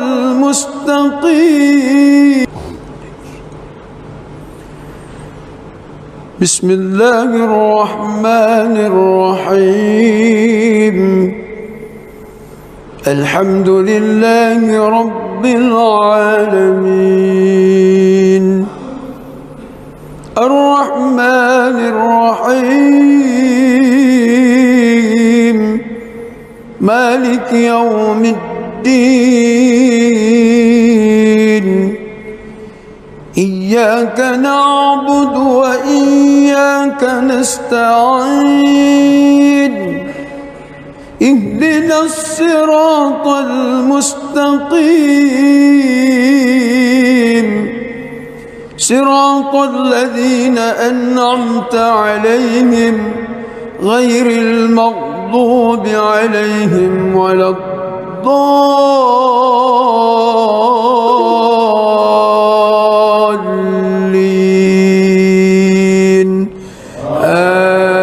المستقيم. بسم الله الرحمن الرحيم. الحمد لله رب العالمين الرحمن الرحيم مالك يوم الدين إياك نعبد وإياك نستعين اهدنا الصراط المستقيم صراط الذين أنعمت عليهم غير المغضوب عليهم ولا الضالين آمين.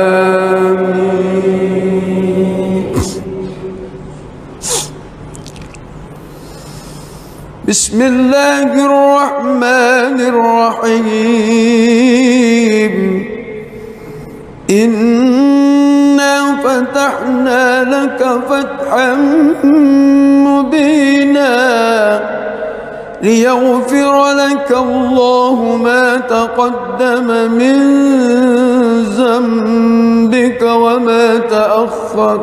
بسم الله الرحمن الرحيم. إنا فتحنا لك فتحا مبينا ليغفر لك الله ما تقدم من ذنبك وما تأخر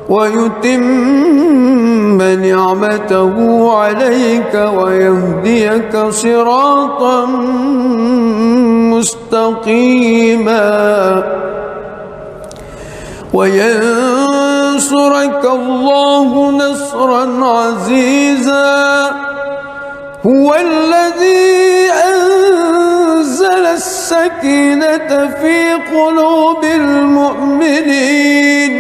ويتم نعمته عليك ويهديك صراطا مستقيما وينصرك الله نصرا عزيزا. هو الذي أنزل السكينة في قلوب المؤمنين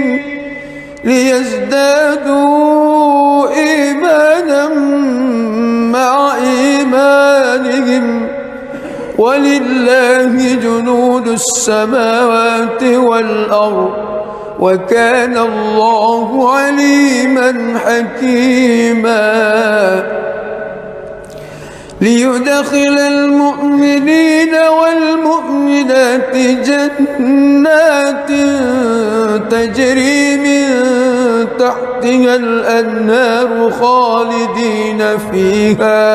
ليزدادوا إيمانا مع إيمانهم ولله جنود السماوات والأرض وكان الله عليما حكيما. ليدخل المؤمنين والمؤمنات جنات تجري من تحتها الأنهار خالدين فيها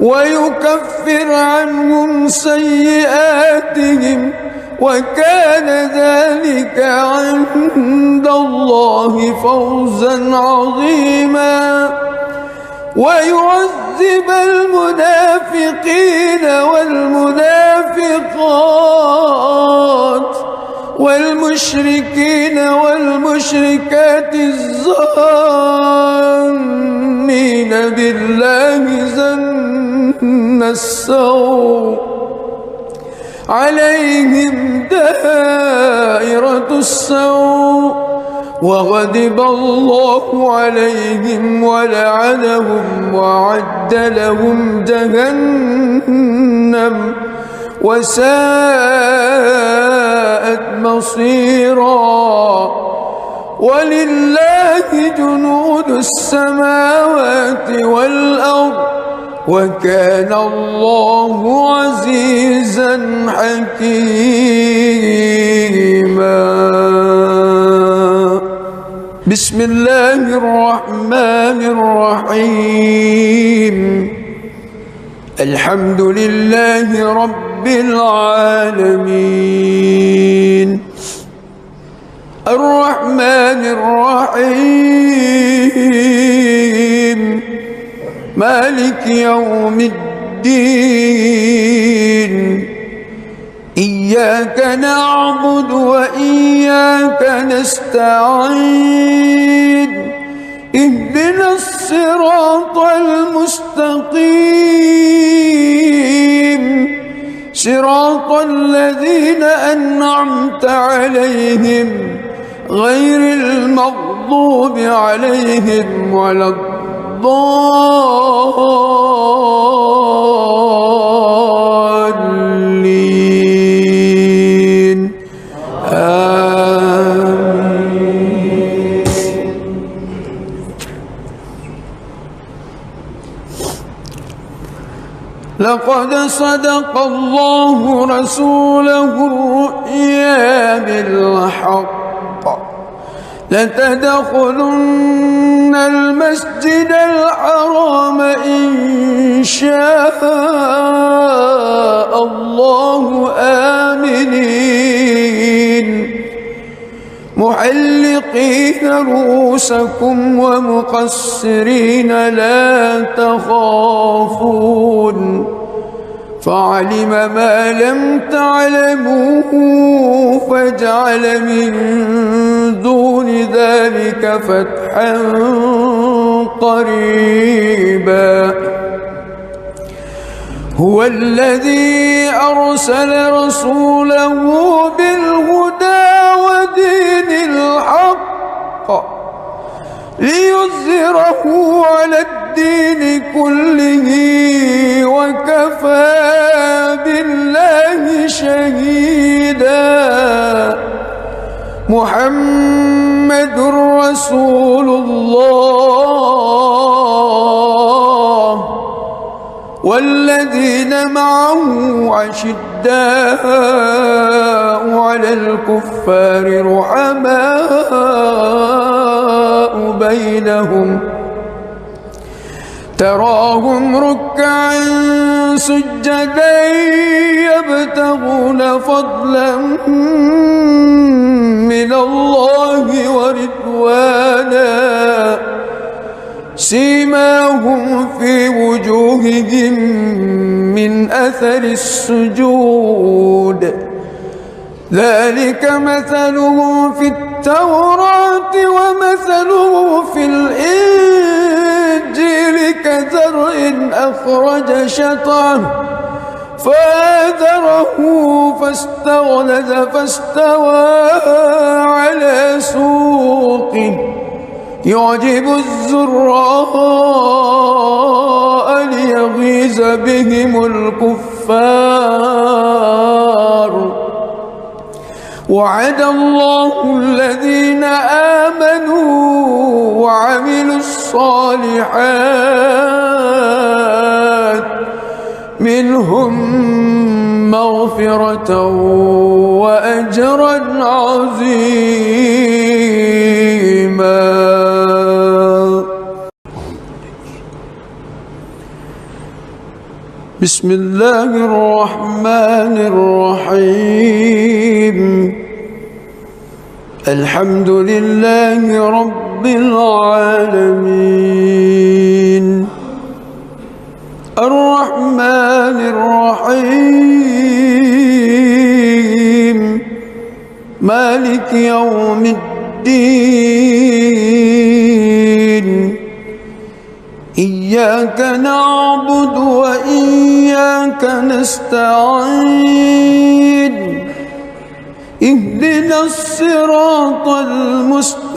ويكفر عنهم سيئاتهم وكان ذلك عند الله فوزا عظيما. ويعذب المنافقين والمنافقات والمشركين والمشركات الظانين بالله ظن السوء عليهم دائرة السوء وغضب الله عليهم ولعنهم وأعد لهم جهنم وساءت مصيرا. ولله جنود السماوات والأرض وكان الله عزيزا حكيما. بسم الله الرحمن الرحيم. الحمد لله رب العالمين الرحمن الرحيم مالك يوم الدين إياك نعبد وإياك نستعين اهدنا الصراط المستقيم صراط الذين أنعمت عليهم غير المغضوب عليهم ولا الضالين آمين. لقد صدق الله رسوله الرؤيا بالحق لتدخلن المسجد الحرام إن شاء الله آمنين محلقين رؤوسكم ومقصرين لا تخافون فعلم ما لم تعلموا فجعل من دون ذلك فتحا قريبا هو الذي أرسل رسوله بالهدى ودين الحق ليظهره على الدين كله وكفى بالله شهيدا محمد رسول الله والذين معه أشداء على الكفار رحماء بينهم تراهم ركعا سجدا يبتغون فضلا من الله ورضوانا سيماهم في وجوههم من أثر السجود ذلك مثلهم في التوراة ومثلهم في الإنجيل كزرع أخرج شطأه فآزره فاستغلظ فاستوى على سوقه يعجب الزراء ليغيظ بهم الكفار وعد الله الذين آمنوا وعملوا الصالحات منهم مغفرة وأجرا عظيما. بسم الله الرحمن الرحيم الحمد لله رب العالمين الرحمن الرحيم مالك يوم الدين إياك نعبد وإياك نستعين اهدنا الصراط المستقيم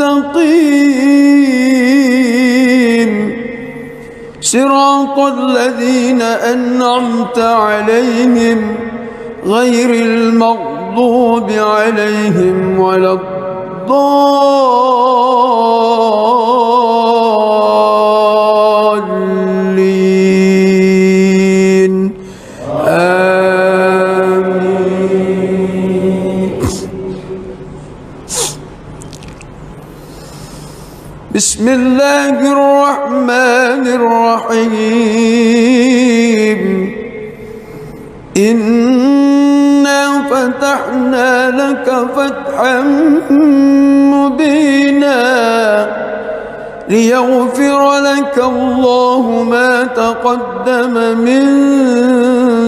صراط الذين أنعمت عليهم غير المغضوب عليهم ولا الضالين آمين. بسم الله الرحمن الرحيم إنا فتحنا لك فتحا مبينا ليغفر لك الله ما تقدم من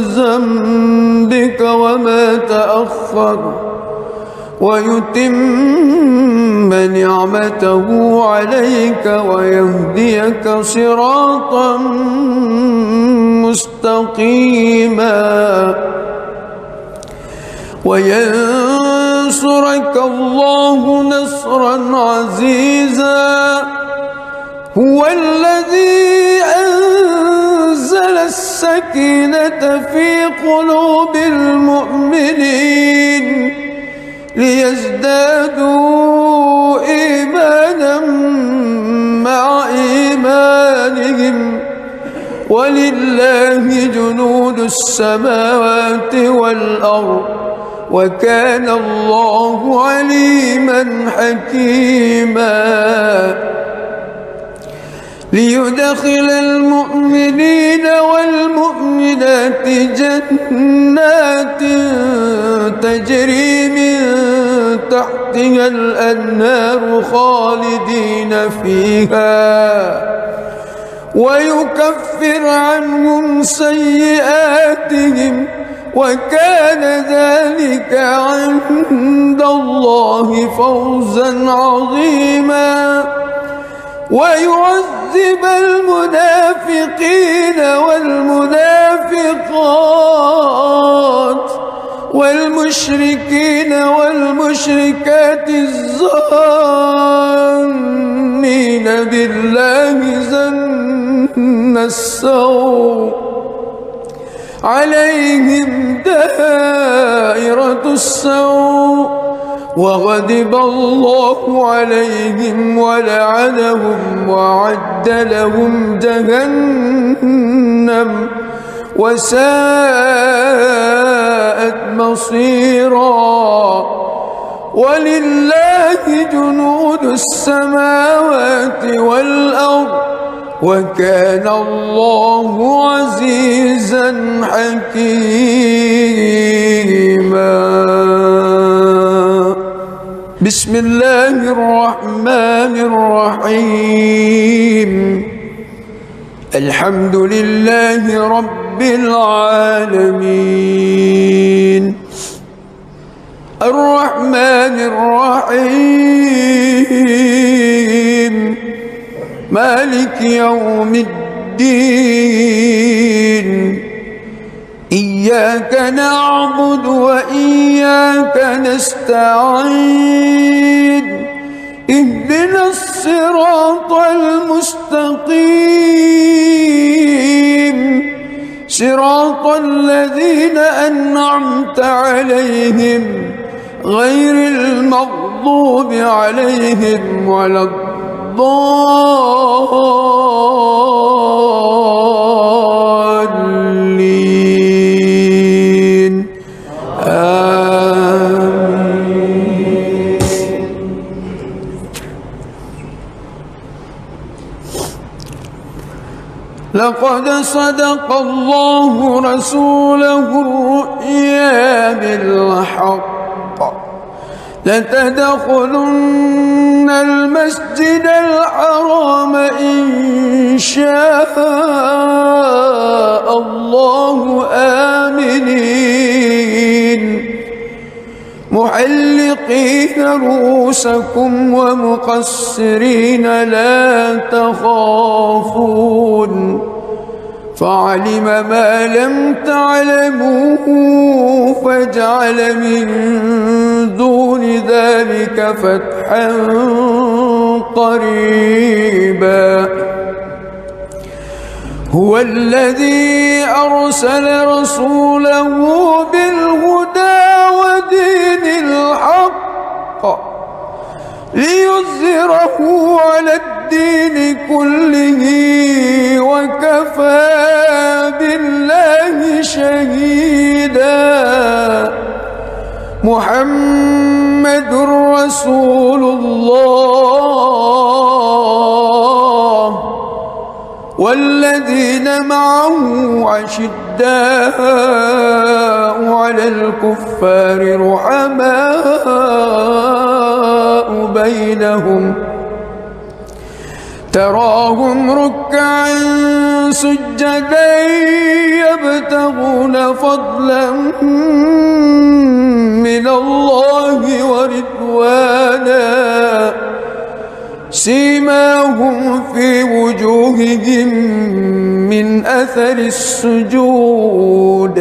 ذنبك وما تأخر ويتم نعمته عليك ويهديك صراطا مستقيما وينصرك الله نصرا عزيزا هو الذي أنزل السكينة في قلوب المؤمنين ليزدادوا إيمانا مع إيمانهم ولله جنود السماوات والأرض وكان الله عليما حكيما ليدخل المؤمنين والمؤمنات جنات تجري من تحتها الأنهار خالدين فيها ويكفر عنهم سيئاتهم وكان ذلك عند الله فوزا عظيما ويعذب المنافقين والمنافقات والمشركين والمشركات الظانين بالله ظن السوء عليهم دائرة السوء وغضب الله عليهم ولعنهم وأعد لهم جهنم وساءت مصيرا ولله جنود السماوات والأرض وكان الله عزيزا حكيما بسم الله الرحمن الرحيم الحمد لله رب العالمين الرحمن الرحيم مالك يوم الدين إياك نعبد وإياك نستعين اهدنا الصراط المستقيم صراط الذين أنعمت عليهم غير المغضوب عليهم ولا الضالين آمين. لقد صدق الله رسوله الرؤيا بالحق لتدخلن المسجد الحرام إن شاء الله آمنين محلقين رؤوسكم ومقصرين لا تخافون فعلم ما لم تعلموا فجعل من دون ذلك فتحا قريبا هو الذي أرسل رسوله بالهدى ودين الحق ليظهره على الدين كله وكفى بالله شهيدا محمد رسول الله والذين معه أشداء على الكفار رحماء بينهم تراهم ركعا سجدا يبتغون فضلا من الله ورضوانا سيماهم في وجوههم من أثر السجود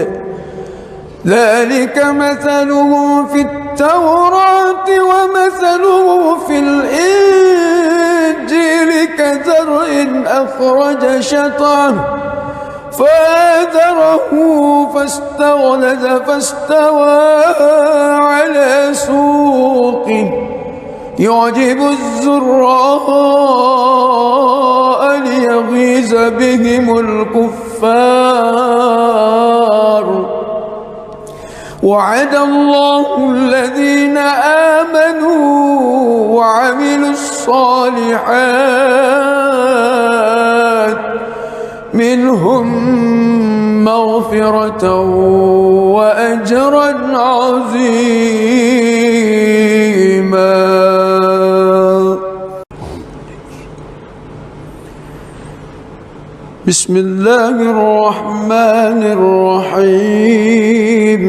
ذلك مثلهم في التوراة ومثلهم في الإنجيل كزرع أخرج شطأه فآزره فاستغلظ فاستوى على سوقه يعجب الزراء ليغيظ ليغيظ بهم الكفار. وعد الله الذين آمنوا وعملوا الصالحات منهم مغفرة وأجرا عظيما. بسم الله الرحمن الرحيم.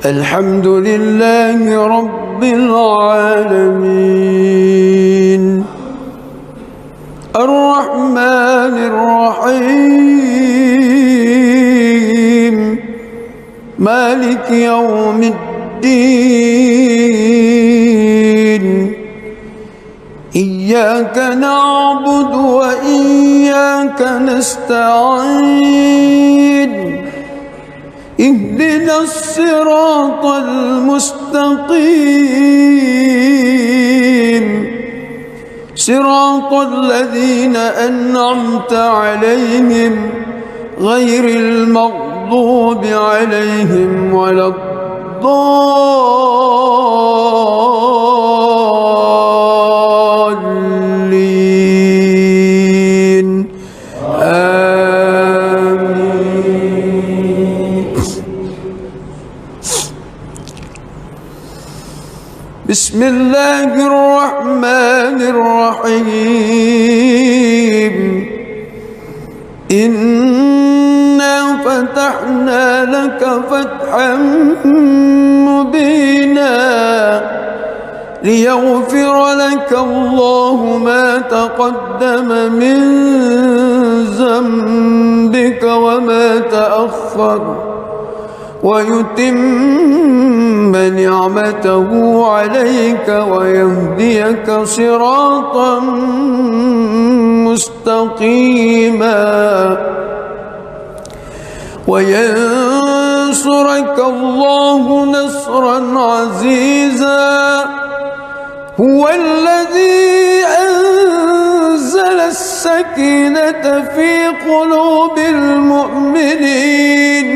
الحمد لله رب العالمين الرحمن الرحيم مالك يوم الدين. إياك نعبد وإياك نستعين. اهدنا الصراط المستقيم صراط الذين أنعمت عليهم غير المغضوب عليهم ولا الضالين. آمين. بسم الله الرحمن الرحيم. إنا فتحنا لك فتحا مبينا ليغفر لك الله ما تقدم من ذنبك وما تأخر ويتم نعمته عليك ويهديك صراطا مستقيما وينصرك الله نصرا عزيزا. هو الذي أنزل السكينة في قلوب المؤمنين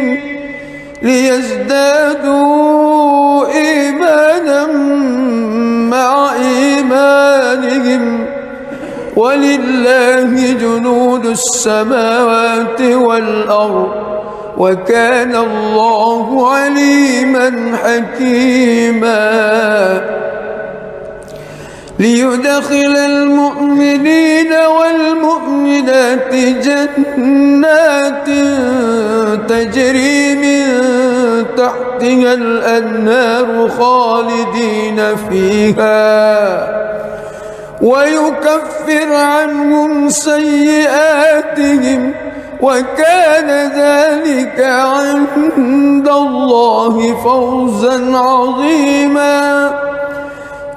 ليزدادوا إيمانا مع إيمانهم ولله جنود السماوات والأرض وكان الله عليما حكيما. ليدخل المؤمنين والمؤمنات جنات تجري من تحتها الأنهار خالدين فيها ويكفر عنهم سيئاتهم وكان ذلك عند الله فوزا عظيما.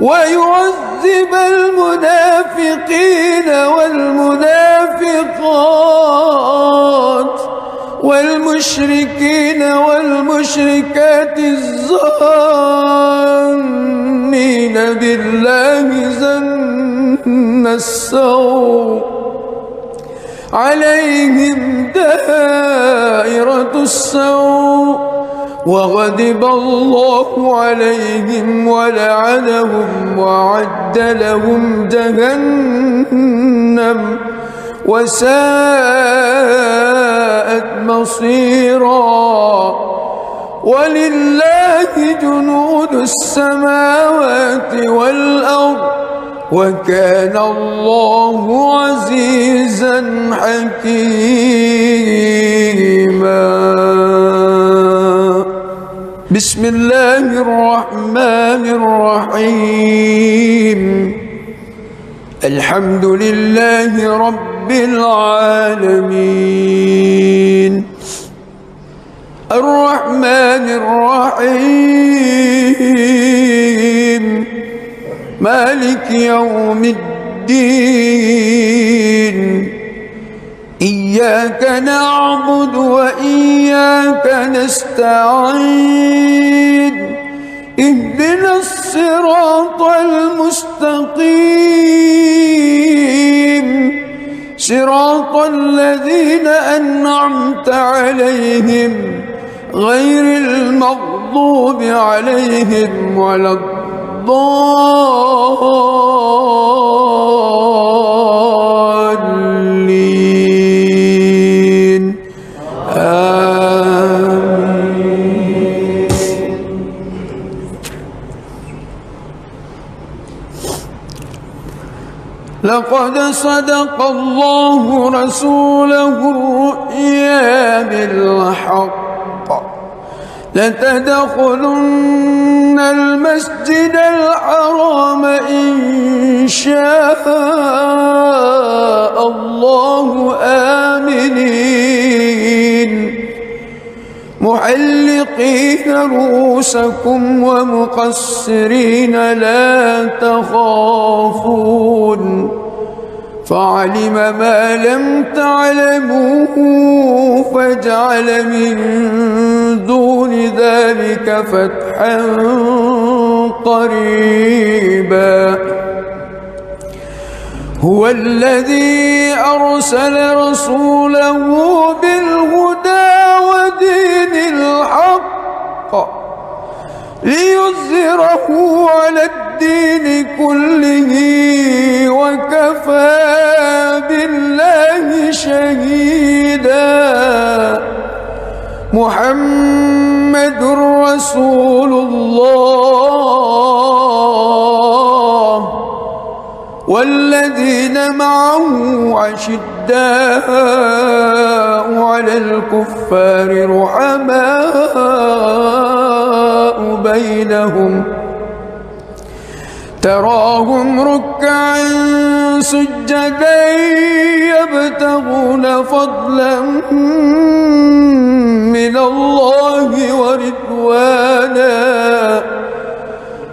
ويعذب المنافقين والمنافقات والمشركين والمشركات الظانين بالله ظن السوء عليهم دائرة السوء وغضب الله عليهم ولعنهم وأعد لهم جهنم وساءت مصيرا. ولله جنود السماوات والأرض وكان الله عزيزا حكيما. بسم الله الرحمن الرحيم. الحمد لله رب العالمين الرحمن الرحيم مالك يوم الدين. إياك نعبد وإياك نستعين. اهدنا الصراط المستقيم صراط الذين أنعمت عليهم غير المغضوب عليهم ولا الضالين آمين. لقد صدق الله رسوله الرؤيا بالحق لتدخلن المسجد الحرام إن شاء الله آمنين محلقين رؤوسكم ومقصرين لا تخافون فعلم ما لم تعلموا فجعل من دون ذلك فتحا قريبا هو الذي أرسل رسوله بالهدى ودين الحق ليظهره على الدين كله وكفى بالله شهيدا محمد رسول الله والذين معه أشداء على الكفار رحماء بينهم تراهم ركعا سجدا يبتغون فضلا من الله ورضوانا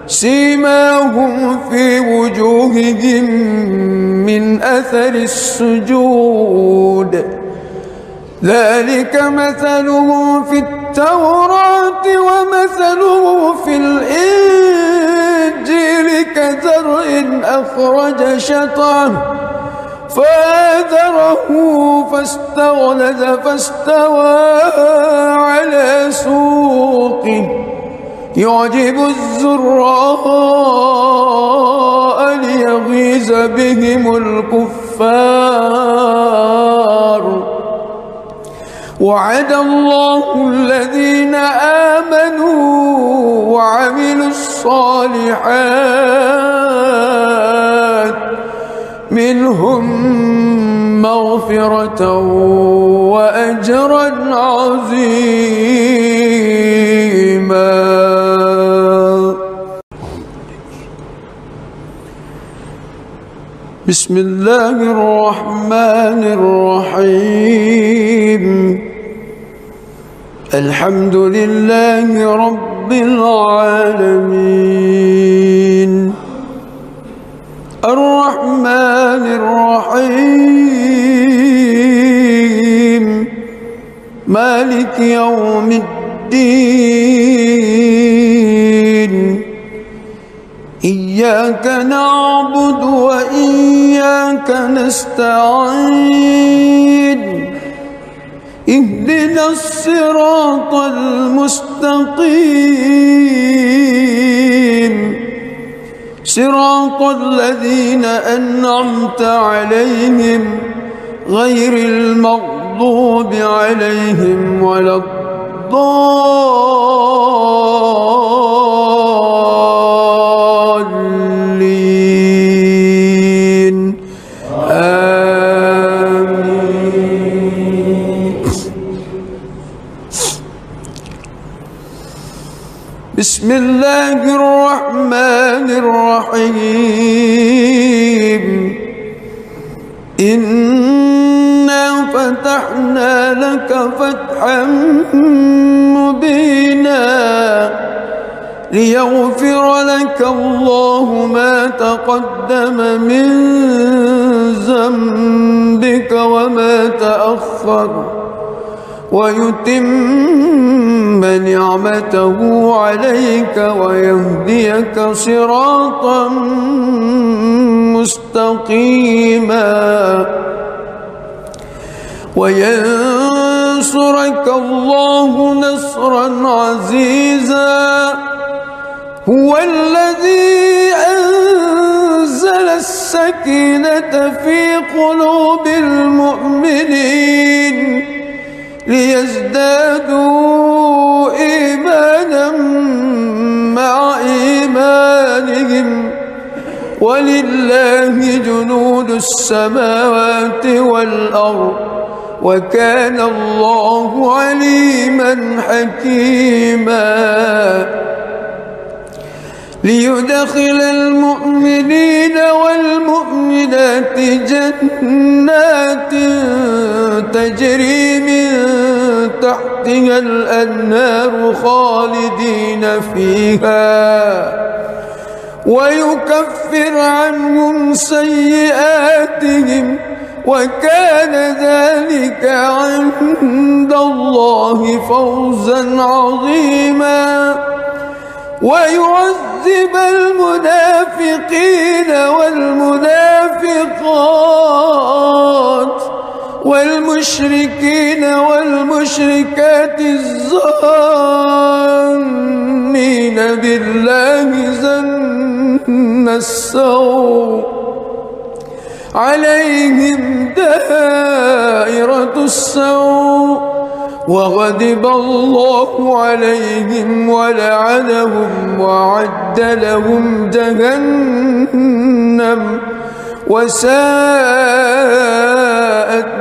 سيماهم في وجوههم من أثر السجود ذلك مثلهم في التوراة ومثله في الإنجيل كزرع أخرج شطأه فآزره فاستغلظ فاستوى على سوقه يعجب الزراء ليغيظ بهم الكفار وعد الله الذين آمنوا وعملوا الصالحات منهم مغفرة وأجرا عظيما. بسم الله الرحمن الرحيم الحمد لله رب العالمين الرحمن الرحيم مالك يوم الدين إياك نعبد وإياك نستعين اهدنا الصراط المستقيم صراط الذين أنعمت عليهم غير المغضوب عليهم ولا الضالين آمين. بسم الله الرحمن الرحيم إنا فتحنا لك فتحا مبينا ليغفر لك الله ما تقدم من ذنبك وما تأخر ويتم نعمته عليك ويهديك صراطا مستقيما وينصرك الله نصرا عزيزا. هو الذي أنزل السكينة في قلوب المؤمنين ليزدادوا إيمانا مع إيمانهم ولله جنود السماوات والأرض وكان الله عليما حكيما. ليدخل المؤمنين والمؤمنات جنات تجري من تحتها الأنهار خالدين فيها ويكفر عنهم سيئاتهم وكان ذلك عند الله فوزا عظيما. ويعذب المنافقين والمنافقات والمشركين والمشركات الظانين بالله ظن السوء عليهم دائرة السوء وغضب الله عليهم ولعنهم وأعد لهم جهنم وساءت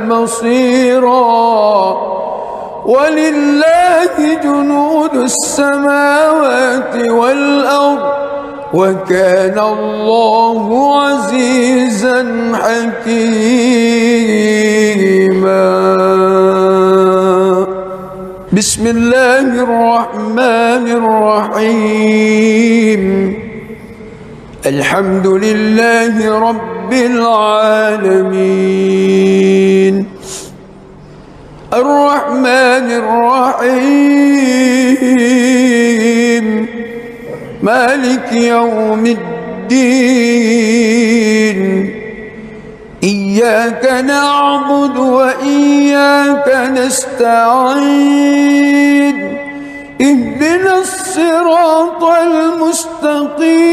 مصيرا. ولله جنود السماوات والأرض وكان الله عزيزا حكيما. بسم الله الرحمن الرحيم. الحمد لله رب العالمين الرحمن الرحيم مالك يوم الدين. إياك نعبد وإياك نستعين. اهدنا الصراط المستقيم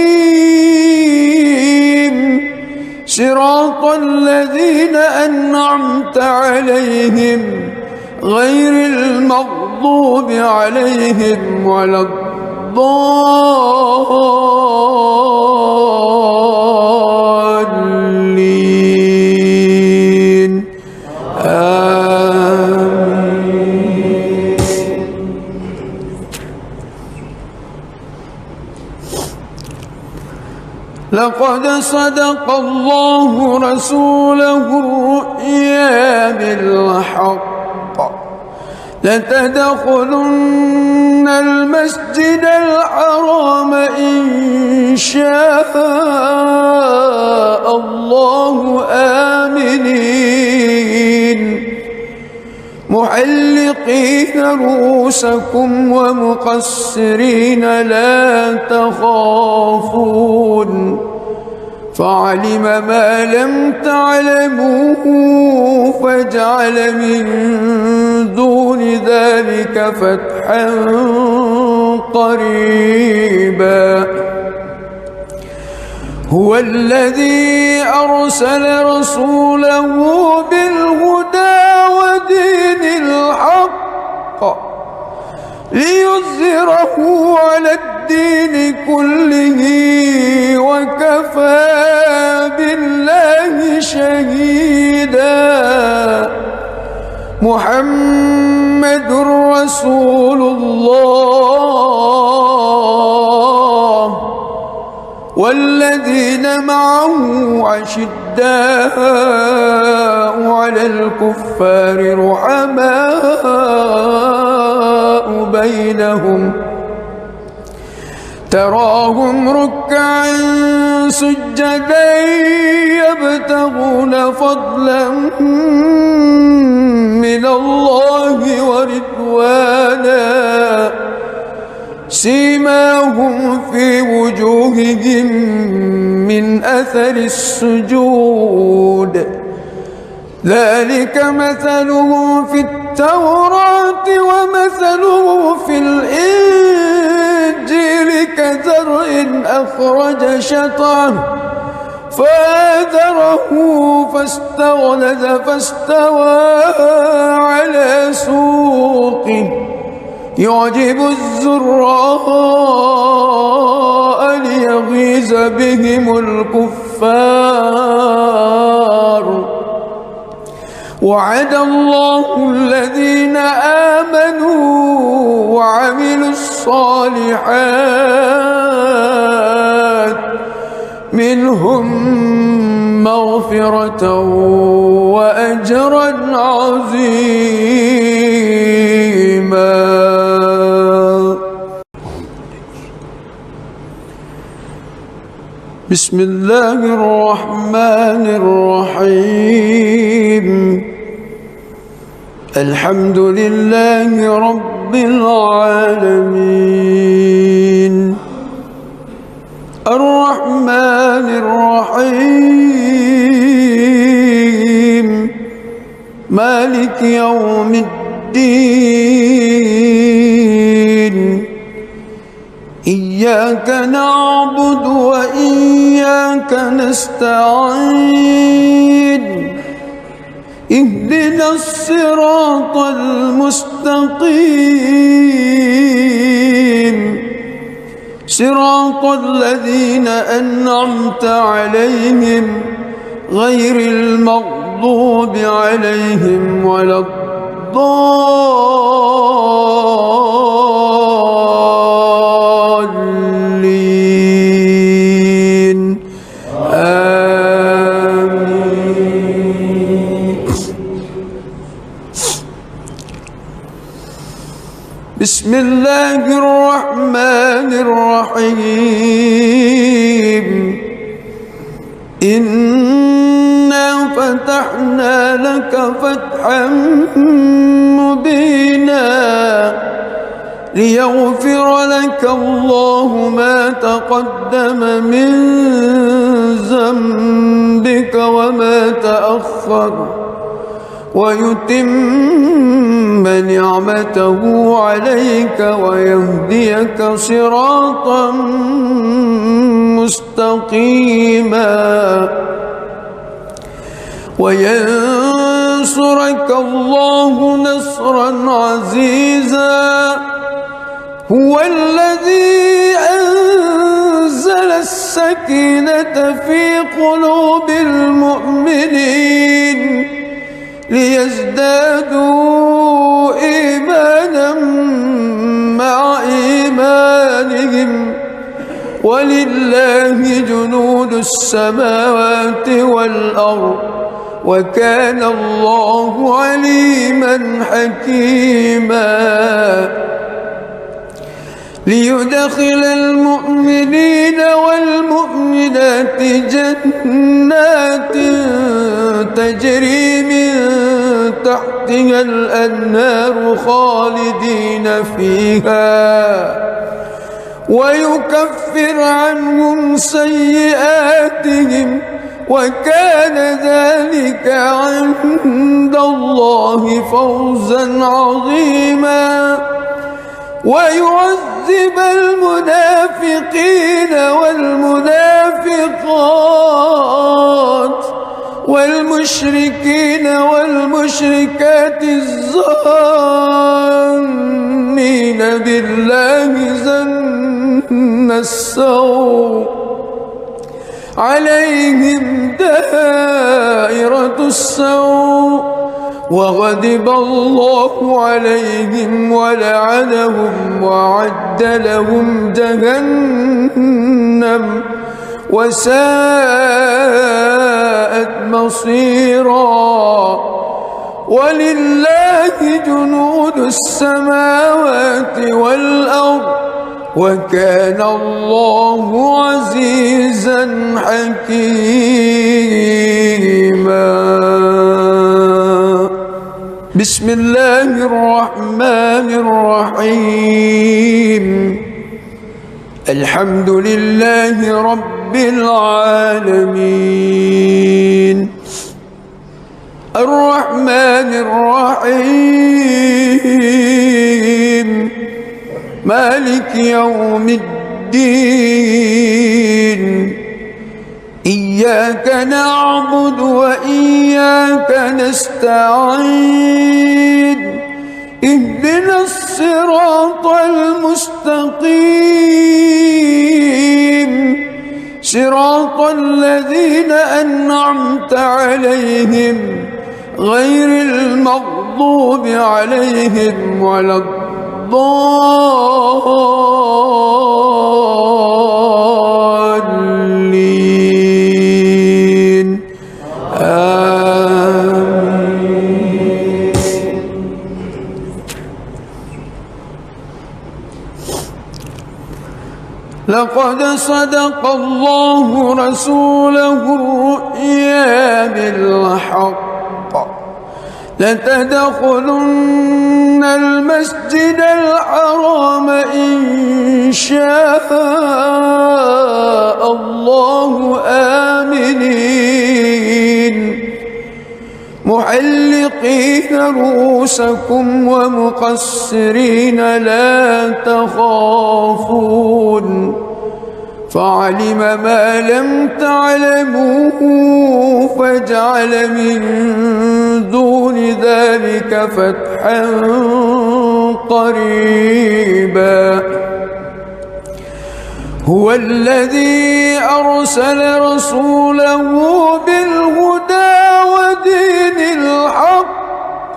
صراط الذين أنعمت عليهم غير المغضوب عليهم ولا الضالين. آمين. لقد صدق الله رسوله الرؤيا بالحق لتدخلن المسجد الحرام إن شاء الله آمنين محلقين رؤوسكم ومقصرين لا تخافون فعلم ما لم تعلموا فجعل من دون ذلك فتحا قريبا. هو الذي أرسل رسوله بالهدى ودين الحق ليظهره على الدين كله وكفى بالله شهيدا. محمد رسول الله والذين معه أشداء على الكفار رحماء بينهم تراهم ركعا سجدا يبتغون فضلا من الله ورضوانا سيماهم في وجوههم من أثر السجود ذلك مثله في التوراة ومثله في الإنجيل كزرع أخرج شطأه فآزره فاستغلظ فاستوى على سوقه يعجب الزراء ليغيظ بهم الكفار وعد الله الذين آمنوا وعملوا الصالحات منهم مغفرة وأجرا عظيما. بسم الله الرحمن الرحيم. الحمد لله رب العالمين الرحمن الرحيم مالك يوم الدين إياك نعبد وإياك نستعين اهدنا الصراط المستقيم صراط الذين أنعمت عليهم غير المغضوب عليهم ولا الضالين آمين. بسم الله الرحمن الرحيم. إنا فتحنا لك فتحا مبينا ليغفر لك الله ما تقدم من ذنبك وما تأخر ويتم نعمته عليك ويهديك صراطا مستقيما وينصرك الله نصرا عزيزا. هو الذي أنزل السكينة في قلوب المؤمنين ليزدادوا إيمانا مع إيمانهم ولله جنود السماوات والأرض وكان الله عليما حكيما. ليدخل المؤمنين والمؤمنات جنات تجري من تحتها الأنهار خالدين فيها ويكفر عنهم سيئاتهم وكان ذلك عند الله فوزا عظيما. ويعذب المنافقين والمنافقات والمشركين والمشركات الظانين بالله ظن السوء عليهم دائرة السوء وغضب الله عليهم ولعنهم وأعد لهم جهنم وساءت مصيرا. ولله جنود السماوات والأرض وكان الله عزيزا حكيما. بسم الله الرحمن الرحيم. الحمد لله رب العالمين الرحمن الرحيم مالك يوم الدين إياك نعبد وإياك نستعين اهدنا الصراط المستقيم صراط الذين أنعمت عليهم غير المغضوب عليهم ولا الضالين آمين. لقد صدق الله رسوله الرؤيا بالحق لتدخلن المسجد الحرام إن شاء الله آمنين محلقين رؤوسكم ومقصرين لا تخافون فعلم ما لم تعلموا فجعل من دون ذلك فتحا قريبا هو الذي أرسل رسوله بالهدى ودين الحق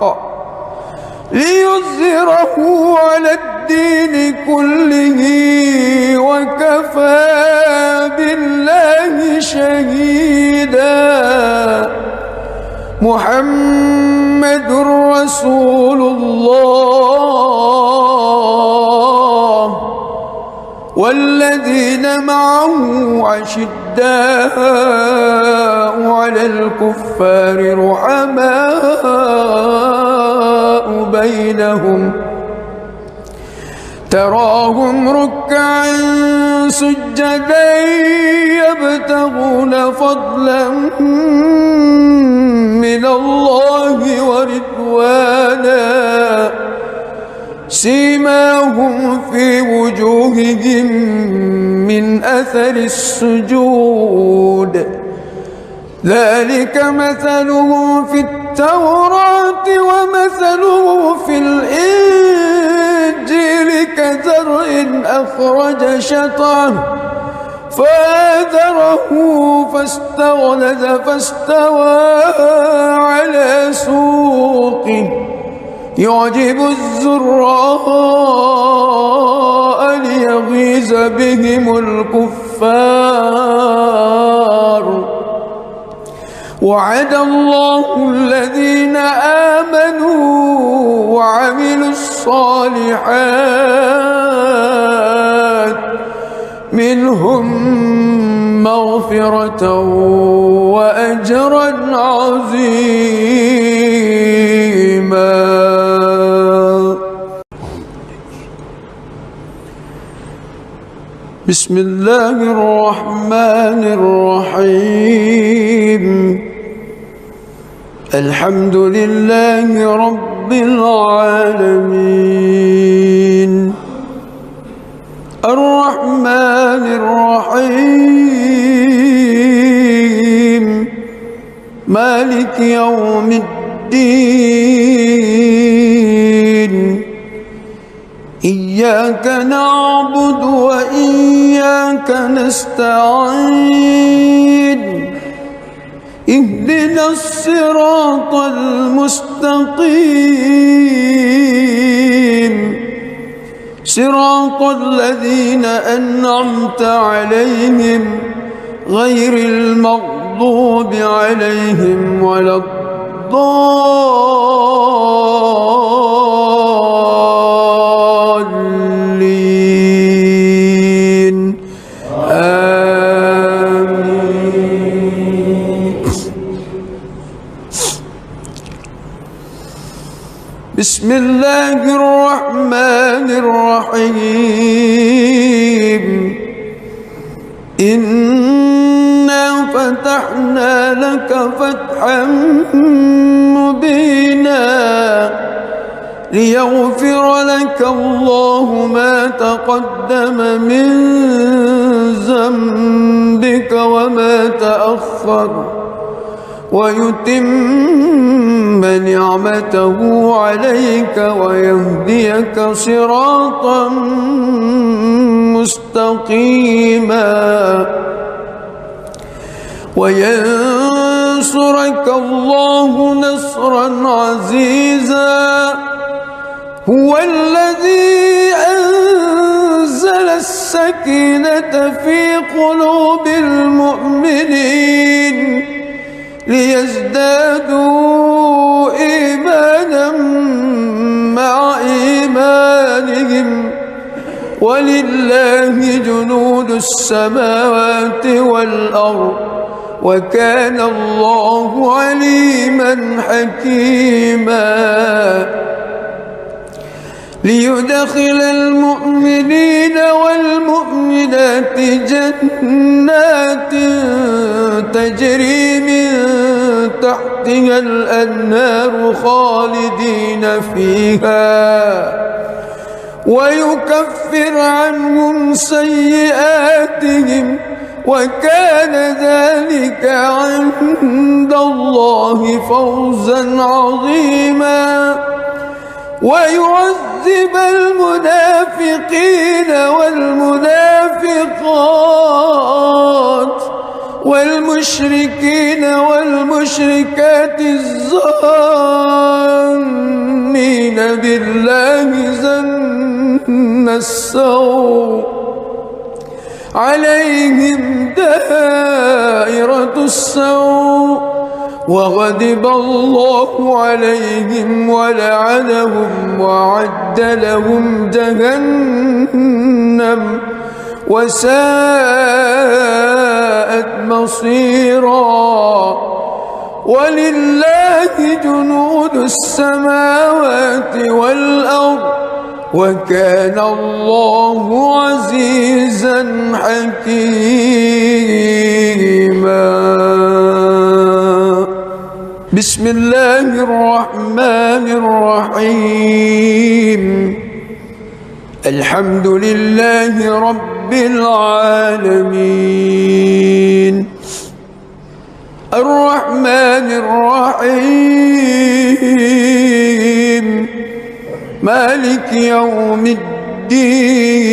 ليظهره على الدين كله وكفى بالله شهيدا محمد رسول الله والذين معه أشداء على الكفار رحماء بينهم تراهم ركعا سجدا يبتغون فضلا من الله ورضوانا سيماهم في وجوههم من أثر السجود ذلك مثلهم في التوراة ومثله في الإنجيل كزرع أخرج شطأه فآزره فاستغلظ فاستوى على سوقه يعجب الزراء ليغيظ بهم الكفار وعد الله الذين آمنوا وعملوا الصالحات منهم مغفرة وأجرا عظيما. بسم الله الرحمن الرحيم الحمد لله رب العالمين الرحمن الرحيم مالك يوم الدين إياك نعبد وإياك نستعين اهدنا الصراط المستقيم صراط الذين أنعمت عليهم غير المغضوب عليهم ولا الضالين آمين. بسم الله الرحمن الرحيم إنا فتحنا لك فتحا مبينا ليغفر لك الله ما تقدم من ذنبك وما تأخر ويتم نعمته عليك ويهديك صراطا مستقيما وينصرك الله نصرا عزيزا هو الذي أنزل السكينة في قلوب المؤمنين ليزدادوا إيمانا مع إيمانهم ولله جنود السماوات والأرض وكان الله عليما حكيما ليدخل المؤمنين والمؤمنات جنات تجري من تحتها الأنهار خالدين فيها ويكفر عنهم سيئاتهم وكان ذلك عند الله فوزا عظيما ويعذب المنافقين والمنافقات والمشركين والمشركات الظانين بالله ظن السوء عليهم دائرة السوء وغضب الله عليهم ولعنهم وأعد لهم جهنم وساءت مصيرا ولله جنود السماوات والأرض وكان الله عزيزا حكيما بسم الله الرحمن الرحيم الحمد لله رب العالمين الرحمن الرحيم مالك يوم الدين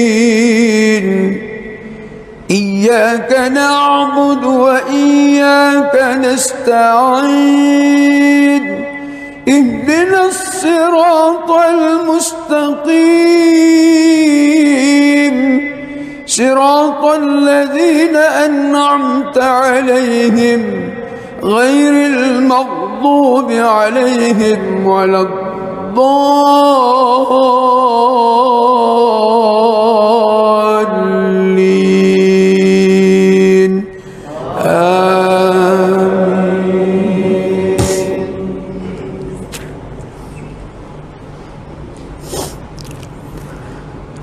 إياك نعبد وإياك نستعين اهدنا الصراط المستقيم صراط الذين أنعمت عليهم غير المغضوب عليهم ولا الضالين آمين.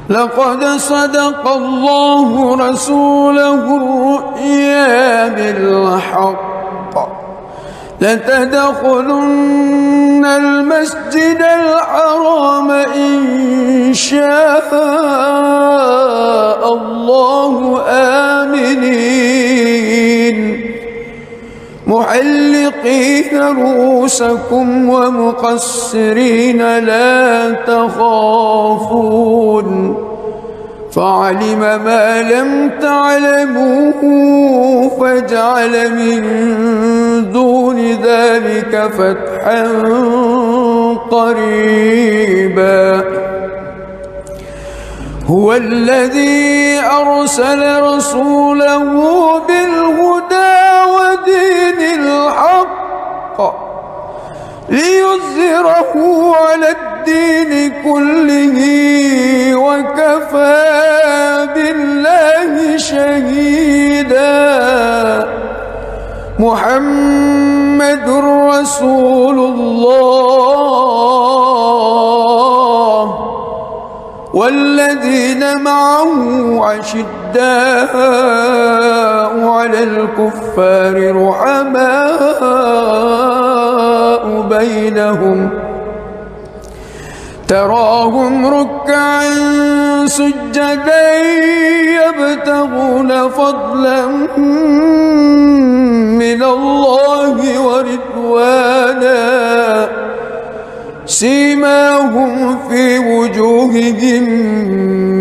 لقد صدق الله رسوله الرؤيا بالحق لتدخلن المسجد الحرام إن شاء الله آمنين محلقين رؤوسكم ومقصرين لا تخافون فعلم ما لم تعلموا فجعل من دون ذلك فتحا قريبا هو الذي أرسل رسوله بالهدى ودين الحق ليظهره على الدين كله وكفى بالله شهيدا محمد رسول الله والذين معه عشداء على الكفار رحماء رحماء بينهم تراهم ركعا سجدا يبتغون فضلا من الله ورضوانا سيماهم في وجوههم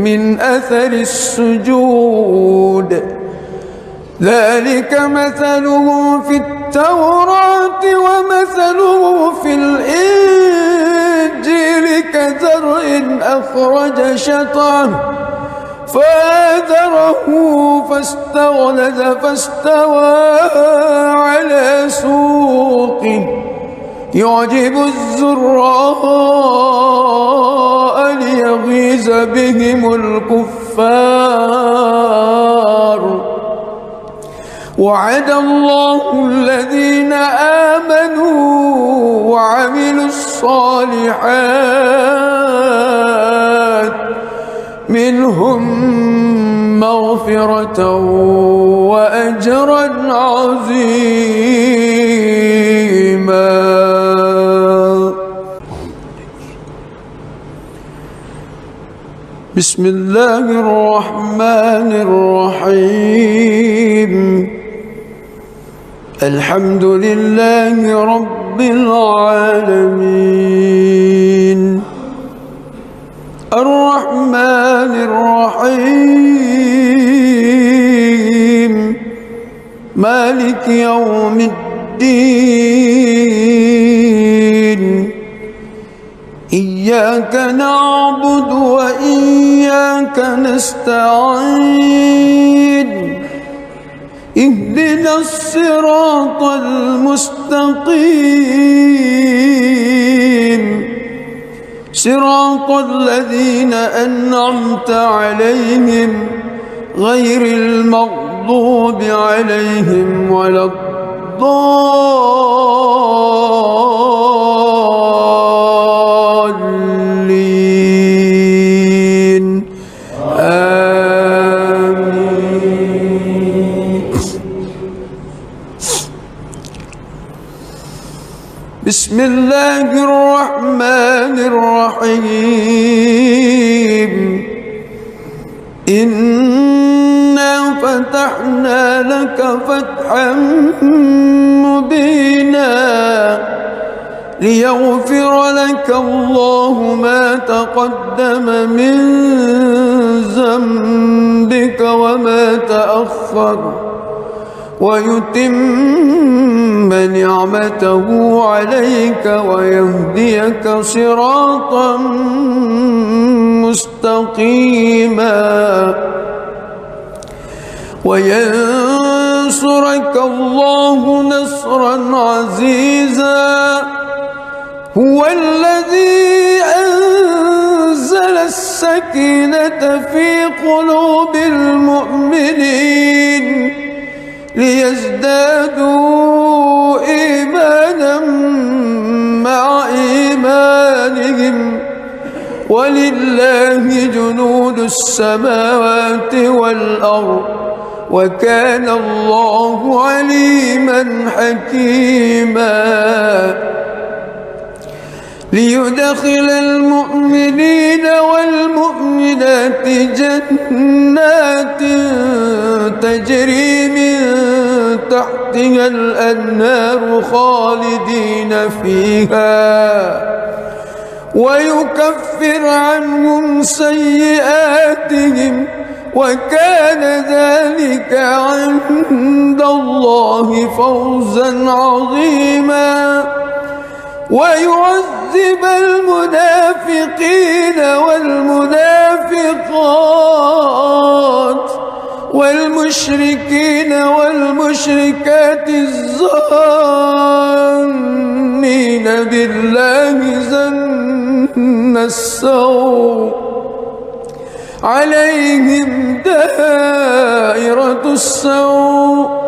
من أثر السجود ذلك مثله في التوراة ومثله في الإنجيل كزرع أخرج شطأه فآزره فاستغلظ فاستوى على سوقه يعجب الزراء ليغيظ بهم الكفار وعد الله الذين آمنوا وعملوا الصالحات منهم مغفرة وأجرا عظيما. بسم الله الرحمن الرحيم الحمد لله رب العالمين الرحمن الرحيم مالك يوم الدين إياك نعبد وإياك نستعين اهدنا الصراط المستقيم صراط الذين أنعمت عليهم غير المغضوب عليهم ولا الضالين آمين. بسم الله الرحمن الرحيم إنا فتحنا لك فتحا مبينا ليغفر لك الله ما تقدم من ذنبك وما تأخر ويتم نعمته عليك ويهديك صراطا مستقيما وينصرك الله نصرا عزيزا هو الذي أنزل السكينة في قلوب المؤمنين ليزدادوا إيمانا مع إيمانهم ولله جنود السماوات والأرض وكان الله عليما حكيما ليدخل المؤمنين والمؤمنات جنات تجري من تحتها الأنهار خالدين فيها ويكفر عنهم سيئاتهم وكان ذلك عند الله فوزا عظيما ويعذب المنافقين والمنافقات والمشركين والمشركات الظانين بالله ظن السوء عليهم دائرة السوء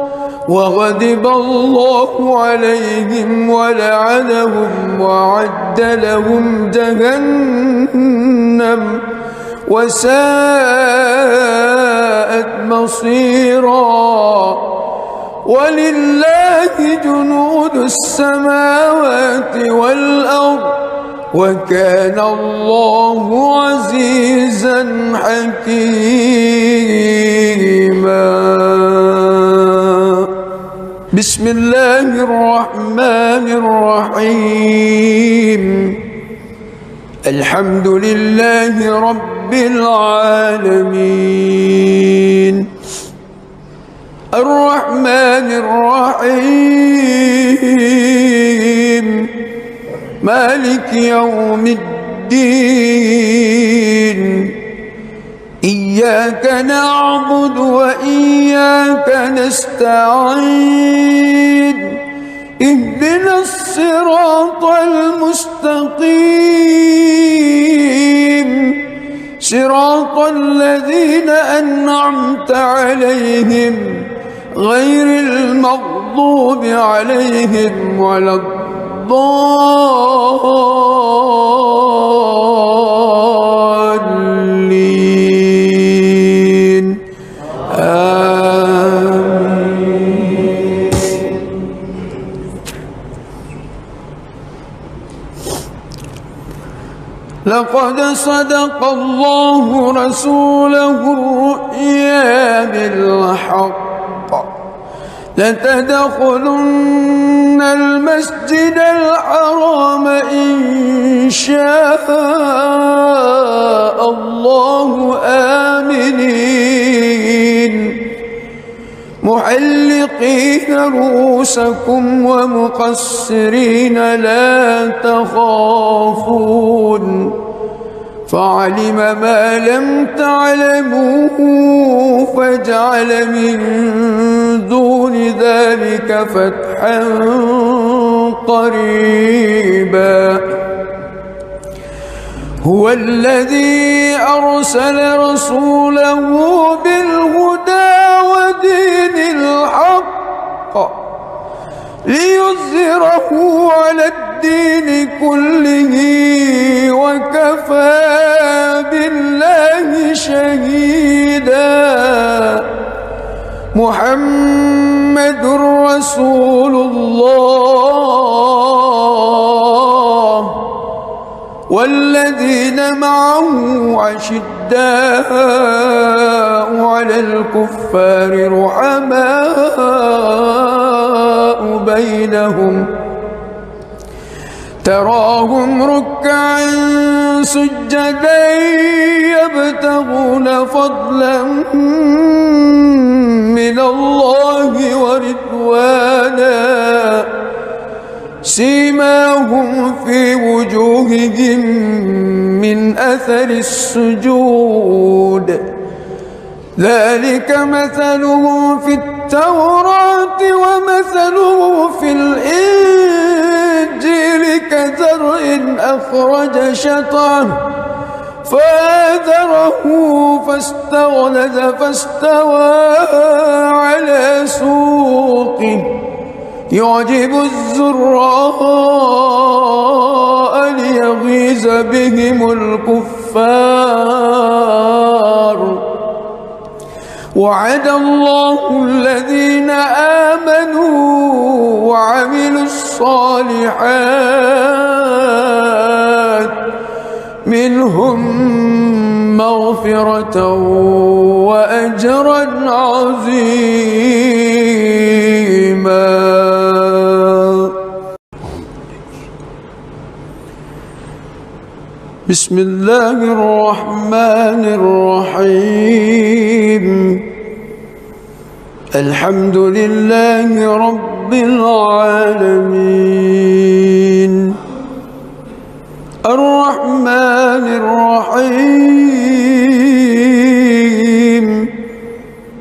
وغضب الله عليهم ولعنهم وأعد لهم جهنم وساءت مصيرا ولله جنود السماوات والأرض وكان الله عزيزا حكيما. بسم الله الرحمن الرحيم. الحمد لله رب العالمين الرحمن الرحيم مالك يوم الدين إياك نعبد وإياك نستعين اهدنا الصراط المستقيم صراط الذين أنعمت عليهم غير المغضوب عليهم ولا الضالين آمين. لقد صدق الله رسوله الرؤيا بالحق لتدخلن المسجد الحرام إن شاء الله آمنين محلقين رؤوسكم ومقصرين لا تخافون فعلم ما لم تعلموا فجعل من دون ذلك فتحا قريبا. هو الذي أرسل رسوله بالهدى ودين الحق ليظهره على الدين كله وكفى بالله شهيدا. محمد رسول الله والذين معه أشداء على الكفار رحماء بينهم تراهم ركعا سجدا يبتغون فضلا من الله ورضوانا سيماهم في وجوههم من أثر السجود ذلك مثلهم في التوراة ومثله في الإنجيل كزرع أخرج شطأه فآزره فاستغلظ فاستوى على سوقه يعجب الزراء ليغيظ بهم الكفار. وعد الله الذين آمنوا وعملوا الصالحات منهم مغفرة وأجرا عظيما. بسم الله الرحمن الرحيم الحمد لله رب العالمين الرحمن الرحيم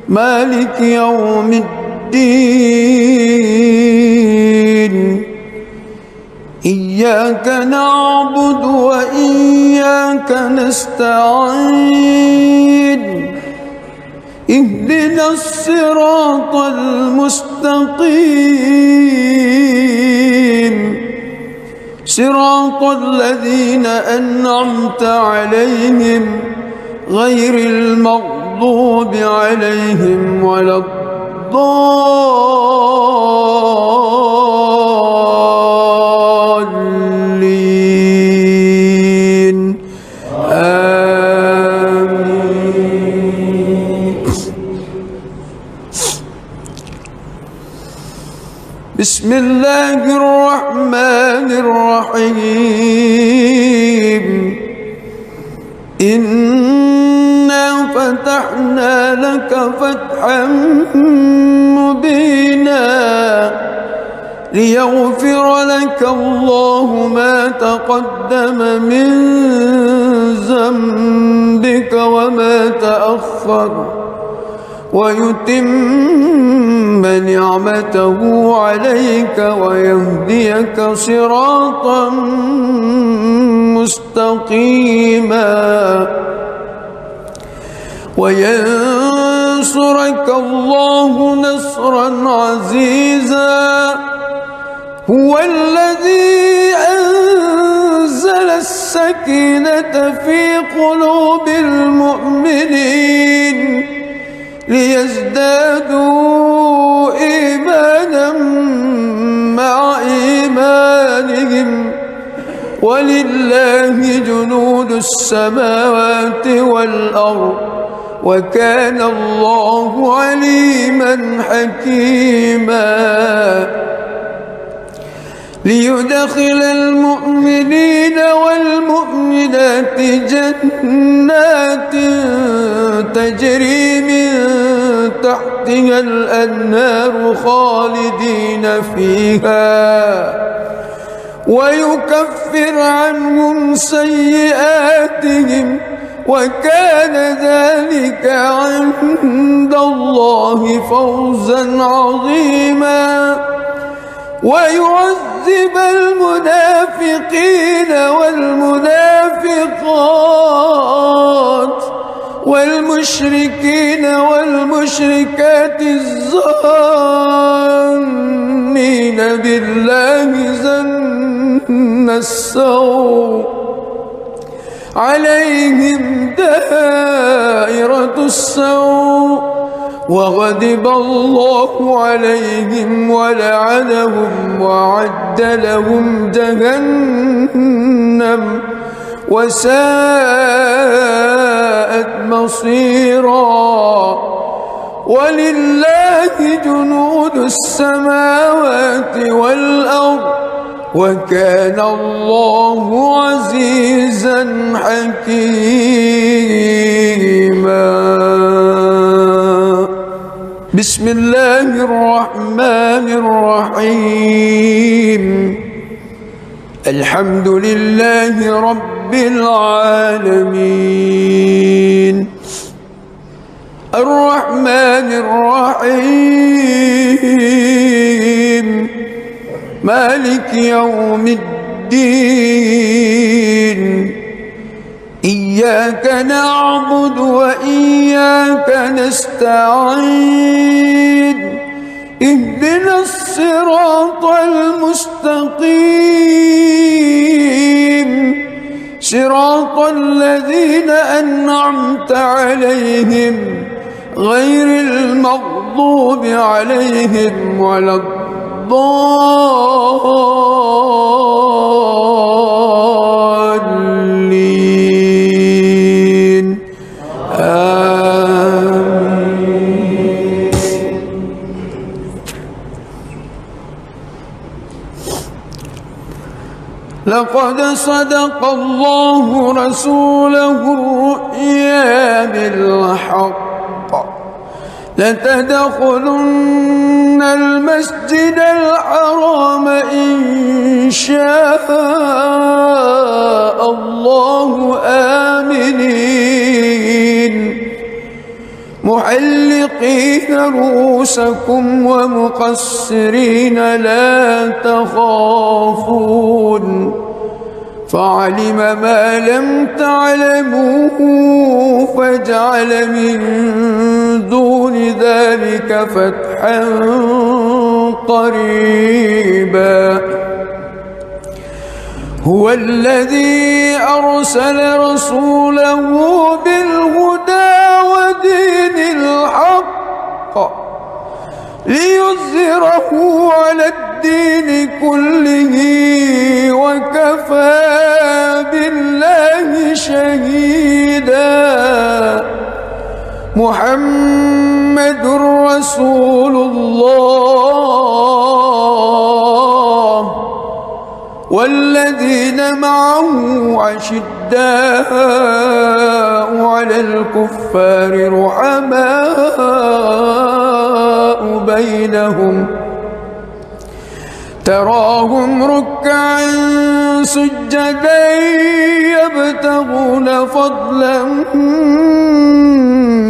مالك يوم الدين إياك نعبد وإياك نستعين اهدنا الصراط المستقيم صراط الذين أنعمت عليهم غير المغضوب عليهم ولا الضالين الضالين آمين. بسم الله الرحمن الرحيم. إنا فتحنا لك فتحا مبينا ليغفر لك الله ما تقدم من ذنبك وما تأخر ويتم نعمته عليك ويهديك صراطا مستقيما وينصرك الله نصرا عزيزا. هو الذي أنزل السكينة في قلوب المؤمنين ليزدادوا إيمانا مع إيمانهم ولله جنود السماوات والأرض وكان الله عليما حكيما. ليدخل المؤمنين والمؤمنات جنات تجري من تحتها الأنهار خالدين فيها ويكفر عنهم سيئاتهم وكان ذلك عند الله فوزا عظيما. ويعذب المنافقين والمنافقات والمشركين والمشركات الظانين بالله ظن السوء عليهم دائرة السوء وغضب الله عليهم ولعنهم وأعد لهم جهنم وساءت مصيرا. ولله جنود السماوات والأرض وكان الله عزيزا حكيما. بسم الله الرحمن الرحيم. الحمد لله رب العالمين الرحمن الرحيم مالك يوم الدين. إياك نعبد وإياك نستعين. اهدنا الصراط المستقيم صراط الذين أنعمت عليهم غير المغضوب عليهم ولا الضالين آمين. لقد صدق الله رسوله الرؤيا بالحق لتدخلن المسجد الحرام إن شاء الله آمنين محلقين رؤوسكم ومقصرين لا تخافون فعلم ما لم تعلموا فجعل من دون ذلك فتحا قريبا. هو الذي أرسل رسوله بالهدى ودين الحق ليظهره على الدين كله وكفى بالله شهيدا. محمد رسول الله والذين معه أشداء على الكفار رحماء بينهم تراهم ركعا سجدا يبتغون فضلا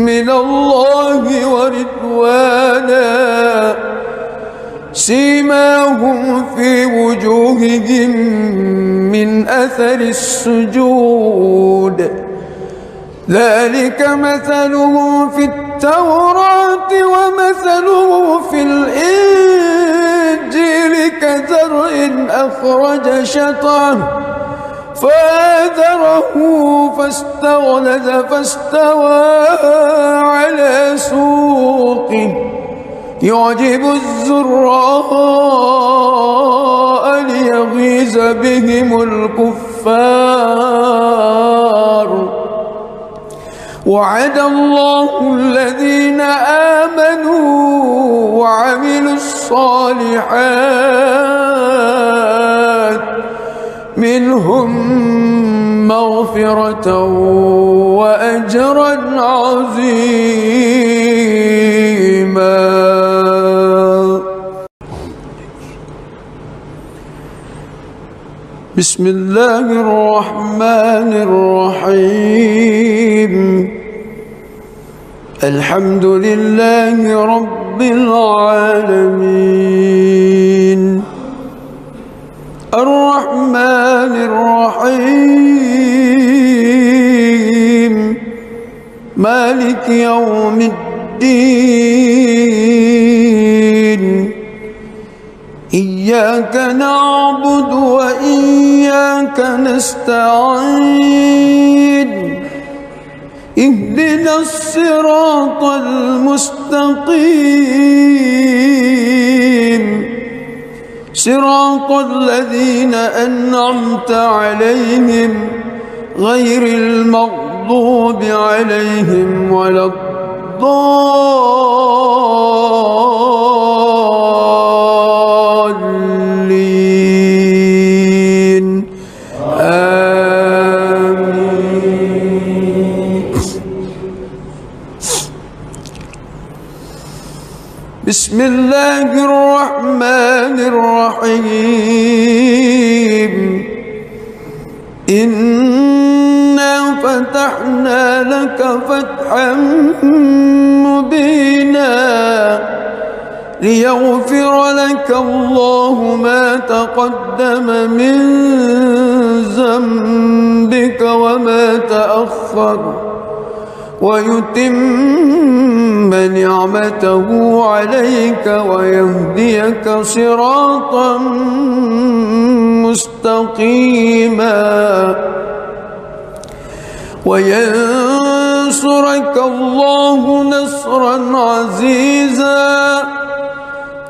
من الله ورضوانا سيماهم في وجوههم من أثر السجود ذلك مثلهم في التوراة ومثله في الإنجيل كزرع أخرج شطأه فآزره فاستغلظ فاستوى على سوقه يعجب الزراء ليغيظ بهم الكفار. وعد الله الذين آمنوا وعملوا الصالحات منهم مغفرة وأجرا عظيما. بسم الله الرحمن الرحيم. الحمد لله رب العالمين الرحمن الرحيم مالك يوم الدين إياك نعبد وإياك نستعين اهدنا الصراط المستقيم صراط الذين أنعمت عليهم غير المغضوب عليهم ولا الضالين آمين. بسم الله الرحمن الرحيم. إنا فتحنا لك فتحا مبينا ليغفر لك الله ما تقدم من ذنبك وما تأخر ويتم نعمته عليك ويهديك صراطا مستقيما وينصرك الله نصرا عزيزا.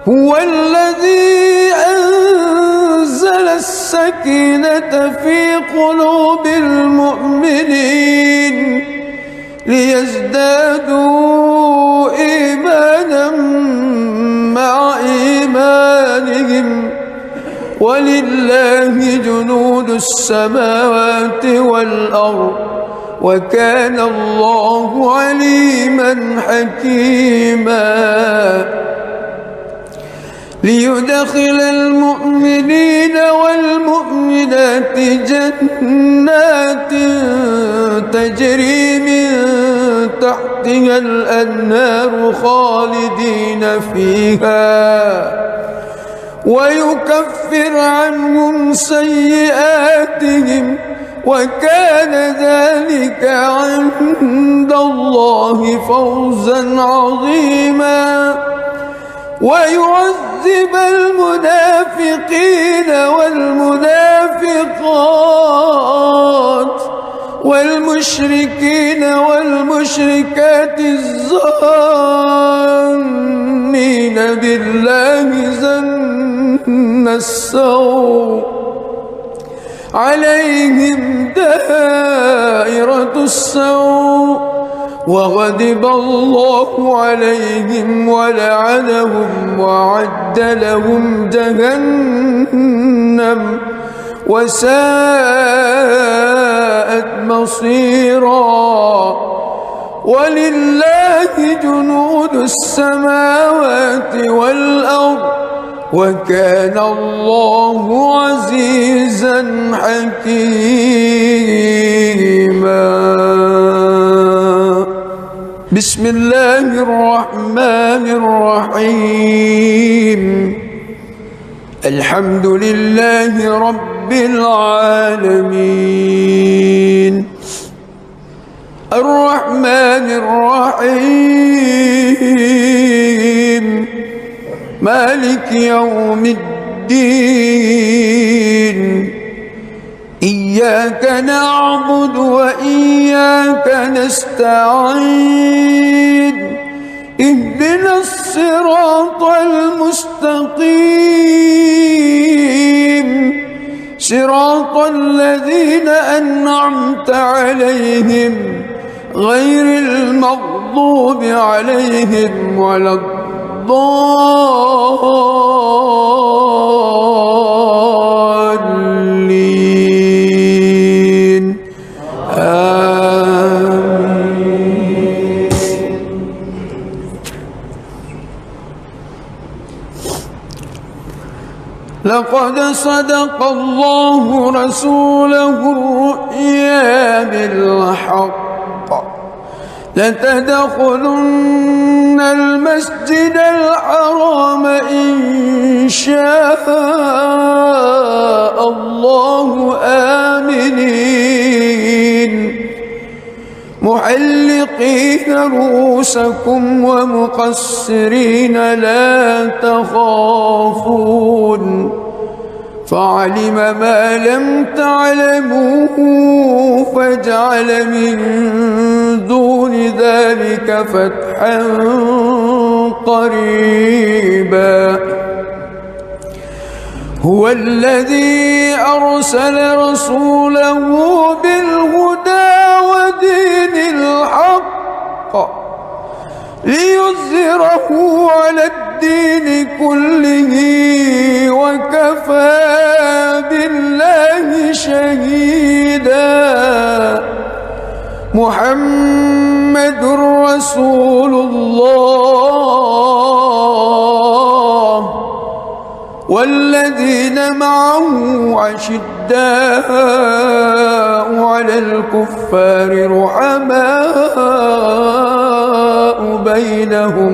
هو الذي أنزل السكينة في قلوب المؤمنين ليزدادوا إيمانا مع إيمانهم ولله جنود السماوات والأرض وكان الله عليما حكيما. ليدخل المؤمنين والمؤمنات جنات تجري من تحتها الأنهار خالدين فيها ويكفر عنهم سيئاتهم وكان ذلك عند الله فوزا عظيما. ويعذب المنافقين والمنافقات والمشركين والمشركات الظانين الظالمين بالله ظن السوء عليهم دائرة السوء وغضب الله عليهم ولعنهم وأعد لهم جهنم وساءت مصيرا ولله جنود السماوات والأرض وكان الله عزيزا حكيما. بسم الله الرحمن الرحيم. الحمد لله رب العالمين الرحمن الرحيم مالك يوم الدين إياك نعبد وإياك نستعين اهدنا الصراط المستقيم صراط الذين أنعمت عليهم غير المغضوب عليهم ولا الضالين آمين. لقد صدق الله رسوله الرؤيا بالحق لتدخلن المسجد الحرام إن شاء الله آمنين محلقين رؤوسكم ومقصرين لا تخافون فعلم ما لم تعلموا فجعل من دون ذلك فتحا قريبا. هو الذي أرسل رسوله بالهدى ودين الحق ليظهره على الدين كله وكفى بالله شهيدا. محمد رسول الله والذين معه أشداء على الكفار رحماء بينهم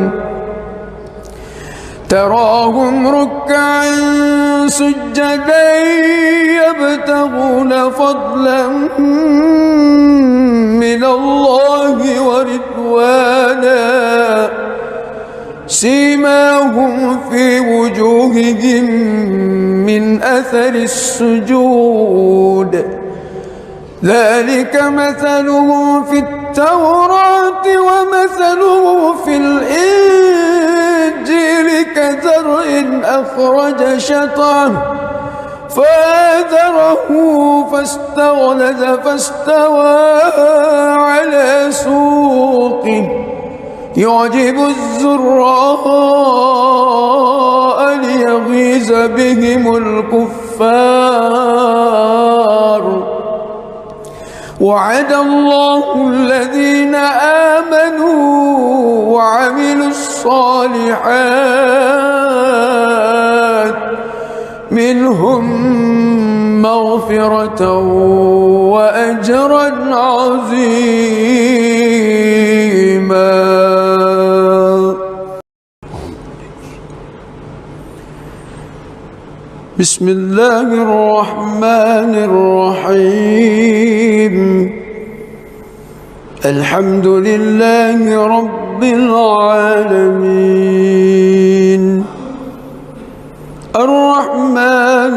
تراهم ركعا سجدا يبتغون فضلا من الله ورضوانا سيماهم في وجوههم من أثر السجود ذلك مثلهم في التوراة ومثلهم في الإنجيل كزرع أخرج شطأه فآزره فاستغلظ فاستوى على سوقه يعجب الزراء ليغيظ بهم الكفار. وعد الله الذين آمنوا وعملوا الصالحات منهم مغفرة وأجرا عظيما. بسم الله الرحمن الرحيم الحمد لله رب العالمين الرحمن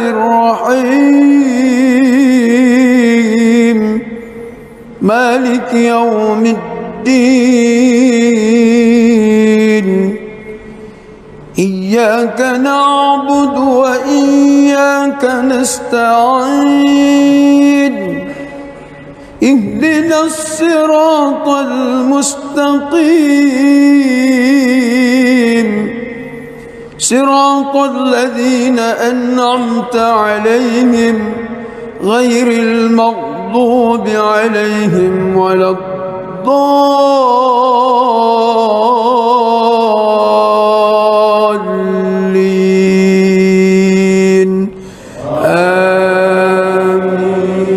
الرحيم مالك يوم الدين إياك نعبد وإياك نستعين اهدنا الصراط المستقيم صراط الذين أنعمت عليهم غير المغضوب عليهم ولا الضالين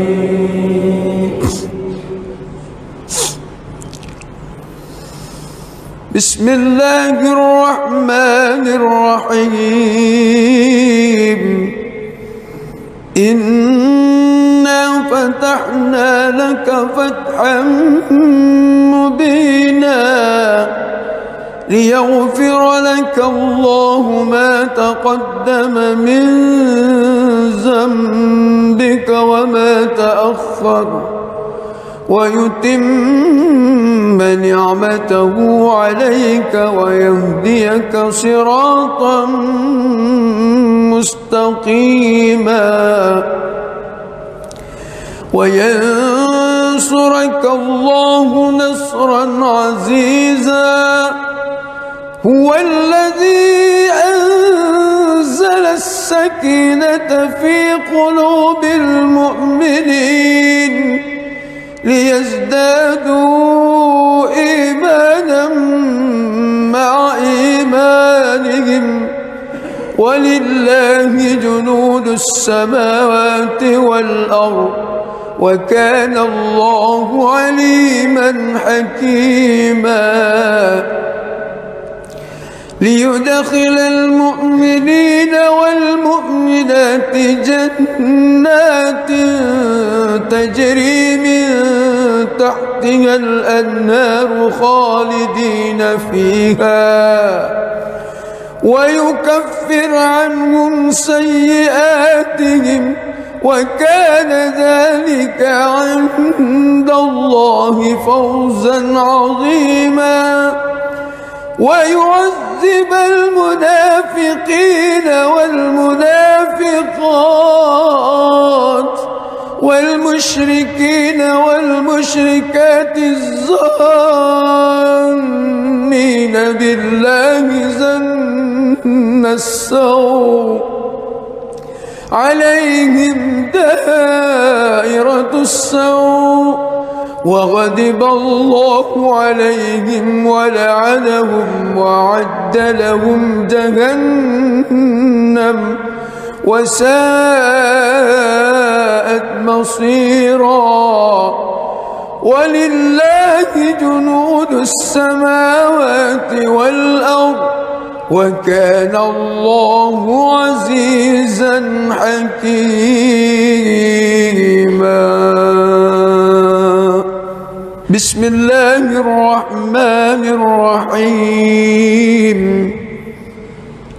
آمين. بسم الله الرحمن الرحيم إنا فتحنا لك فتحا مبينا ليغفر لك الله ما تقدم من ذنبك وما تأخر ويتم نعمته عليك ويهديك صراطا مستقيما وينصرك الله نصرا عزيزا هو الذي أنزل السكينة في قلوب المؤمنين ليزدادوا إيمانا مع إيمانهم ولله جنود السماوات والأرض وكان الله عليما حكيما ليدخل المؤمنين والمؤمنات جنات تجري من تحتها الأنهار خالدين فيها ويكفر عنهم سيئاتهم وكان ذلك عند الله فوزا عظيما ويعذب المنافقين والمنافقات والمشركين والمشركات الظانين بالله ظن السوء عليهم دائرة السوء وغضب الله عليهم ولعنهم وأعد لهم جهنم وساءت مصيرا ولله جنود السماوات والأرض وكان الله عزيزا حكيما بسم الله الرحمن الرحيم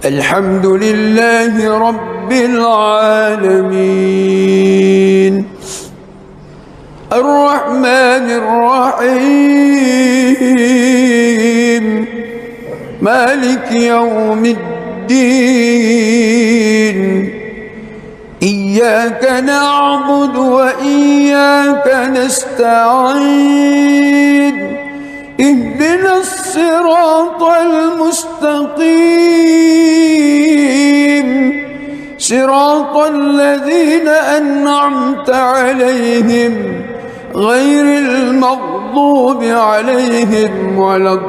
الحمد لله رب العالمين الرحمن الرحيم مالك يوم الدين إياك نعبد وإياك نستعين اهدنا الصراط المستقيم صراط الذين أنعمت عليهم غير المغضوب عليهم ولا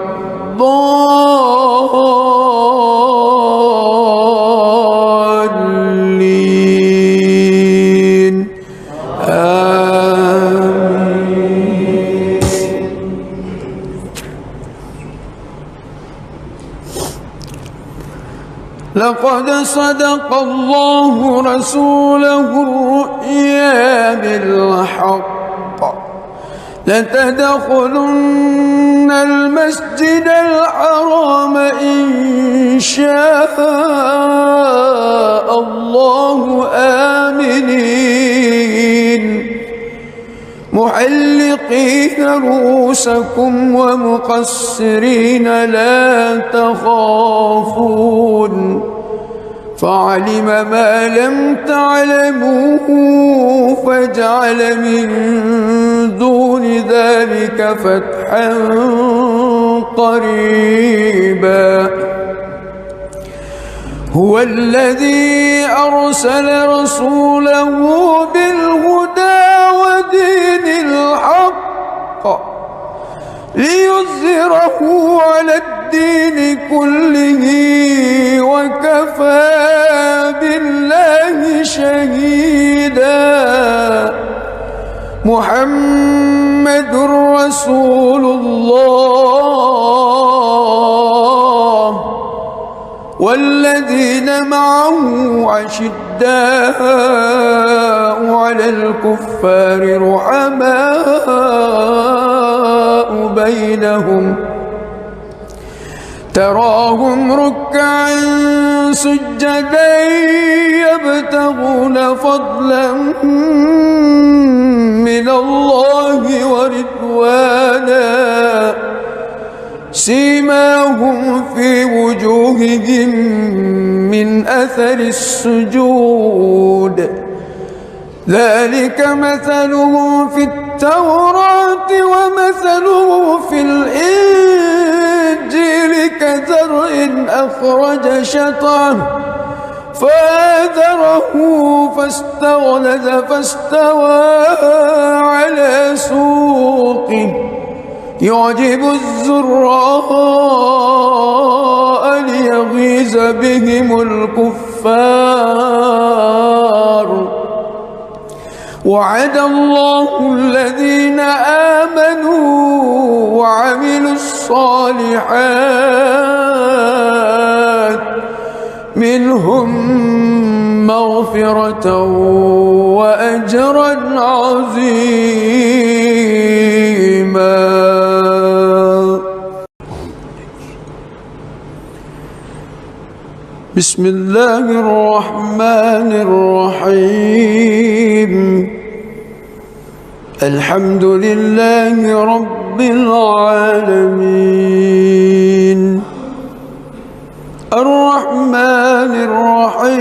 الضالين آمين. لقد صدق الله رسوله الرؤيا بالحق لتدخلن المسجد الحرام إن شاء الله آمنين محلقين رؤوسكم ومقصرين لا تخافون فعلم ما لم تعلموا فجعل من دون ذلك فتحا قريبا. هو الذي أرسل رسوله بالهدى ودين الحق ليظهره على الدين كله وكفى بالله شهيدا. محمد رسول الله والذين معه أشداء على الكفار رحماء بينهم تراهم ركعا سجدا يبتغون فضلا من الله ورضوانا سيماهم في وجوههم من أثر السجود ذلك مثلهم في التوراة ومثلهم في الإنجيل كزرع أخرج شطأه فآزره فاستغلظ فاستوى على سوقه يعجب الزراء ليغيظ بهم الكفار. وعد الله الذين آمنوا وعملوا الصالحات منهم مغفرة وأجرا عظيما. بسم الله الرحمن الرحيم. الحمد لله رب العالمين الرحمن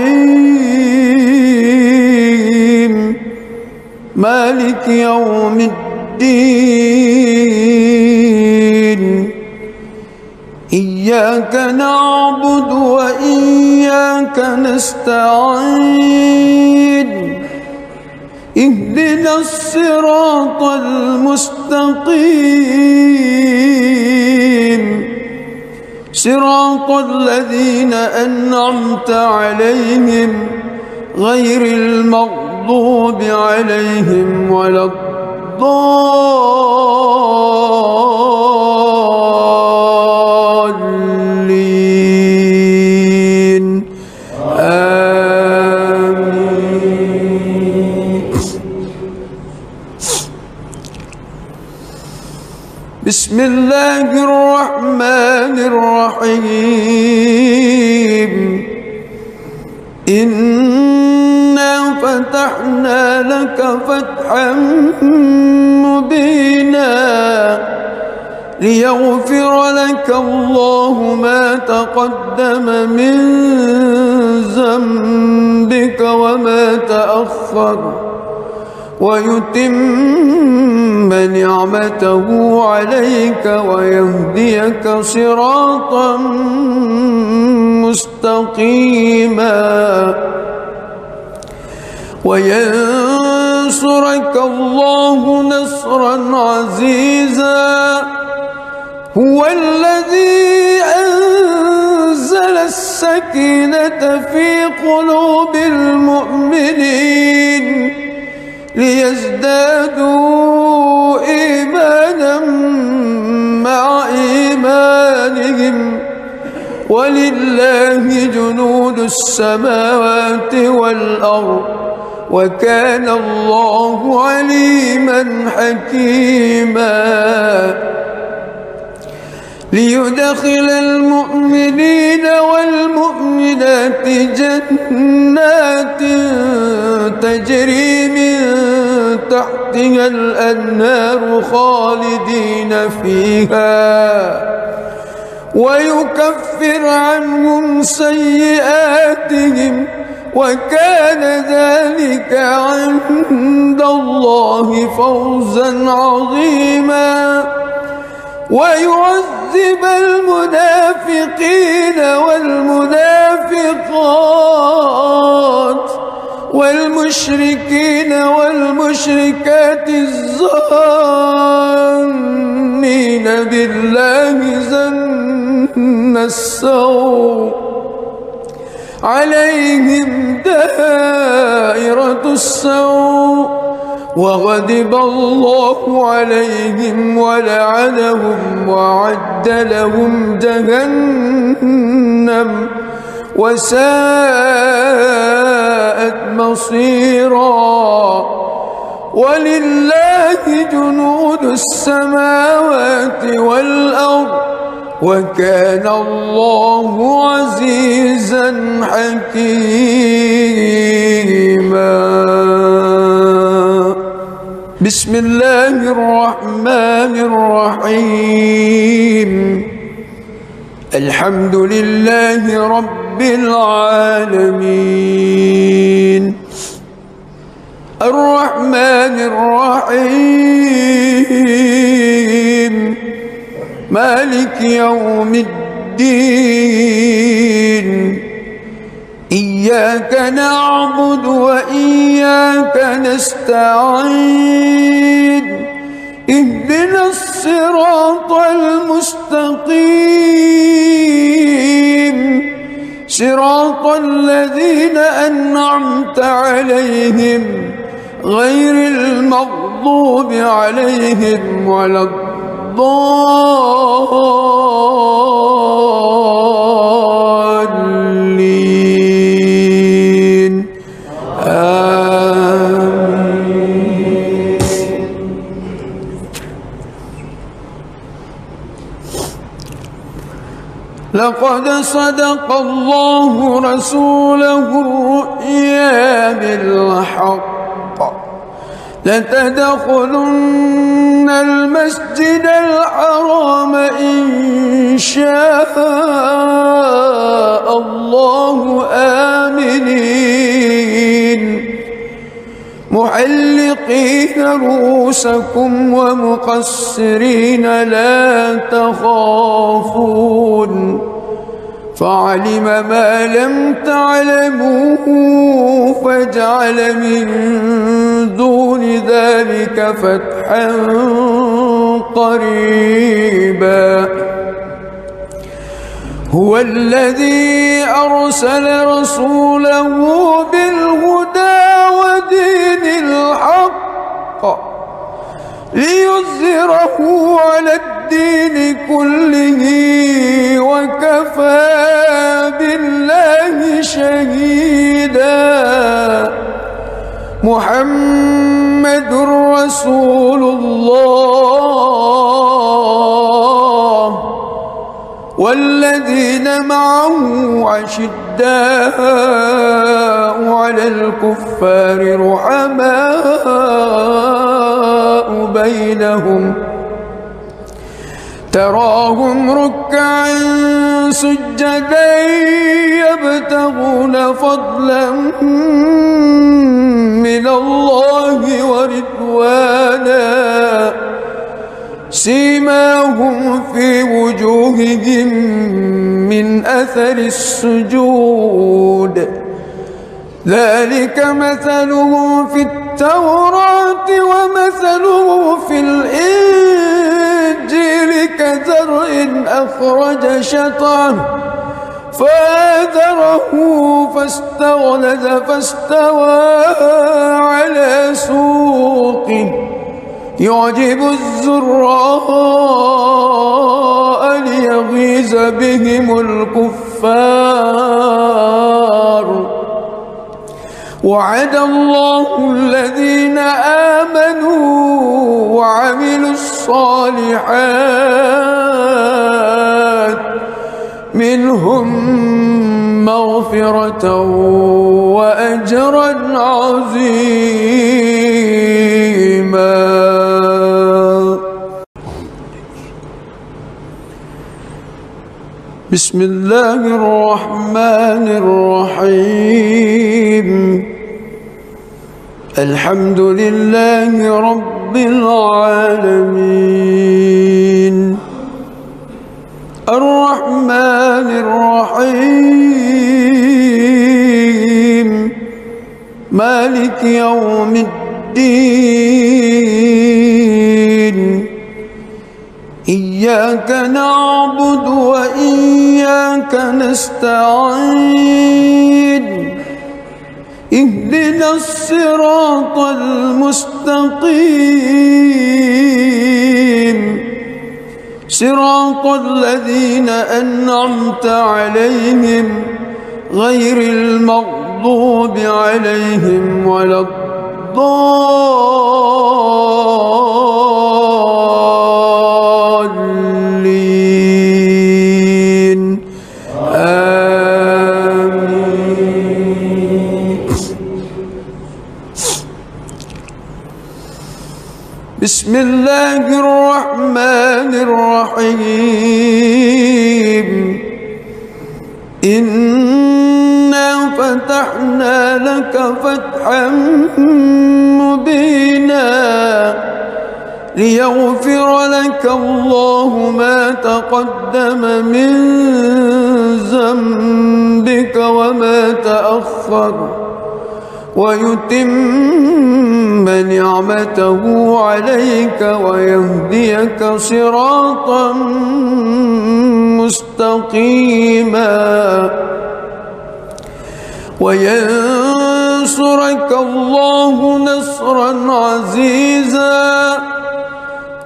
الرحيم مالك يوم الدين إياك نعبد وإياك نستعين اهدنا الصراط المستقيم صراط الذين أنعمت عليهم غير المغضوب عليهم ولا الضالين آمين. بسم الله الرحمن الرحيم. إنا فتحنا لك فتحا مبينا ليغفر لك الله ما تقدم من ذنبك وما تأخر ويتم نعمته عليك ويهديك صراطا مستقيما وينصرك الله نصرا عزيزا. هو الذي أنزل السكينة في قلوب المؤمنين ليزدادوا إيمانا مع إيمانهم ولله جنود السماوات والأرض وكان الله عليما حكيما. ليدخل المؤمنين والمؤمنات جنات تجري من تحتها الأنهار خالدين فيها ويكفر عنهم سيئاتهم وكان ذلك عند الله فوزا عظيما ويعذب المنافقين والمنافقات والمشركين والمشركات الظانين بالله ظن السوء عليهم دائرة السوء وغضب الله عليهم ولعنهم وأعد لهم جهنم وساءت مصيرا ولله جنود السماوات والأرض وكان الله عزيزا حكيما. بسم الله الرحمن الرحيم. الحمد لله رب العالمين الرحمن الرحيم مالك يوم الدين إياك نعبد وإياك نستعين اهدنا الصراط المستقيم صراط الذين أنعمت عليهم غير المغضوب عليهم ولا الضالين آمين. لقد صدق الله رسوله الرؤيا بالحق لتدخلن المسجد الحرام إن شاء الله آمنين محلقين رؤوسكم ومقصرين لا تخافون فعلم ما لم تعلموا فجعل من دون ذلك فتحا قريبا. هو الذي أرسل رسوله بالهدى ودين الحق ليظهره على الدين كله وكفى بالله شهيدا. محمد رسول الله والذين معه أشداء على الكفار رحماء بينهم تراهم ركعا سجدا يبتغون فضلا من الله ورضوانا سيماهم في وجوههم من أثر السجود ذلك مثله في التوراة ومثله في الإنجيل كزرع أخرج شطأه فآزره فاستغلظ فاستوى على سوقه يعجب الزراء ليغيظ بهم الكفار. وعد الله الذين آمنوا وعملوا الصالحات منهم مغفرة وأجرا عظيما. بسم الله الرحمن الرحيم الحمد لله رب العالمين الرحمن الرحيم مالك يوم الدين إياك نعبد وإياك نستعين اهدنا الصراط المستقيم صراط الذين أنعمت عليهم غير المغضوب عليهم ولا الضالين آمين. بسم الله الرحمن الرحيم إنا فتحنا لك فتحا مبينا ليغفر لك الله ما تقدم من ذنبك وما تأخر ويتم نعمته عليك ويهديك صراطا مستقيما وينصرك الله نصرا عزيزا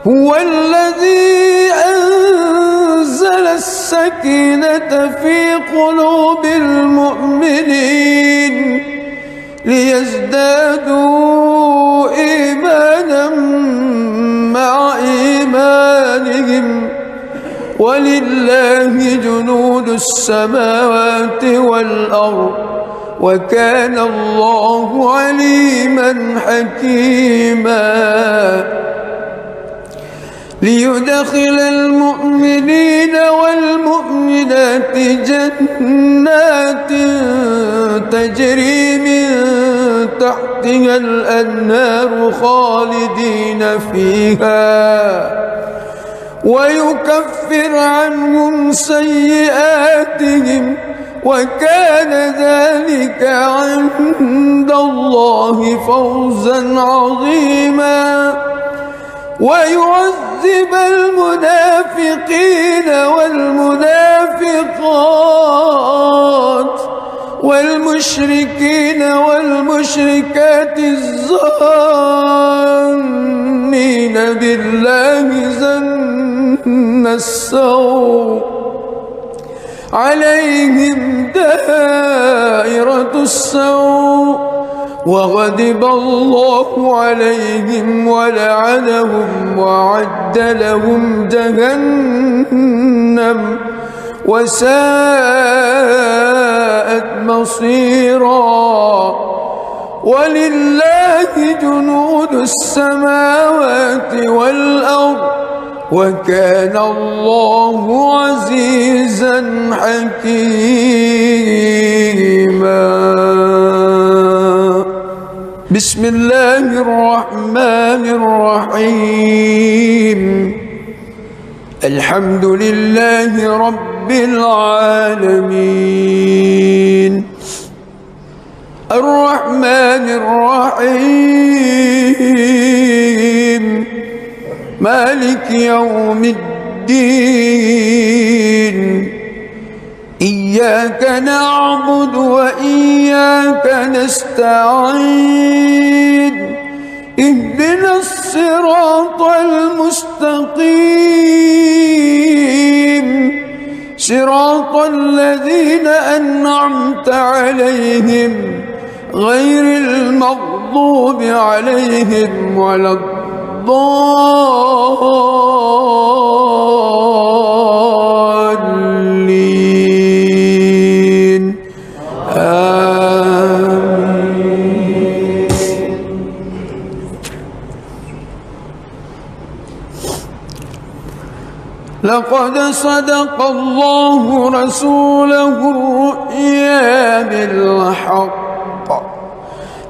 هو الذي أنزل السكينة في قلوب المؤمنين ليزدادوا إيمانا مع إيمانهم ولله جنود السماوات والأرض وكان الله عليما حكيما ليدخل المؤمنين والمؤمنات جنات تجري من تحتها الأنهار خالدين فيها ويكفر عنهم سيئاتهم وكان ذلك عند الله فوزا عظيما ويعذب المنافقين والمنافقات والمشركين والمشركات الظانين بالله ظن السوء عليهم دائرة السوء وغضب الله عليهم ولعنهم وأعد لهم جهنم وساءت مصيرا ولله جنود السماوات والأرض وكان الله عزيزا حكيما. بسم الله الرحمن الرحيم الحمد لله رب العالمين الرحمن الرحيم مالك يوم الدين إياك نعبد وإياك نستعين اهدنا الصراط المستقيم صراط الذين أنعمت عليهم غير المغضوب عليهم ولا الضالين آمين. لقد صدق الله رسوله الرؤيا بالحق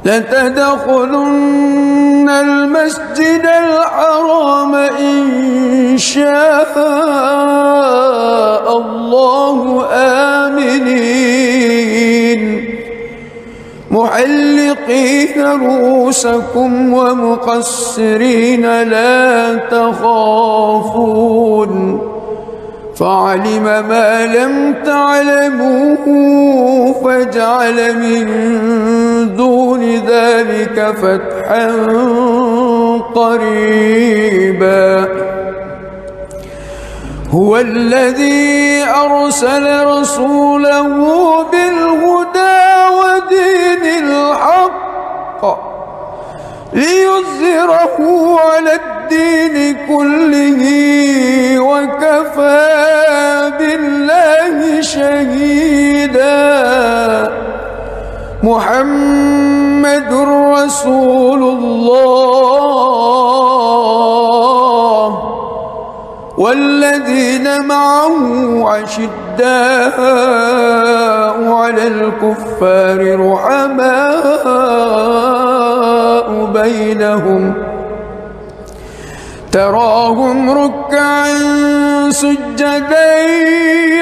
لتدخلن المسجد الحرام إن شاء الله آمنين محلقين رؤوسكم ومقصرين لا تخافون فعلم ما لم تعلموا فجعل من دون ذلك فتحا قريبا هو الذي أرسل رسوله بالهدى ودين الحق ليظهره على الدين كله وكفى بالله شهيدا محمد رسول الله والذين معه أشداء على الكفار رحماء بينهم تراهم ركعا سجدا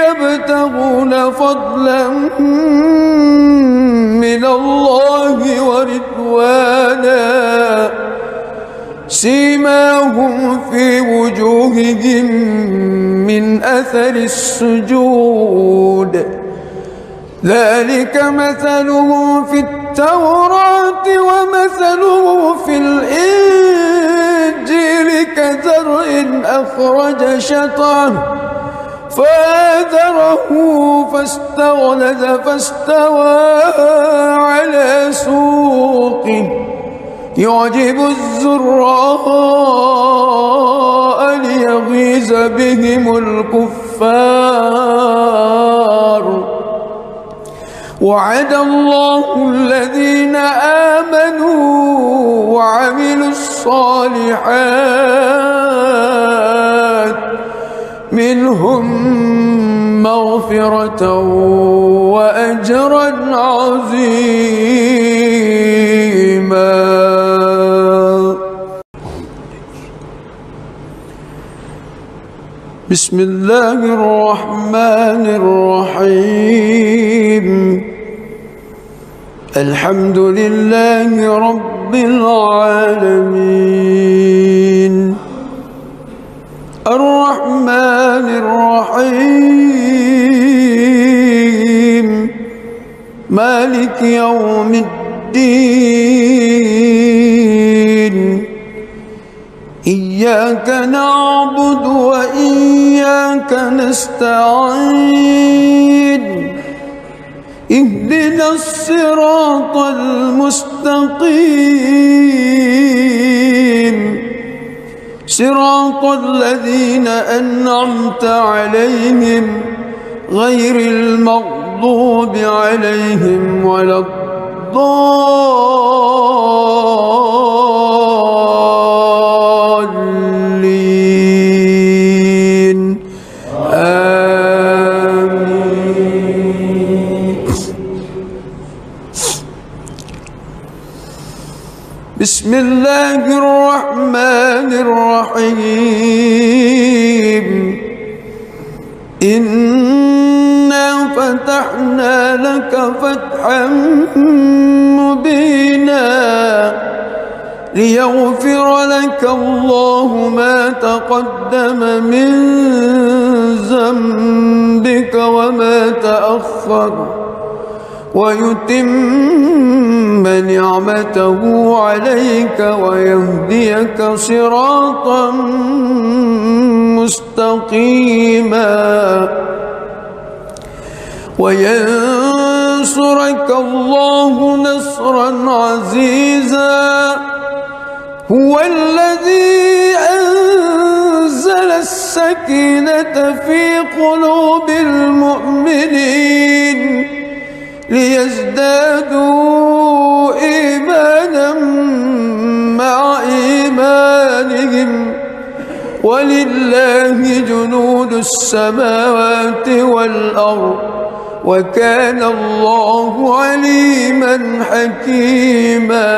يبتغون فضلا من الله ورضوانا سيماهم في وجوههم من أثر السجود ذلك مثلهم في التوراة ومثلهم في الإنجيل كزرع أخرج شطأه فآزره فاستغلظ فاستوى على سوقه يعجب الزراء ليغيظ بهم الكفار وعد الله الذين آمنوا وعملوا الصالحات منهم مغفرة وأجرا عظيما. بسم الله الرحمن الرحيم الحمد لله رب العالمين الرحمن الرحيم مالك يوم الدين إياك نعبد وإياك نستعين اهدنا الصراط المستقيم صراط الذين أنعمت عليهم غير المغضوب عليهم ولا الضالين آمين. بسم الله الرحمن الرحيم إنا فتحنا لك فتحا مبينا ليغفر لك الله ما تقدم من ذنبك وما تأخر ويتم نعمته عليك ويهديك صراطا مستقيما وينصرك الله نصرا عزيزا هو الذي أنزل السكينة في قلوب المؤمنين ليزدادوا إيمانا مع إيمانهم ولله جنود السماوات والأرض وكان الله عليما حكيما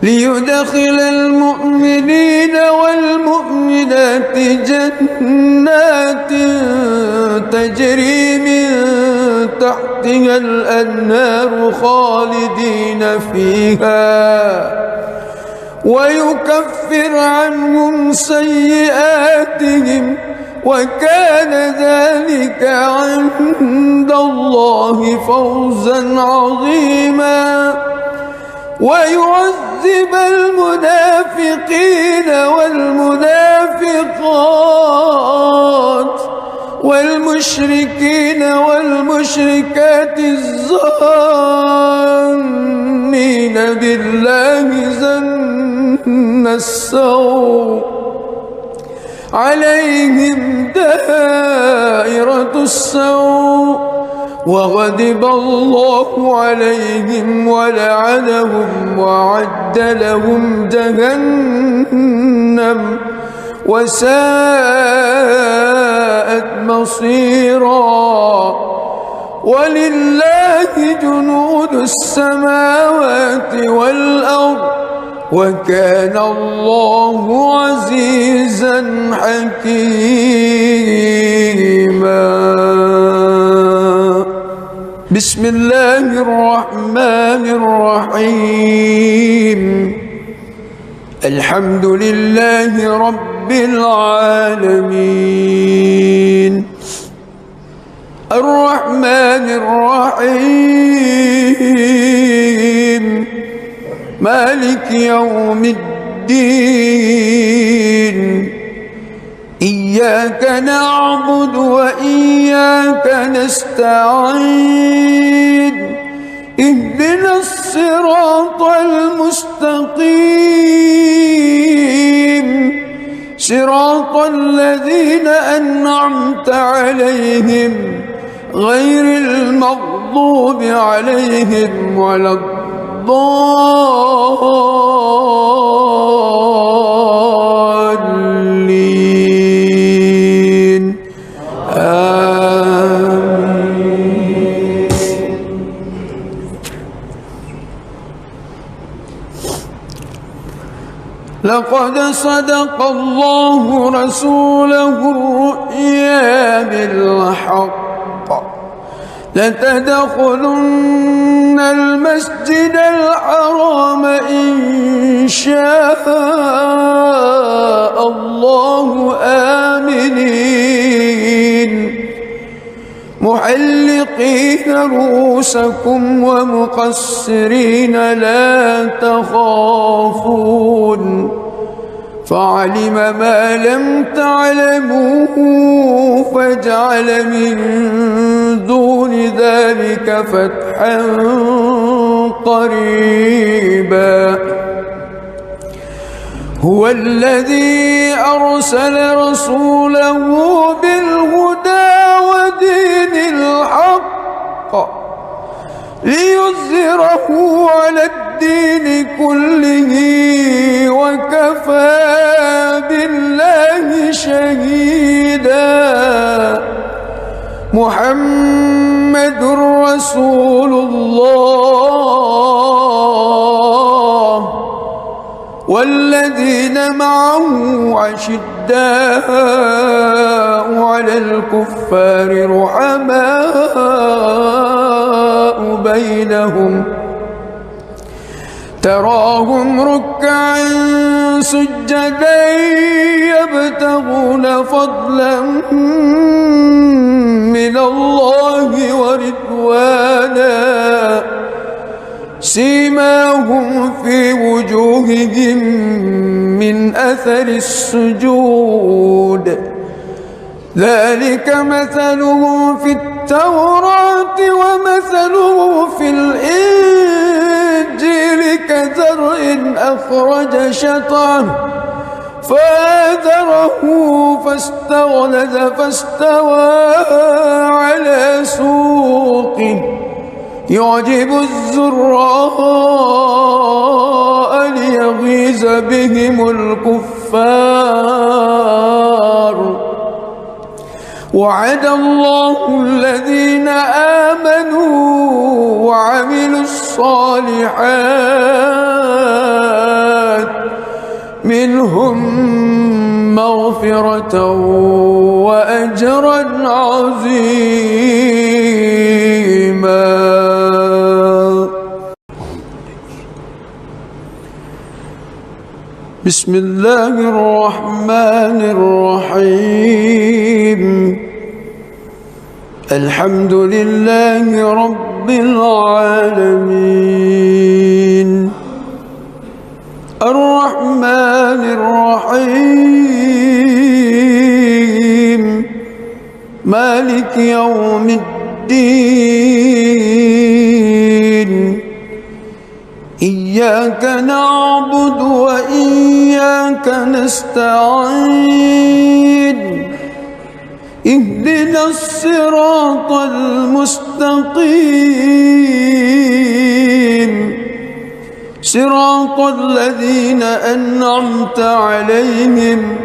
ليدخل المؤمنين والمؤمنات جنات تجري من تحتها الأنهار خالدين فيها ويكفر عنهم سيئاتهم وكان ذلك عند الله فوزا عظيما ويعذب المنافقين والمنافقات والمشركين والمشركات الظانين بالله ظن السوء عليهم دائرة السوء وغضب الله عليهم ولعنهم وأعد لهم جهنم وساءت مصيرا ولله جنود السماوات والأرض وكان الله عزيزا حكيما بسم الله الرحمن الرحيم الحمد لله رب العالمين الرحمن الرحيم مالك يوم الدين إياك نعبد وإياك نستعين اهدنا الصراط المستقيم صراط الذين أنعمت عليهم غير المغضوب عليهم ولا الضالين آمين. لقد صدق الله رسوله الرؤيا بالحق لتدخلن المسجد الحرام إن شاء الله آمنين محلقين رؤوسكم ومقصرين لا تخافون فعلم ما لم تعلموا فجعل من دون ذلك فتحا قريبا هو الذي أرسل رسوله بالهدى ودين الحق ليظهره على الدين كله وكفى بالله شهيدا محمد رسول الله والذين معه أشداء على الكفار رحماء بينهم تراهم ركعا سجدا يبتغون فضلا من الله ورضوانا سيماهم في وجوههم من أثر السجود ذلك مثله في التوراة ومثله في الإنجيل كزرع أخرج شطأه فآزره فاستغلظ فاستوى على سوقه يعجب الزراء ليغيظ بهم الكفار. وعد الله الذين آمنوا وعملوا الصالحات منهم مغفرة وأجرا عظيما. بسم الله الرحمن الرحيم. الحمد لله رب العالمين الرحمن الرحيم مالك يوم الدين. إياك نعبد وإياك نستعين. اهدنا الصراط المستقيم صراط الذين أنعمت عليهم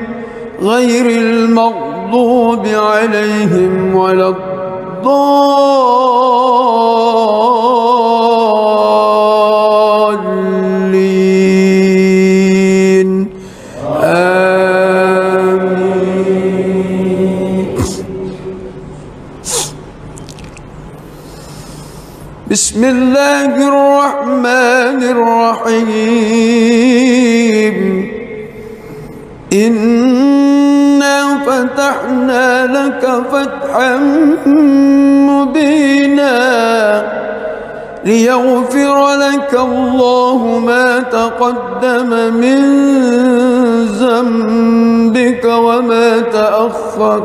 غير المغضوب عليهم ولا الضالين. آمين. بسم الله الرحمن الرحيم. إنا فتحنا لك فتحا مبينا ليغفر لك الله ما تقدم من ذنبك وما تأخر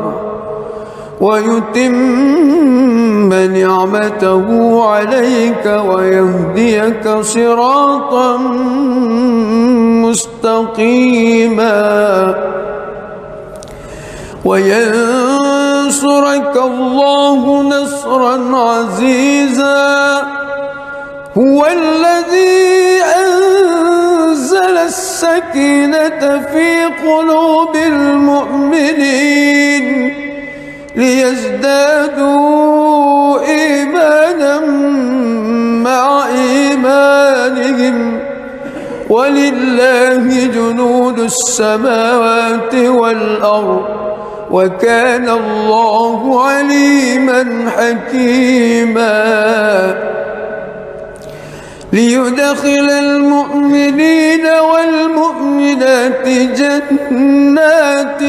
ويتم نعمته عليك ويهديك صراطا مستقيما وينصرك الله نصرا عزيزا. هو الذي أنزل السكينة في قلوب المؤمنين ليزدادوا إيمانا مع إيمانهم ولله جنود السماوات والأرض وكان الله عليما حكيما. ليدخل المؤمنين والمؤمنات جنات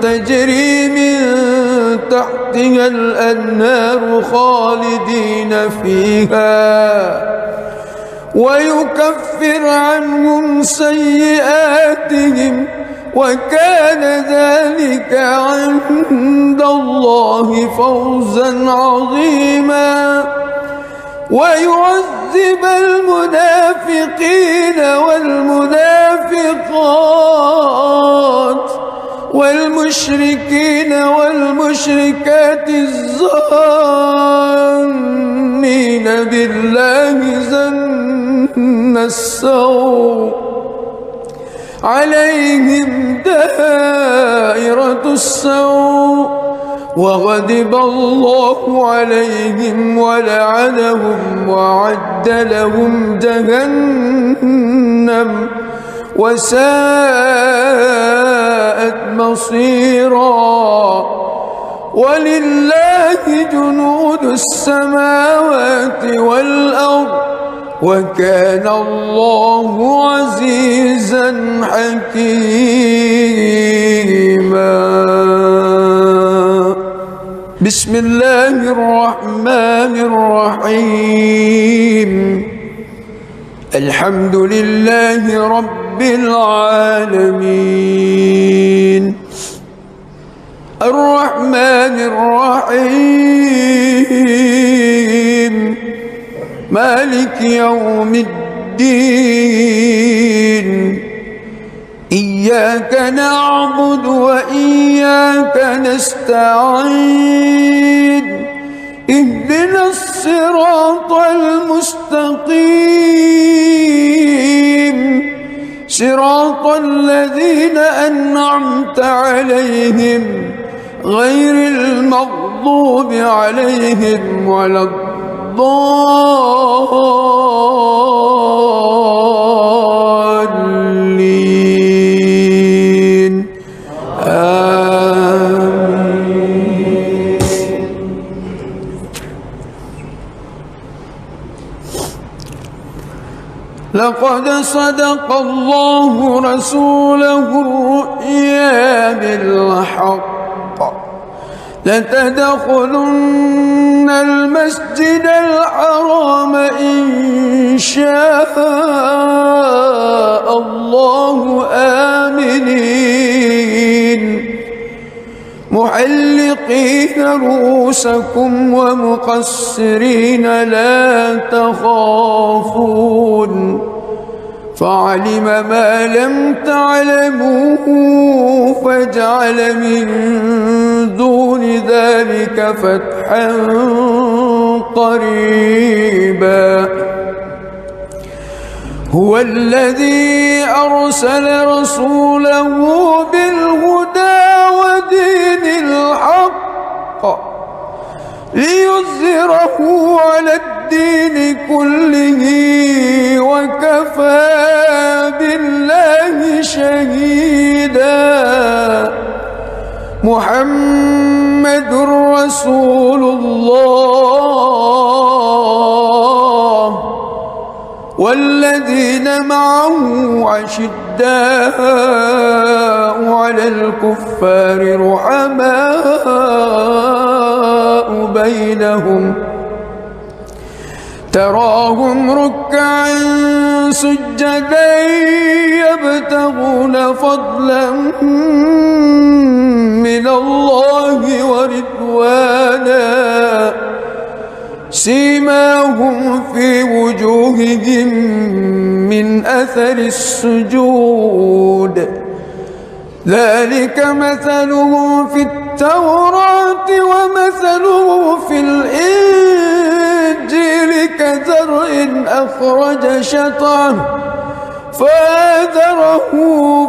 تجري من تحتها الأنهار خالدين فيها ويكفر عنهم سيئاتهم وكان ذلك عند الله فوزا عظيما. ويعذب المنافقين والمنافقات والمشركين والمشركات الظانين بالله ظن السوء عليهم دائرة السوء وغضب الله عليهم ولعنهم وأعد لهم جهنم وساءت مصيرا. ولله جنود السماوات والأرض وكان الله عزيزا حكيما. بسم الله الرحمن الرحيم. الحمد لله رب العالمين الرحمن الرحيم مالك يوم الدين. إياك نعبد وإياك نستعين. اهدنا الصراط المستقيم صراط الذين أنعمت عليهم غير المغضوب عليهم ولا الضالين آمين. لقد صدق الله رسوله الرؤيا بالحق لتدخلن المسجد الحرام إن شاء الله آمنين محلقين رؤوسكم ومقصرين لا تخافون فعلم ما لم تعلموا فجعل من دون ذلك فتحا قريبا هو الذي أرسل رسوله بالهدى ودين الحق ليظهره على الدين كله وكفى بالله شهيدا محمد رسول الله والذين معه أشداء على الكفار رحماء بينهم تراهم ركعا سجدا يبتغون فضلا من الله ورضوانا سيماهم في وجوههم من أثر السجود ذلك مثله في التوراة ومثله في الإنجيل كزرع أخرج شطأه فآزره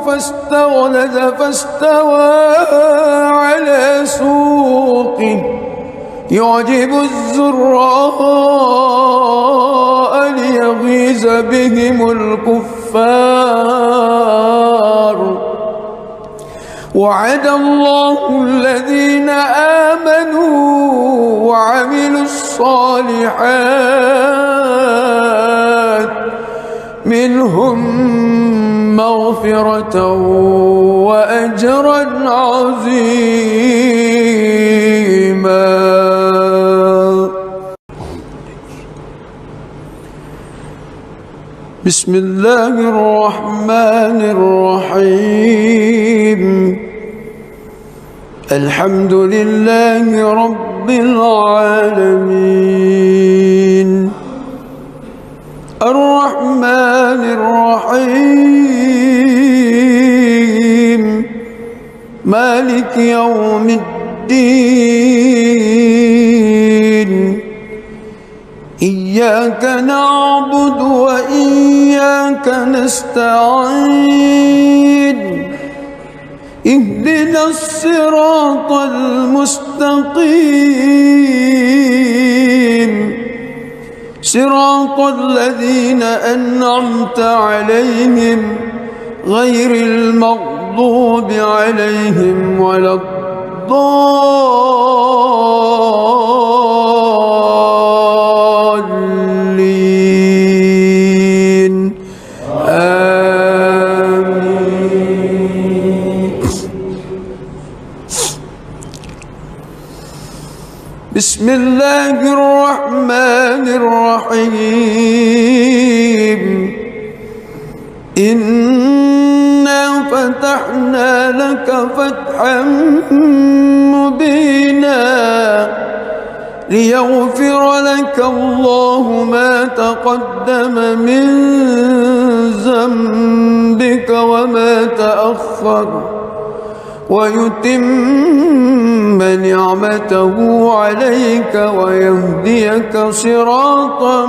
فاستغلظ فاستوى على سوقه يعجب الزراء ليغيظ بهم الكفار وعد الله الذين آمنوا وعملوا الصالحات منهم مغفرة وأجرا عظيما. بسم الله الرحمن الرحيم الحمد لله رب العالمين الرحمن الرحيم مالك يوم الدين إياك نعبد وإياك نستعين اهدنا الصراط المستقيم صراط الذين أنعمت عليهم غير المغضوب عليهم ولا الضالين آمين. بسم الله الرحمن الرحيم إنا فتحنا لك فتحا مبينا ليغفر لك الله ما تقدم من ذنبك وما تأخر ويتم نعمته عليك ويهديك صراطا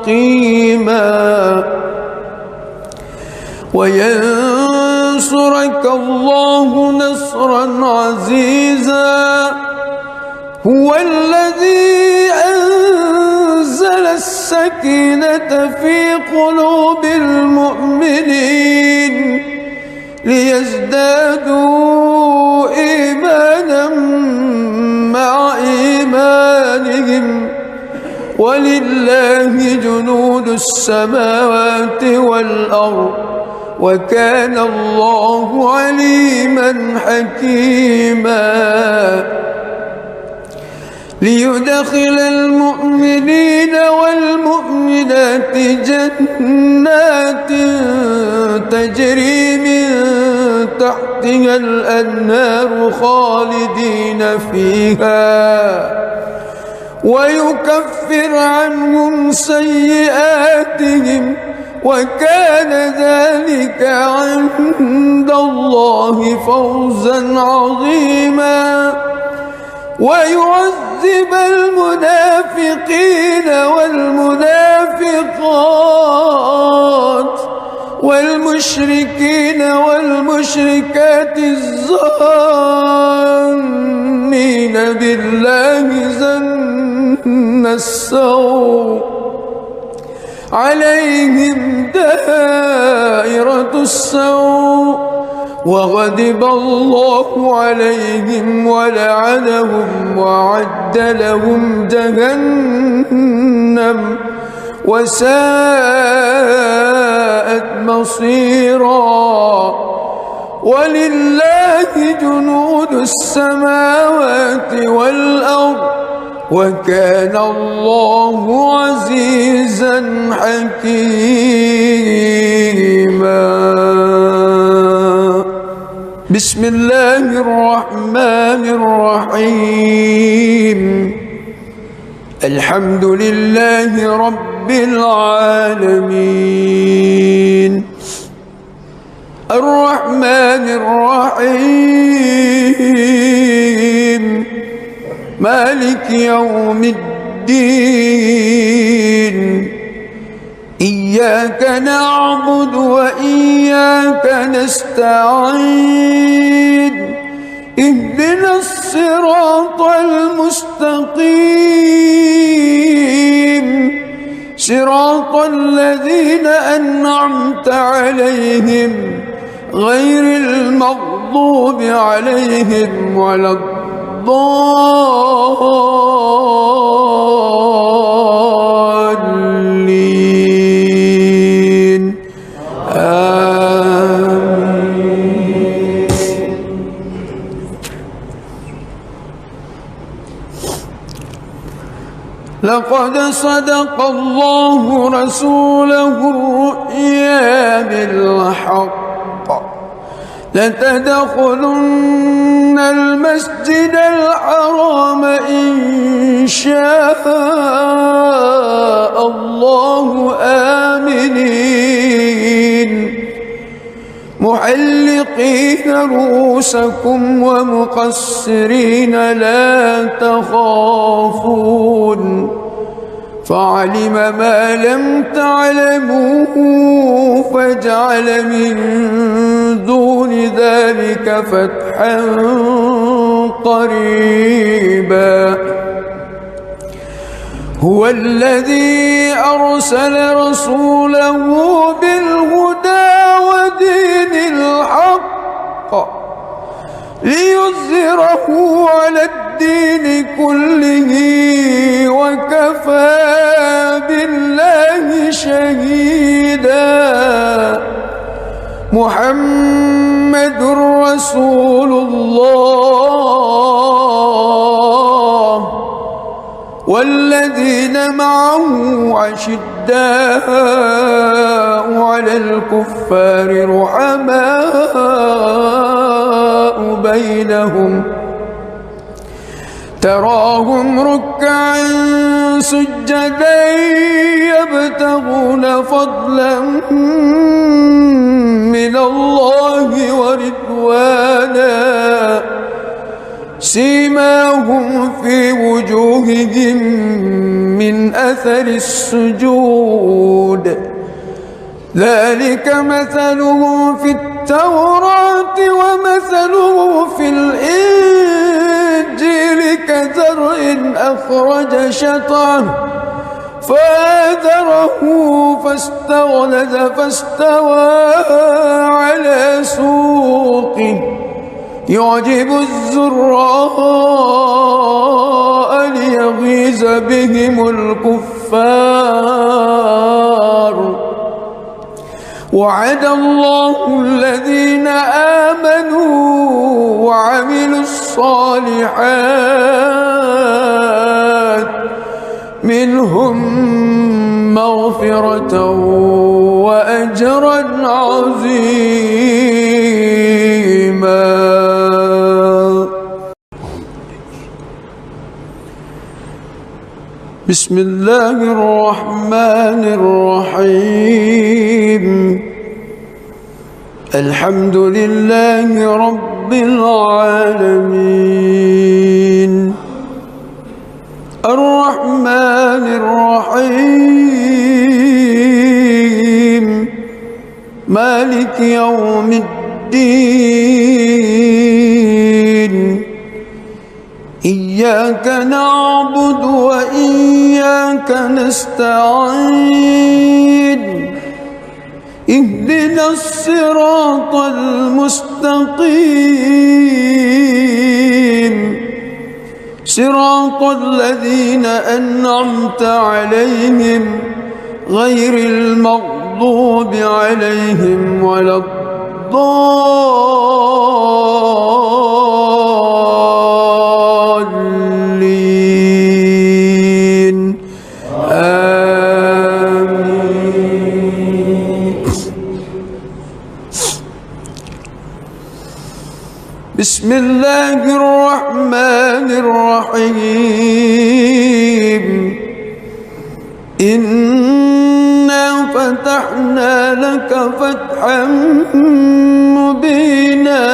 مستقيما وينصرك الله نصرا عزيزا. هو الذي أنزل السكينة في قلوب المؤمنين ليزدادوا إيمانا مع إيمانهم ولله جنود السماوات والأرض وكان الله عليما حكيما. ليدخل المؤمنين والمؤمنات جنات تجري من تحتها الأنهار خالدين فيها ويكفر عنهم سيئاتهم وكان ذلك عند الله فوزا عظيما. ويعذب المنافقين والمنافقات والمشركين والمشركات الظانين بالله ظن السوء عليهم دائرة السوء وغضب الله عليهم ولعنهم وأعد لهم جهنم وساءت مصيرا. ولله جنود السماوات والأرض وكان الله عزيزا حكيما. بسم الله الرحمن الرحيم. الحمد لله رب العالمين الرحمن الرحيم مالك يوم الدين. إياك نعبد وإياك نستعين. اهدنا الصراط المستقيم صراط الذين أنعمت عليهم غير المغضوب عليهم ولا الضالين. آمين. لقد صدق الله رسوله الرؤيا بالحق لتدخلن المسجد الحرام إن شاء الله آمنين محلقين رؤوسكم ومقصرين لا تخافون فعلم ما لم تعلموا فجعل من دون ذلك فتحا قريبا. هو الذي أرسل رسوله بالهدى ودين الحق ليظهره على الدين كله وكفى بالله شهيدا. محمد رسول الله والذين معه أشداء على الكفار رحماء بينهم تراهم ركعا سجدا يبتغون فضلا من الله ورضوانا سيماهم في وجوههم من أثر السجود ذلك مثله في التوراة ومثله في الإنجيل كزرع أخرج شطأه فآزره فاستغلظ فاستوى على سوقه يعجب الزراء ليغيظ بهم الكفار وعد الله الذين آمنوا وعملوا الصالحات منهم مغفرة وأجرا عظيما. بسم الله الرحمن الرحيم الحمد لله رب العالمين الرحمن الرحيم مالك يوم الدين إياك نعبد وإياك نستعين اهدنا الصراط المستقيم صراط الذين أنعمت عليهم غير المغضوب عليهم ولا الضالين آمين. بسم الله الرحمن الرحيم إنا فتحنا لك فتحا مبينا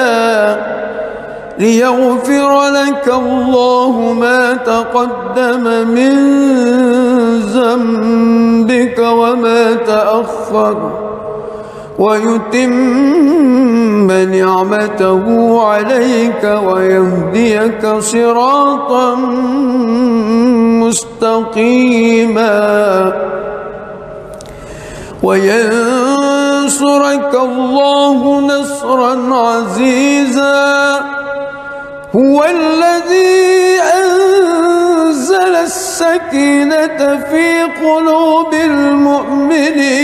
ليغفر لك الله ما تقدم من ذنبك وما تأخر ويتم نعمته عليك ويهديك صراطا مستقيما وينصرك الله نصرا عزيزا هو الذي أنزل السكينة في قلوب المؤمنين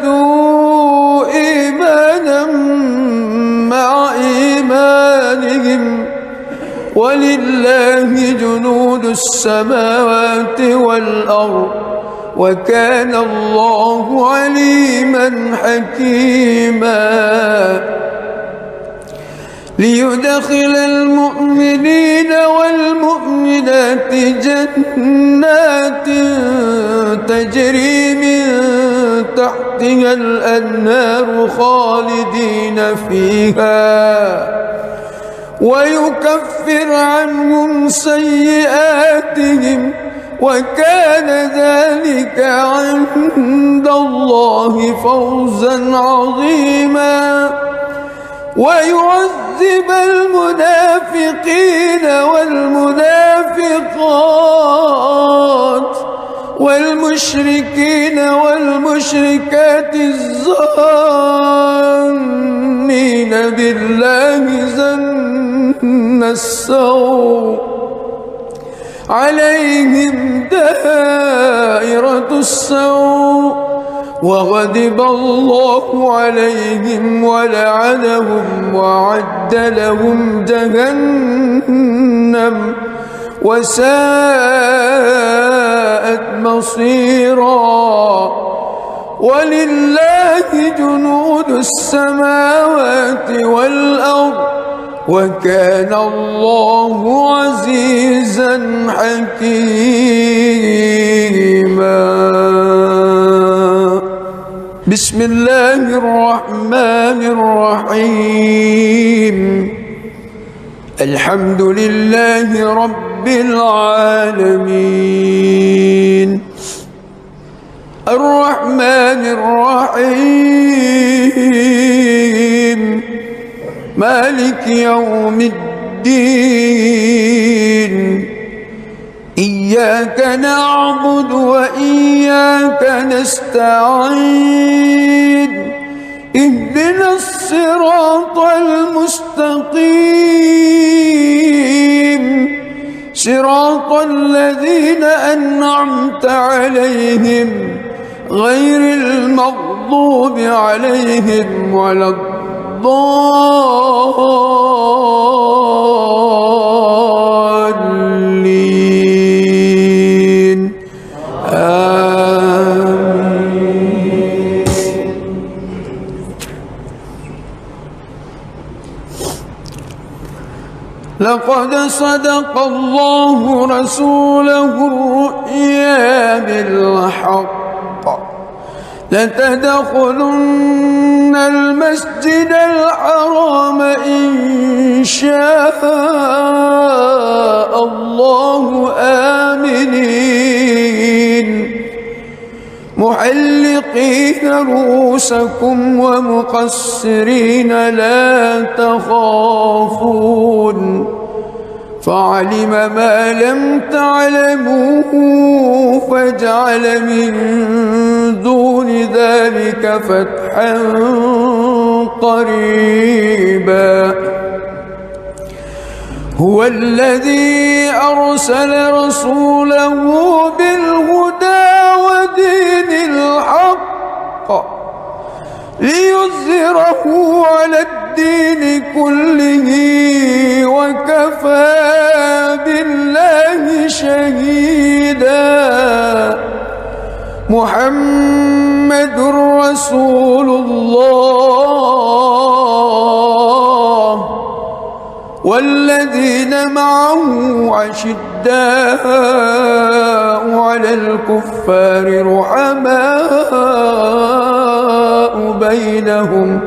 ليزدادوا إيمانا مع إيمانهم ولله جنود السماوات والأرض وكان الله عليما حكيما ليدخل المؤمنين والمؤمنات جنات تجري من تحتها الأنهار خالدين فيها ويكفر عنهم سيئاتهم وكان ذلك عند الله فوزا عظيما ويعذب المنافقين والمنافقات والمشركين والمشركات الظانين بالله ظن السوء عليهم دائرة السوء وغضب الله عليهم ولعنهم وأعد لهم جهنم وساءت مصيرا ولله جنود السماوات والأرض وكان الله عزيزا حكيما. بسم الله الرحمن الرحيم الحمد لله رب العالمين الرحمن الرحيم مالك يوم الدين إياك نعبد وإياك نستعين اهدنا الصراط المستقيم صراط الذين أنعمت عليهم غير المغضوب عليهم ولا الضالين آمين. لقد صدق الله رسوله الرؤيا بالحق لتدخلن المسجد الحرام إن شاء الله آمنين محلقين رؤوسكم ومقصرين لا تخافون فعلم ما لم تعلموا فجعل من دون ذلك فتحا قريبا هو الذي أرسل رسوله بالهدى ودين الحق ليظهره على الدين كله وكفى بالله شهيدا محمد رسول الله والذين معه أشداء على الكفار رحماء بينهم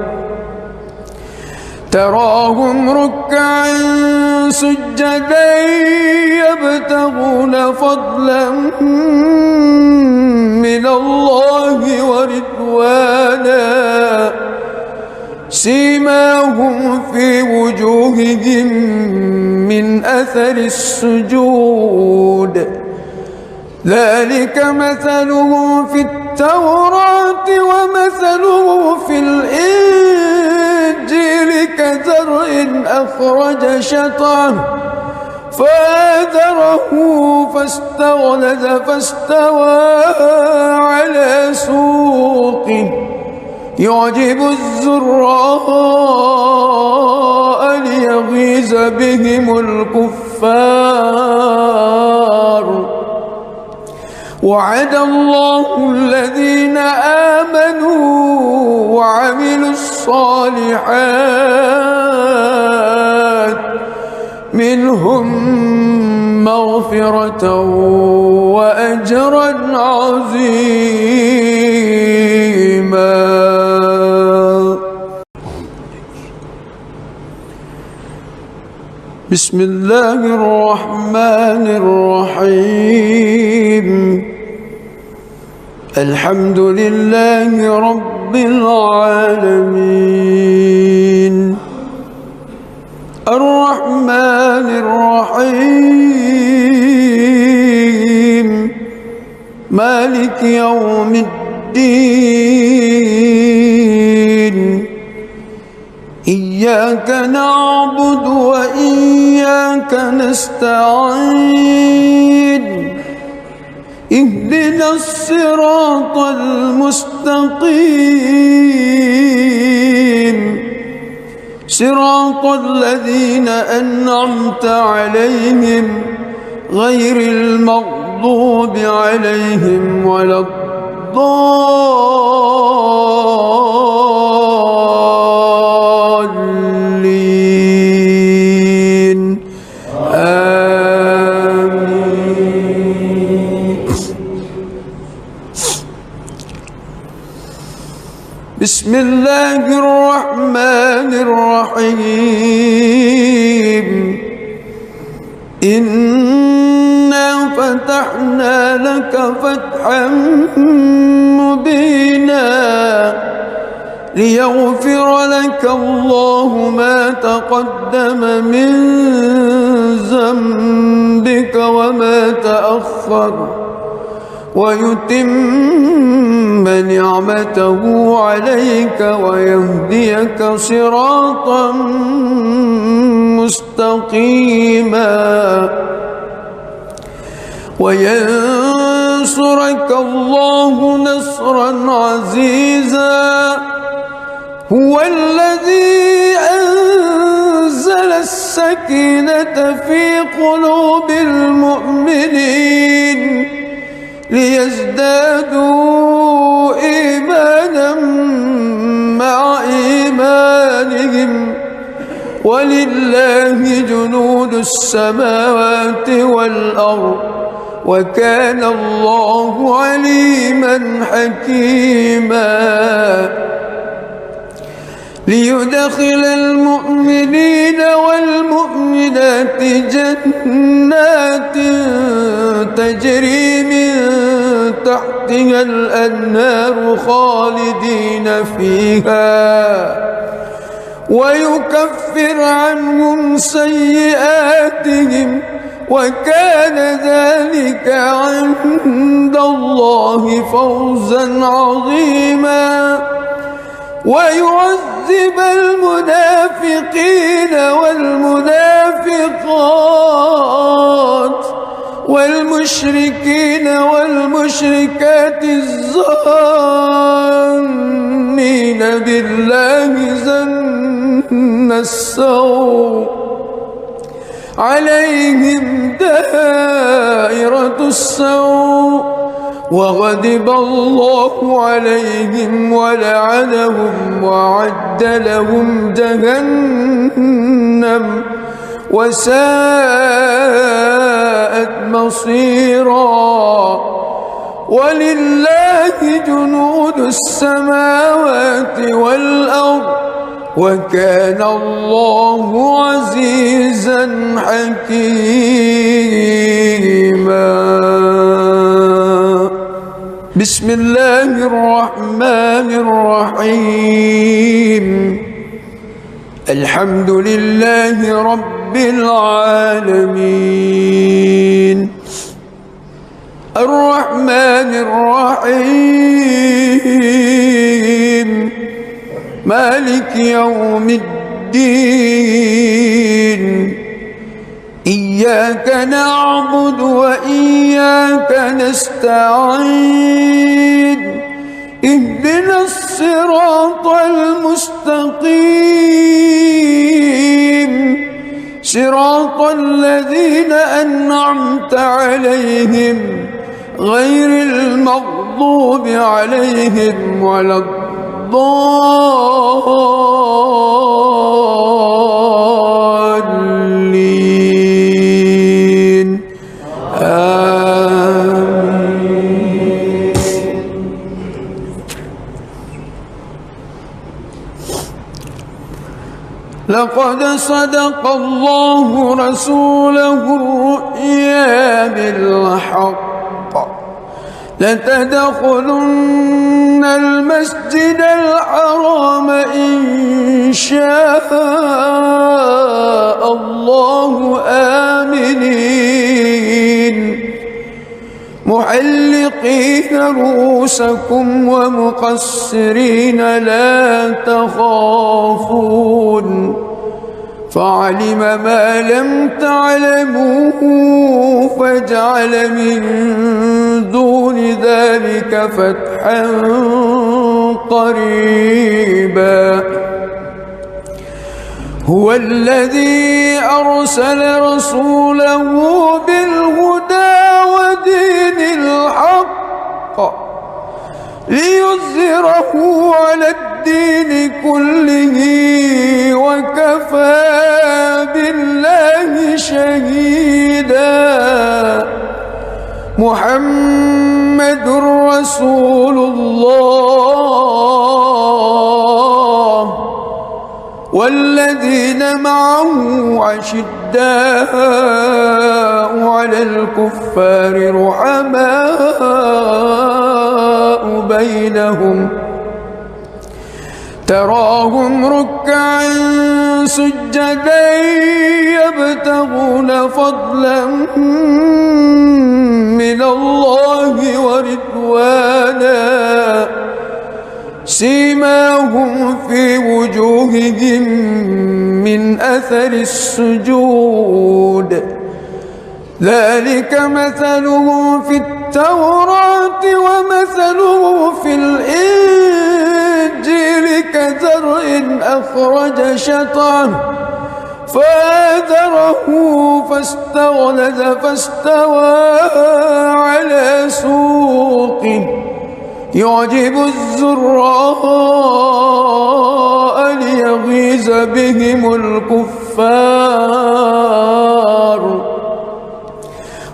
تراهم ركعا سجدا يبتغون فضلا من الله ورضوانا سيماهم في وجوههم من أثر السجود ذلك مثله في التوراة ومثله في الإنجيل كزرع أخرج شطأه فآزره فاستغلظ فاستوى على سوقه يعجب الزراء ليغيظ بهم الكفار وعد الله الذين آمنوا وعملوا الصالحات منهم مغفرة وأجرا عظيما. بسم الله الرحمن الرحيم الحمد لله رب العالمين الرحمن الرحيم مالك يوم الدين إياك نعبد وإياك نستعين اهدنا الصراط المستقيم صراط الذين أنعمت عليهم غير المغضوب عليهم ولا الضالين آمين. بسم الله الرحمن الرحيم إنا فتحنا لك فتحا ليغفر لك الله ما تقدم من ذنبك وما تأخر ويتم نعمته عليك ويهديك صراطا مستقيما وينصرك الله نصرا عزيزا هو الذي أنزل السكينة في قلوب المؤمنين ليزدادوا إيمانا مع إيمانهم ولله جنود السماوات والأرض وكان الله عليما حكيما ليدخل المؤمنين والمؤمنات جنات تجري من تحتها الأنهار خالدين فيها ويكفر عنهم سيئاتهم وكان ذلك عند الله فوزا عظيما ويعذب المنافقين والمنافقات والمشركين والمشركات الظانين بالله ظن السوء عليهم دائرة السوء وغضب الله عليهم ولعنهم وأعد لهم جهنم وساءت مصيرا ولله جنود السماوات والأرض وكان الله عزيزا حكيما بسم الله الرحمن الرحيم الحمد لله رب العالمين الرحمن الرحيم مالك يوم الدين إياك نعبد وإياك نستعين اهدنا الصراط المستقيم صراط الذين أنعمت عليهم غير المغضوب عليهم ولا الضالين آمين لقد صدق الله رسوله الرؤيا بالحق لتدخلن المسجد الحرام إن شاء الله آمنين محلقين رؤوسكم ومقصرين لا تخافون فعلم ما لم تعلموا فجعل من دون ذلك فتحا قريبا هو الذي أرسل رسوله بالهدى ودين الحق ليظهره على الدين كله وكفى بالله شهيدا محمد رسول الله والذين معه أشداء أشداء على الكفار رحماء بينهم تراهم ركعا سجدا يبتغون فضلا من الله ورضوانا سيماهم في وجوههم من أثر السجود ذلك مثلهم في التوراة ومثلهم في الإنجيل كزرع أخرج شطأه فآزره فاستغلظ فاستوى على سوقه يعجب الزراء ليغيظ بهم الكفار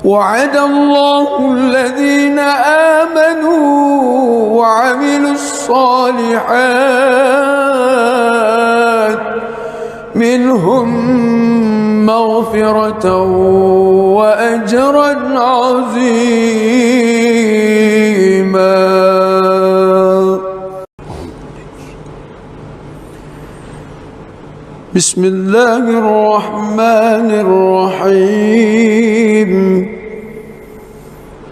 وعد الله الذين آمنوا وعملوا الصالحات منهم مغفرة وأجرا عظيما. بسم الله الرحمن الرحيم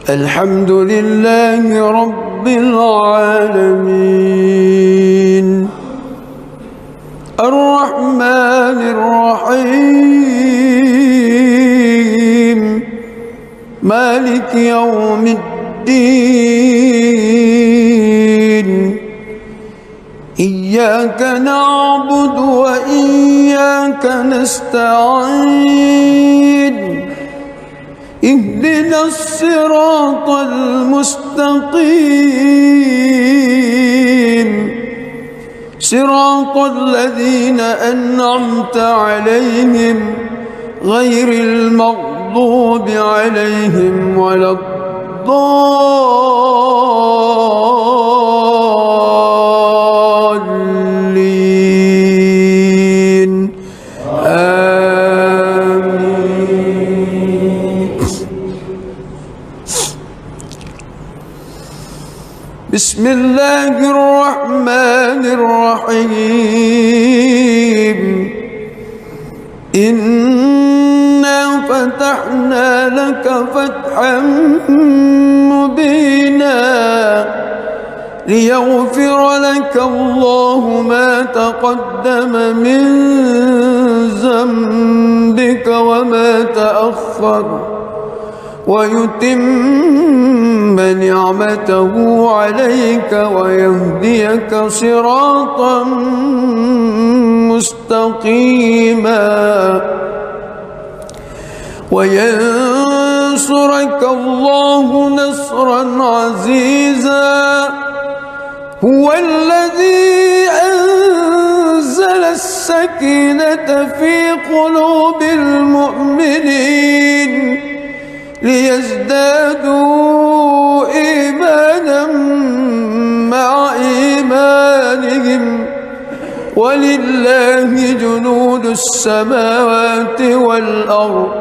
الحمد لله رب العالمين الرحمن الرحيم مالك يوم الدين إياك نعبد وإياك نستعين اهدنا الصراط المستقيم صراط الذين أنعمت عليهم غير المغضوب عليهم ولا الضالين آمين. بسم الله الرحمن الرحيم إنا فتحنا لك فتحا مبينا ليغفر لك الله ما تقدم من ذنبك وما تأخر ويتم نعمته عليك ويهديك صراطا مستقيما وينصرك الله نصرا عزيزا هو الذي أنزل السكينة في قلوب المؤمنين ليزدادوا إيمانا مع إيمانهم ولله جنود السماوات والأرض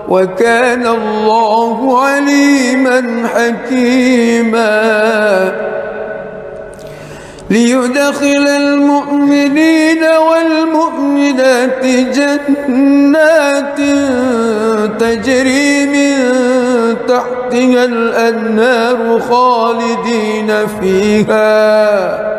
وكان الله عليما حكيما ليدخل المؤمنين والمؤمنات جنات تجري من تحتها الأنهار خالدين فيها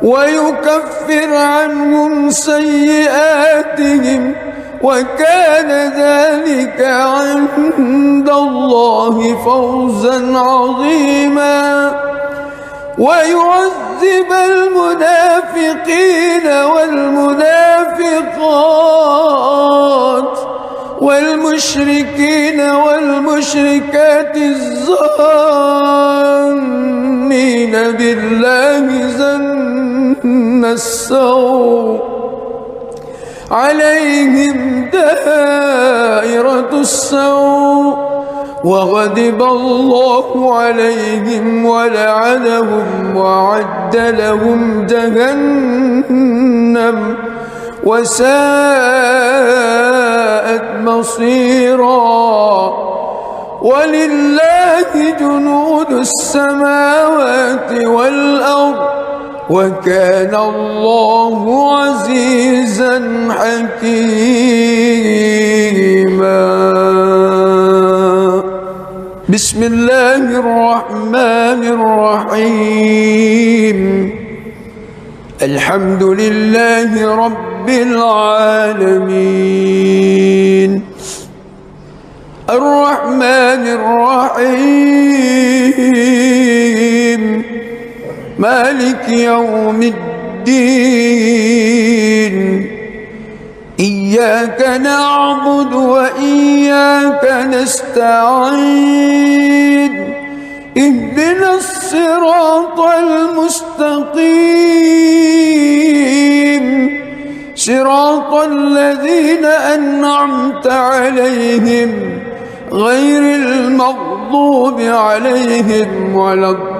ويكفر عنهم سيئاتهم وكان ذلك عند الله فوزا عظيما ويعذب المنافقين والمنافقات والمشركين والمشركات الظانين بالله ظن السوء عليهم دائرة السوء وغضب الله عليهم ولعنهم وأعد لهم جهنم وساءت مصيرا. ولله جنود السماوات والأرض وكان الله عزيزا حكيما. بسم الله الرحمن الرحيم. الحمد لله رب العالمين الرحمن الرحيم مالك يوم الدين. إياك نعبد وإياك نستعين. اهدنا الصراط المستقيم صراط الذين أنعمت عليهم غير المغضوب عليهم ولا الضالين.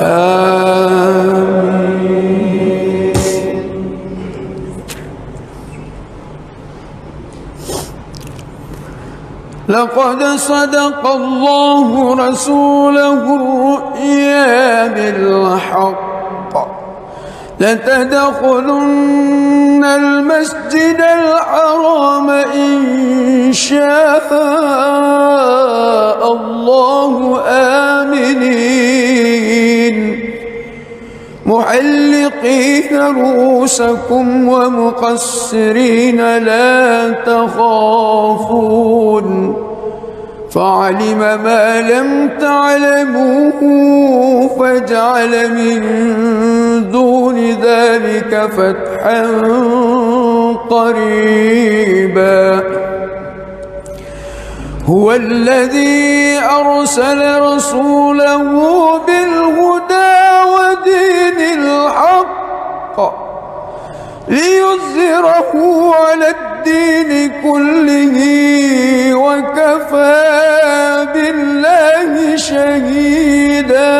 آمين. لقد صدق الله رسوله الرؤيا بالحق لتدخلن المسجد الحرام إن شاء الله آمنين محلقين رؤوسكم ومقصرين لا تخافون فعلم ما لم تعلموا فجعل من دون ذلك فتحا قريبا. هو الذي أرسل رسوله بالهدى ودين الحق ليظهره على الدين كله وكفى بالله شهيدا.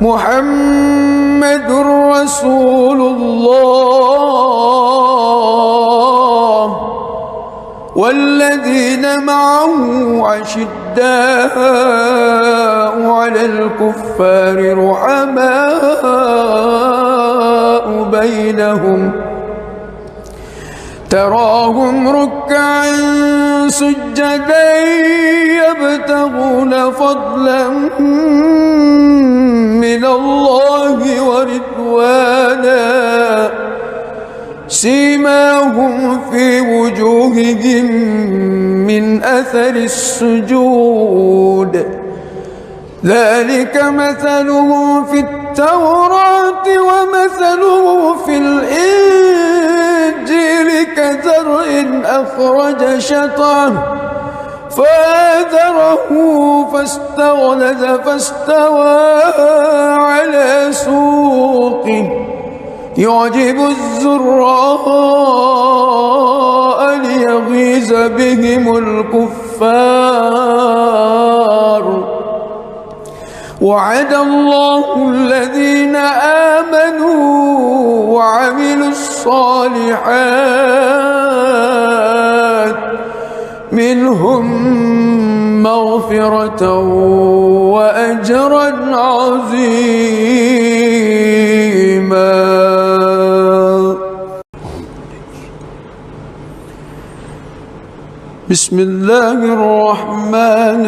محمد رسول الله والذين معه أشداء على الكفار رحماء بينهم تراهم ركعا سجدا يبتغون فضلا من الله ورضوانا سيماهم في وجوههم من أثر السجود ذلك مثلهم في التوراة ومثلهم في الإنجيل كزرع أخرج شطأه فآزره فاستغلظ فاستوى على سوقه يعجب الزراء ليغيظ بهم الكفار. وعد الله الذين آمنوا وعملوا الصالحات منهم مغفرة وأجرا عظيما. بسم الله الرحمن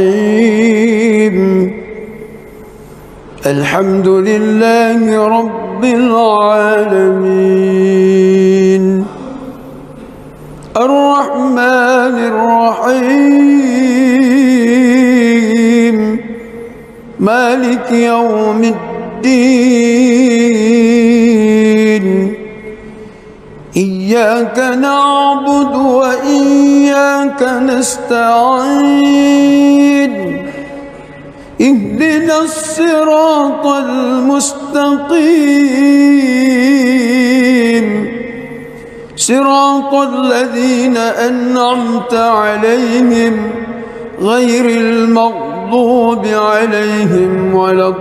الرحيم. الحمد لله رب العالمين الرحمن الرحيم مالك يوم الدين. إياك نعبد وإياك نستعين. اهدنا الصراط المستقيم صراط الذين أنعمت عليهم غير المغضوب عليهم ولا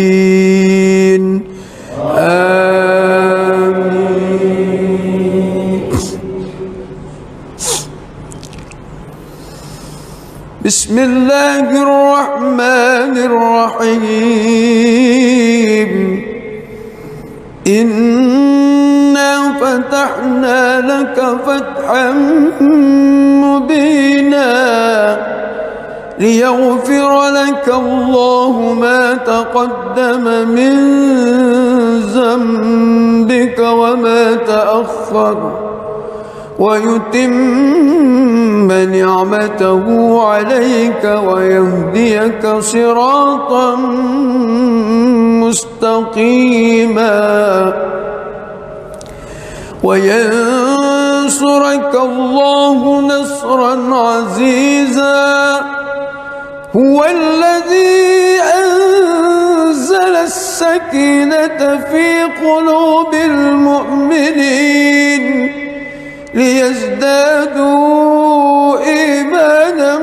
الضالين آمين. بسم الله الرحمن الرحيم إنا فتحنا لك فتحا مبينا ليغفر لك الله ما تقدم من ذنبك وما تأخر ويتم نعمته عليك ويهديك صراطا مستقيما وينصرك الله نصرا عزيزا هو الذي أنزل السكينة في قلوب المؤمنين ليزدادوا إيمانا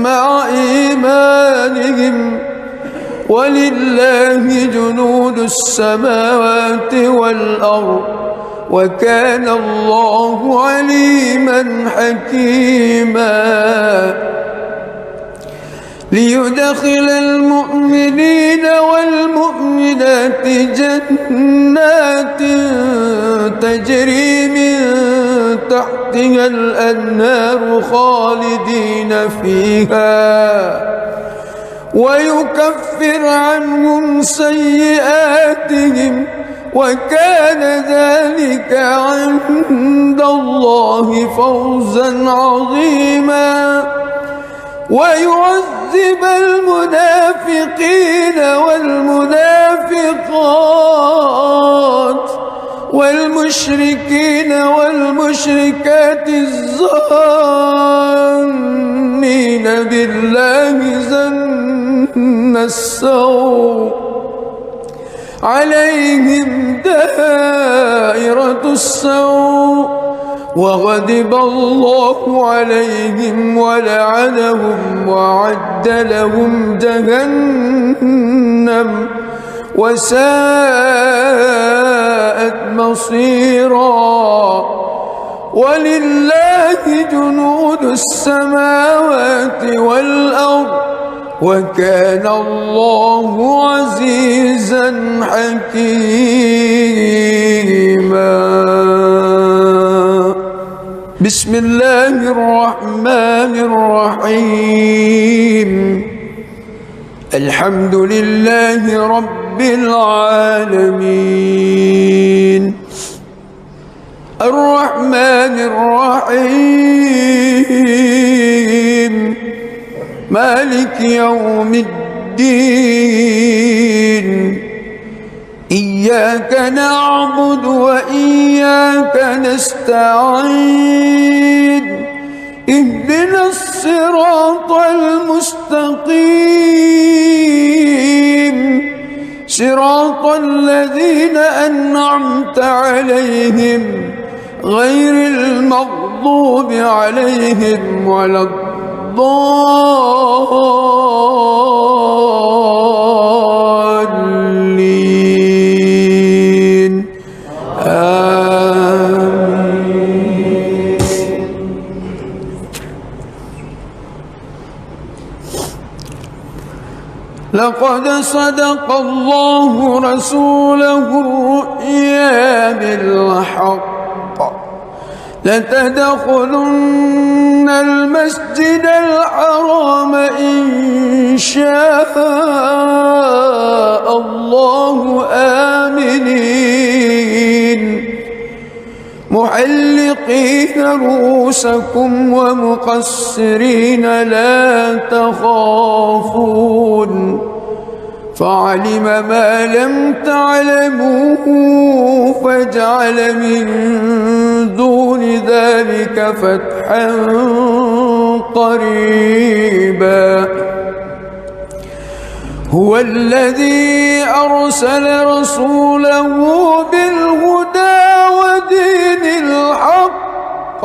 مع إيمانهم ولله جنود السماوات والأرض وكان الله عليما حكيما ليدخل المؤمنين والمؤمنات جنات تجري من تحتها الأنهار خالدين فيها ويكفر عنهم سيئاتهم وكان ذلك عند الله فوزا عظيما ويعذب المنافقين والمنافقات والمشركين والمشركات الظانين بالله ظن السوء عليهم دائرة السوء وغضب الله عليهم ولعنهم وأعد لهم جهنم وساءت مصيرا ولله جنود السماوات والأرض وكان الله عزيزا حكيما بسم الله الرحمن الرحيم الحمد لله رب العالمين الرحمن الرحيم مالك يوم الدين إياك نعبد وإياك نستعين اهدنا الصراط المستقيم صراط الذين أنعمت عليهم غير المغضوب عليهم ولا الضالين آمين. لقد صدق الله رسوله الرؤيا بالحق لتدخلن المسجد الحرام إن شاء الله آمنين محلقين رؤوسكم ومقصرين لا تخافون فعلم ما لم تعلموا فجعل من دون ذلك فتحا قريبا هو الذي أرسل رسوله بالهدى ودين الحق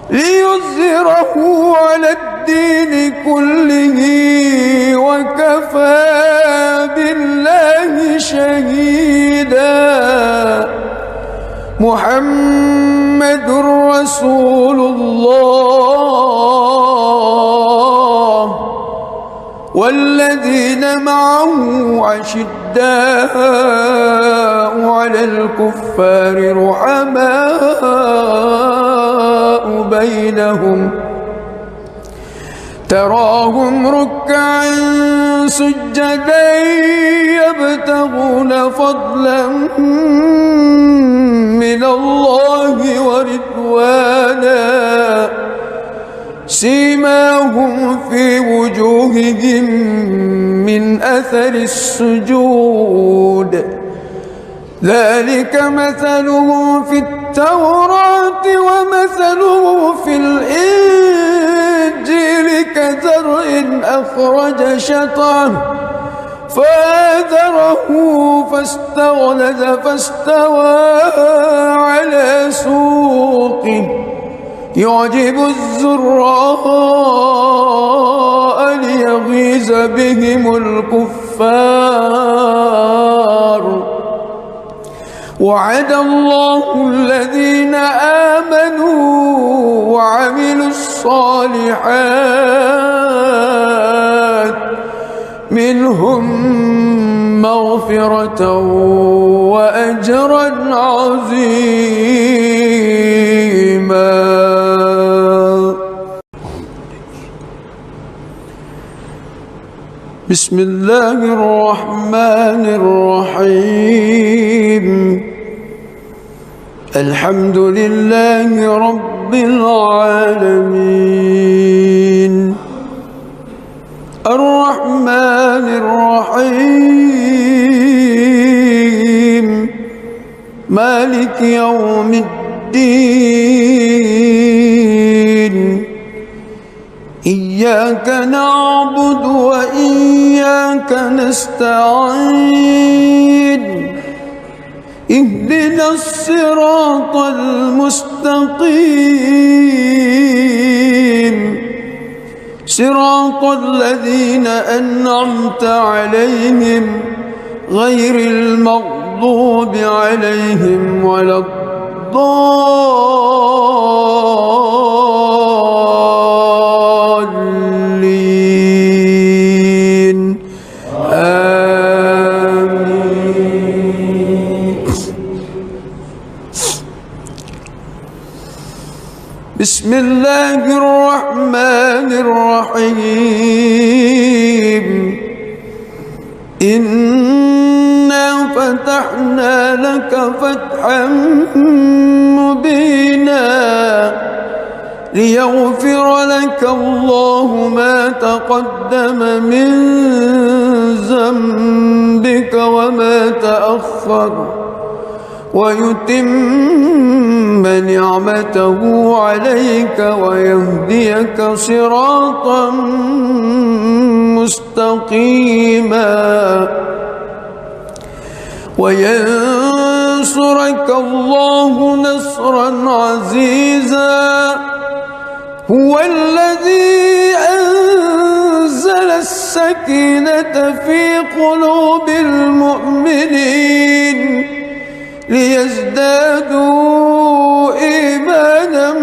ليظهره على الدين كله وكفى بالله شهيدا. محمد رسول الله والذين معه أشداء على الكفار رحماء بينهم تراهم ركعا سجدا يبتغون فضلا من الله ورضوانا سيماهم في وجوههم من أثر السجود ذلك مثلهم في التوراة ومثلهم في الإنجيل كزرع أخرج شطأه فآزره فاستغلظ فاستوى على سوقه يعجب الزراء ليغيظ بهم الكفار. وعد الله الذين آمنوا وعملوا الصالحات منهم مغفرة وأجرا عظيما. بسم الله الرحمن الرحيم. الحمد لله رب العالمين الرحمن الرحيم مالك يوم الدين إياك نعبد وإياك نستعين اهدنا الصراط المستقيم صراط الذين أنعمت عليهم غير المغضوب عليهم ولا الضالين آمين. بسم الله الرحمن الرحيم. إنا فتحنا لك فتحا مبينا ليغفر لك الله ما تقدم من ذنبك وما تأخر ويتم نعمته عليك ويهديك صراطا مستقيما وينصرك الله نصرا عزيزا. هو الذي أنزل السكينة في قلوب المؤمنين ليزدادوا إيمانا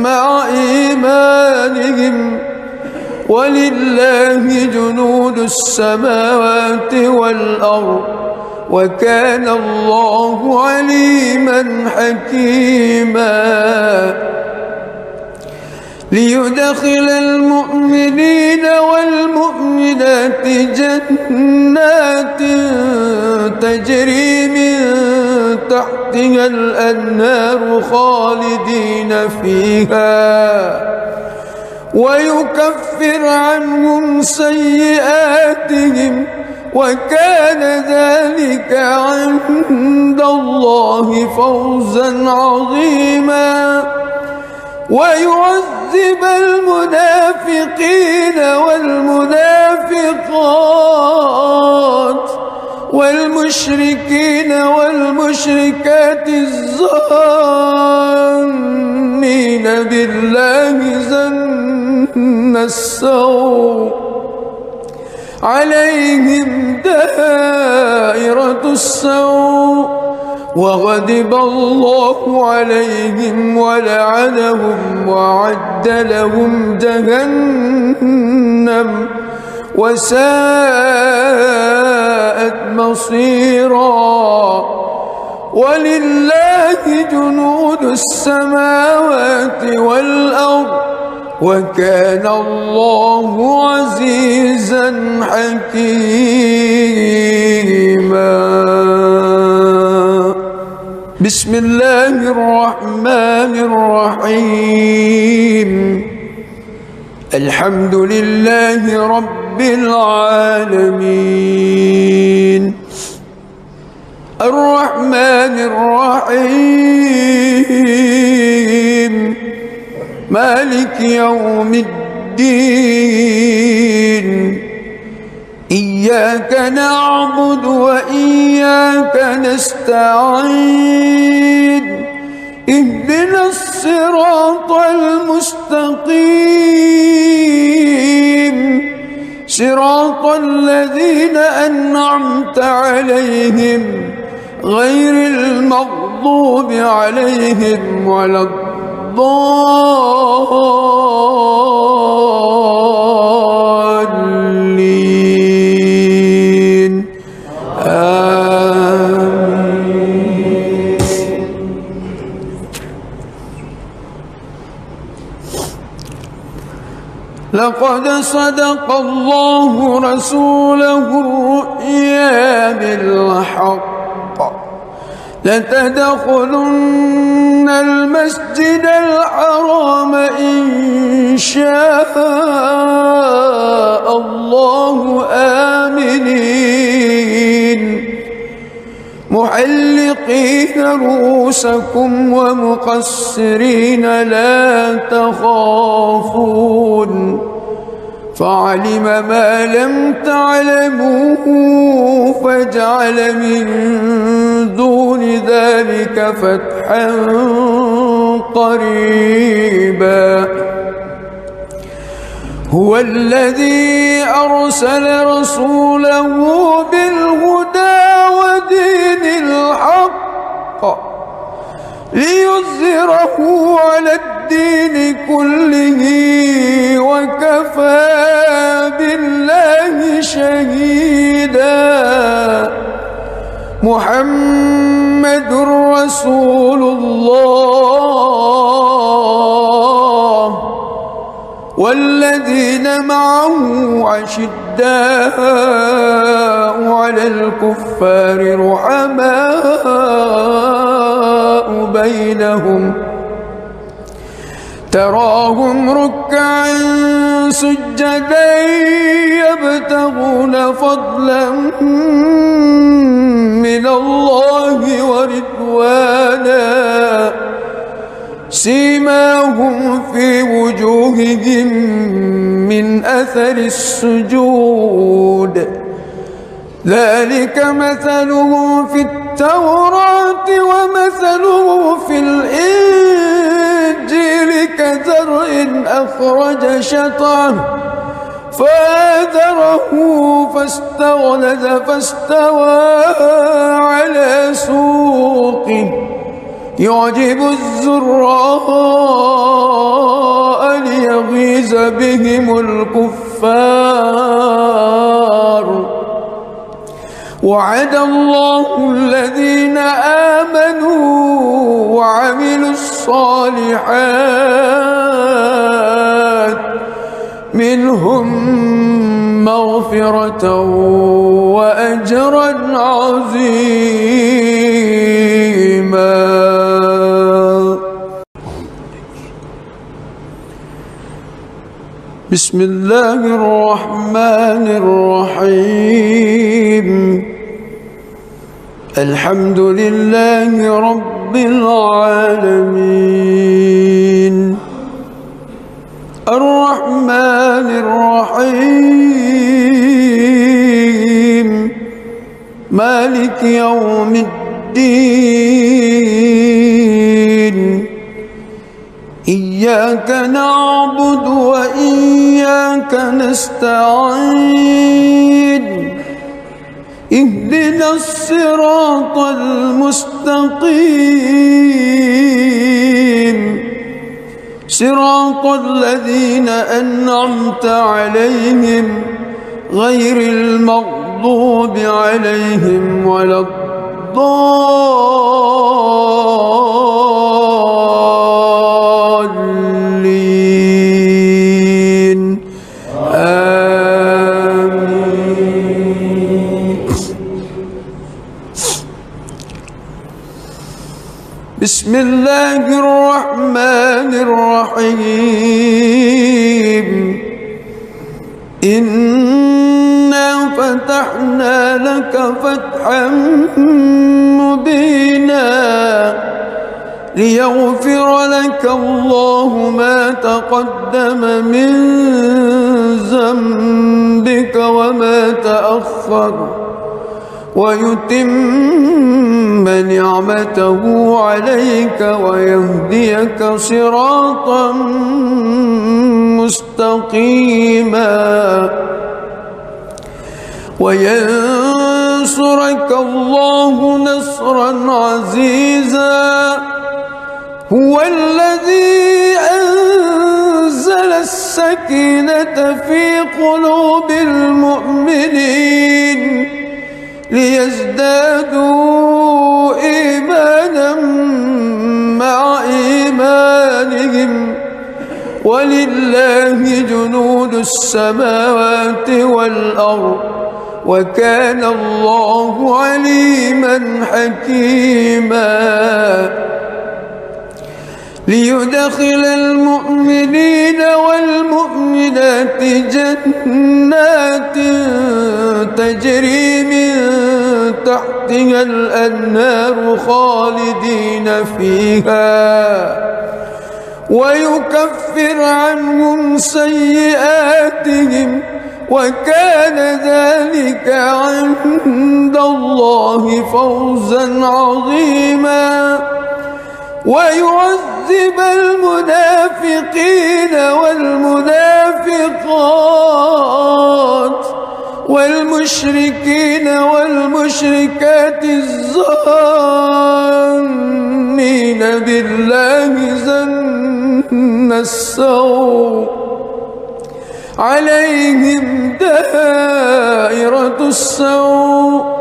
مع إيمانهم ولله جنود السماوات والأرض وكان الله عليما حكيما. ليدخل المؤمنين والمؤمنات جنات تجري من تحتها الأنهار خالدين فيها ويكفر عنهم سيئاتهم وكان ذلك عند الله فوزا عظيما. ويعذب المنافقين والمنافقات والمشركين والمشركات الظانين بالله ظن السوء عليهم دائرة السوء وغضب الله عليهم ولعنهم وأعد لهم جهنم وساءت مصيرا. ولله جنود السماوات والأرض وكان الله عزيزا حكيما. بسم الله الرحمن الرحيم. الحمد لله رب العالمين الرحمن الرحيم مالك يوم الدين. إياك نعبد وإياك نستعين. اهدنا الصراط المستقيم صراط الذين أنعمت عليهم غير المغضوب عليهم ولا الضالين. آمين. لقد صدق الله رسوله الرؤيا بالحق لتدخلن المسجد الحرام إن شاء الله آمنين محلقين رؤوسكم ومقصرين لا تخافون فعلم ما لم تعلموا فجعل من دون ذلك فتحا قريبا. هو الذي أرسل رسوله بالهدى ودين الحق ليظهره على الدين كله وكفى بالله شهيدا. محمد رسول الله والذين معه أشداء على الكفار رحماء بينهم تراهم ركعا سجدا يبتغون فضلا من الله ورضوانا سيماهم في وجوههم من أثر السجود ذلك مثلهم في التوراة ومثله في الإنجيل كزرع أخرج شطأه فآزره فاستغلظ فاستوى على سوقه يعجب الزراء ليغيظ بهم الكفار. وعد الله الذين آمنوا وعملوا الصالحات منهم مغفرة وأجرا عظيما. بسم الله الرحمن الرحيم. الحمد لله رب العالمين الرحمن الرحيم مالك يوم الدين إياك نعبد وإياك نستعين اهدنا الصراط المستقيم صراط الذين أنعمت عليهم غير المغضوب عليهم ولا الضالين آمين. بسم الله الرحمن الرحيم إنا فتحنا لك فتحا مبينا ليغفر لك الله ما تقدم من ذنبك وما تأخر ويتم نعمته عليك ويهديك صراطا مستقيما وينصرك الله نصرا عزيزا هو الذي أنزل السكينة في قلوب المؤمنين ليزدادوا إيمانا مع إيمانهم ولله جنود السماوات والأرض وكان الله عليما حكيما ليدخل المؤمنين والمؤمنات جنات تجري من تحتها الأنهار خالدين فيها ويكفر عنهم سيئاتهم وكان ذلك عند الله فوزا عظيما ويعذب المنافقين والمنافقات والمشركين والمشركات الظانين بالله ظن السوء عليهم دائرة السوء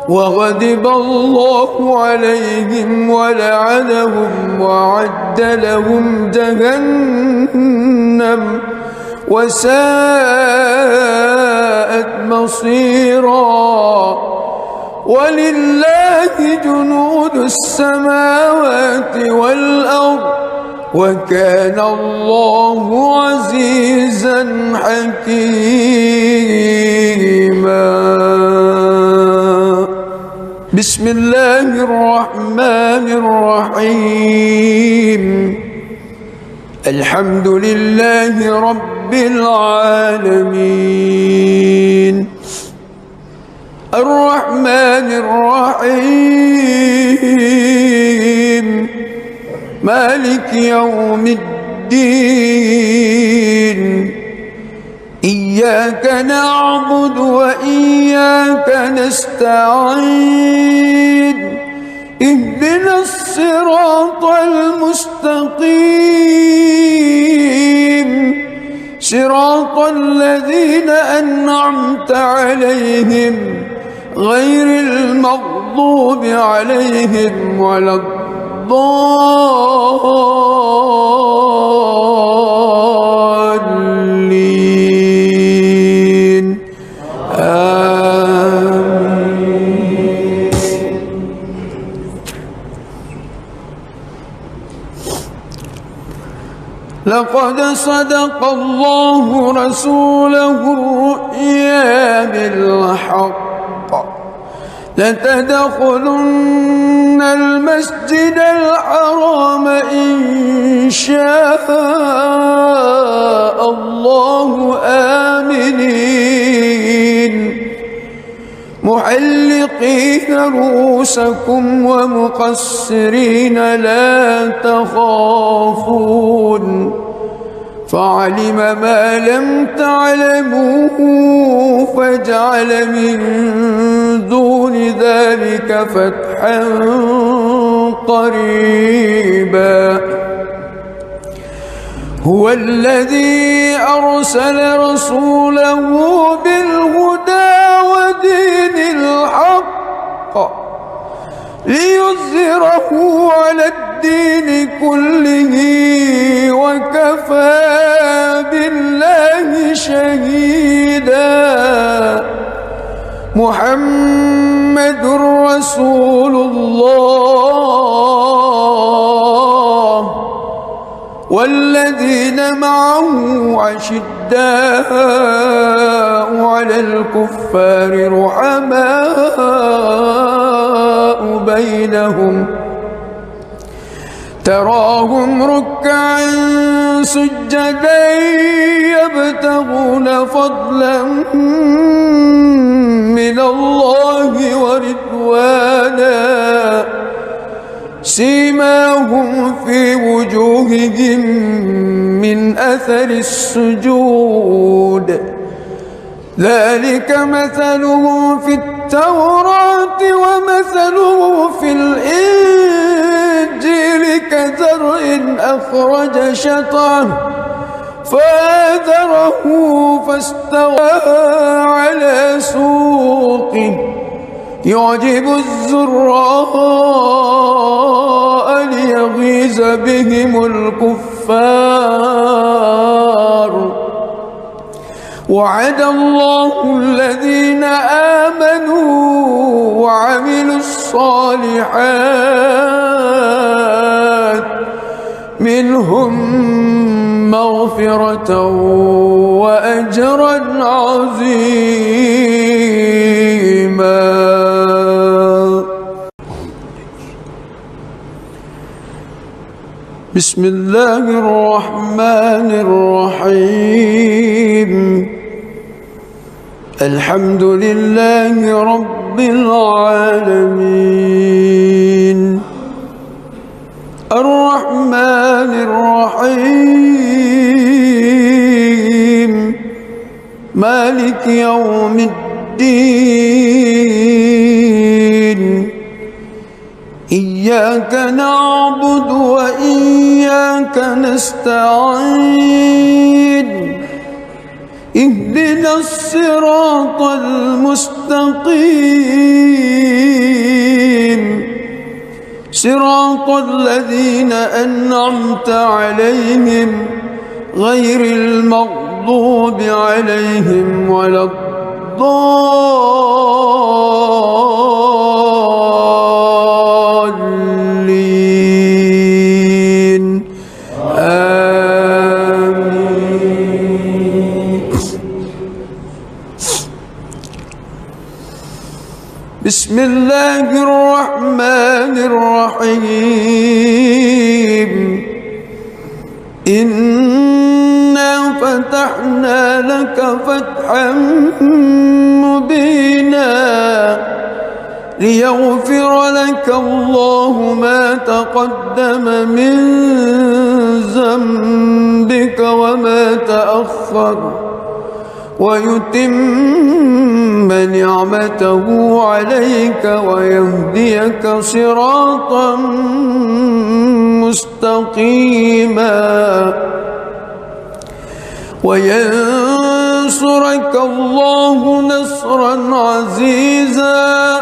وغضب الله عليهم ولعنهم وأعد لهم جهنم وساءت مصيرا ولله جنود السماوات والأرض وكان الله عزيزا حكيما. بسم الله الرحمن الرحيم الحمد لله رب العالمين الرحمن الرحيم مالك يوم الدين إياك نعبد وإياك نستعين اهدنا الصراط المستقيم صراط الذين أنعمت عليهم غير المغضوب عليهم ولا الضالين آمين. لقد صدق الله رسوله الرؤيا بالحق لتدخلن المسجد الحرام إن شاء الله آمنين محلقين رؤوسكم ومقصرين لا تخافون فعلم ما لم تعلموا فجعل من دون ذلك فتحا قريبا هو الذي أرسل رسوله بالهدى ودين الحق ليظهره على الدين كله وكفى بالله شهيدا محمد رسول الله والذين معه أشداء على الكفار رحماء بينهم تراهم ركعا سجدا يبتغون فضلا من الله ورضوانا سيماهم في وجوههم من أثر السجود ذلك مثلهم في التوراة ومثله في الإنجيل كزرع أخرج شطأه فآزره فاستوى على سوقه يعجب الزراء ليغيظ بهم الكفار وعد الله الذين آمنوا وعملوا الصالحات منهم مغفرة وأجرا عظيما. بسم الله الرحمن الرحيم الحمد لله رب العالمين الرحمن الرحيم مالك يوم الدين إياك نعبد وإياك نستعين اهدنا الصراط المستقيم صراط الذين أنعمت عليهم غير المغضوب عليهم ولا الضالين آمين. بسم الله الرحمن الرحيم إنا فتحنا لك فتحا مبينا ليغفر لك الله ما تقدم من ذنبك وما تأخر ويتم نعمته عليك ويهديك صراطا مستقيما وينصرك الله نصرا عزيزا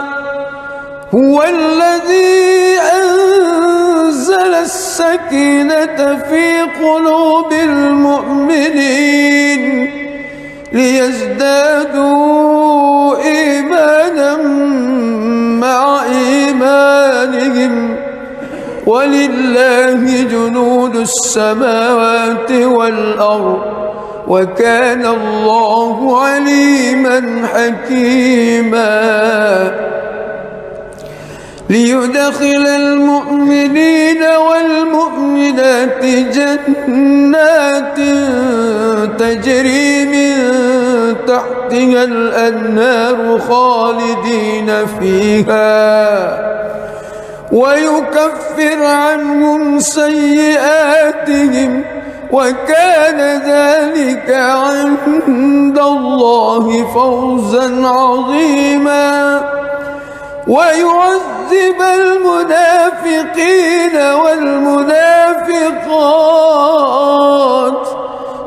هو الذي أنزل السكينة في قلوب المؤمنين ليزدادوا إيمانا مع إيمانهم ولله جنود السماوات والأرض وكان الله عليما حكيما ليدخل المؤمنين والمؤمنات جنات تجري من تحتها الأنهار خالدين فيها ويكفر عنهم سيئاتهم وكان ذلك عند الله فوزا عظيما ويعذب المنافقين والمنافقات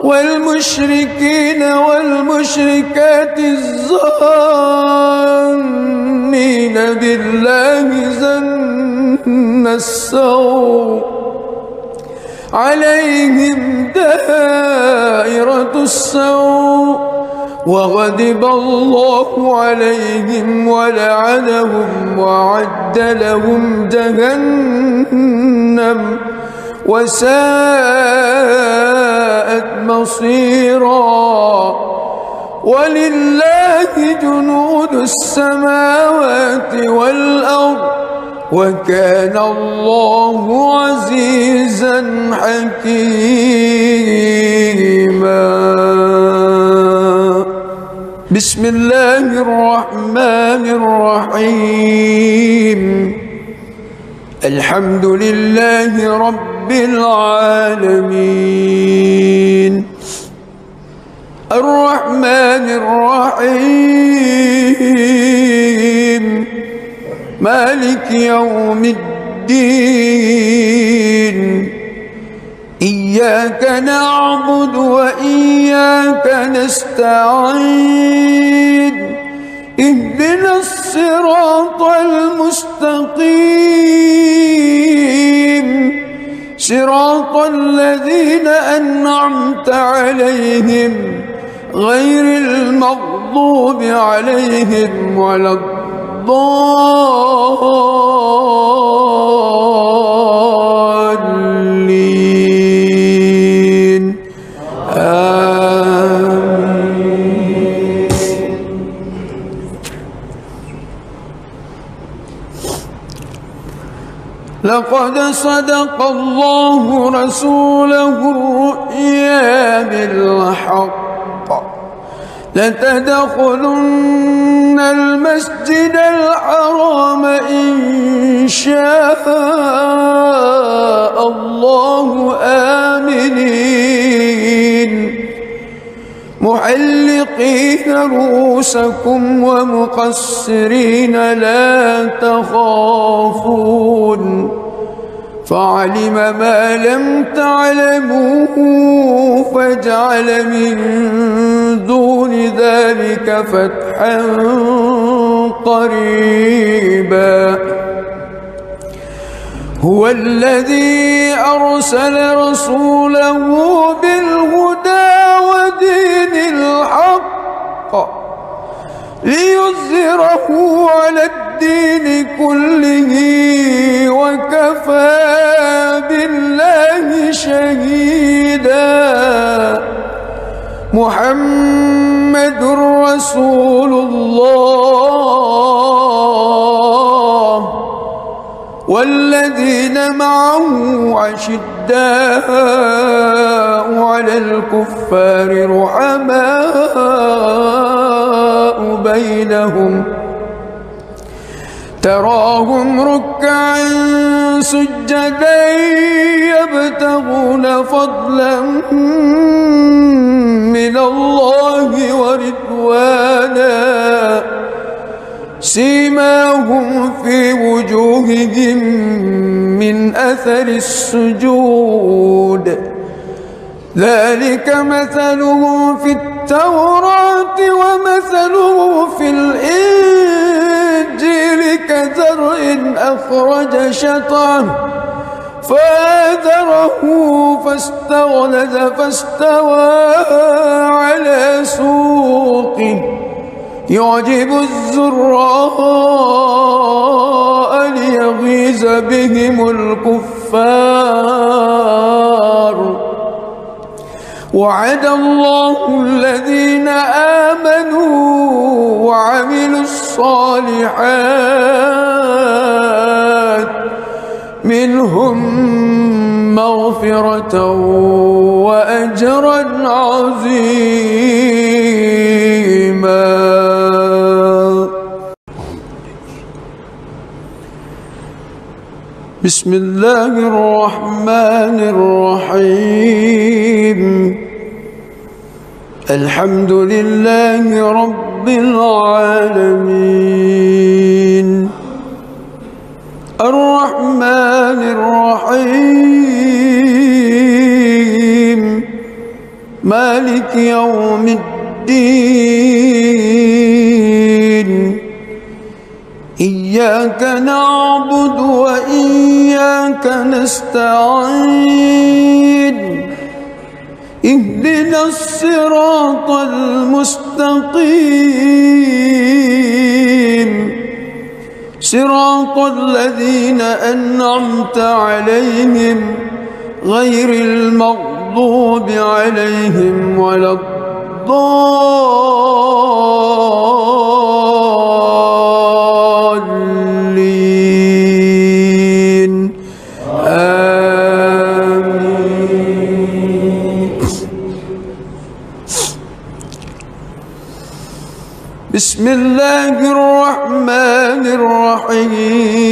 والمشركين والمشركات الظانين بالله ظن السوء عليهم دائرة السوء وغضب الله عليهم ولعنهم وأعد لهم جهنم وساءت مصيرا ولله جنود السماوات والأرض وكان الله عزيزا حكيما. بسم الله الرحمن الرحيم. الحمد لله رب العالمين الرحمن الرحيم مالك يوم الدين إياك نعبد وإياك نستعين اهدنا الصراط المستقيم صراط الذين أنعمت عليهم غير المغضوب عليهم ولا الضالين آمين. لقد صدق الله رسوله الرؤيا بالحق لتدخلن المسجد الحرام إن شاء الله آمنين محلقين رؤوسكم ومقصرين لا تخافون فعلم ما لم تعلموا فجعل من دون ذلك فتحا قريبا. هو الذي أرسل رسوله بالهدى ودين الحق ليظهره على الدين كله وكفى بالله شهيدا. محمد رسول الله والذين معه أشداء على الكفار رحماء بينهم تراهم ركعا سجدا يبتغون فضلا من الله ورضوانا سيماهم في وجوههم من أثر السجود ذلك مثله في التوراة ومثله في الإنجيل كزرع أخرج شطأه فآزره فاستغلظ فاستوى على سوقه يعجب الزراء ليغيظ بهم الكفار. وعد الله الذين آمنوا وعملوا الصالحات منهم مغفرة وأجرا عظيما. بسم الله الرحمن الرحيم. الحمد لله رب العالمين الرحمن الرحيم مالك يوم الدين. إياك نعبد وإياك نستعين. اهدنا الصراط المستقيم صراط الذين أنعمت عليهم غير المغضوب عليهم ولا الضالين. آمين. بسم الله الرحمن الرحيم.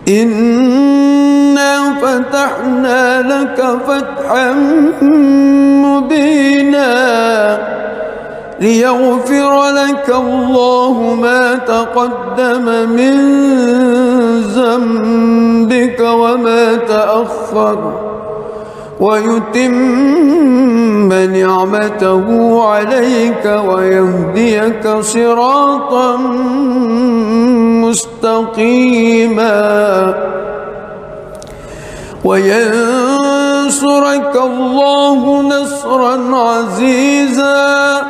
إنا فتحنا لك فتحا مبينا ليغفر لك الله ما تقدم من ذنبك وما تأخر ويتم نعمته عليك ويهديك صراطا مستقيما وينصرك الله نصرا عزيزا.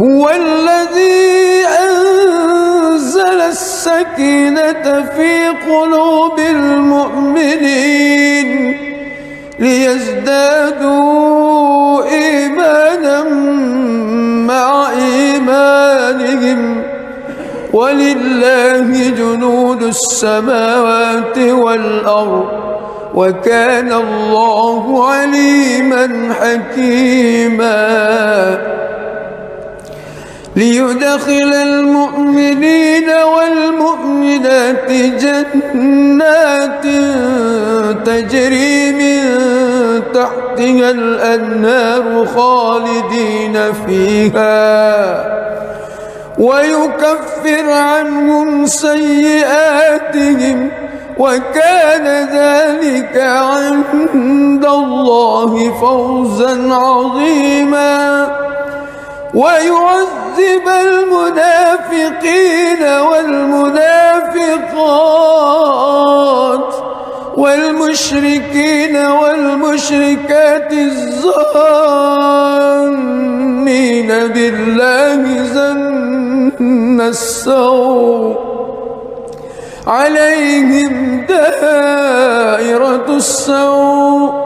هو الذي أنزل السكينة في قلوب المؤمنين ليزدادوا إيمانا مع إيمانهم ولله جنود السماوات والأرض وكان الله عليما حكيما. ليدخل المؤمنين والمؤمنات جنات تجري من تحتها الأنهار خالدين فيها ويكفر عنهم سيئاتهم وكان ذلك عند الله فوزا عظيما. ويعذب المنافقين والمنافقات والمشركين والمشركات الظانين بالله ظن السوء عليهم دائرة السوء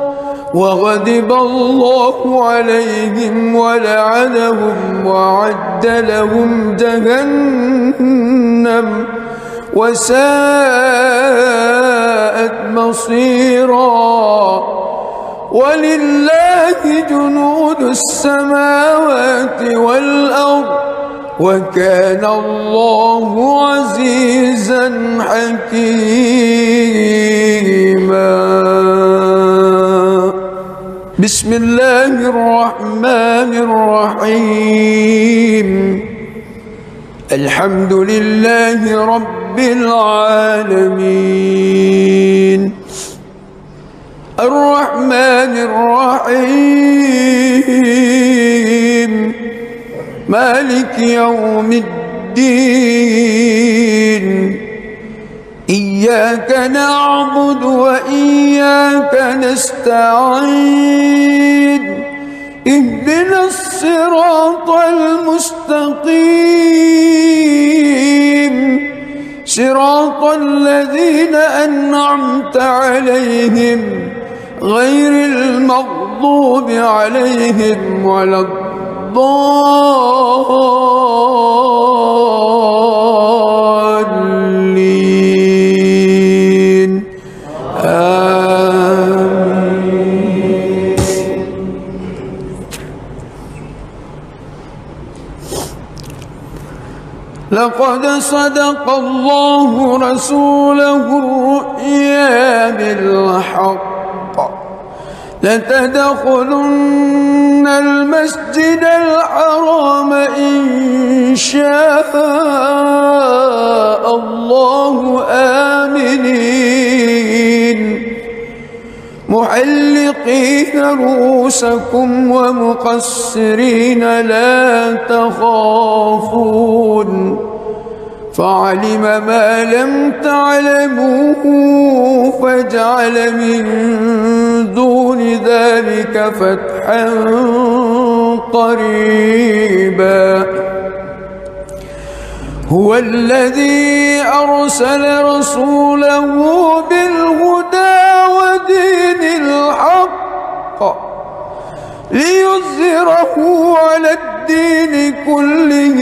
وغضب الله عليهم ولعنهم وأعد لهم جهنم وساءت مصيرا. ولله جنود السماوات والأرض وكان الله عزيزا حكيما. بسم الله الرحمن الرحيم. الحمد لله رب العالمين الرحمن الرحيم مالك يوم الدين. إياك نعبد وإياك نستعين. اهدنا الصراط المستقيم صراط الذين أنعمت عليهم غير المغضوب عليهم ولا الضالين. لقد صدق الله رسوله الرؤيا بالحق لتدخلن المسجد الحرام إن شاء الله آمنين محلقين رؤوسكم ومقصرين لا تخافون فعلم ما لم تعلموا فجعل من دون ذلك فتحا قريبا هو الذي أرسل رسوله بالهدى ودين الحق ليظهره على الدين كله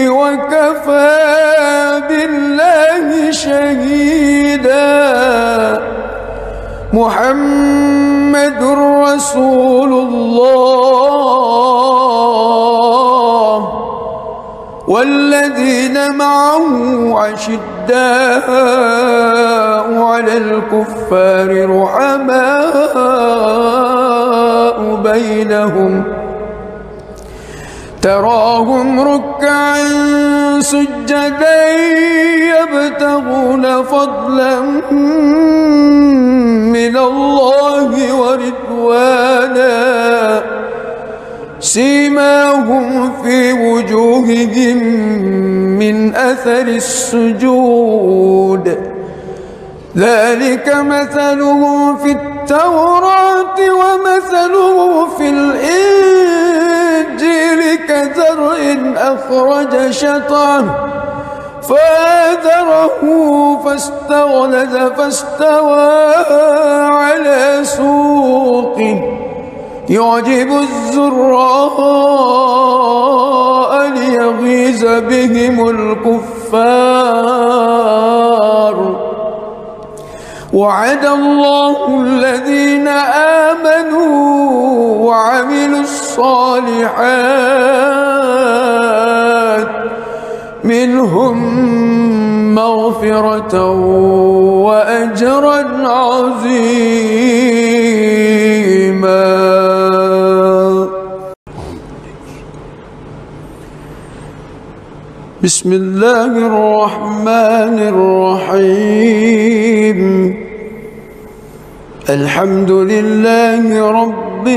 وكفى بالله شهيدا محمد رسول الله والذين معه أشداء على الكفار رحماء بينهم تراهم ركعا سجدا يبتغون فضلا من الله ورضوانا سيماهم في وجوههم من أثر السجود ذلك مثلهم في التوراة ومثله في الإنجيل كزرع أخرج شطأه فآزره فاستغلظ فاستوى على سوقه يعجب الزراء ليغيظ بهم الكفار وعد الله الذين آمنوا وعملوا الصالحات منهم مغفرة وأجرا عظيما. بسم الله الرحمن الرحيم الحمد لله رب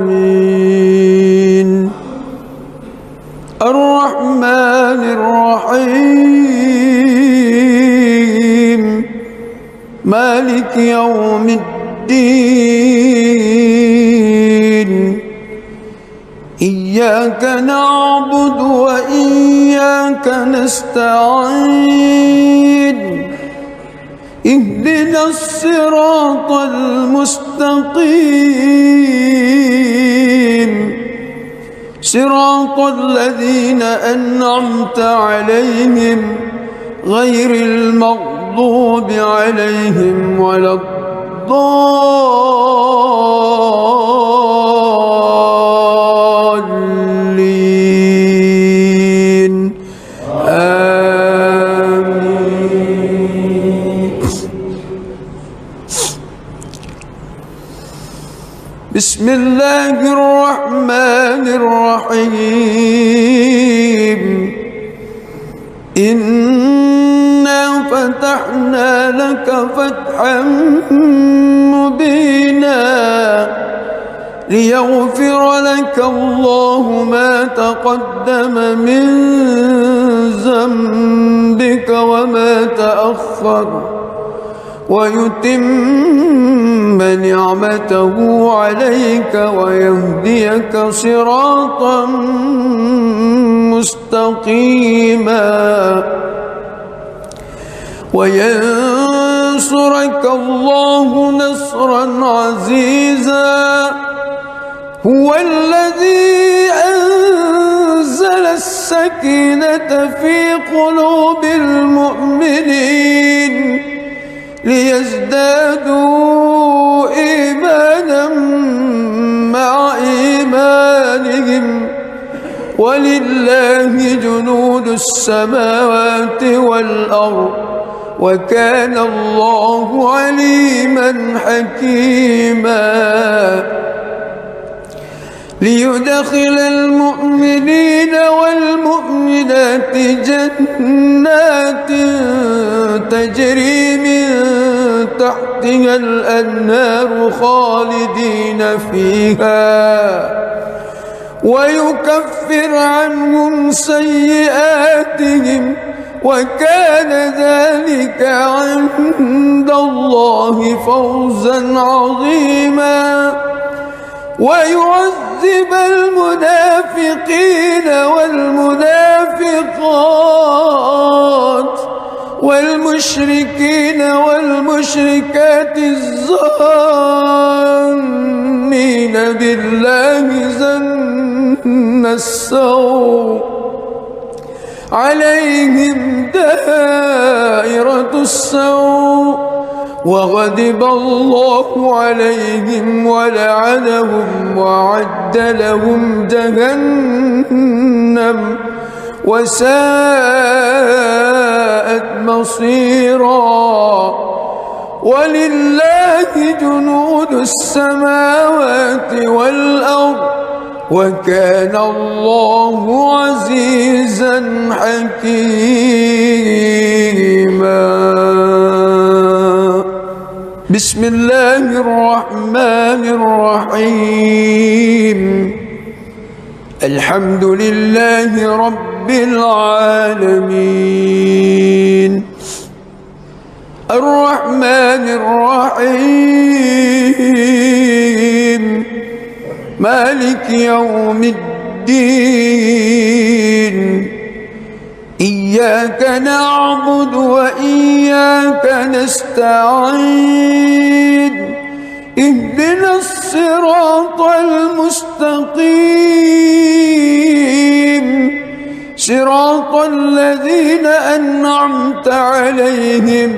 العالمين الرحمن الرحيم مالك يوم الدين إياك نعبد وإياك نستعين اهدنا الصراط المستقيم صراط الذين أنعمت عليهم غير المغضوب عليهم ولا الضالين آمين. بسم الله الرحمن الرحيم إنا فتحنا لك فتحا مبينا ليغفر لك الله ما تقدم من ذنبك وما تأخر ويتم نعمته عليك ويهديك صراطا مستقيما وينصرك الله نصرا عزيزا هو الذي أنزل السكينة في قلوب المؤمنين ليزدادوا إيمانا مع إيمانهم ولله جنود السماوات والأرض وكان الله عليما حكيما ليدخل المؤمنين والمؤمنات جنات تجري من تحتها الأنهار خالدين فيها ويكفر عنهم سيئاتهم وكان ذلك عند الله فوزا عظيما ويعذب المنافقين والمنافقات والمشركين والمشركات الظانين بالله ظن السوء عليهم دائرة السوء وغضب الله عليهم ولعنهم وأعد لهم جهنم وساءت مصيرا ولله جنود السماوات والأرض وكان الله عزيزا حكيما بسم الله الرحمن الرحيم الحمد لله رب العالمين الرحمن الرحيم مالك يوم الدين إياك نعبد وإياك نستعين اهدنا الصراط المستقيم صراط الذين أنعمت عليهم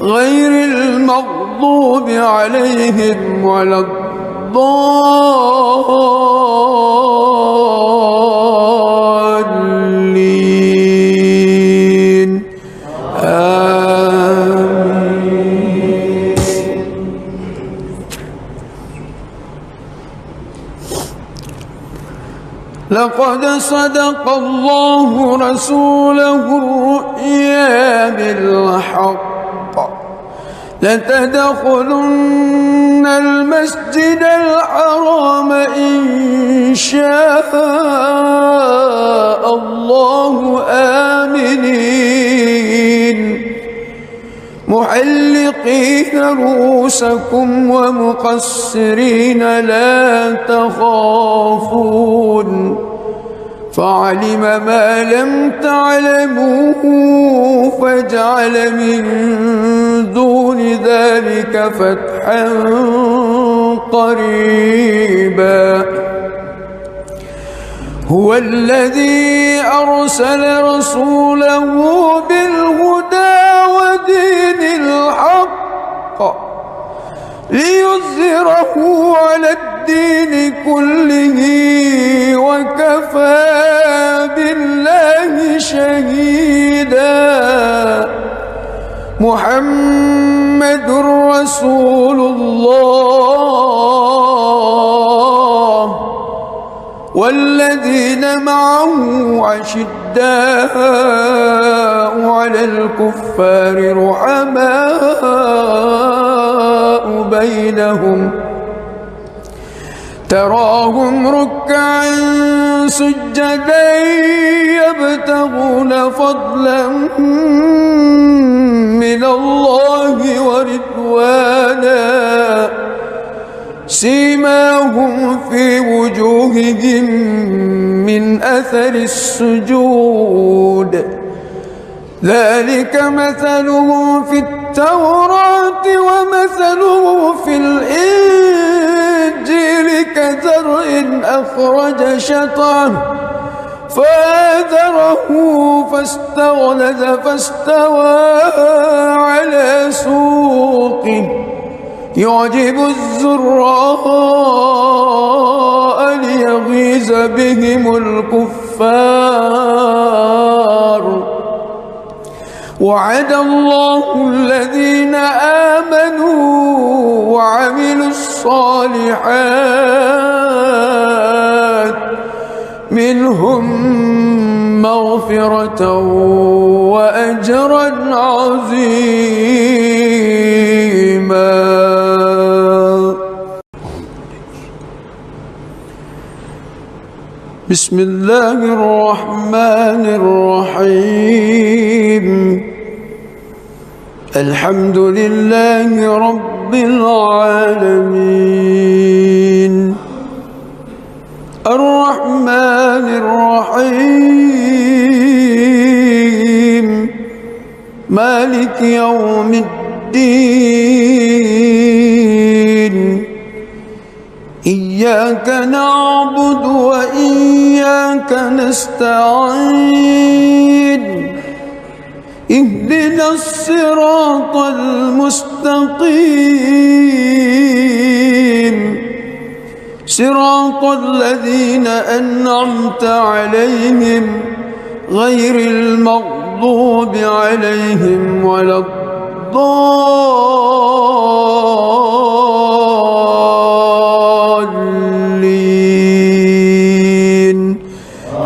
غير المغضوب عليهم ولا الضالين آمين. لقد صدق الله رسوله الرؤيا بالحق لتدخلن المسجد الحرام إن شاء الله آمنين محلقين رؤوسكم ومقصرين لا تخافون فعلم ما لم تعلموا فجعل من دون ذلك فتحا قريبا هو الذي أرسل رسوله بالهدى ودين الحق ليظهره على الدين كله وكفى بالله شهيدا محمد رسول الله والذين معه أشداء على الكفار رحماء بينهم تراهم ركعا سجدا يبتغون فضلا من الله ورضوانا سيماهم في وجوههم من أثر السجود ذلك مثلهم في التوراة ومثلهم في الإنجيل كزرع أخرج شطأه فآزره فاستغلظ فاستوى على سوقه يعجب الزراء ليغيظ بهم الكفار وعد الله الذين آمنوا وعملوا الصالحات منهم مغفرة وأجرا عظيما. بسم الله الرحمن الرحيم. الحمد لله رب العالمين الرحمن الرحيم مالك يوم الدين. إياك نعبد وإياك نستعين. اهدنا الصراط المستقيم صراط الذين أنعمت عليهم غير المغضوب عليهم ولا الضالين.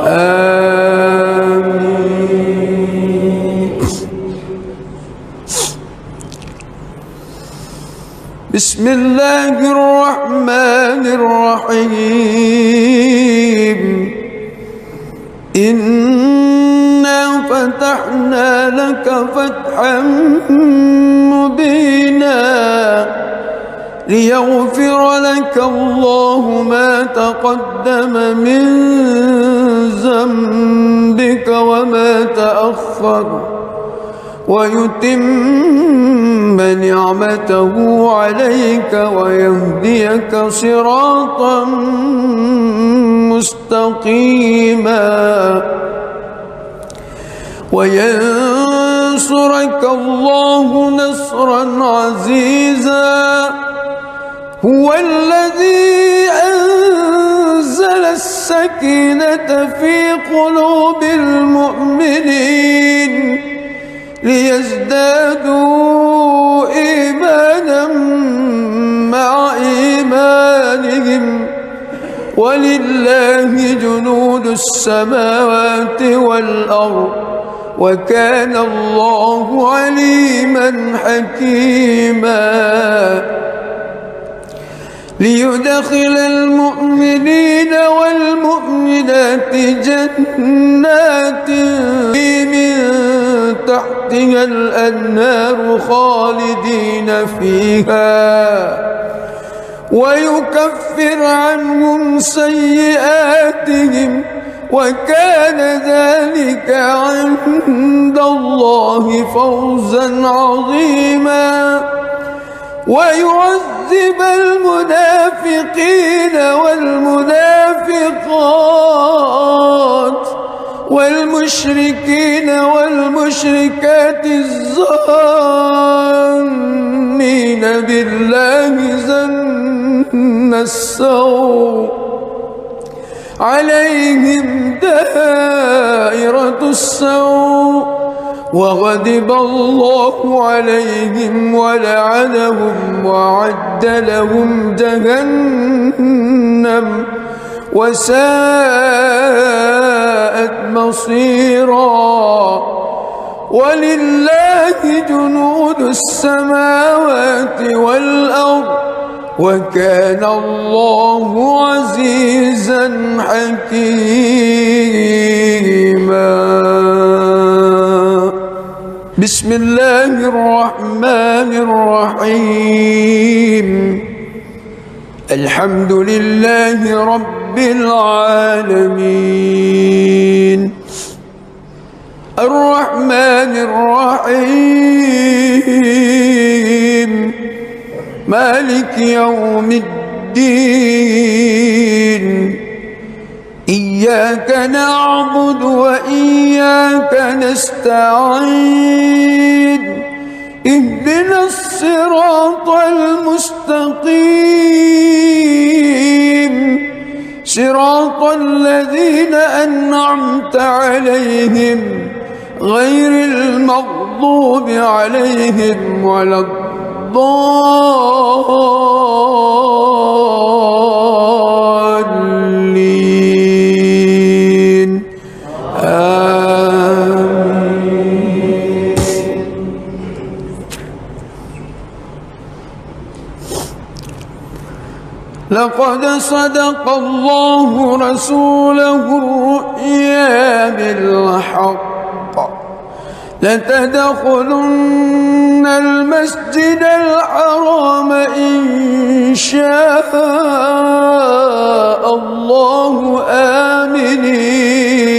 آمين. بسم الله الرحمن الرحيم. إنا فتحنا لك فتحا مبينا ليغفر لك الله ما تقدم من ذنبك وما تأخر ويتم نعمته عليك ويهديك صراطا مستقيما وينصرك الله نصرا عزيزا. هو الذي أنزل السكينة في قلوب المؤمنين ليزدادوا إيمانا مع إيمانهم ولله جنود السماوات والأرض وكان الله عليما حكيما. ليدخل المؤمنين والمؤمنات جنات من تحتها الأنهار خالدين فيها ويكفر عنهم سيئاتهم وكان ذلك عند الله فوزا عظيما. ويعذب المنافقين والمنافقات والمشركين والمشركات الظانين بالله ظن السوء عليهم دائرة السوء وغضب الله عليهم ولعنهم وأعد لهم جهنم وساءت مصيرا. ولله جنود السماوات والأرض وكان الله عزيزا حكيما. بسم الله الرحمن الرحيم. الحمد لله رب العالمين الرحمن الرحيم مالك يوم الدين. إياك نعبد وإياك نستعين. اهدنا الصراط المستقيم صراط الذين أنعمت عليهم غير المغضوب عليهم ولا الضالين آمين. لقد صدق الله رسوله الرؤيا بالحق لتدخلن المسجد الحرام إن شاء الله آمنين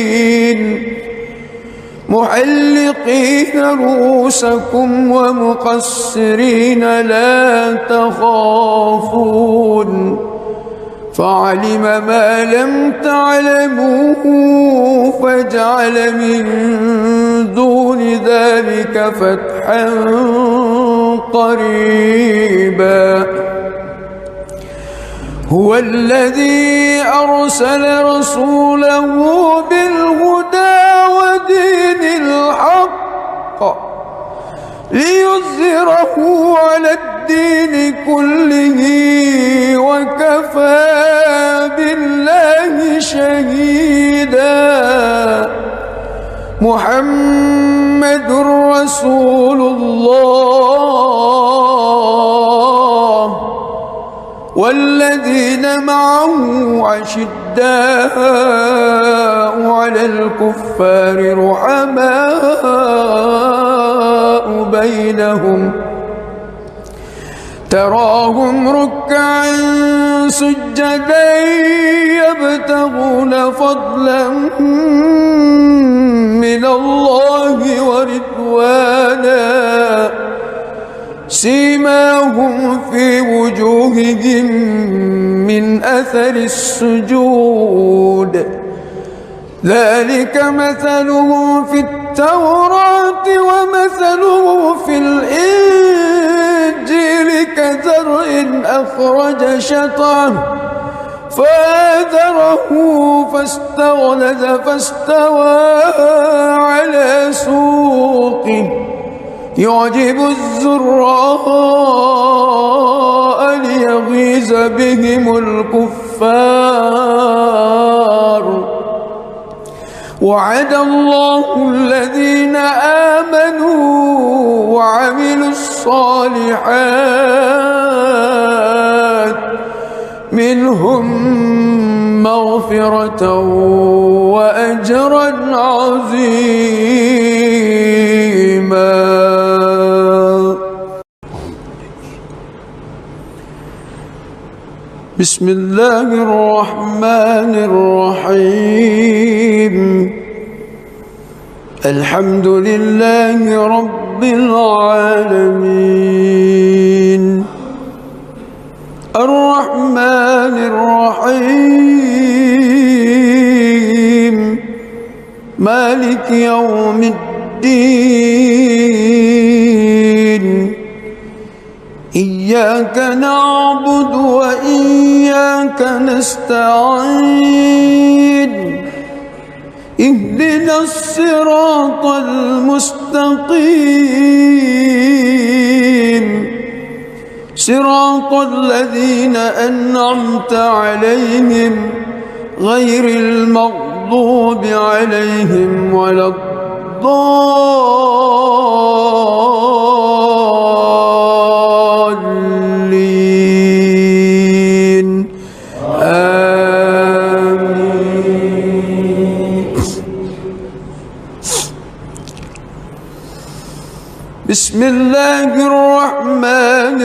محلقين رؤوسكم ومقصرين لا تخافون فعلم ما لم تعلموا فجعل من دون ذلك فتحا قريبا هو الذي أرسل رسوله بالهدى ودين الحق ليظهره على الدين كله وكفى بالله شهيدا محمد رسول الله والذين معه أشداء على الكفار رحماء بينهم تراهم ركعا سجدا يبتغون فضلا من الله ورضوانا سيماهم في وجوههم من أثر السجود ذلك مثلهم في التوراة ومثلهم في الإنجيل كزرع أخرج شطأه فآزره فاستغلظ فاستوى على سوقه يعجب الزراء ليغيظ بهم الكفار وعد الله الذين آمنوا وعملوا الصالحات منهم مغفرة وأجرا عظيما. بسم الله الرحمن الرحيم الحمد لله رب العالمين الرحمن الرحيم مالك يوم الدين إياك نعبد وإياك نستعين اهدنا الصراط المستقيم صراط الذين أنعمت عليهم غير المغضوب عليهم ولا الضالين آمين. بسم الله الرحمن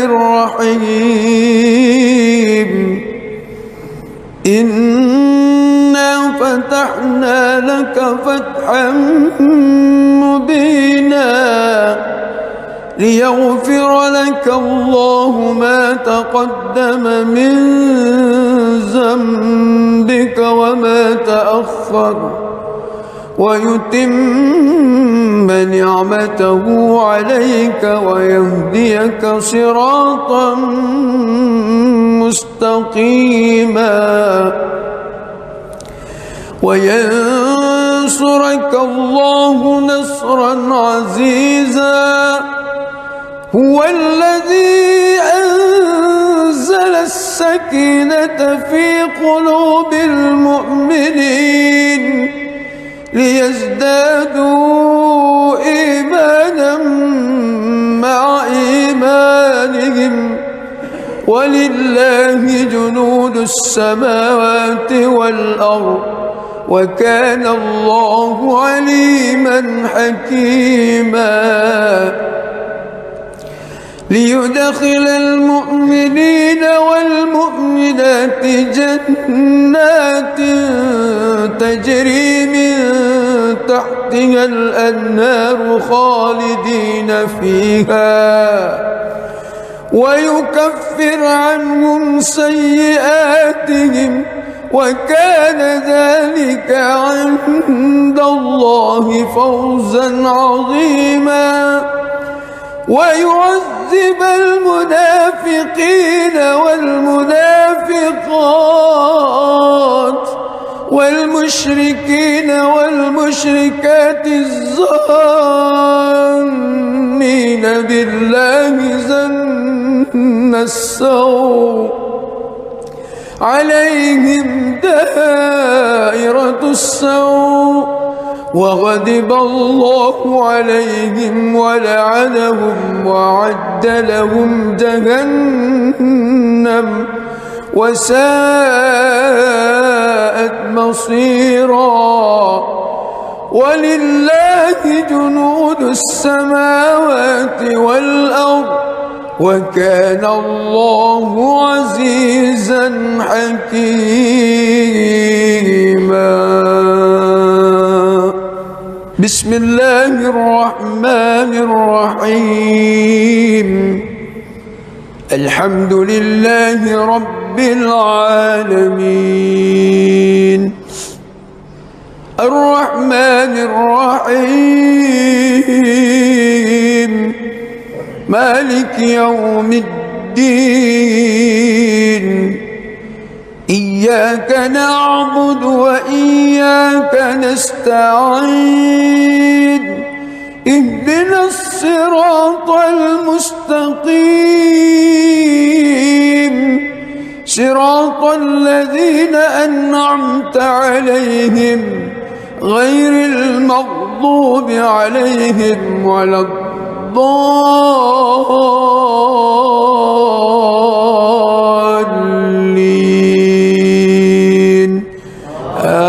الرحيم إنا فتحنا لك فتحا مبينا ليغفر لك الله ما تقدم من ذنبك وما تأخر ويتم نعمته عليك ويهديك صراطا مستقيما وينصرك ينصرك الله نصرا عزيزا هو الذي أنزل السكينة في قلوب المؤمنين ليزدادوا إيمانا مع إيمانهم ولله جنود السماوات والأرض وكان الله عليما حكيما ليدخل المؤمنين والمؤمنات جنات تجري من تحتها الأنهار خالدين فيها ويكفر عنهم سيئاتهم وكان ذلك عند الله فوزا عظيما ويعذب المنافقين والمنافقات والمشركين والمشركات الظانين بالله ظن السوء عليهم دائرة السوء وغضب الله عليهم ولعنهم وأعد لهم جهنم وساءت مصيرا ولله جنود السماوات والأرض وكان الله عزيزا حكيما بسم الله الرحمن الرحيم الحمد لله رب العالمين الرحمن الرحيم مالك يوم الدين إياك نعبد وإياك نستعين اهدنا الصراط المستقيم صراط الذين أنعمت عليهم غير المغضوب عليهم ولا الضالين آمين.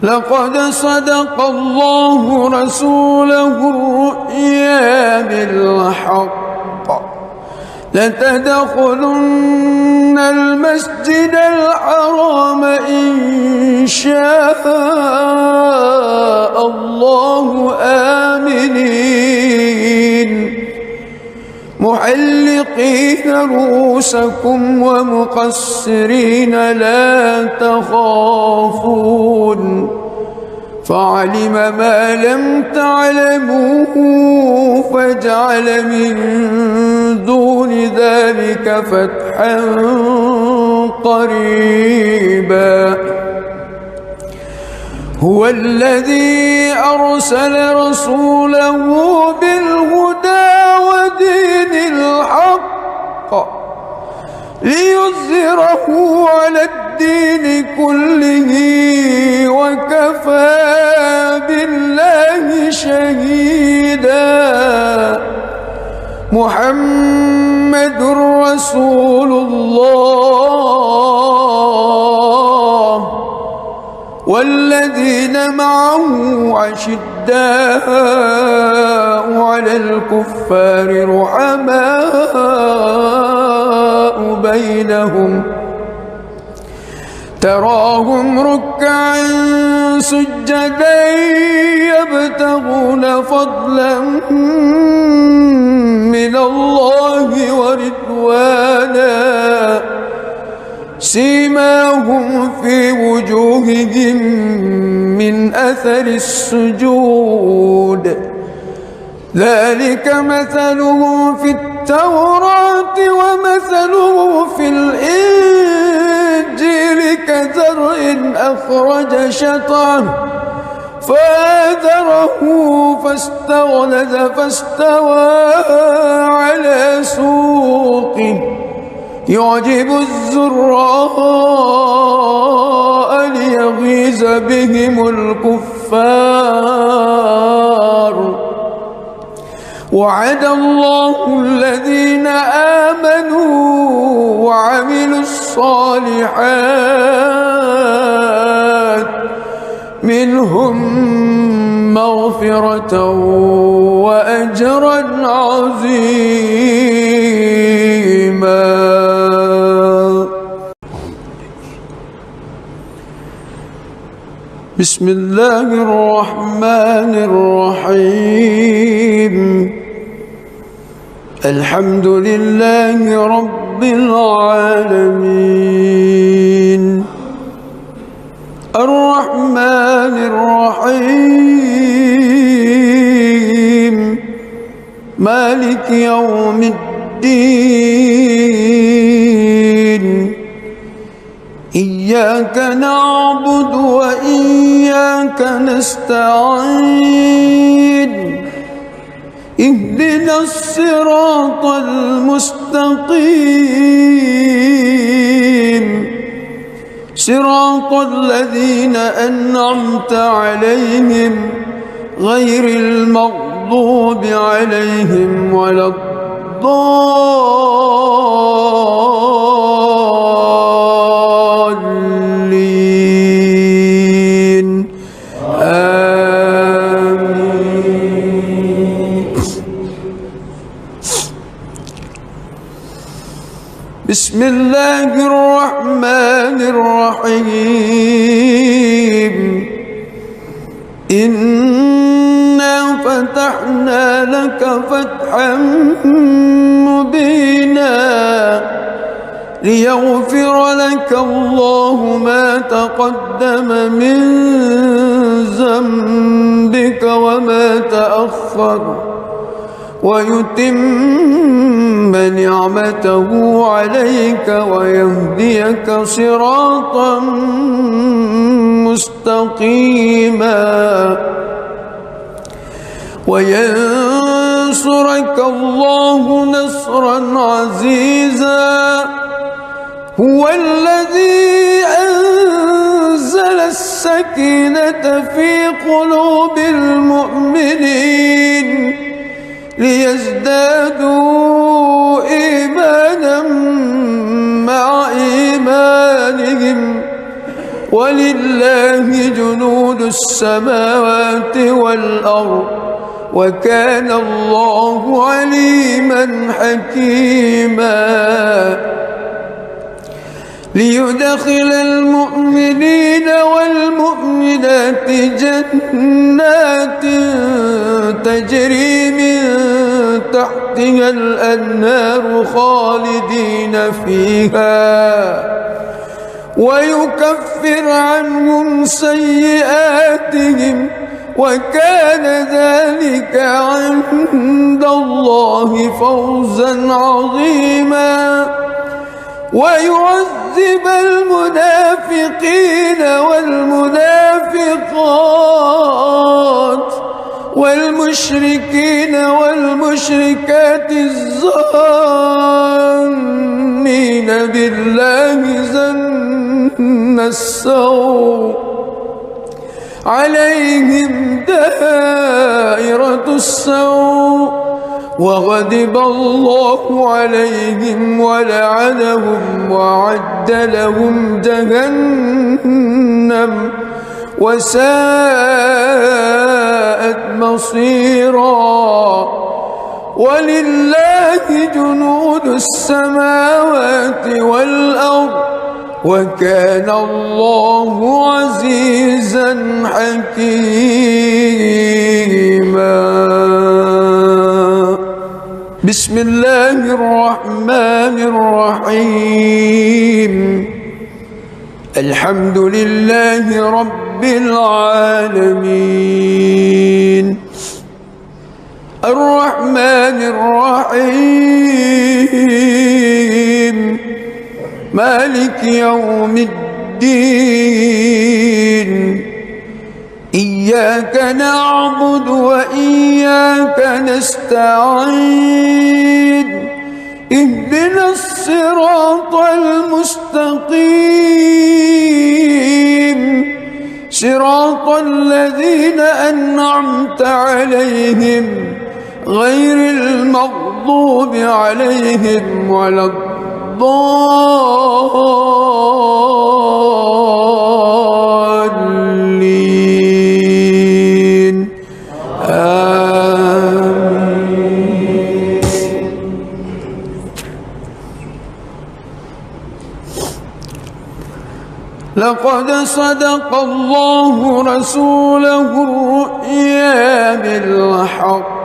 لقد صدق الله رسوله الرؤيا بالحق لتدخلن المسجد الحرام إن شاء الله آمنين محلقين رؤوسكم ومقصرين لا تخافون فعلم ما لم تعلموا فجعل من دون ذلك فتحا قريبا هو الذي أرسل رسوله بالهدى ودين الحق ليظهره على الدين كله وكفى بالله شهيدا محمد رسول الله والذين معه عشداء على الكفار رحماء بينهم تراهم ركعا سجدا يبتغون فضلا من الله ورضوانا سيماهم في وجوههم من أثر السجود ذلك مثله في التوراة ومثله في الإنجيل كزرع أخرج شطأه فآزره فاستغلظ فاستوى على سوقه يعجب الزراء ليغيظ بهم الكفار وعد الله الذين آمنوا وعملوا الصالحات منهم مغفرة وأجرا عظيما. بسم الله الرحمن الرحيم الحمد لله رب العالمين الرحمن الرحيم مالك يوم الدين إياك نعبد وإياك نستعين اهدنا الصراط المستقيم صراط الذين أنعمت عليهم غير المغضوب عليهم ولا الضالين آمين. بسم الله الرحمن الرحيم إنا فتحنا لك فتحا مبينا ليغفر لك الله ما تقدم من ذنبك وما تأخر ويتم نعمته عليك ويهديك صراطا مستقيما وينصرك الله نصرا عزيزا هو الذي أنزل السكينة في قلوب المؤمنين ليزدادوا إيمانا مع إيمانهم ولله جنود السماوات والأرض وكان الله عليما حكيما ليدخل المؤمنين والمؤمنات جنات تجري من تحتها الأنهار خالدين فيها ويكفر عنهم سيئاتهم وكان ذلك عند الله فوزا عظيما ويعذب المنافقين والمنافقات والمشركين والمشركات الظانين بالله ظن السوء عليهم دائرة السوء وغضب الله عليهم ولعنهم وأعد لهم جهنم وساءت مصيرا ولله جنود السماوات والأرض وكان الله عزيزا حكيما. بسم الله الرحمن الرحيم الحمد لله رب العالمين الرحمن الرحيم مالك يوم الدين إياك نعبد وإياك نستعين اهدنا الصراط المستقيم صراط الذين أنعمت عليهم غير المغضوب عليهم ولا الضالين آمين. لقد صدق الله رسوله الرؤيا بالحق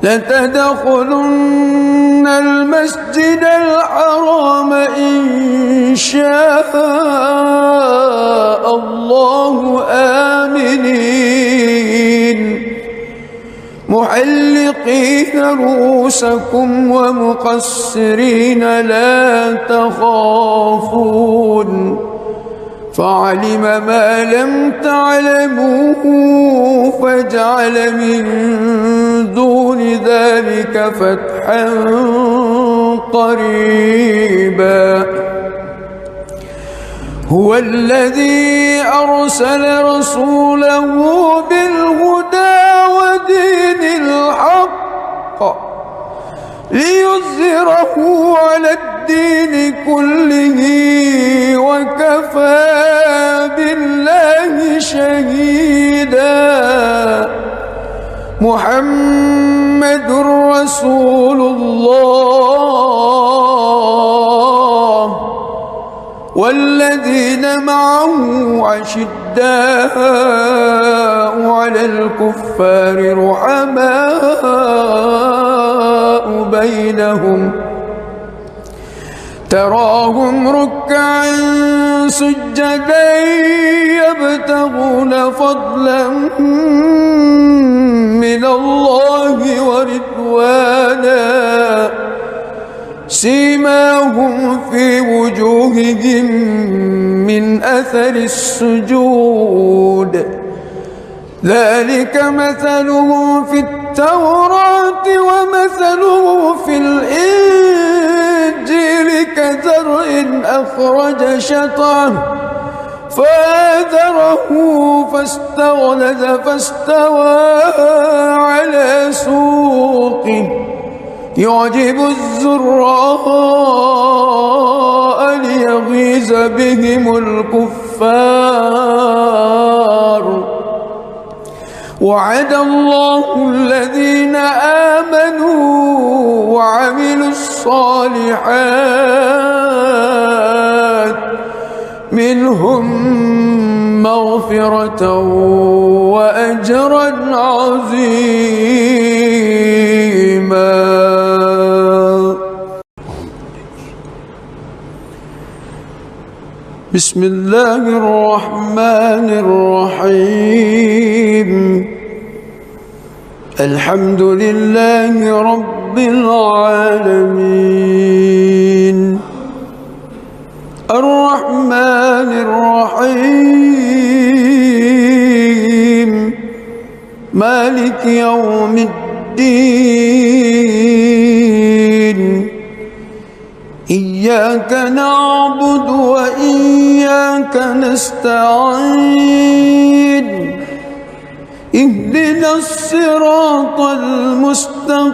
لتدخلن المسجد الحرام إن شاء الله آمنين محلقين رؤوسكم ومقصرين لا تخافون فعلم ما لم تعلموا فجعل من دون ذلك فتحا قريبا هو الذي أرسل رسوله بالهدى ودين الحق ليظهره على الدين كله وكفى بالله شهيدا محمد رسول الله والذين معه أشداء على الكفار رحماء بينهم تراهم ركعا سجدا يبتغون فضلا من الله ورضوانا سيماهم في وجوههم من أثر السجود ذلك مثله في التوراة ومثله في الإنجيل كزرع أخرج شطأه فآزره فاستغلظ فاستوى على سوقه يعجب الزراء ليغيظ بهم الكفار وعد الله الذين آمنوا وعملوا الصالحات منهم مغفرة وأجرا عظيما. بسم الله الرحمن الرحيم الحمد لله رب العالمين الرحمن الرحيم مالك يوم الدين إياك نعبد وإياك نستعين اهدنا الصراط المستقيم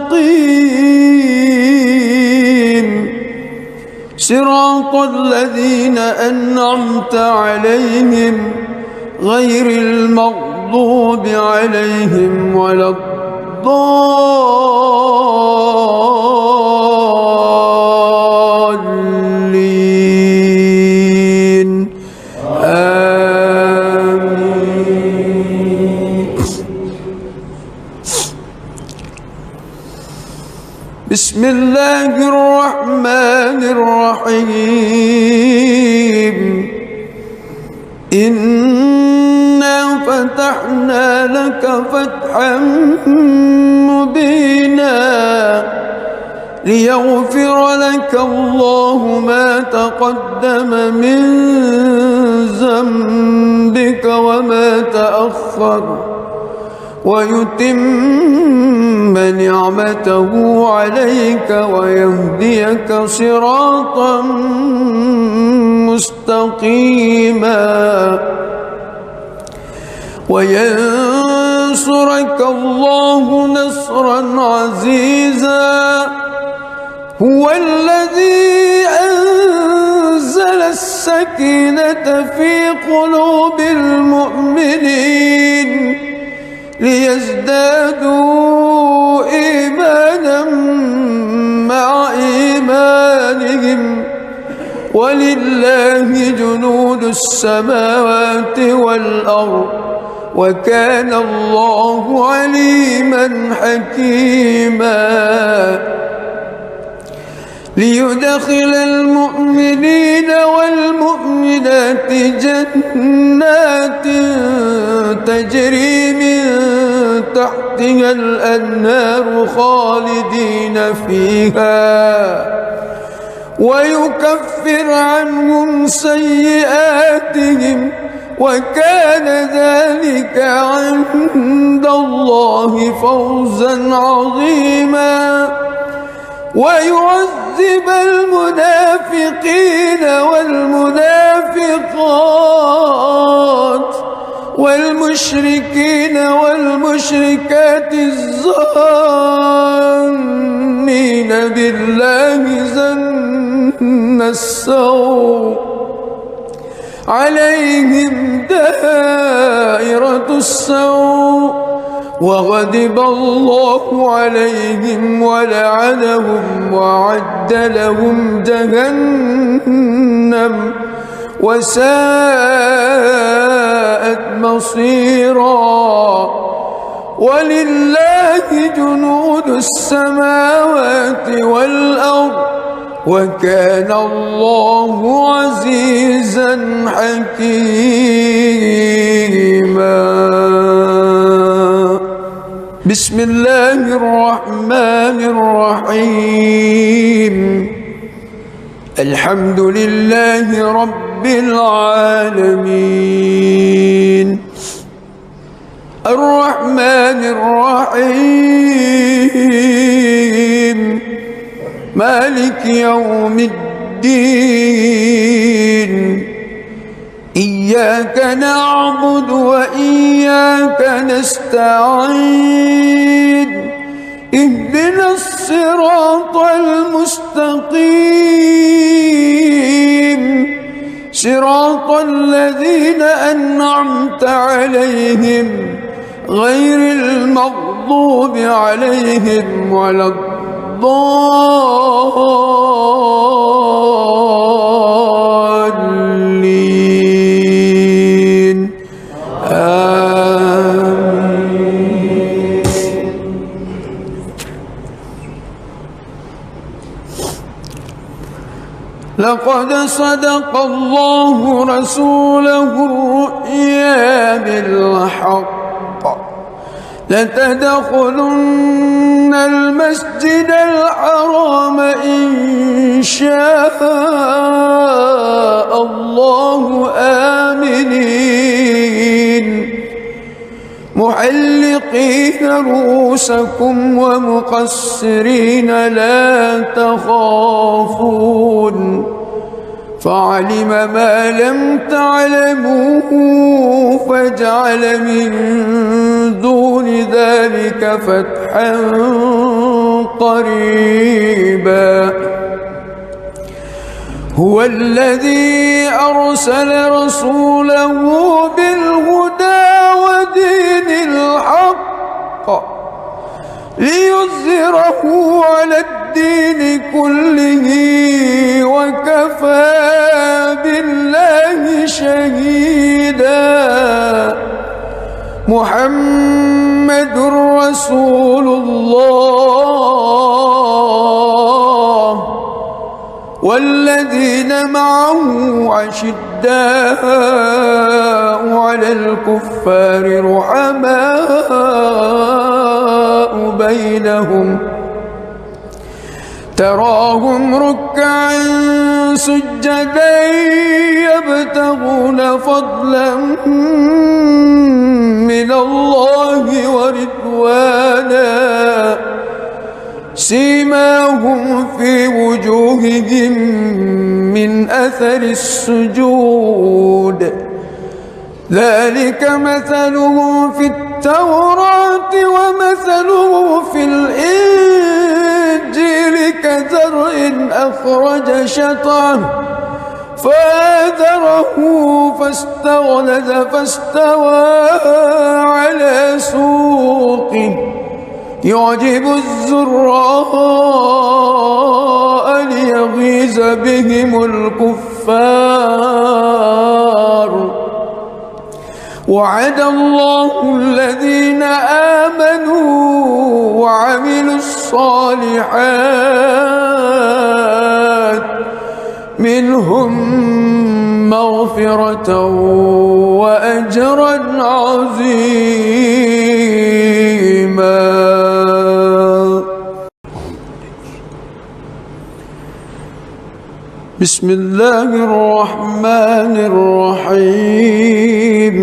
صراط الذين أنعمت عليهم غير المغضوب عليهم ولا الضالين آمين. بسم الله الرحمن الرحيم إنا فتحنا لك فتحا مسكينا ليغفر لك الله ما تقدم من ذنبك وما تأخر ويتم نعمته عليك ويهديك صراطا مستقيما وينصرك الله نصرا عزيزا هو الذي أنزل السكينة في قلوب المؤمنين ليزدادوا إيمانا مع إيمانهم ولله جنود السماوات والأرض وكان الله عليما حكيما ليدخل المؤمنين والمؤمنات جنات تجري من تحتها الأنهار خالدين فيها ويكفر عنهم سيئاتهم وكان ذلك عند الله فوزا عظيما ويعذب المنافقين والمنافقات والمشركين والمشركات الظانين بالله ظن السوء عليهم دائرة السوء وغضب الله عليهم ولعنهم وأعد لهم جهنم وساءت مصيرا ولله جنود السماوات والأرض وكان الله عزيزا حكيما بسم الله الرحمن الرحيم الحمد لله رب العالمين الرحمن الرحيم مالك يوم الدين إياك نعبد وإياك نستعين اهدنا الصراط المستقيم صراط الذين أنعمت عليهم غير المغضوب عليهم ولا الضالين آمين. لقد صدق الله رسوله الرؤيا بالحق لتدخلن المسجد الحرام إن شاء الله آمنين محلقين رؤوسكم ومقصرين لا تخافون فعلم ما لم تعلموا فجعل من دون ذلك فتحا قريبا هو الذي أرسل رسوله بالهدى ودين الحق ليظهره على الدين كله وكفى بالله شهيدا محمد رسول الله والذين معه أشداء على الكفار رحماء الرحماء بينهم تراهم ركعا سجدا يبتغون فضلا من الله ورضوانا سيماهم في وجوههم من أثر السجود ذلك مثله في التوراة ومثله في الإنجيل كزرع أخرج شطأه فآزره فاستغلظ فاستوى على سوقه يعجب الزراء ليغيظ بهم الكفار وعد الله الذين آمنوا وعملوا الصالحات منهم مغفرة وأجرا عظيما. بسم الله الرحمن الرحيم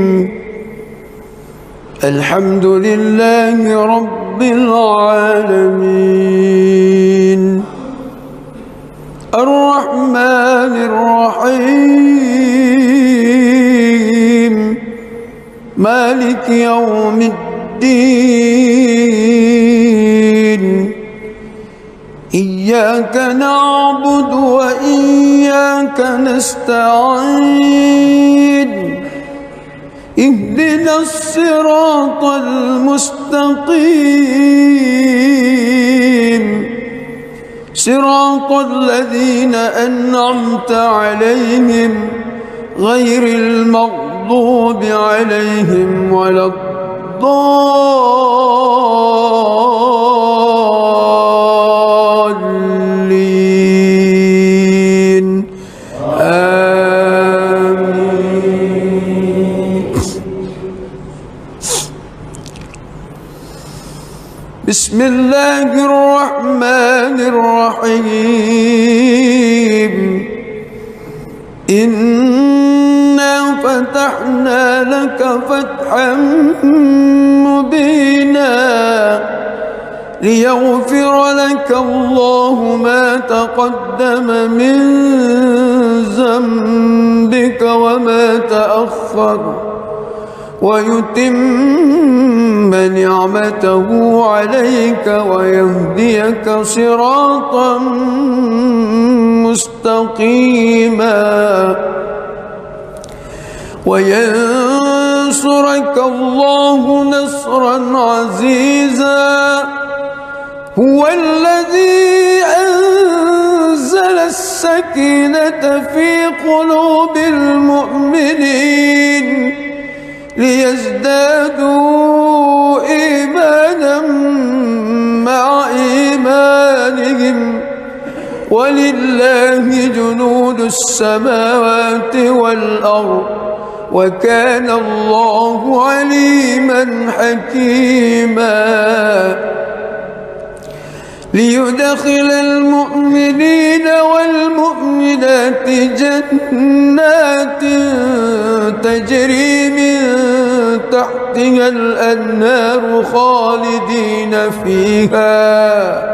الحمد لله رب العالمين الرحمن الرحيم مالك يوم الدين إياك نعبد وإياك نستعين اهدنا الصراط المستقيم صراط الذين أنعمت عليهم غير المغضوب عليهم ولا الضالين آمين. بسم الله الرحمن الرحيم إنا فتحنا لك فتحا مبينا ليغفر لك الله ما تقدم من ذنبك وما تأخر ويتم نعمته عليك ويهديك صراطا مستقيما وينصرك الله نصرا عزيزا هو الذي أنزل السكينة في قلوب المؤمنين ليزدادوا إيمانا مع إيمانهم ولله جنود السماوات والأرض وكان الله عليما حكيما ليدخل المؤمنين والمؤمنات جنات تجري من تحتها الأنهار خالدين فيها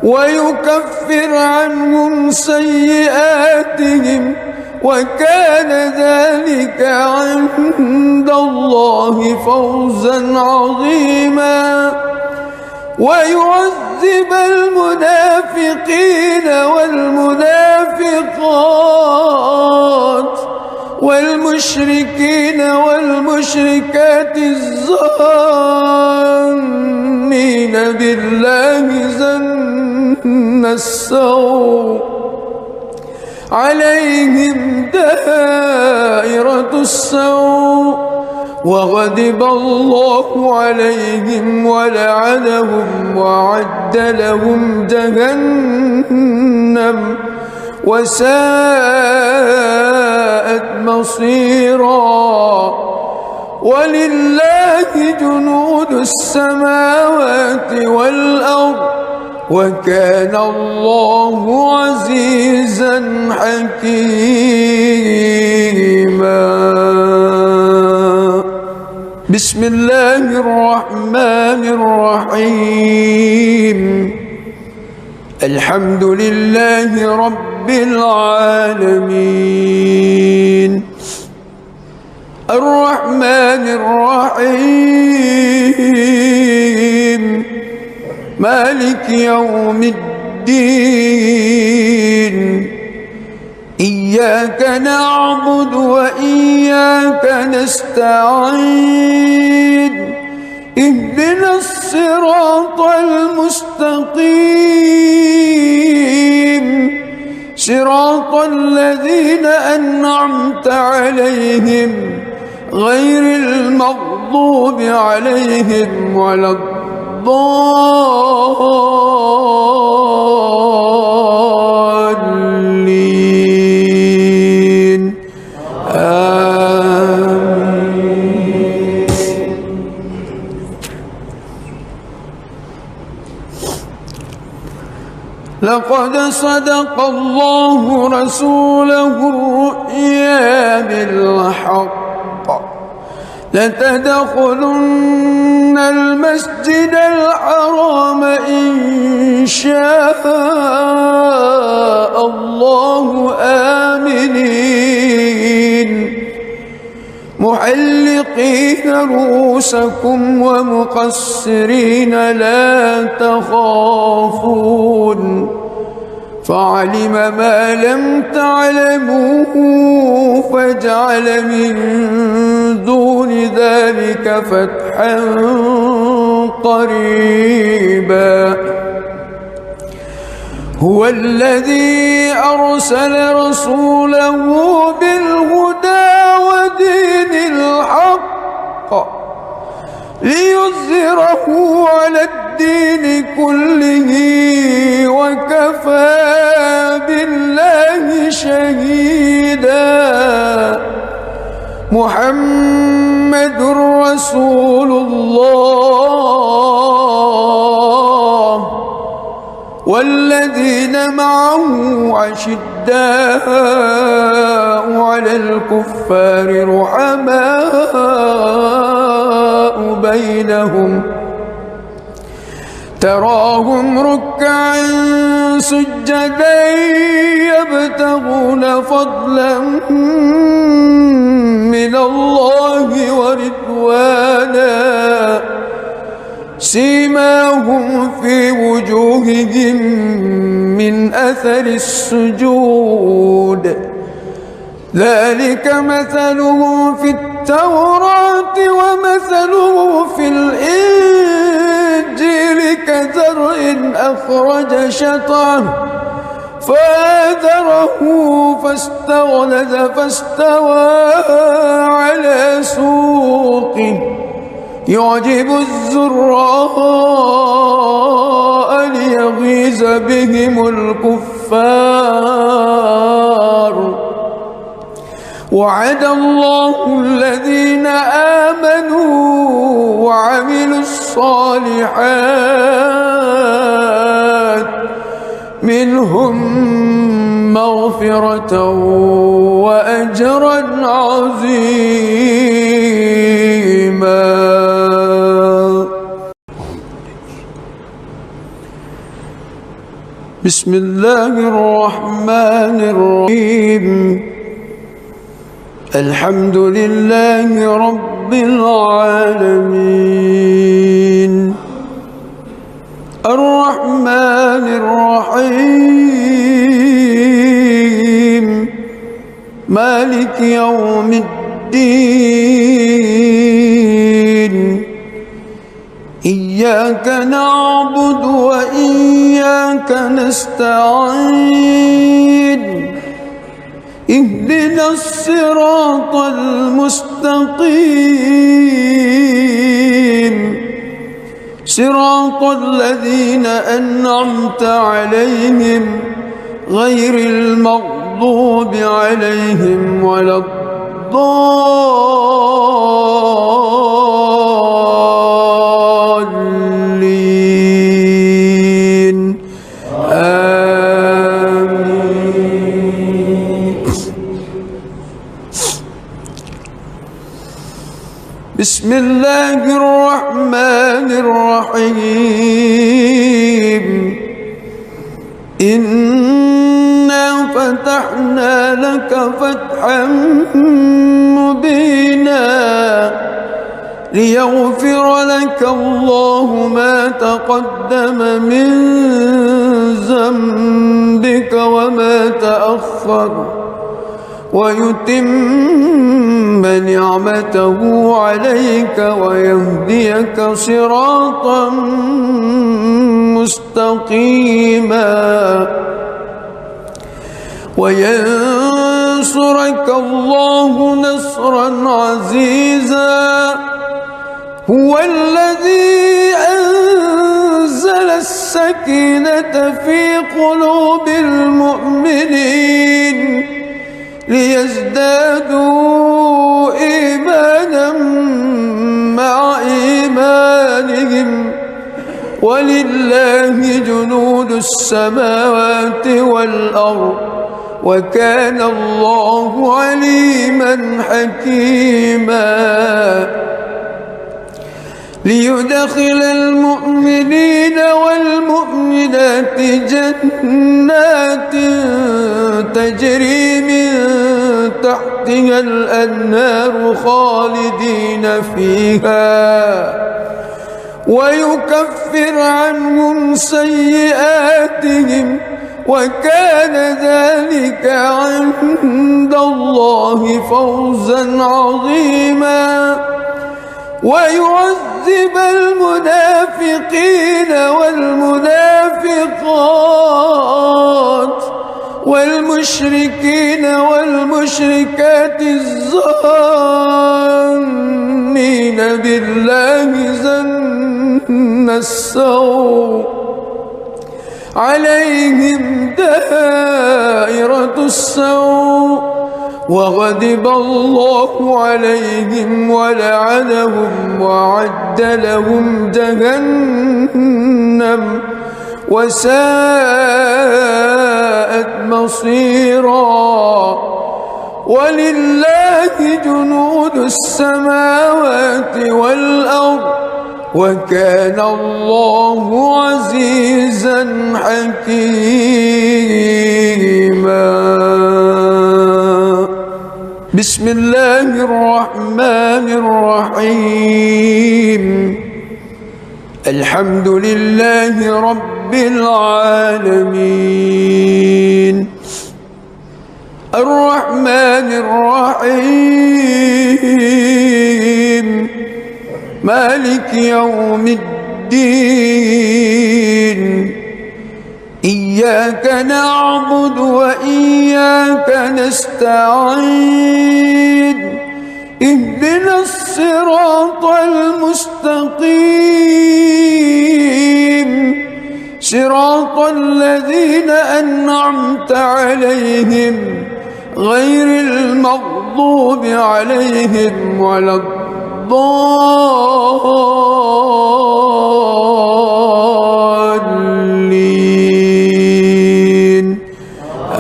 ويكفر عنهم سيئاتهم وكان ذلك عند الله فوزا عظيما ويعذب المنافقين والمنافقات والمشركين والمشركات الظانين بالله ظن السوء عليهم دائرة السوء وغضب الله عليهم ولعنهم وأعد لهم جهنم وساءت مصيرا ولله جنود السماوات والأرض وكان الله عزيزا حكيما. بسم الله الرحمن الرحيم. الحمد لله رب العالمين الرحمن الرحيم مالك يوم الدين إياك نعبد وإياك نستعين اهدنا الصراط المستقيم صراط الذين أنعمت عليهم غير المغضوب عليهم ولا الضالين آمين. لقد صدق الله رسوله الرؤيا بالحق لتدخلن المسجد الحرام إن شاء الله آمنين محلقين رؤوسكم ومقصرين لا تخافون فعلم ما لم تعلموا فجعل من دون ذلك فتحا قريبا. هو الذي أرسل رسوله بالهدى ودين الحق ليظهره على الدين كله وكفى بالله شهيدا. محمد رسول الله والذين معه أشداء على الكفار رحماء بينهم تراهم ركعا سجدا يبتغون فضلا من الله ورضوانا سيماهم في وجوههم من أثر السجود ذلك مثله في التوراة ومثله في الإنجيل كزرع أخرج شطأه فآزره فاستغلظ فاستوى على سوقه يعجب الزراء ليغيظ بهم الكفار. وعد الله الذين آمنوا وعملوا الصالحات منهم مغفرة وأجرا عظيما. بسم الله الرحمن الرحيم. الحمد لله رب العالمين الرحمن الرحيم مالك يوم الدين إياك نعبد وإياك نستعين اهدنا الصراط المستقيم صراط الذين أنعمت عليهم غير المغضوب عليهم ولا الضالين بسم الله الرحمن الرحيم إنا فتحنا لك فتحا مبينا ليغفر لك الله ما تقدم من ذنبك وما تأخر ويتم نعمته عليك ويهديك صراطا مستقيما وينصرك الله نصرا عزيزا هو الذي أنزل السكينة في قلوب المؤمنين ليزدادوا إيمانا مع إيمانهم ولله جنود السماوات والأرض وكان الله عليما حكيما ليدخل المؤمنين والمؤمنات جنات تجري من تحتها الأنهار خالدين فيها ويكفر عنهم سيئاتهم وكان ذلك عند الله فوزا عظيما ويعذب المنافقين والمنافقات والمشركين والمشركات الظانين بالله ظن السوء عليهم دائرة السوء وغضب الله عليهم ولعنهم وأعد لهم جهنم وساءت مصيرا ولله جنود السماوات والأرض وكان الله عزيزا حكيما بسم الله الرحمن الرحيم الحمد لله رب العالمين الرحمن الرحيم مالك يوم الدين إياك نعبد وإياك نستعين اهدنا الصراط المستقيم صراط الذين أنعمت عليهم غير المغضوب عليهم ولا الضالين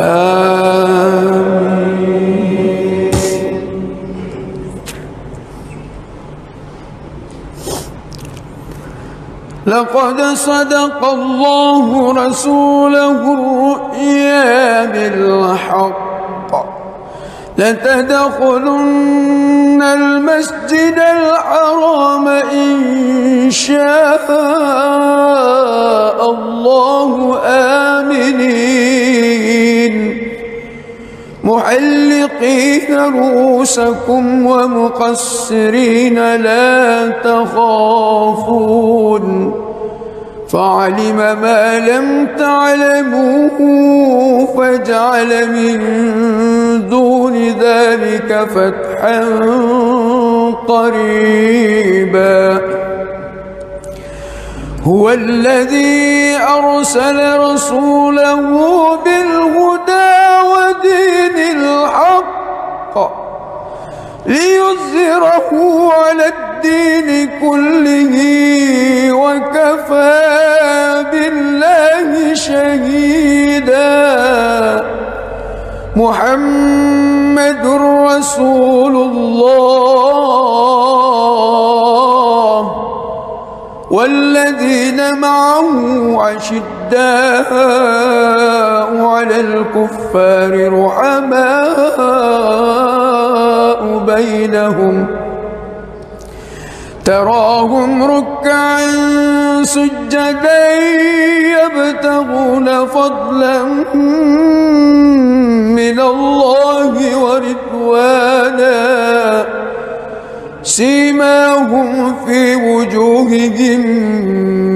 آمين. لقد صدق الله رسوله الرؤيا بالحق لتدخلن المسجد الحرام إن شاء الله آمنين محلقين رؤوسكم ومقصرين لا تخافون فعلم ما لم تعلموا فجعل من دون ذلك فتحا قريبا هو الذي أرسل رسوله بالهدى ودين الحق ليظهره على الدين كله وكفى بالله شهيدا محمد رسول الله والذين معه أشداء على الكفار رحماء بينهم تراهم ركعا سجدا يبتغون فضلا من الله ورضوانا سيماهم في وجوههم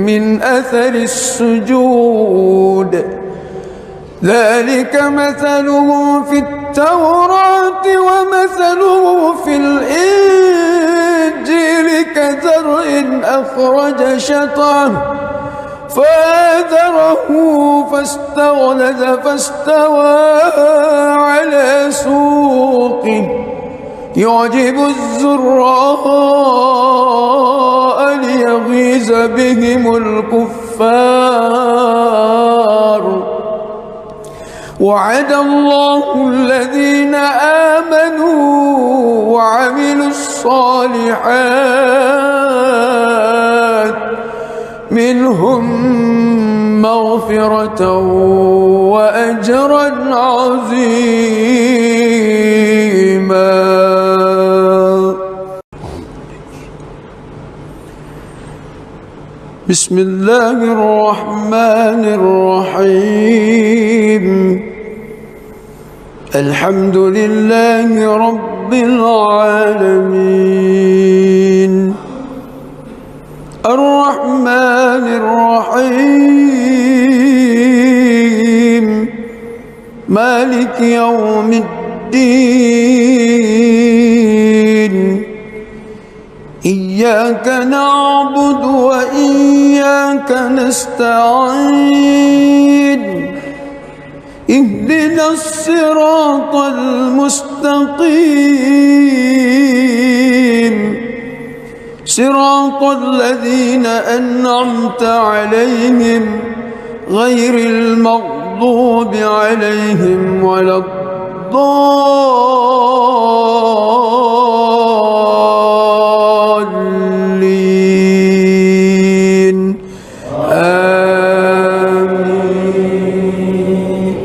من أثر السجود ذلك مثلهم في التوراة ومثله في الإنجيل كزرع أخرج شطأه فآزره فاستغلظ فاستوى على سوقه يعجب الزراء ليغيظ بهم الكفار وعد الله الذين آمنوا وعملوا الصالحات منهم مغفرة وأجرا عظيما. بسم الله الرحمن الرحيم الحمد لله رب العالمين الرحمن الرحيم مالك يوم الدين إياك نعبد وإياك نستعين اهدنا الصراط المستقيم صراط الذين أنعمت عليهم غير المغضوب عليهم ولا الضالين آمين.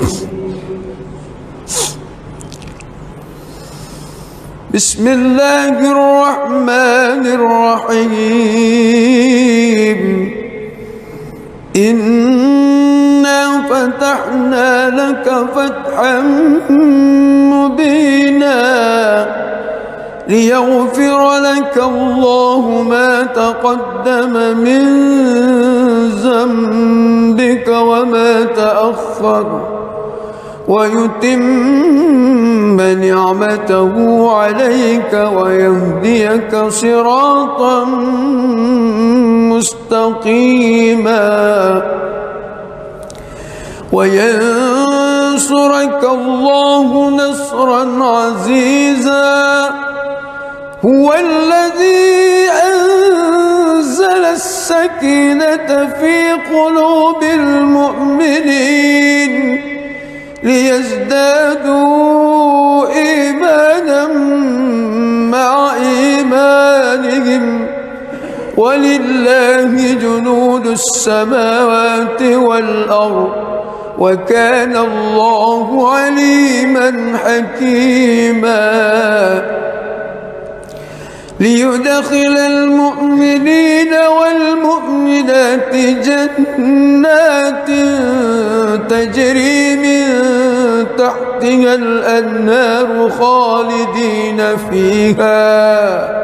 بسم الله الرحمن الرحيم إنا فتحنا لك فتحا مبينا ليغفر لك الله ما تقدم من ذنبك وما تأخر ويتم نعمته عليك ويهديك صراطا مستقيما وينصرك الله نصرا عزيزا هو الذي أنزل السكينة في قلوب المؤمنين ليزدادوا إيمانا مع إيمانهم ولله جنود السماوات والأرض وكان الله عليما حكيما ليدخل المؤمنين والمؤمنات جنات تجري من تحتها الأنهار خالدين فيها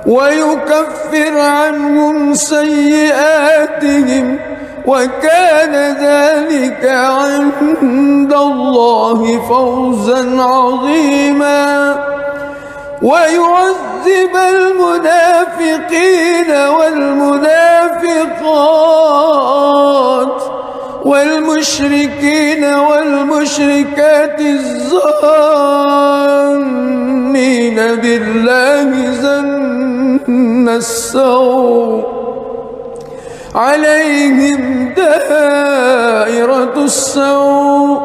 ويكفر عنهم سيئاتهم وكان ذلك عند الله فوزا عظيما ويعذب المنافقين والمنافقات والمشركين والمشركات الظانين بالله ظن السوء عليهم دائرة السوء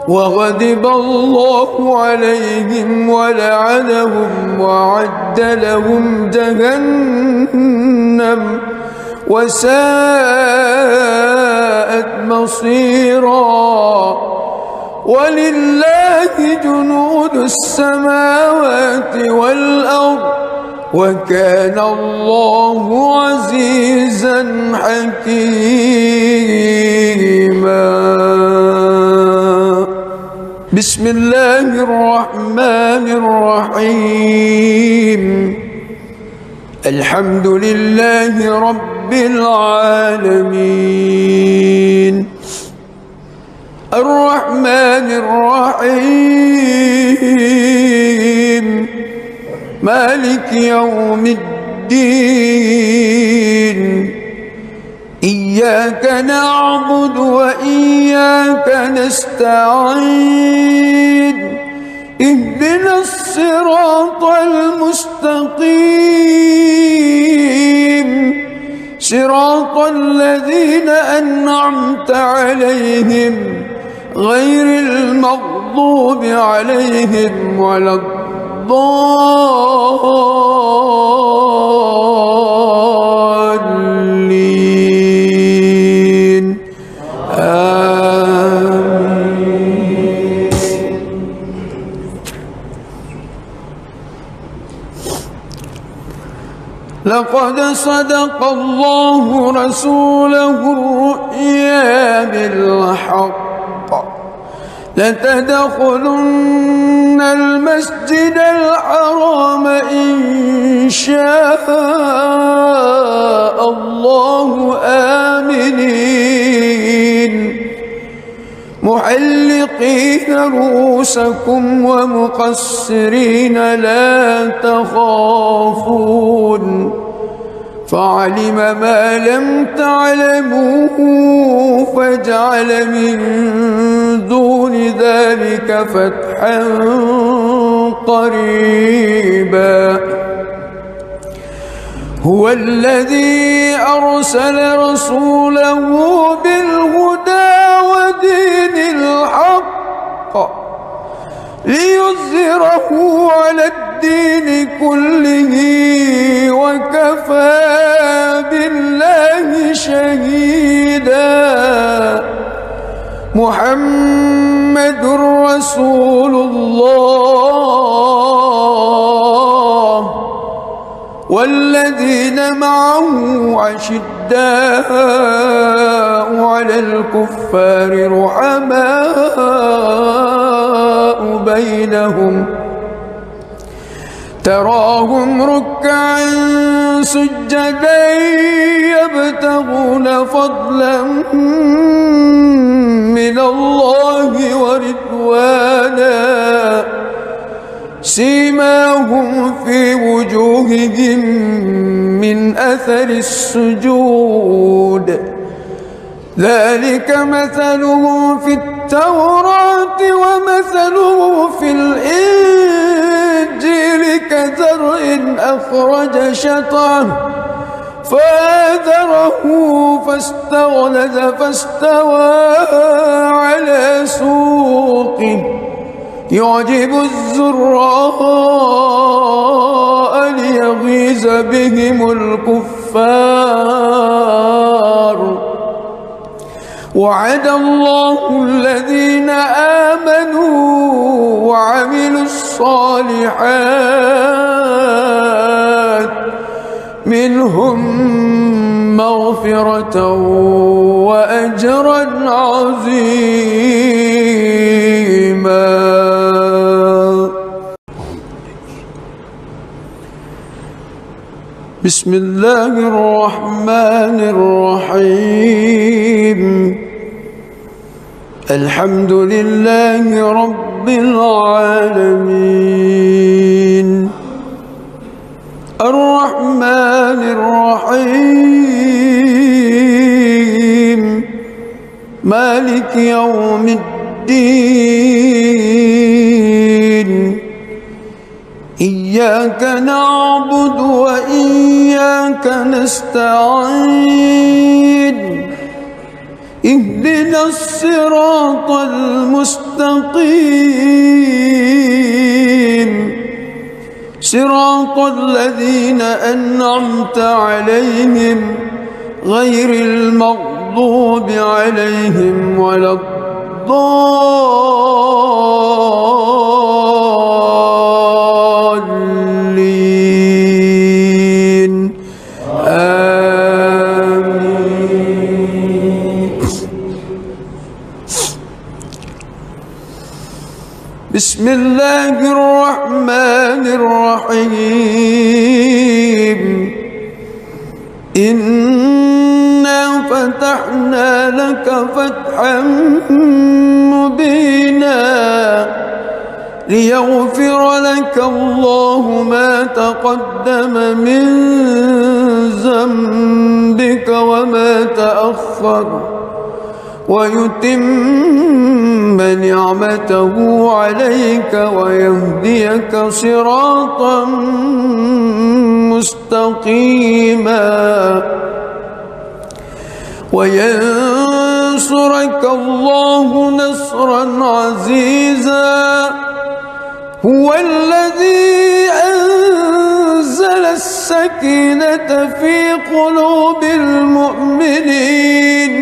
وغضب الله عليهم ولعنهم وأعد لهم جهنم وساءت مصيرا. ولله جنود السماوات والأرض وكان الله عزيزا حكيما. بسم الله الرحمن الرحيم. الحمد لله رب العالمين الرحمن الرحيم مالك يوم الدين. إياك نعبد وإياك نستعين. اهدنا الصراط المستقيم صراط الذين أنعمت عليهم غير المغضوب عليهم ولا الضالين. آمين. لقد صدق الله رسوله الرؤيا بالحق لتدخلن المسجد الحرام إن شاء الله آمنين محلقين رؤوسكم ومقصرين لا تخافون فعلم ما لم تعلموا فجعل من دون ذلك فتحا قريبا. هو الذي أرسل رسوله بالهدى ودين الحق ليظهره على الدين كله وكفى بالله شهيدا. محمد رسول الله والذين معه أشداء على الكفار رحماء بينهم تراهم ركعا سجدا يبتغون فضلا من الله ورضوانا سيماهم في وجوههم من أثر السجود ذلك مثله في التوراة ومثله في الإنجيل كزرع أخرج شطأه فآزره فاستغلظ فاستوى على سوقه يعجب الزراء ليغيظ بهم الكفار. وعد الله الذين آمنوا وعملوا الصالحات منهم مغفرة وأجرا عظيما. بسم الله الرحمن الرحيم. الحمد لله رب العالمين الرحمن الرحيم مالك يوم الدين. إياك نعبد وإياك نستعين. اهدنا الصراط المستقيم صراط الذين أنعمت عليهم غير المغضوب عليهم ولا الضالين آمين. بسم الله الرحمن الرحيم. إنا فتحنا لك فتحا مبينا ليغفر لك الله ما تقدم من ذنبك وما تأخر ويتم نعمته عليك ويهديك صراطا مستقيما وينصرك الله نصرا عزيزا. هو الذي أنزل السكينة في قلوب المؤمنين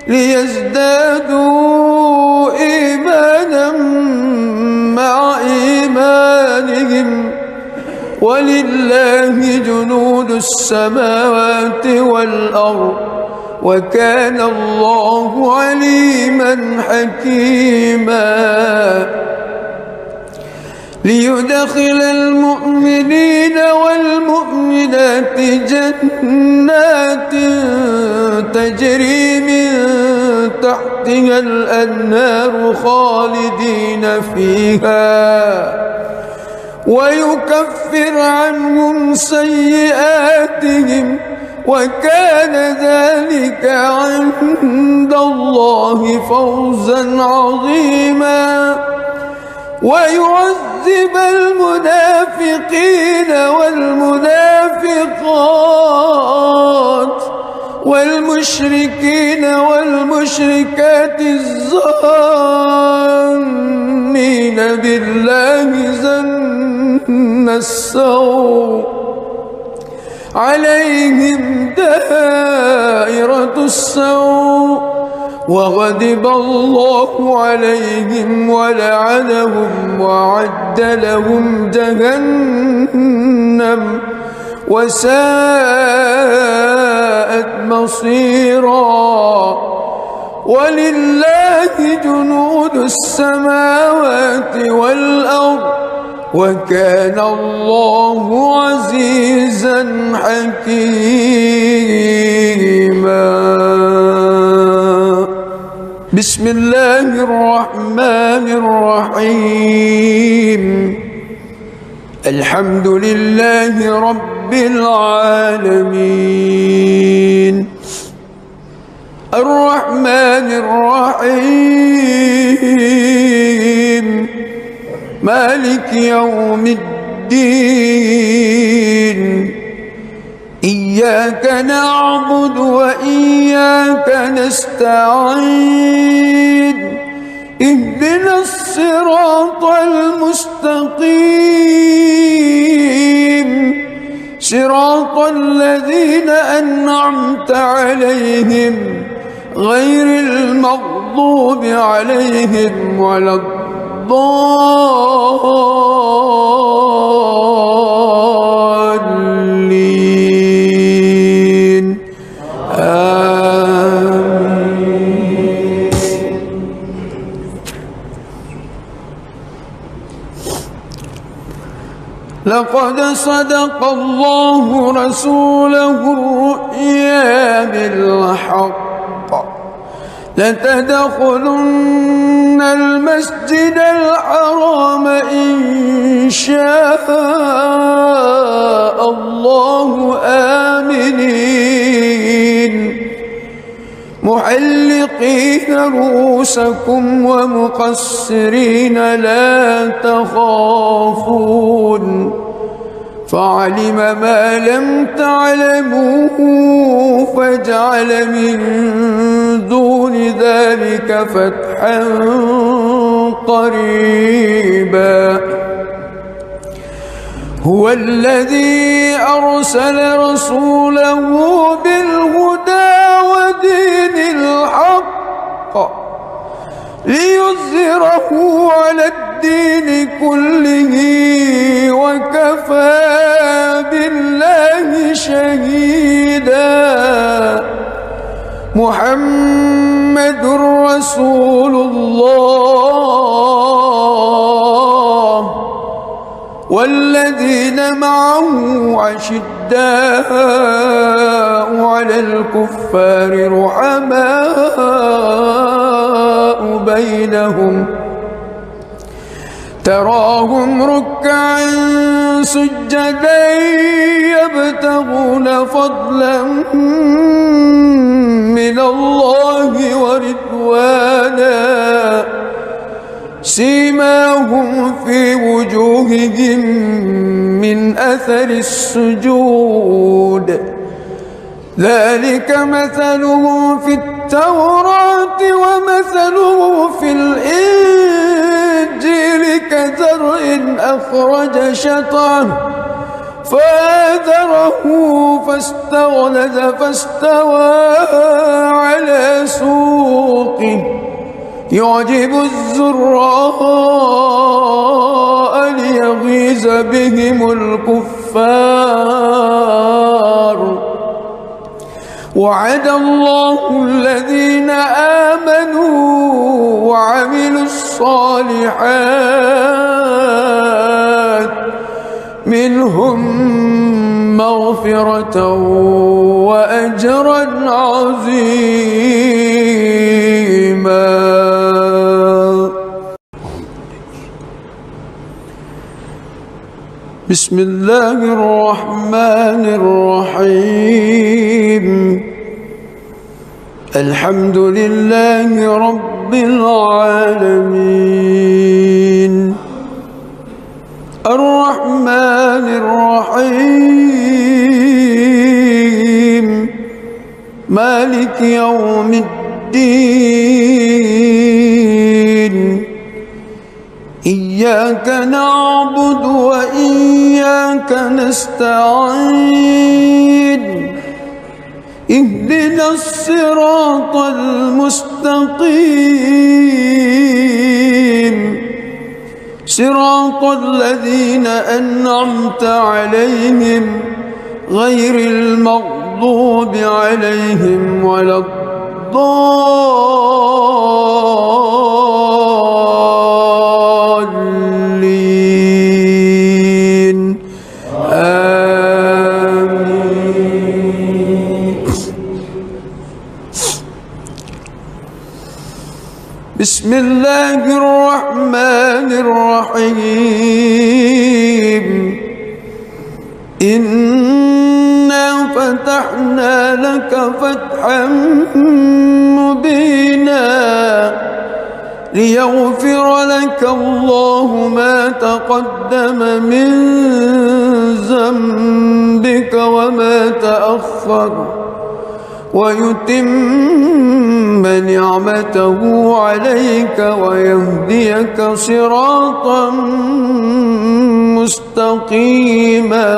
ليزدادوا إيمانا مع إيمانهم ولله جنود السماوات والأرض وكان الله عليما حكيما. ليدخل المؤمنين والمؤمنات جنات تجري من تحتها الأنهار خالدين فيها ويكفر عنهم سيئاتهم وكان ذلك عند الله فوزا عظيما. ويعذب المنافقين والمنافقات والمشركين والمشركات الظانين بالله ظن السوء عليهم دائرة السوء وغضب الله عليهم ولعنهم وأعد لهم جهنم وساءت مصيرا. ولله جنود السماوات والأرض وكان الله عزيزا حكيما. بسم الله الرحمن الرحيم. الحمد لله رب العالمين الرحمن الرحيم مالك يوم الدين. إياك نعبد وإياك نستعين. اهدنا الصراط المستقيم صراط الذين أنعمت عليهم غير المغضوب عليهم ولا الضالين آمين. لقد صدق الله رسوله الرؤيا بالحق لتدخلن المسجد الحرام إن شاء الله آمنين محلقين رؤوسكم ومقصرين لا تخافون فعلم ما لم تعلموا فجعل من دون ذلك فتحا قريبا. هو الذي أرسل رسوله بالهدى ليظهره على الدين كله وكفى بالله شهيدا. محمد رسول الله والذين معه أشداء على الكفار رحماء بينهم تراهم ركعا سجدا يبتغون فضلا من الله ورضوانا سيماهم في وجوههم من أثر السجود ذلك مثلهم في التوراة ومثله في الإنجيل كزرع أخرج شطأه فآزره فاستغلظ فاستوى على سوقه يعجب الزراء ليغيظ بهم الكفار. وعد الله الذين آمنوا وعملوا الصالحات منهم مغفرة وأجرا عظيما. بسم الله الرحمن الرحيم. الحمد لله رب العالمين الرحمن الرحيم مالك يوم الدين إياك نعبد وإياك نستعين اهدنا الصراط المستقيم صراط الذين أنعمت عليهم غير المغضوب عليهم ولا الضالين آمين. بسم الله الرحمن الرحيم. إنا فتحنا لك فتحا مبينا ليغفر لك الله ما تقدم من ذنبك وما تأخر ويتم نعمته عليك ويهديك صراطا مستقيما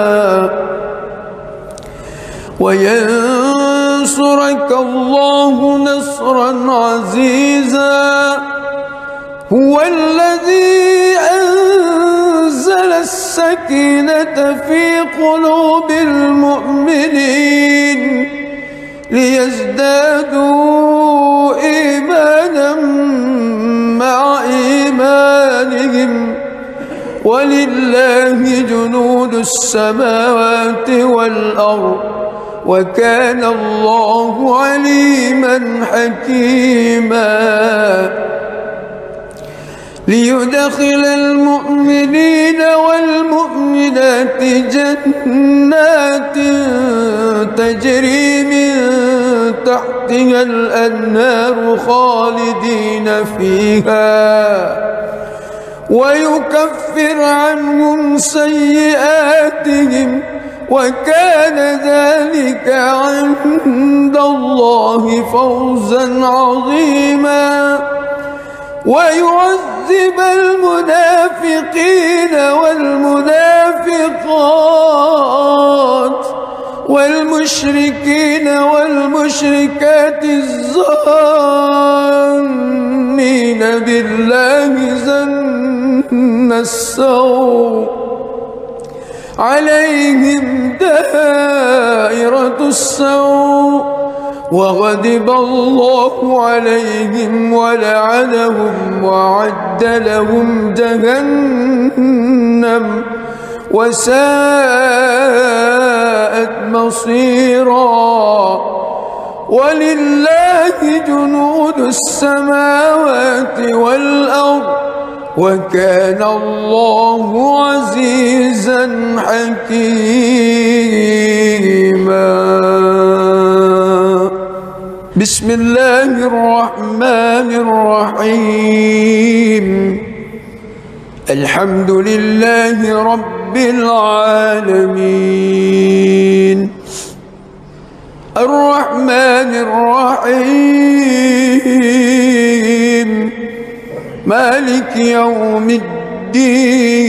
وينصرك الله نصرا عزيزا. هو الذي أنزل السكينة في قلوب المؤمنين ليزدادوا إيمانا مع إيمانهم ولله جنود السماوات والأرض وكان الله عليما حكيما. ليدخل المؤمنين والمؤمنات جنات تجري من تحتها الأنهار خالدين فيها ويكفر عنهم سيئاتهم وكان ذلك عند الله فوزا عظيما. ويعذب المنافقين والمنافقات والمشركين والمشركات الظانين مسوا عليهم دائرة السوء وغضب الله عليهم ولعنهم وأعد لهم جهنم وساءت مصيرا. ولله جنود السماوات والأرض وكان الله عزيزا حكيما. بسم الله الرحمن الرحيم. الحمد لله رب العالمين الرحمن الرحيم مالك يوم الدين.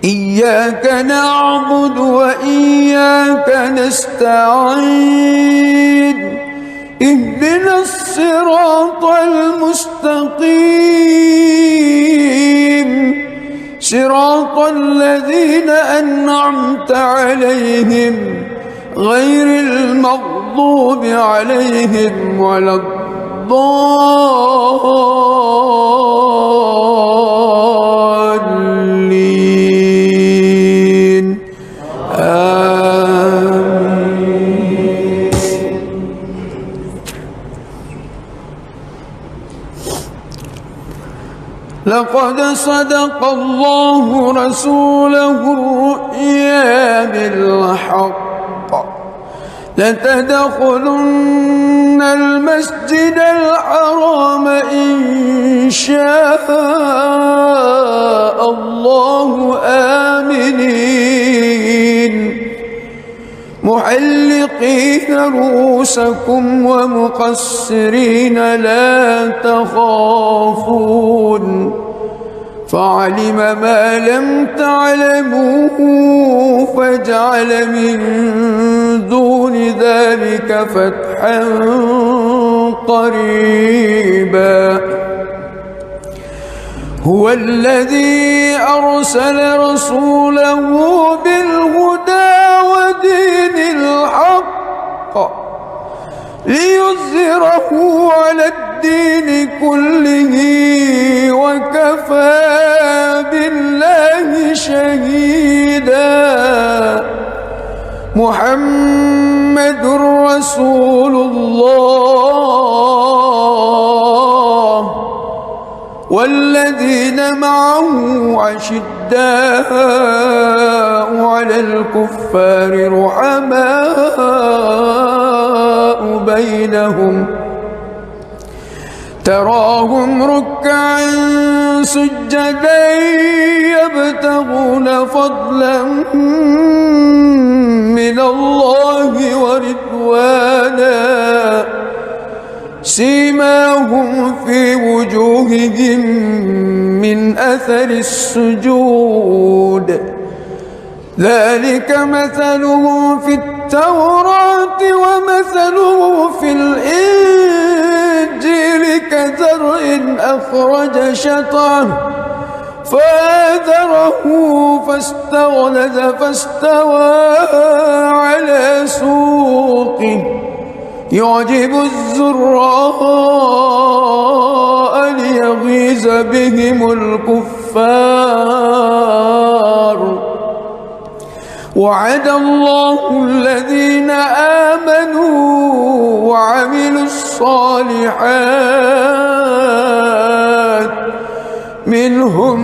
إياك نعبد وإياك نستعين. اهدنا الصراط المستقيم صراط الذين أنعمت عليهم غير المغضوب عليهم ولا الضالين. آمين. لقد صدق الله رسوله الرؤيا بالحق لتدخلن المسجد الحرام إن شاء الله آمنين محلقين رؤوسكم ومقصرين لا تخافون فعلم ما لم تعلموا فجعل من دون ذلك فتحا قريبا. هو الذي أرسل رسوله بالهدى ودين الحق ليظهره على الدين كله وكفى بالله شهيدا. محمد رسول الله والذين معه أشداء على الكفار رحماء بينهم تراهم ركعا سجدا يبتغون فضلا من الله ورضوانا سيماهم في وجوههم من أثر السجود ذلك مثلهم في التوراة ومثله في الإنجيل كزرع أخرج شطأه فآزره فاستغلظ فاستوى على سوقه يعجب الزراء ليغيظ بهم الكفار. وعد الله الذين آمنوا وعملوا الصالحات منهم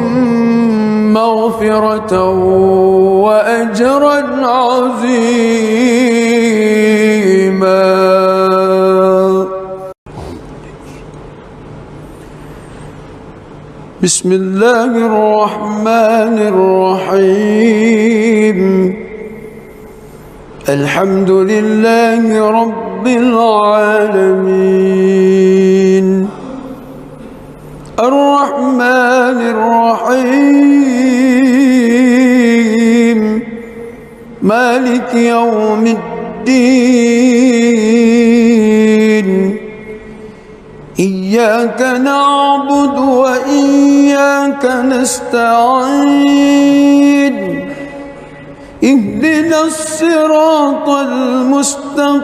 مغفرة وأجرا عظيما. بسم الله الرحمن الرحيم. الحمد لله رب العالمين الرحمن الرحيم مالك يوم الدين. إياك نعبد وإياك وإياك نستعين اهدنا الصراط المستقيم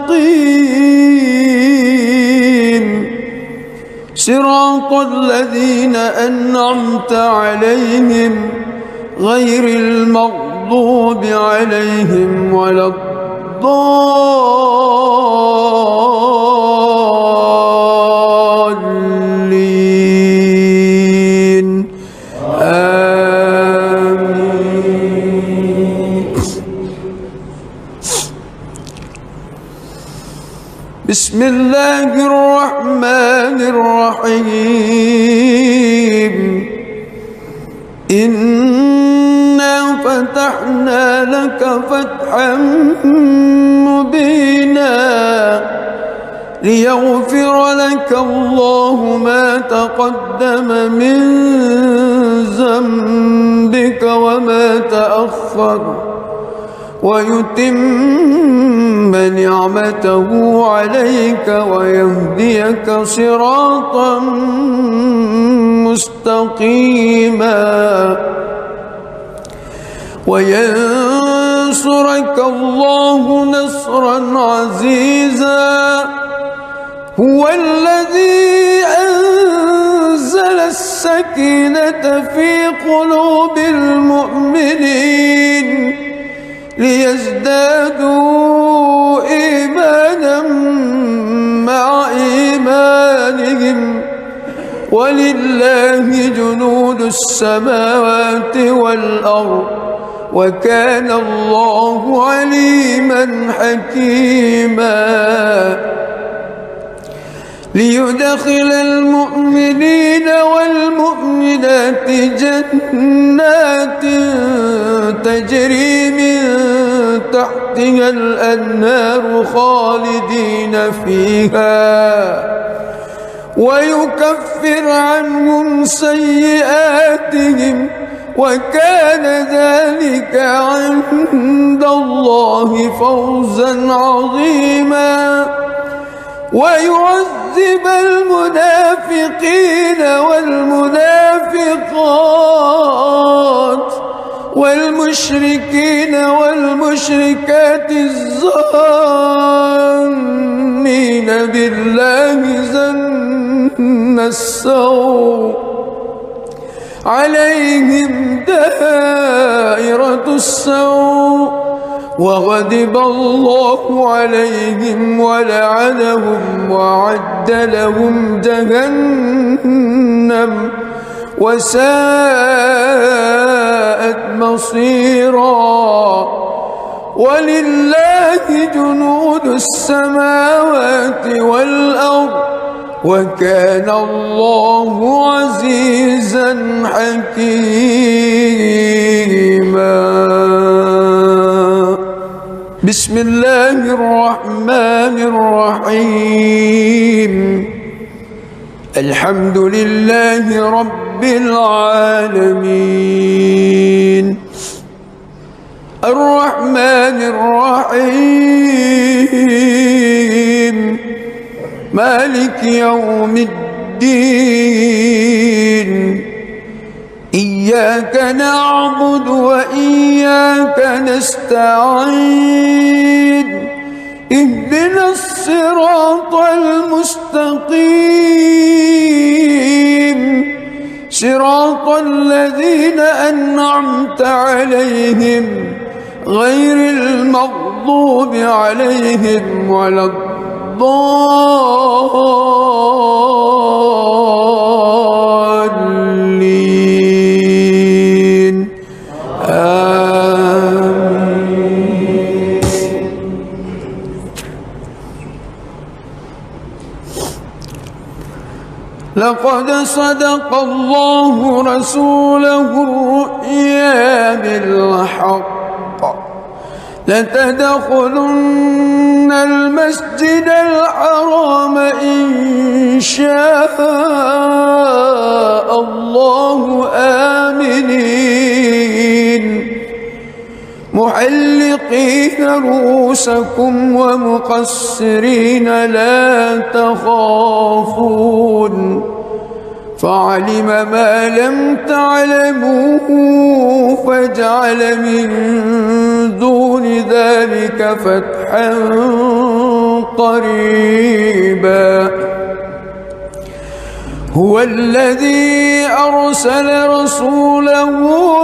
صراط الذين أنعمت عليهم غير المغضوب عليهم ولا الضالين آمين. بسم الله الرحمن الرحيم إنا فتحنا لك فتحا مبينا ليغفر لك الله ما تقدم من ذنبك وما تأخر ويتم نعمته عليك ويهديك صراطا مستقيما وينصرك الله نصرا عزيزا هو الذي أنزل السكينة في قلوب المؤمنين ليزدادوا إيمانا مع إيمانهم ولله جنود السماوات والأرض وكان الله عليما حكيما ليدخل المؤمنين والمؤمنات جنات تجري من تحتها الأنهار خالدين فيها ويكفر عنهم سيئاتهم وكان ذلك عند الله فوزا عظيما ويعذب المنافقين والمنافقات والمشركين والمشركات الظانين بالله ظن السوء عليهم دائرة السوء وغضب الله عليهم ولعنهم وأعد لهم جهنم وساءت مصيرا ولله جنود السماوات والأرض وكان الله عزيزا حكيما. بسم الله الرحمن الرحيم الحمد لله رب العالمين الرحمن الرحيم مالك يوم الدين إياك نعبد وإياك نستعين اهدنا الصراط المستقيم صراط الذين أنعمت عليهم غير المغضوب عليهم ولا الضالين آمين. لقد صدق الله رسوله الرؤيا بالحق لتدخلن المسجد الحرام إن شاء الله آمنين محلقين رؤوسكم ومقصرين لا تخافون فعلم ما لم تعلموا فجعل من دون ذلك فتحا قريبا هو الذي أرسل رسوله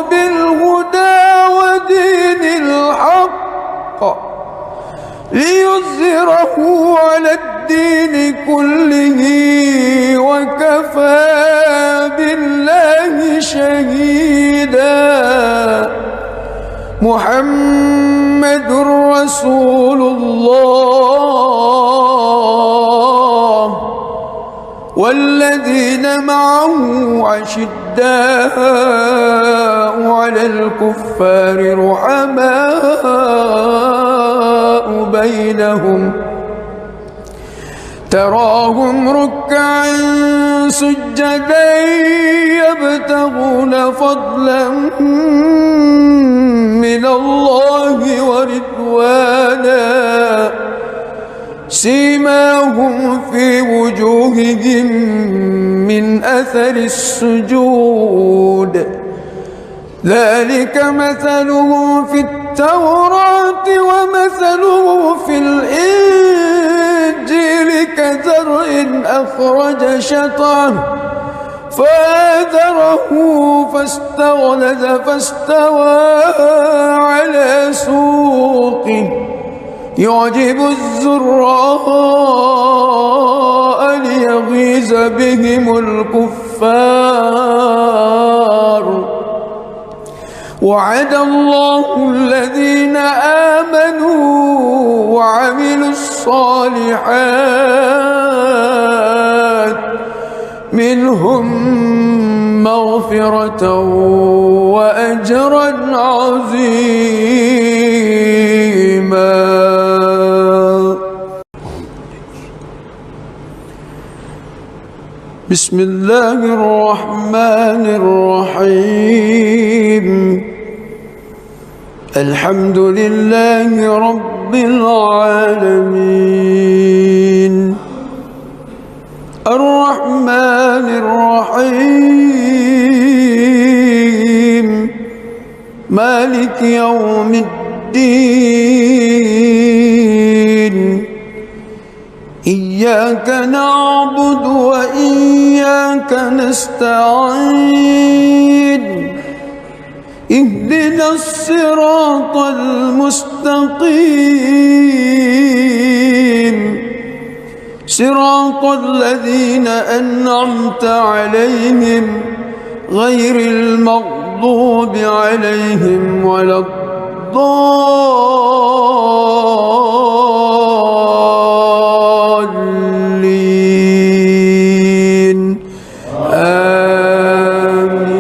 بالهدى ودين الحق ليظهره على الدين كله وكفى بالله شهيدا محمد رسول الله والذين معه أشداء على الكفار رحماء بينهم تراهم ركعا سجدا يبتغون فضلا من الله ورضوانا سيماهم في وجوههم من أثر السجود ذلك مثلهم في التوراة ومثلهم في الإنجيل كزرع أخرج شطأه فآزره فاستغلظ فاستوى على سوقه يعجب الزراء ليغيظ بهم الكفار وعد الله الذين آمنوا وعملوا الصالحات منهم مغفرة وأجرا عظيما. بسم الله الرحمن الرحيم الحمد لله رب العالمين الرحمن الرحيم مالك يوم الدين إياك نعبد وإياك نستعين اهدنا الصراط المستقيم صراط الذين أنعمت عليهم غير المغضوب عليهم ولا الضالين آمين.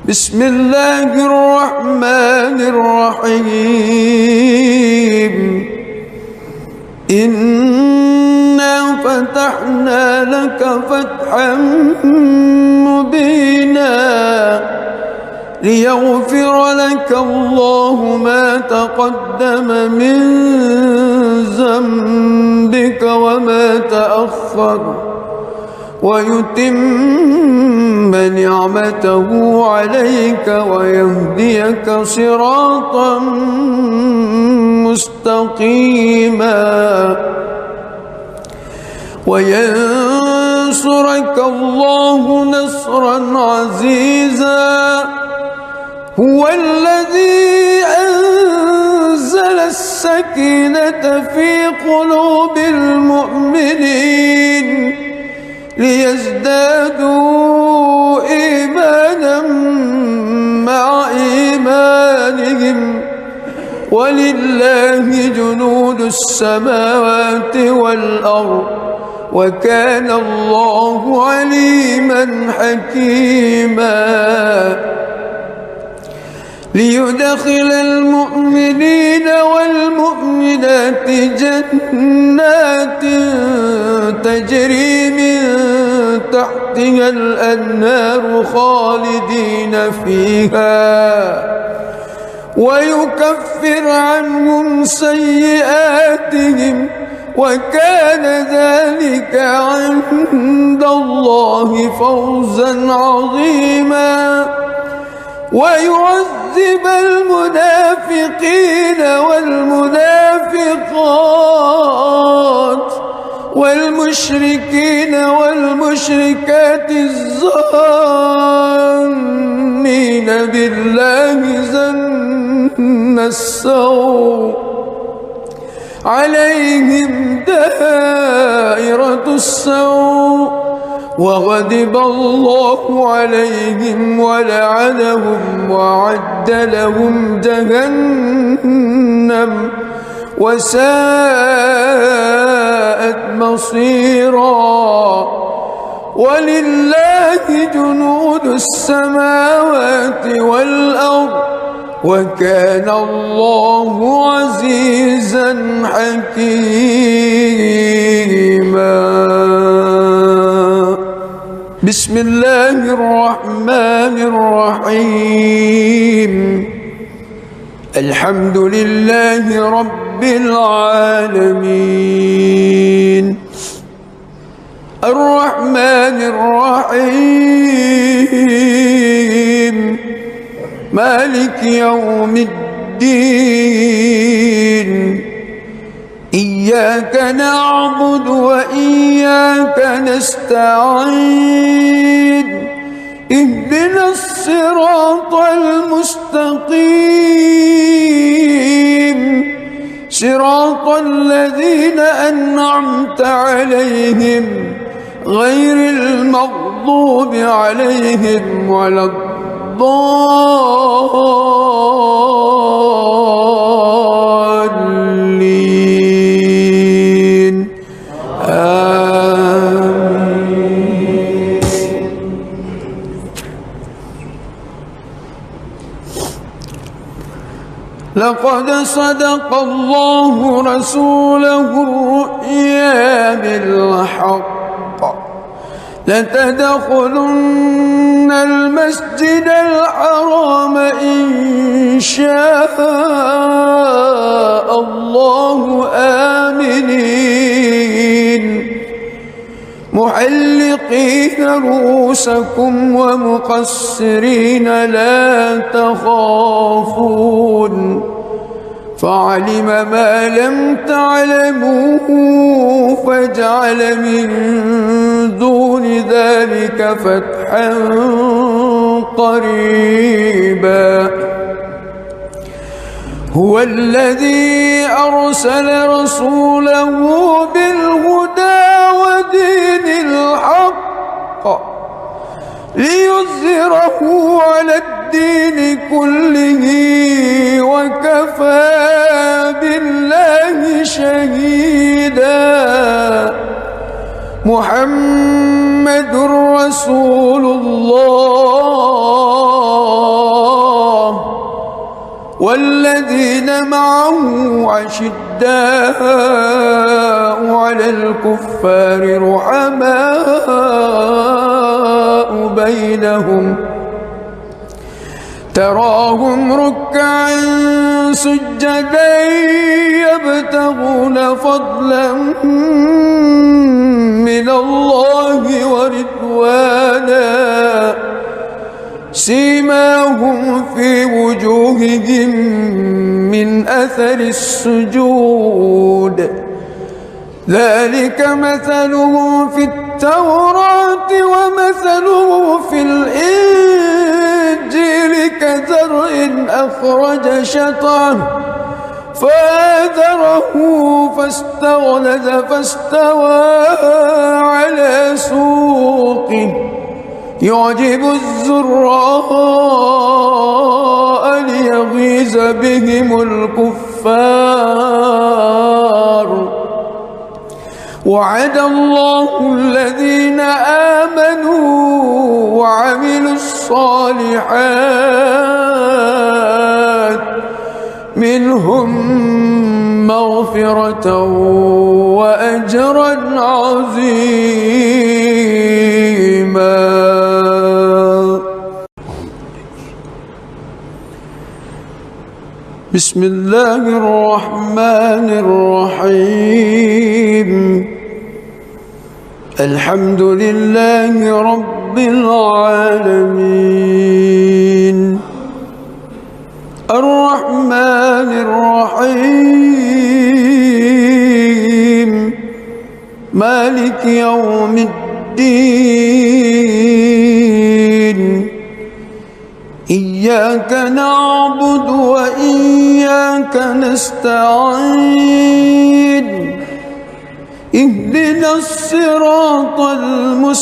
بسم الله الرحمن الرحيم إنا فتحنا لك فتحا مبينا ليغفر لك الله ما تقدم من ذنبك وما تأخر ويتم نعمته عليك ويهديك صراطا مستقيما وينصرك الله نصرا عزيزا هو الذي أنزل السكينة في قلوب المؤمنين ليزدادوا إيمانا مع إيمانهم ولله جنود السماوات والأرض وكان الله عليما حكيما ليدخل المؤمنين والمؤمنات جنات تجري من تحتها الأنهار خالدين فيها ويكفر عنهم سيئاتهم وكان ذلك عند الله فوزا عظيما ويعذب المنافقين والمنافقات والمشركين والمشركات الظانين بالله ظن السوء عليهم دائرة السوء وغضب الله عليهم ولعنهم وأعد لهم جهنم وساءت مصيرا ولله جنود السماوات والأرض وكان الله عزيزا حكيما. بسم الله الرحمن الرحيم. الحمد لله رب العالمين الرحمن الرحيم مالك يوم الدين إياك نعبد وإياك نستعين اهدنا الصراط المستقيم صراط الذين أنعمت عليهم غير المغضوب عليهم ولا الضالين آمين. لقد صدق الله رسوله الرؤيا بالحق لتدخلن المسجد الحرام إن شاء الله آمنين محلقين رؤوسكم ومقصرين لا تخافون فعلم ما لم تعلموا فجعل من دون ذلك فتحا قريبا. هو الذي أرسل رسوله بالهدى ودين الحق ليظهره على الدين كله وكفى بالله شهيدا. محمد رسول الله والذين معه أشداء على الكفار رحماء بينهم تراهم ركعا سجدا يبتغون فضلا من الله ورضوانا سيماهم في وجوههم من أثر السجود ذلك مثله في التوراة ومثله في الإنجيل كزرع أخرج شطأه فآزره فاستغلظ فاستوى على سوقه يعجب الزراء ليغيظ بهم الكفار. وعد الله الذين آمنوا وعملوا الصالحات منهم مغفرة وأجرا عظيما. بسم الله الرحمن الرحيم الحمد لله رب العالمين الرحمن الرحيم مالك يوم الدين إياك نعبد وإياك نستعين اهدنا الصراط المستقيم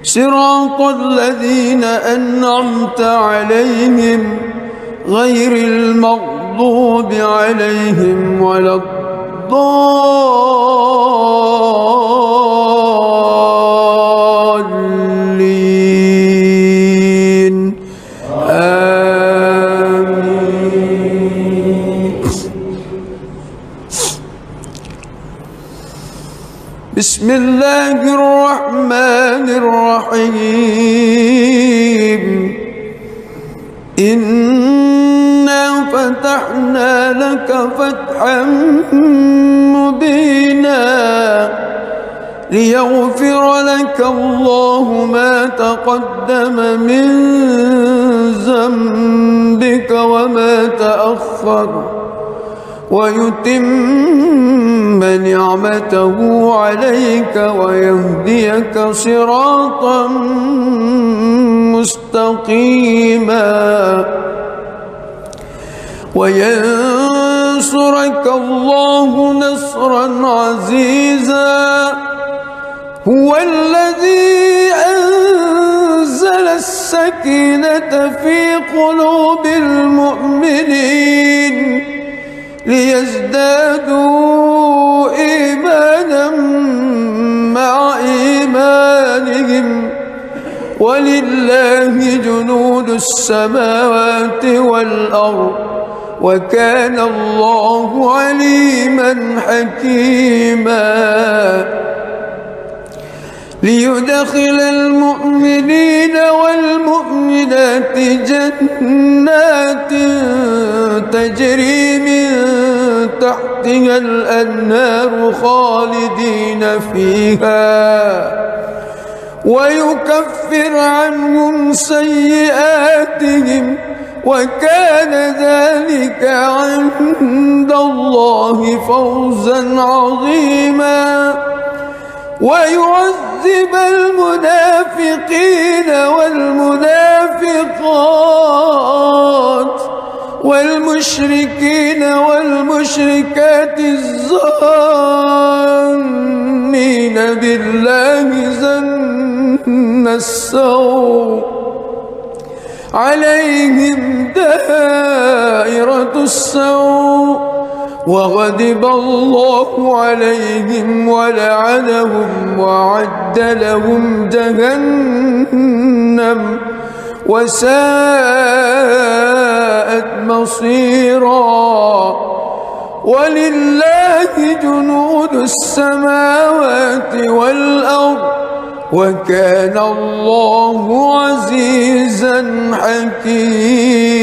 صراط الذين أنعمت عليهم غير المغضوب عليهم ولا الضالين آمين. بسم الله الرحمن الرحيم إنا فتحنا لك فتحا مبينا ليغفر لك الله ما تقدم من ذنبك وما تأخر ويتم نعمته عليك ويهديك صراطا مستقيما وينصرك الله نصرا عزيزا هو الذي أنزل السكينة في قلوب المؤمنين ليزدادوا إيمانا مع إيمانهم ولله جنود السماوات والأرض وكان الله عليما حكيما ليدخل المؤمنين والمؤمنات جنات تجري من تحتها الأنهار خالدين فيها ويكفر عنهم سيئاتهم وكان ذلك عند الله فوزا عظيما ويعذب المنافقين والمنافقات والمشركين والمشركات الظانين بالله ظن السوء عليهم دائرة السوء وغضب الله عليهم ولعنهم وأعد لهم جهنم وساءت مصيرا ولله جنود السماوات والأرض وكان الله عزيزا حكيما.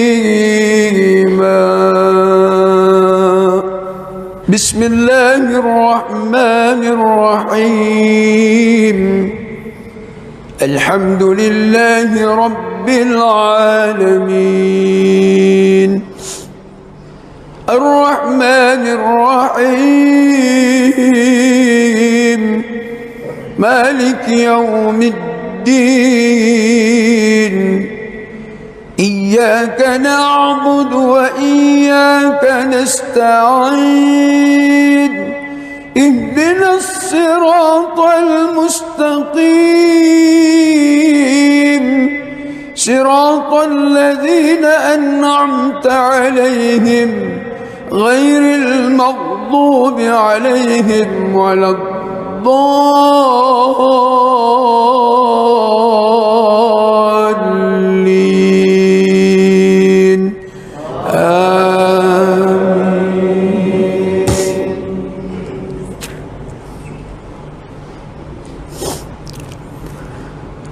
بسم الله الرحمن الرحيم الحمد لله رب العالمين الرحمن الرحيم مالك يوم الدين إياك نعبد وإياك نستعين اهدنا الصراط المستقيم صراط الذين أنعمت عليهم غير المغضوب عليهم ولا الضالين آمين.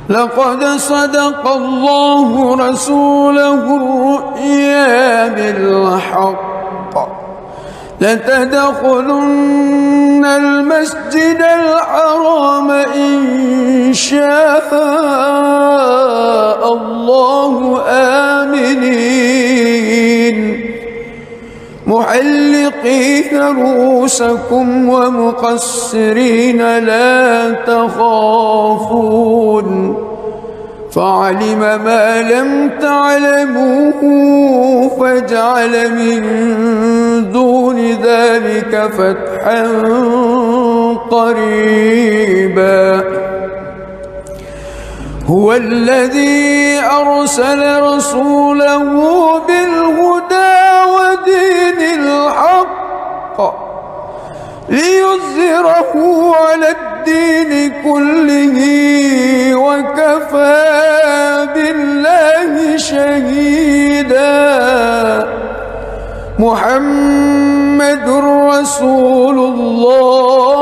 لقد صدق الله رسوله الرؤيا بالحق لتدخلن المسجد الحرام إن شاء الله آمنين محلقين رؤوسكم ومقصرين لا تخافون فعلم ما لم تعلموا فجعل من دون ذلك فتحا قريبا هو الذي أرسل رسوله بالهدى ودين الحق ليظهره على الدين كله وكفى بالله شهيدا محمد رسول الله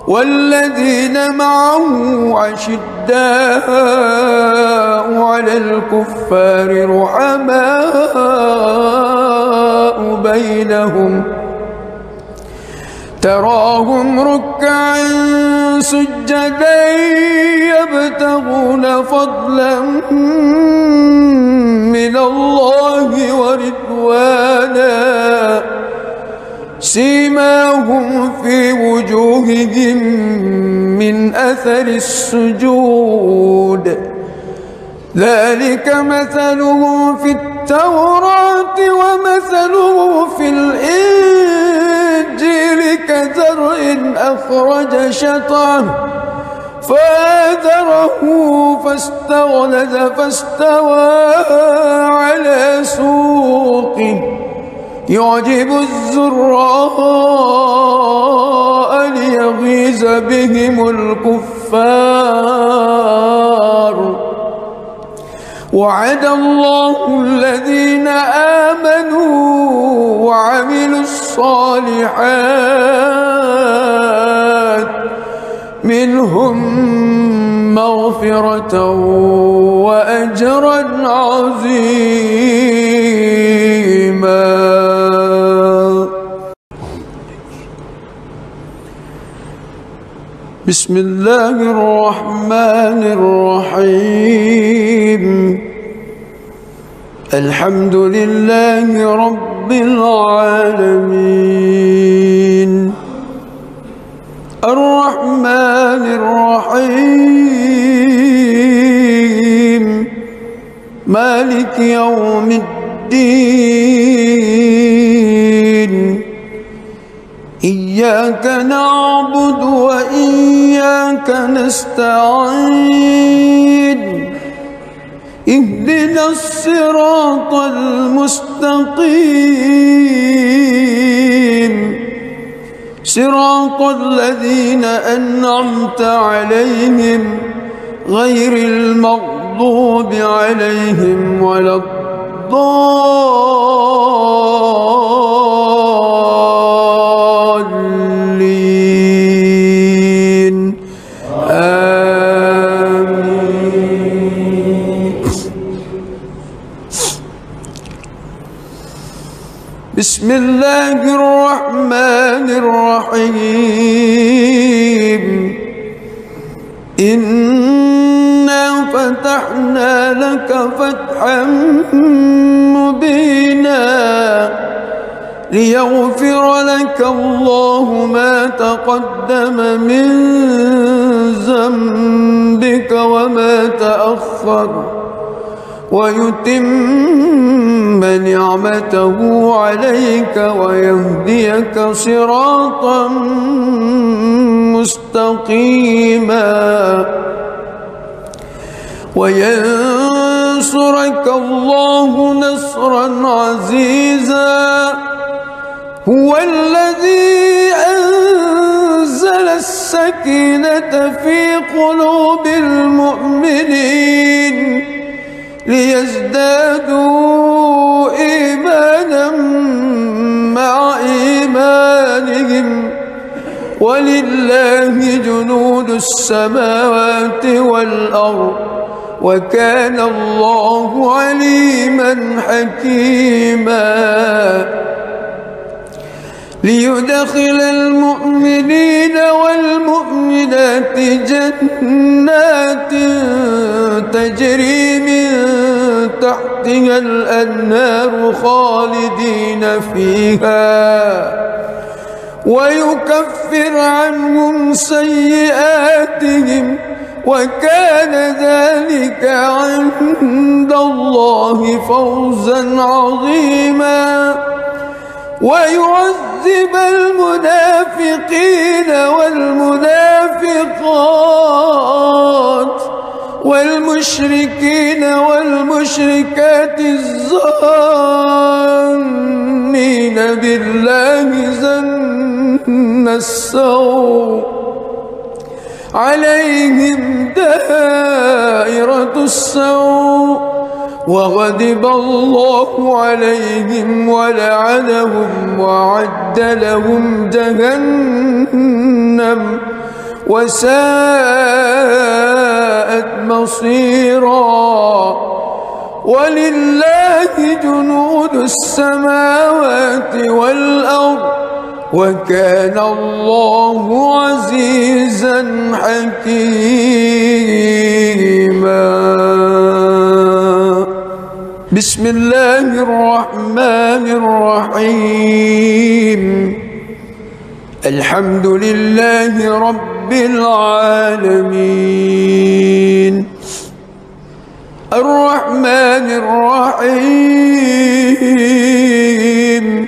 والذين معه أشداء على الكفار رحماء بينهم تراهم ركعا سجدا يبتغون فضلا من الله ورضوانا سيماهم في وجوههم من أثر السجود ذلك مثلهم في التوراة ومثله في الإنجيل كزرع أخرج شطأه فآزره فاستغلظ فاستوى على سوقه يعجب الزراء ليغيظ بهم الكفار وعد الله الذين آمنوا وعملوا الصالحات منهم مغفرة وأجرا عظيما. بسم الله الرحمن الرحيم الحمد لله رب العالمين الرحمن الرحيم مالك يوم الدين إياك نعبد وإياك نستعين اهدنا الصراط المستقيم صراط الذين أنعمت عليهم غير المغضوب عليهم ولا الضالين آمين. بسم الله الرحمن الرحيم إنا فتحنا لك فتحا مبينا ليغفر لك الله ما تقدم من ذنبك وما تأخر ويتم نعمته عليك ويهديك صراطا مستقيما وينصرك الله نصرا عزيزا هو الذي أنزل السكينة في قلوب المؤمنين ليزدادوا إيمانا مع إيمانهم ولله جنود السماوات والأرض وكان الله عليما حكيما ليدخل المؤمنين والمؤمنات جنات تجري من تحتها الأنهار خالدين فيها ويكفر عنهم سيئاتهم وكان ذلك عند الله فوزا عظيما ويعذب المنافقين والمنافقات والمشركين والمشركات الظانين بالله ظن السوء عليهم دائرة السوء وغضب الله عليهم ولعنهم وأعد لهم جهنم وساءت مصيرا ولله جنود السماوات والأرض وكان الله عزيزا حكيما بسم الله الرحمن الرحيم الحمد لله رب العالمين الرحمن الرحيم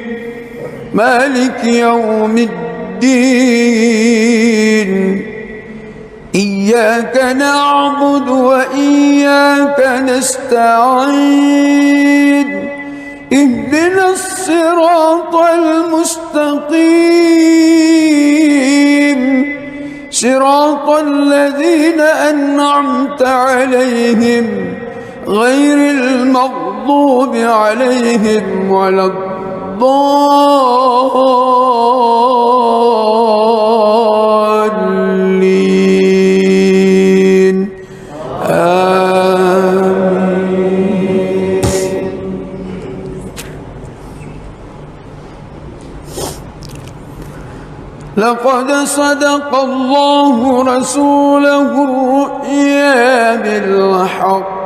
مالك يوم الدين إياك نعبد وإياك نستعين اهدنا الصراط المستقيم صراط الذين أنعمت عليهم غير المغضوب عليهم ولا الضالين آمين. لقد صدق الله رسوله الرؤيا بالحق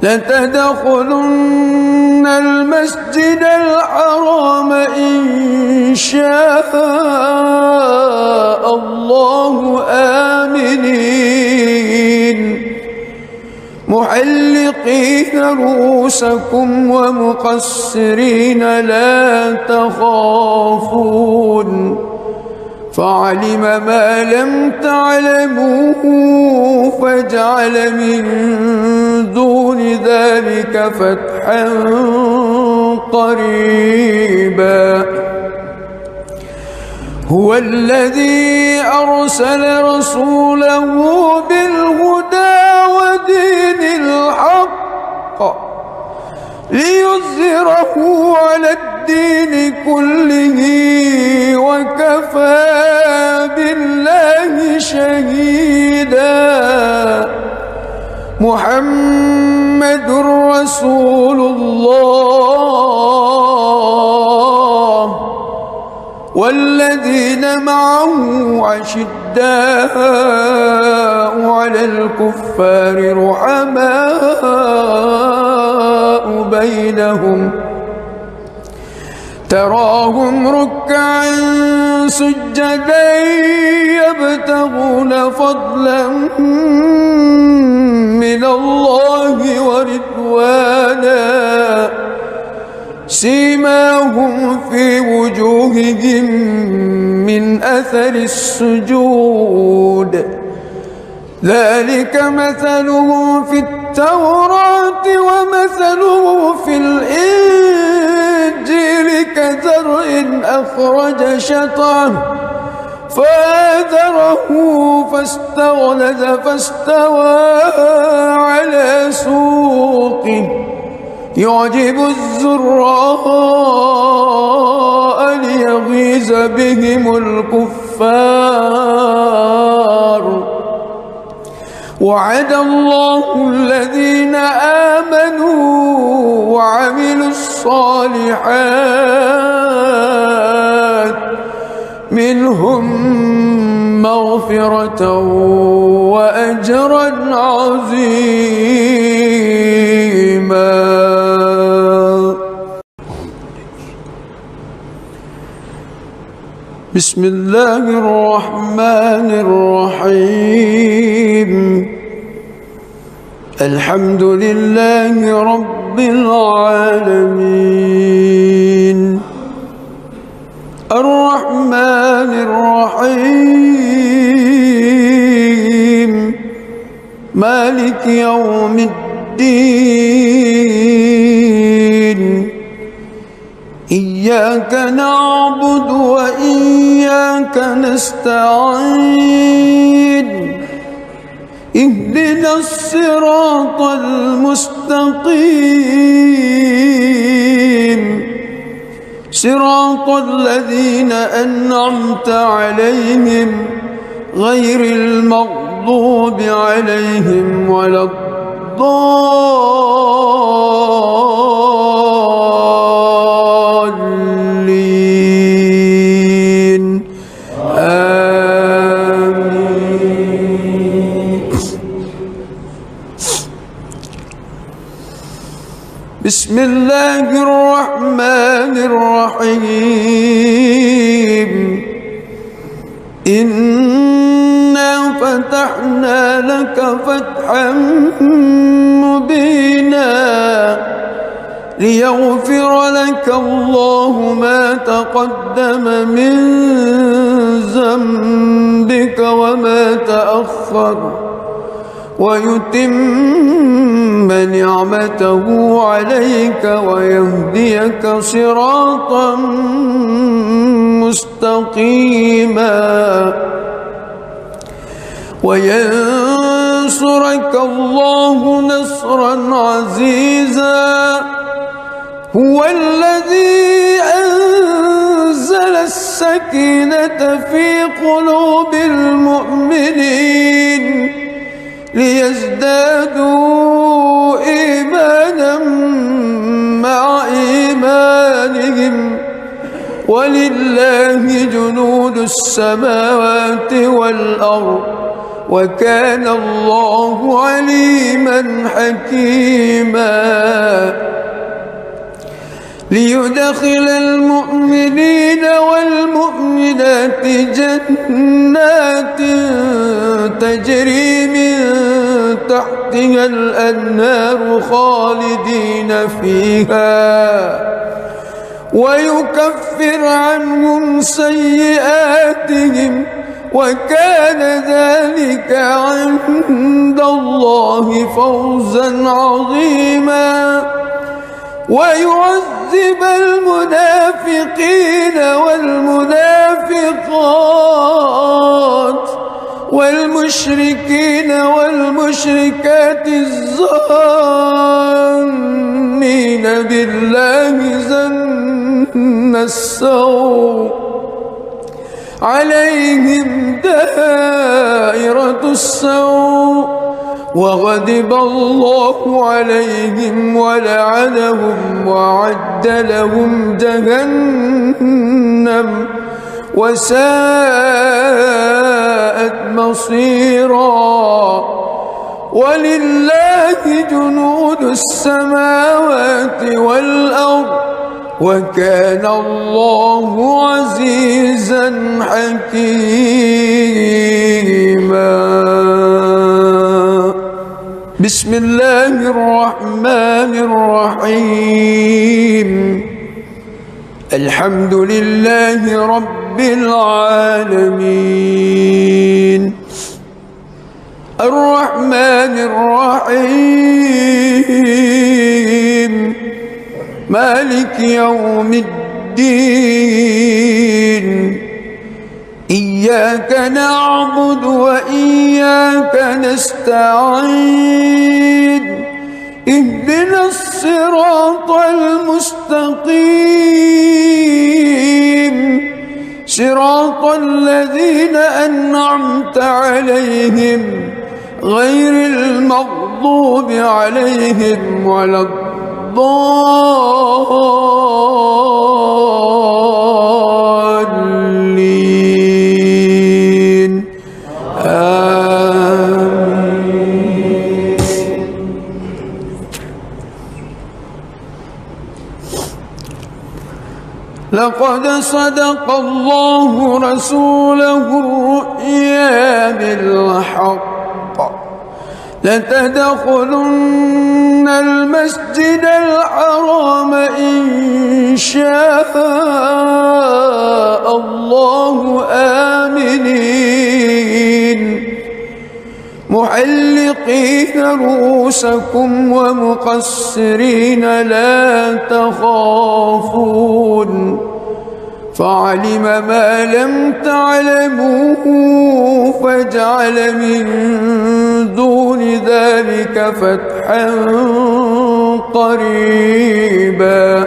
لتدخلن المسجد الحرام إن شاء الله آمنين محلقين رؤوسكم ومقصرين لا تخافون فعلم ما لم تعلموا فجعل من دون ذلك فتحا قريبا هو الذي أرسل رسوله بالهدى ودين الحق ليظهره على الدين كله وكفى بالله شهيدا محمد رسول الله والذين معه أشداء على الكفار رحماء بينهم تراهم ركعا سجدا يبتغون فضلا من الله ورضوانا سيماهم في وجوههم من أثر السجود ذلك مثله في التوراة ومثله في الإنجيل كزرع أخرج شطأه فآزره فاستغلظ فاستوى على سوقه يعجب الزراء ليغيظ بهم الكفار وعد الله الذين آمنوا وعملوا الصالحات منهم مغفرة وأجرا عظيما. بسم الله الرحمن الرحيم. الحمد لله رب العالمين الرحمن الرحيم مالك يوم الدين. إياك نعبد وإياك نستعين. اهدنا الصراط المستقيم صراط الذين أنعمت عليهم غير المغضوب عليهم ولا الضالين. آمين. بسم الله الرحمن الرحيم. إنا فتحنا لك فتحا مبينا ليغفر لك الله ما تقدم من ذنبك وما تأخر ويتم نعمته عليك ويهديك صراطا مستقيما وينصرك الله نصرا عزيزا. هو الذي أنزل السكينة في قلوب المؤمنين ليزدادوا إيمانا مع إيمانهم ولله جنود السماوات والأرض وكان الله عليما حكيما. ليدخل المؤمنين والمؤمنات جنات تجري من تحتها الأنهار خالدين فيها ويكفر عنهم سيئاتهم وكان ذلك عند الله فوزا عظيما. ويعذب المنافقين والمنافقات والمشركين والمشركات الظانين بالله ظن السوء عليهم دائرة السوء وغضب الله عليهم ولعنهم وأعد لهم جهنم وساءت مصيرا. ولله جنود السماوات والأرض وكان الله عزيزا حكيما. بسم الله الرحمن الرحيم. الحمد لله رب العالمين الرحمن الرحيم مالك يوم الدين. إياك نعبد وإياك نستعين. اهدنا الصراط المستقيم صراط الذين أنعمت عليهم غير المغضوب عليهم ولا الضالين آمين. لقد صدق الله رسوله الرؤيا بالحق لتدخلن المسجد الحرام إن شاء الله آمنين محلقين رؤوسكم ومقصرين لا تخافون فعلم ما لم تعلموا فجعل من دون ذلك فتحا قريبا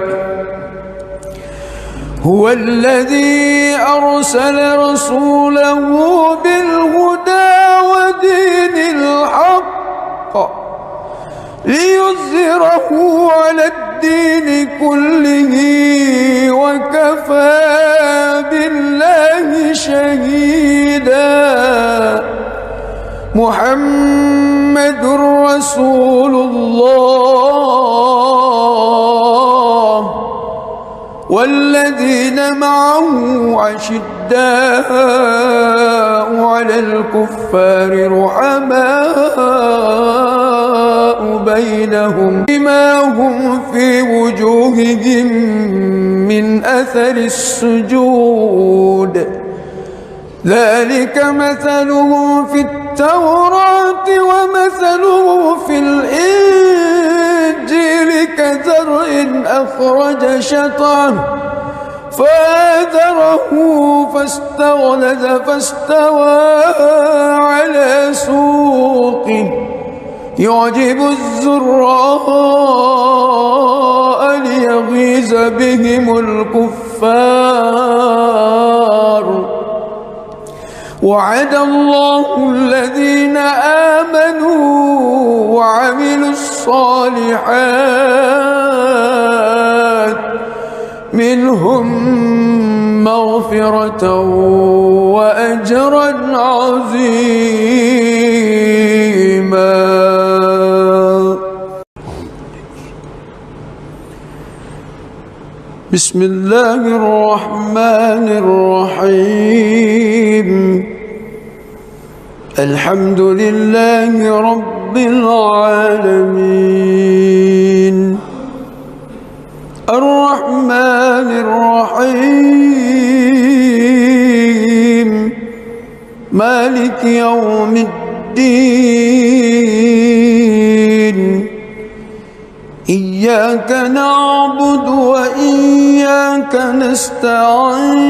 هو الذي أرسل رسوله بالهدى ودين الحق ليظهره على الدين كله وكفى بالله شهيدا محمد رسول الله والذين معه أشداء على الكفار رحماء بينهم بما هم في وجوههم من أثر السجود ذلك مثلهم في التوراة ومثله في الإنجيل كزرع أخرج شطأه فآزره فاستغلظ فاستوى على سوقه يعجب الزراء ليغيظ بهم الكفار وعد الله الذين آمنوا وعملوا الصالحات منهم مغفرة وأجرا عظيما. بسم الله الرحمن الرحيم الحمد لله رب العالمين الرحمن الرحيم مالك يوم الدين إياك نعبد وإياك نستعين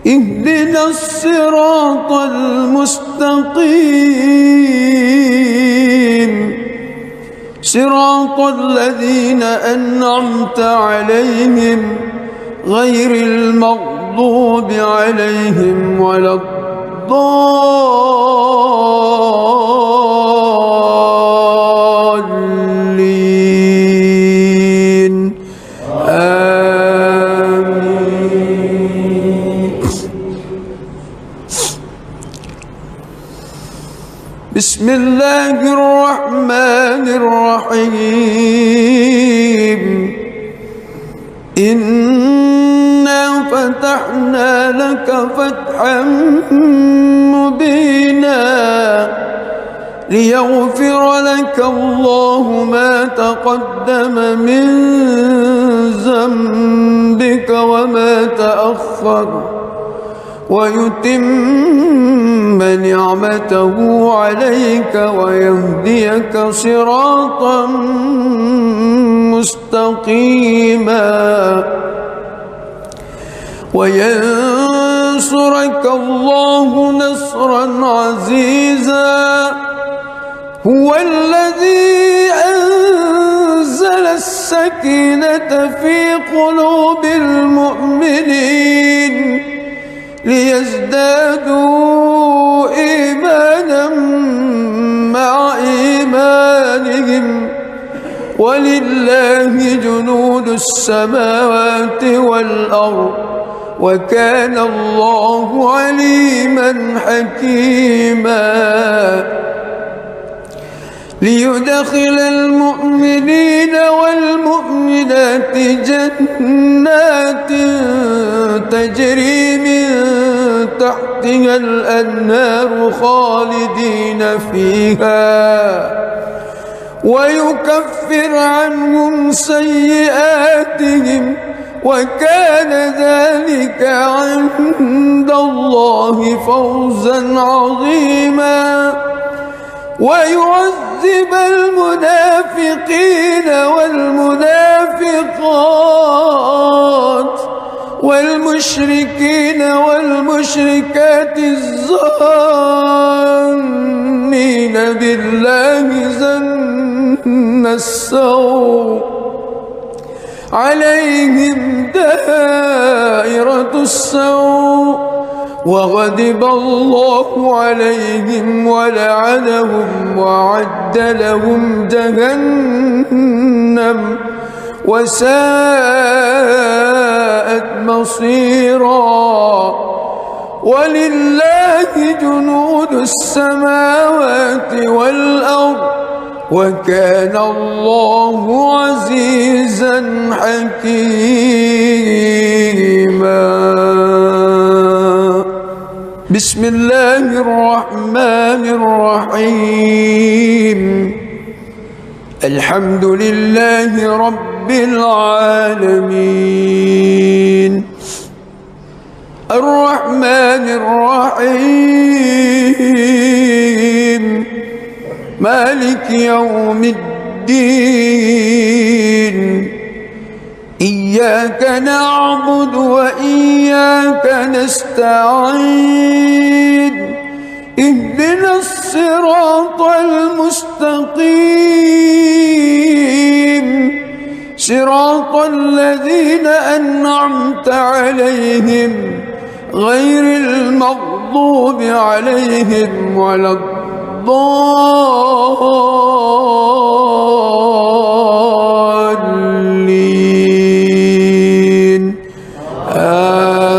اهدنا الصراط المستقيم صراط الذين أنعمت عليهم غير المغضوب عليهم ولا الضالين آمين. بسم الله الرحمن الرحيم إنا فتحنا لك فتحا مبينا ليغفر لك الله ما تقدم من ذنبك وما تأخر ويتم نعمته عليك ويهديك صراطا مستقيما وينصرك الله نصرا عزيزا هو الذي أنزل السكينة في قلوب المؤمنين ليزدادوا ازدادوا إيمانا مع إيمانهم ولله جنود السماوات والأرض وكان الله عليما حكيما ليدخل المؤمنين والمؤمنات جنات تجري من تحتها الأنهار خالدين فيها ويكفر عنهم سيئاتهم وكان ذلك عند الله فوزا عظيما ويعذب المنافقين والمنافقات والمشركين والمشركات الظانين بالله ظن السوء عليهم دائرة السوء وغضب الله عليهم ولعنهم وأعد لهم جهنم وساءت مصيرا ولله جنود السماوات والأرض وكان الله عزيزا حكيما بسم الله الرحمن الرحيم الحمد لله رب العالمين الرحمن الرحيم مالك يوم الدين إياك نعبد وإياك نستعين اهدنا الصراط المستقيم صراط الذين أنعمت عليهم غير المغضوب عليهم ولا الضالين آمين.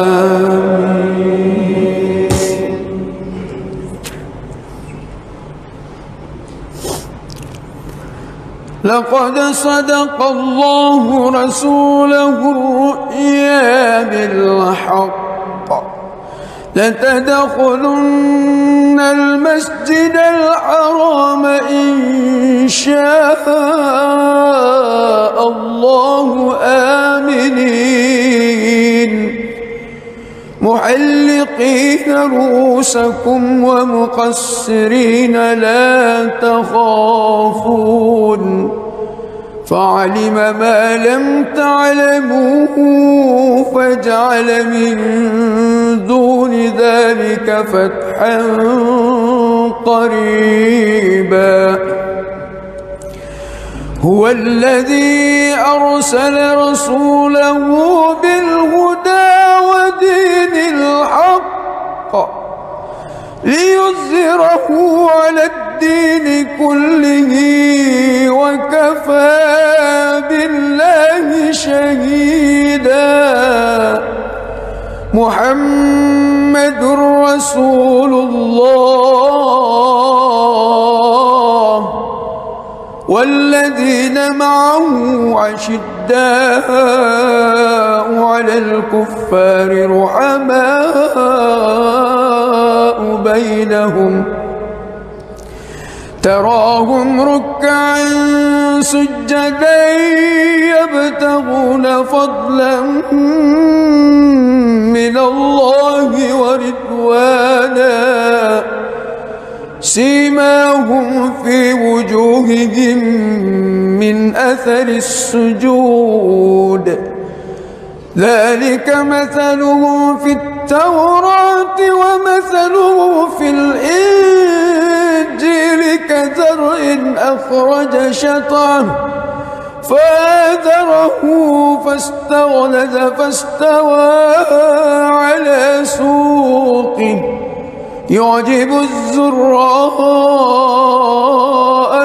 لقد صدق الله رسوله الرؤيا بالحق لتدخلن المسجد الحرام إن شاء الله آمنين محلقين رؤوسكم ومقصرين لا تخافون فعلم ما لم تعلموا فجعل من دون ذلك فتحا قريبا هو الذي أرسل رسوله بالهدى ودين الحق ليظهره على الدين كله وكفى بالله شهيدا محمد رسول الله والذين معه أشداء على الكفار رحماء بينهم تراهم ركعا سجدا يبتغون فضلا من الله ورضوانا سيماهم في وجوههم من أثر السجود ذلك مثلهم في التوراة ومثله في الإنجيل كزرع أخرج شطأه فآزره فاستغلظ فاستوى على سوقه يعجب الزراء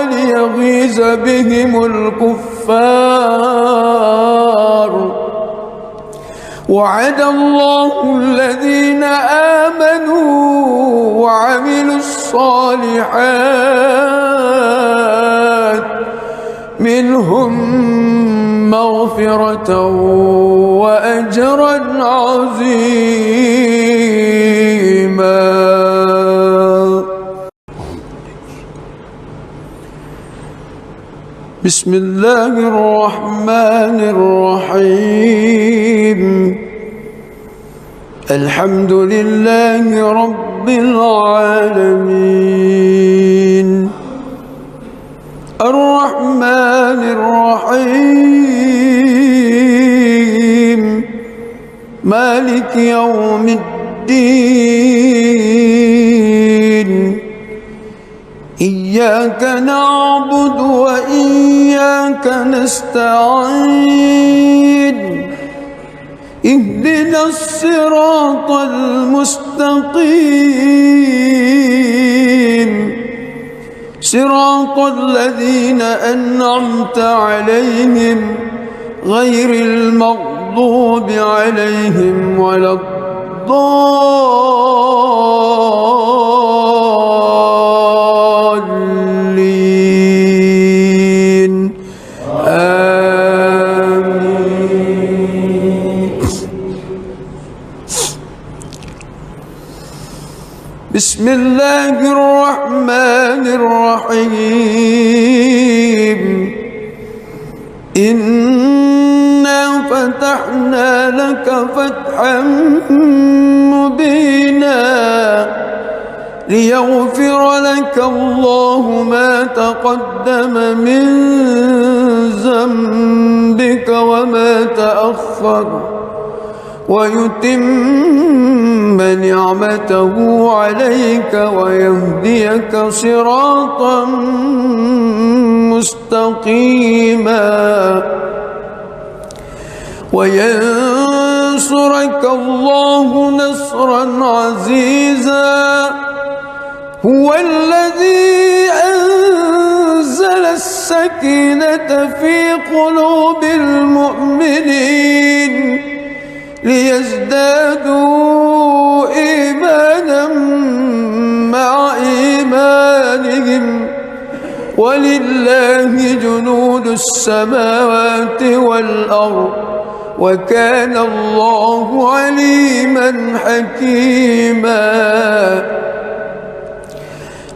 ليغيظ بهم الكفار وعد الله الذين آمنوا وعملوا الصالحات منهم مغفرة وأجرا عظيما. بسم الله الرحمن الرحيم. الحمد لله رب العالمين الرحمن الرحيم مالك يوم الدين إياك نعبد وإياك نستعين اهدنا الصراط المستقيم صراط الذين أنعمت عليهم غير المغضوب عليهم ولا الضالين آمين. بسم الله الرحمن الرحيم. إنا فتحنا لك فتحا مبينا ليغفر لك الله ما تقدم من ذنبك وما تأخر ويتم نعمته عليك ويهديك صراطا مستقيما وينصرك الله نصرا عزيزا. هو الذي أنزل السكينة في قلوب المؤمنين ليزدادوا إيمانا مع إيمانهم ولله جنود السماوات والأرض وكان الله عليما حكيما.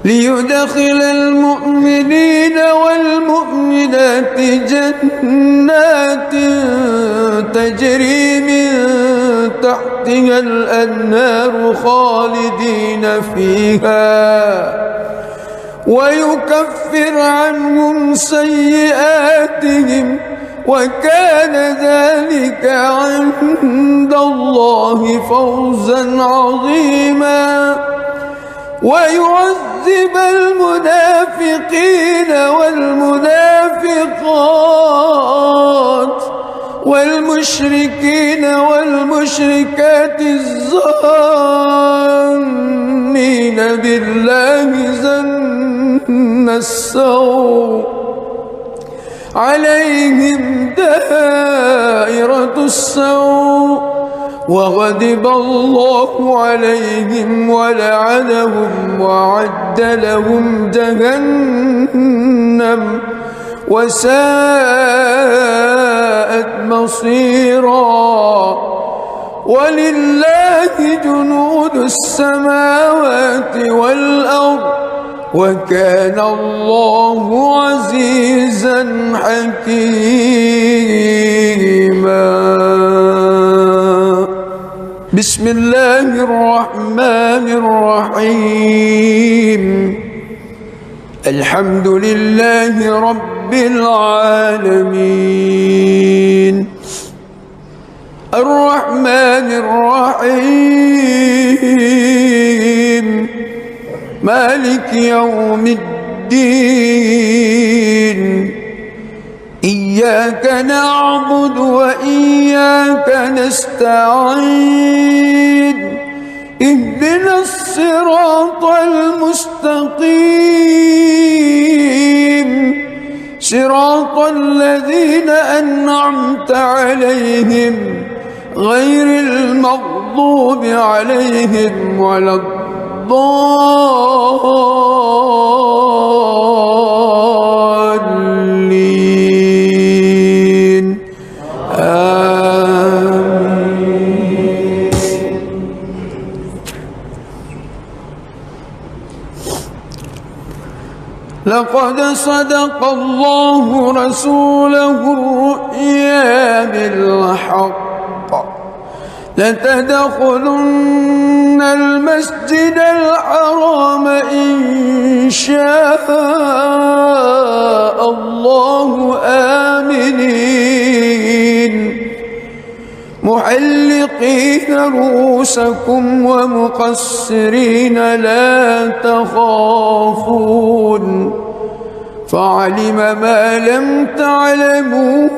ليدخل المؤمنين والمؤمنات جنات تجري من تحتها الأنهار خالدين فيها ويكفر عنهم سيئاتهم وكان ذلك عند الله فوزا عظيما. ويعذب المنافقين والمنافقات والمشركين والمشركات الظانين بالله ظن السوء عليهم دائرة السوء وغضب الله عليهم ولعنهم وأعد لهم جهنم وساءت مصيرا. ولله جنود السماوات والأرض وكان الله عزيزا حكيما. بسم الله الرحمن الرحيم. الحمد لله رب العالمين الرحمن الرحيم مالك يوم الدين إياك نعبد وإياك نستعين اهدنا الصراط صراط الذين أنعمت عليهم غير المغضوب عليهم ولا الضالين آمين. لقد صدق الله رسوله الرؤيا بالحق لتدخلن المسجد الحرام إن شاء الله آمنين محلقين رؤوسكم ومقصرين لا تخافون فعلم ما لم تعلموا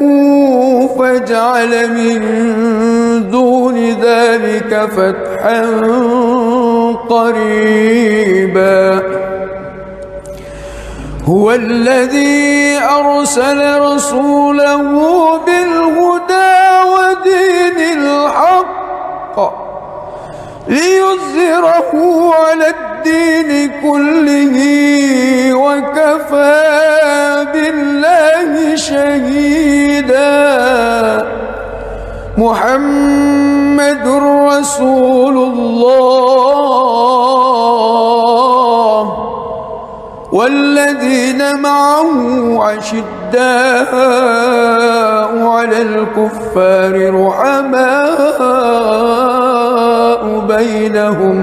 فجعل من دون ذلك فتحا قريبا هو الذي أرسل رسوله بالهدى ودين الحق ليظهره على الدين كله وكفى بالله شهيدا محمد رسول الله والذين معه أشداء على الكفار رحماء بينهم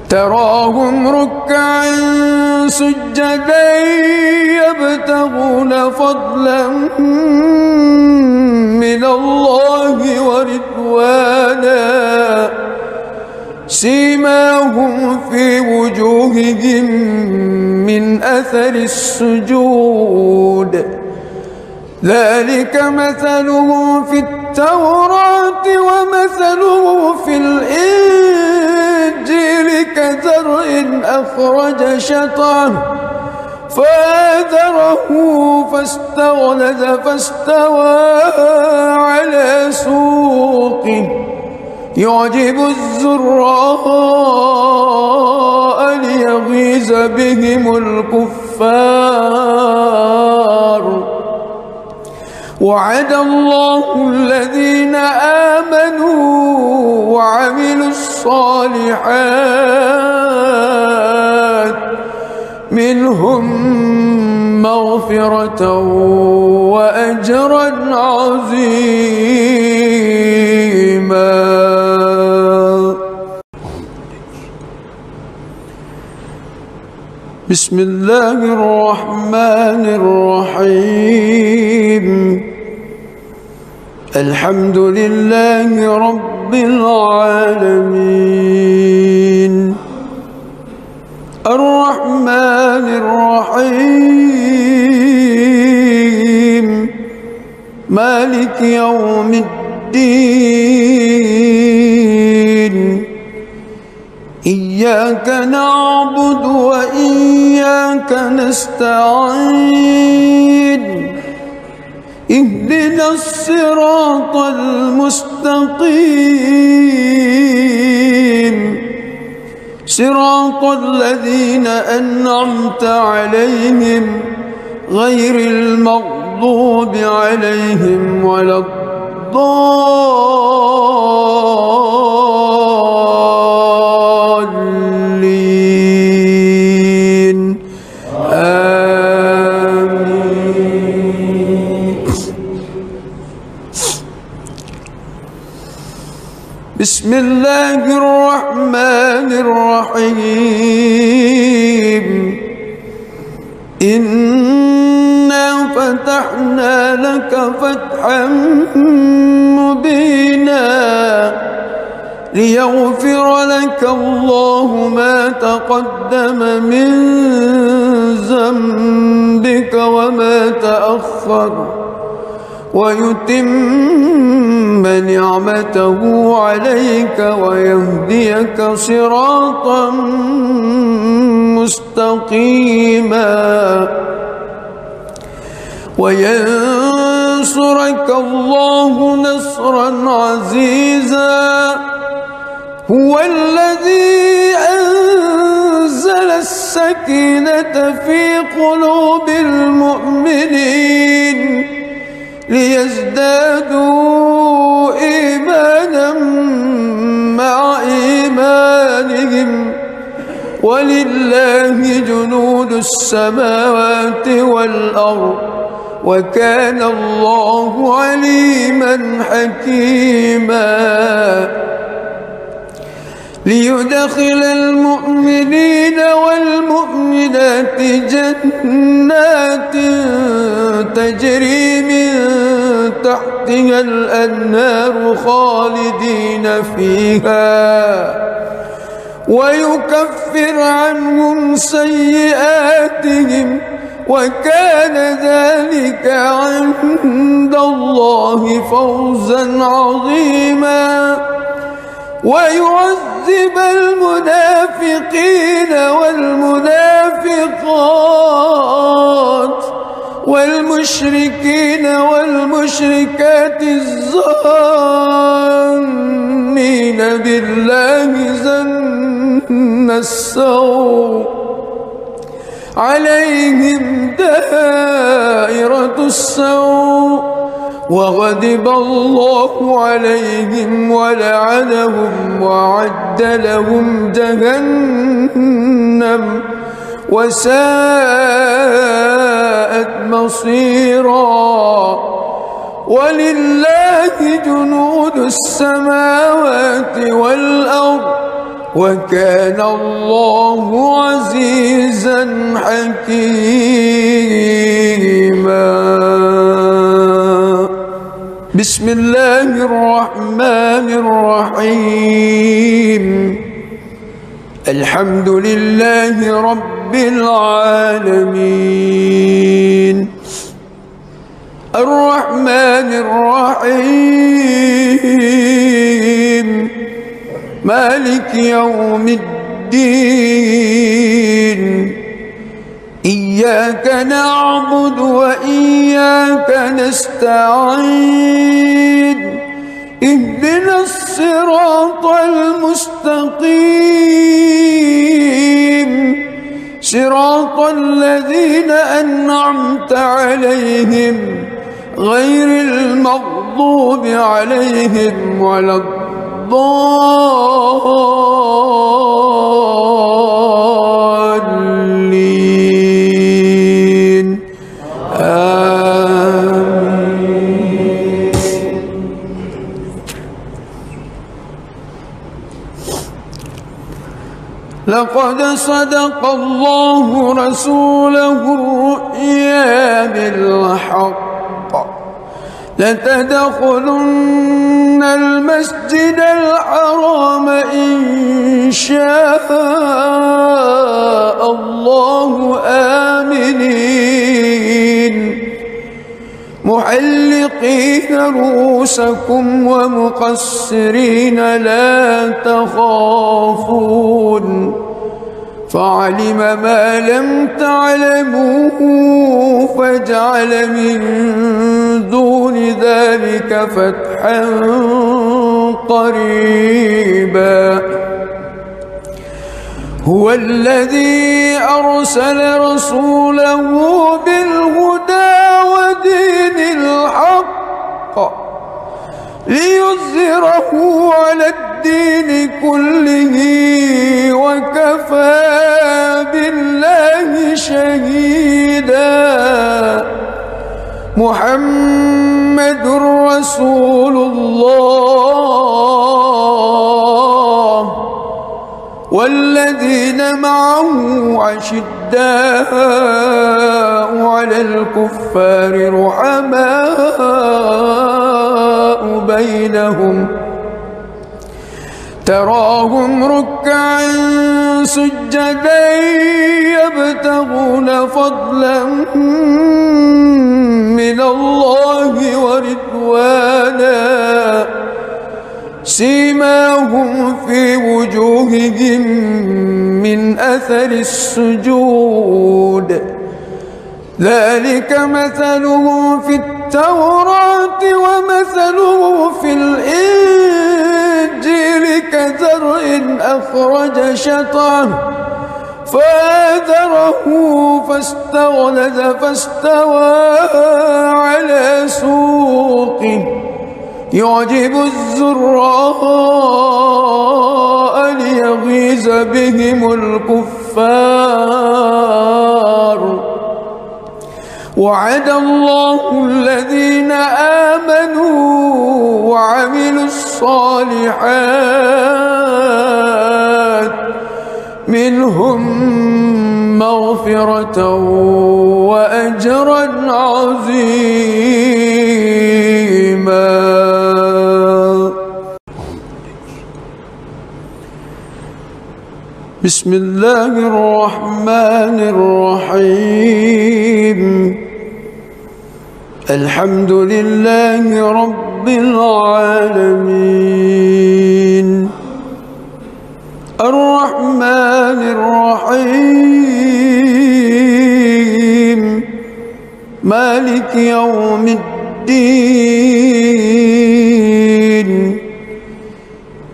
تراهم ركعا سجدا يبتغون فضلا من الله ورضوانا سيماهم في وجوههم من أثر السجود ذلك مثلهم في التوراة ومثله في الإنجيل كزرع أخرج شطأه فآزره فاستغلظ فاستوى على سوقه يعجب الزراء ليغيظ بهم الكفار وعد الله الذين آمنوا وعملوا الصالحات منهم مغفرة وأجرا عظيما. بسم الله الرحمن الرحيم الحمد لله رب العالمين الرحمن الرحيم مالك يوم الدين إياك نعبد وإياك نستعين اهدنا الصراط المستقيم صراط الذين أنعمت عليهم غير المغضوب عليهم ولا الضالين آمين. بسم الله الرحمن الرحيم إنا فتحنا لك فتحا مبينا ليغفر لك الله ما تقدم من ذنبك وما تأخر ويتم نعمته عليك ويهديك صراطا مستقيما وينصرك الله نصرا عزيزا. هو الذي أنزل السكينة في قلوب المؤمنين ليزدادوا إيمانا مع إيمانهم ولله جنود السماوات والأرض وكان الله عليما حكيما. ليدخل المؤمنين والمؤمنات جنات تجري من تحتها الأنهار خالدين فيها ويكفر عنهم سيئاتهم وكان ذلك عند الله فوزا عظيما. ويعذب المنافقين والمنافقات والمشركين والمشركات الظانين بالله ظن السوء عليهم دائرة السوء وغضب الله عليهم ولعنهم وأعد لهم جهنم وساءت مصيرا. ولله جنود السماوات والأرض وكان الله عزيزا حكيما. بسم الله الرحمن الرحيم. الحمد لله رب العالمين الرحمن الرحيم مالك يوم الدين. إياك نعبد وإياك نستعين. اهدنا الصراط المستقيم صراط الذين أنعمت عليهم غير المغضوب عليهم ولا الضالين. آمين. لقد صدق الله رسوله الرؤيا بالحق لتدخلن المسجد الحرام إن شاء الله آمنين محلقين رؤوسكم ومقصرين لا تخافون فعلم ما لم تعلموا فجعل من دون ذلك فتحا قريبا. هو الذي أرسل رسوله بالهدى ودين الحق ليظهره على الدين كله وكفى بالله شهيدا. محمد رسول الله والذين معه أشداء على الكفار رحماء بينهم تراهم ركعا سجدا يبتغون فضلا من الله ورضوانا سيماهم في وجوههم من أثر السجود ذلك مثله في التوراة ومثله في الإنجيل كزرع أخرج شطأه فآزره فاستغلظ فاستوى على سوقه يعجب الزراء ليغيظ بهم الكفار وعد الله الذين آمنوا وعملوا الصالحات منهم مغفرة وأجرا عظيما. بسم الله الرحمن الرحيم. الحمد لله رب العالمين الرحمن الرحيم مالك يوم الدين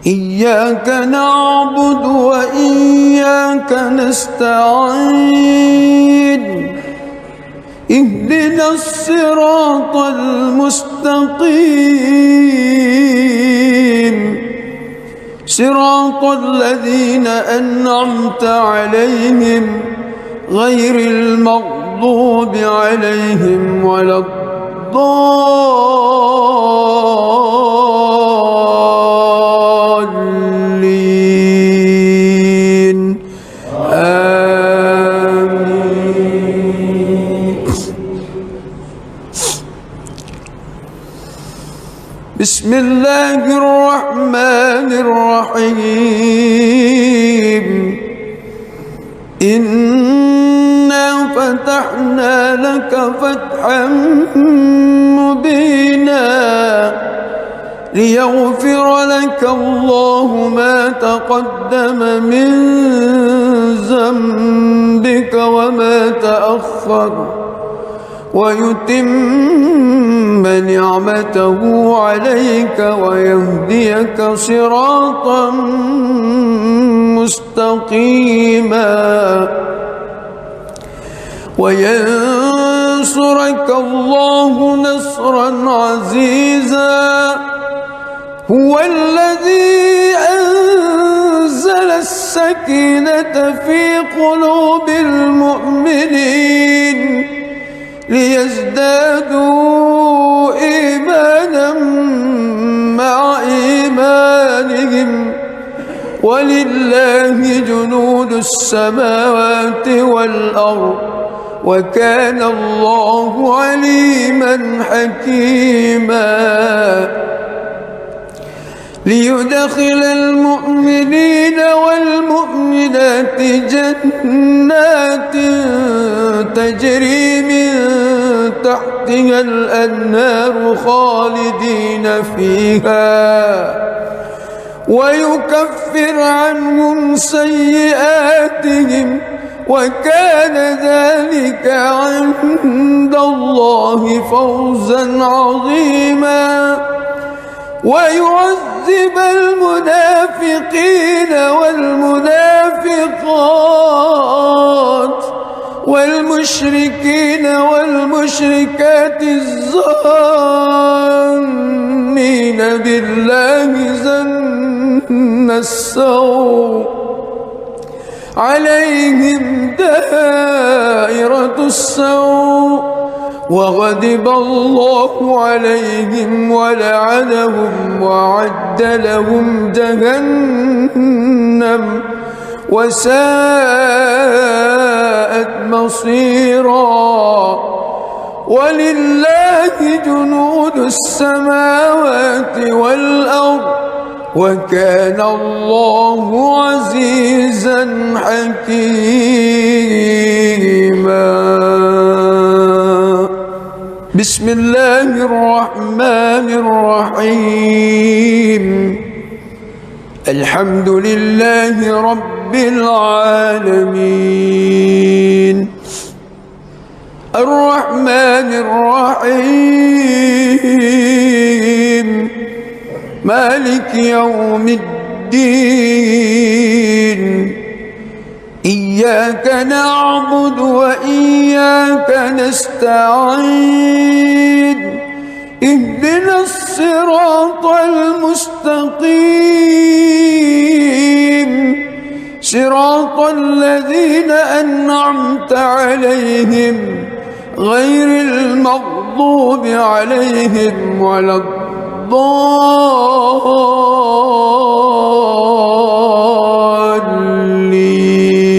إياك نعبد وإياك نستعين اهدنا الصراط المستقيم صراط الذين أنعمت عليهم غير المغضوب عليهم ولا الضالين آمين. بسم الله الرحمن الرحيم إنا فتحنا لك فتحا مبينا ليغفر لك الله ما تقدم من ذنبك وما تأخر ويتم نعمته عليك ويهديك صراطا مستقيما وينصرك الله نصرا عزيزا هو الذي أنزل السكينة في قلوب المؤمنين ليزدادوا إيمانا مع إيمانهم ولله جنود السماوات والأرض وكان الله عليما حكيما ليدخل المؤمنين والمؤمنات جنات تجري من تحتها الأنهار خالدين فيها ويكفر عنهم سيئاتهم وكان ذلك عند الله فوزا عظيما ويعذب المنافقين والمنافقات والمشركين والمشركات الظانين بالله ظن السوء عليهم دائرة السوء وغضب الله عليهم ولعنهم وأعد لهم جهنم وساءت مصيرا ولله جنود السماوات والأرض وكان الله عزيزا حكيما. بسم الله الرحمن الرحيم الحمد لله رب العالمين الرحمن الرحيم مالك يوم الدين إياك نعبد وإياك نستعين اهدنا الصراط المستقيم صراط الذين أنعمت عليهم غير المغضوب عليهم ولا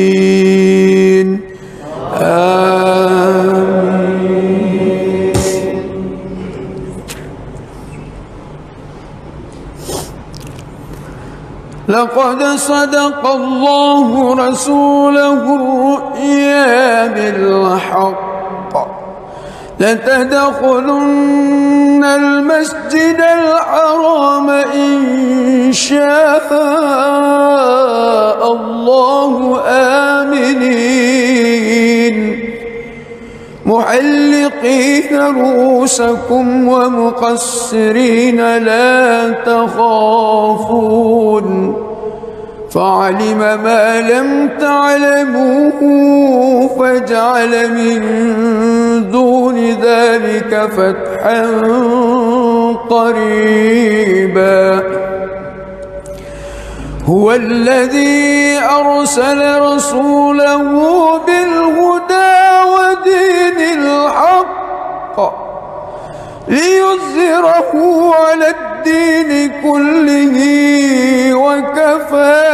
الضالين آمين. لقد صدق الله رسوله الرؤيا بالحق لتدخلن المسجد الحرام إن شاء الله آمنين محلقين رؤوسكم ومقصرين لا تخافون فعلم ما لم تعلموا فجعل من دون ذلك فتحا قريبا هو الذي أرسل رسوله بالهدى ودين الحق ليظهره على الدين كله وكفى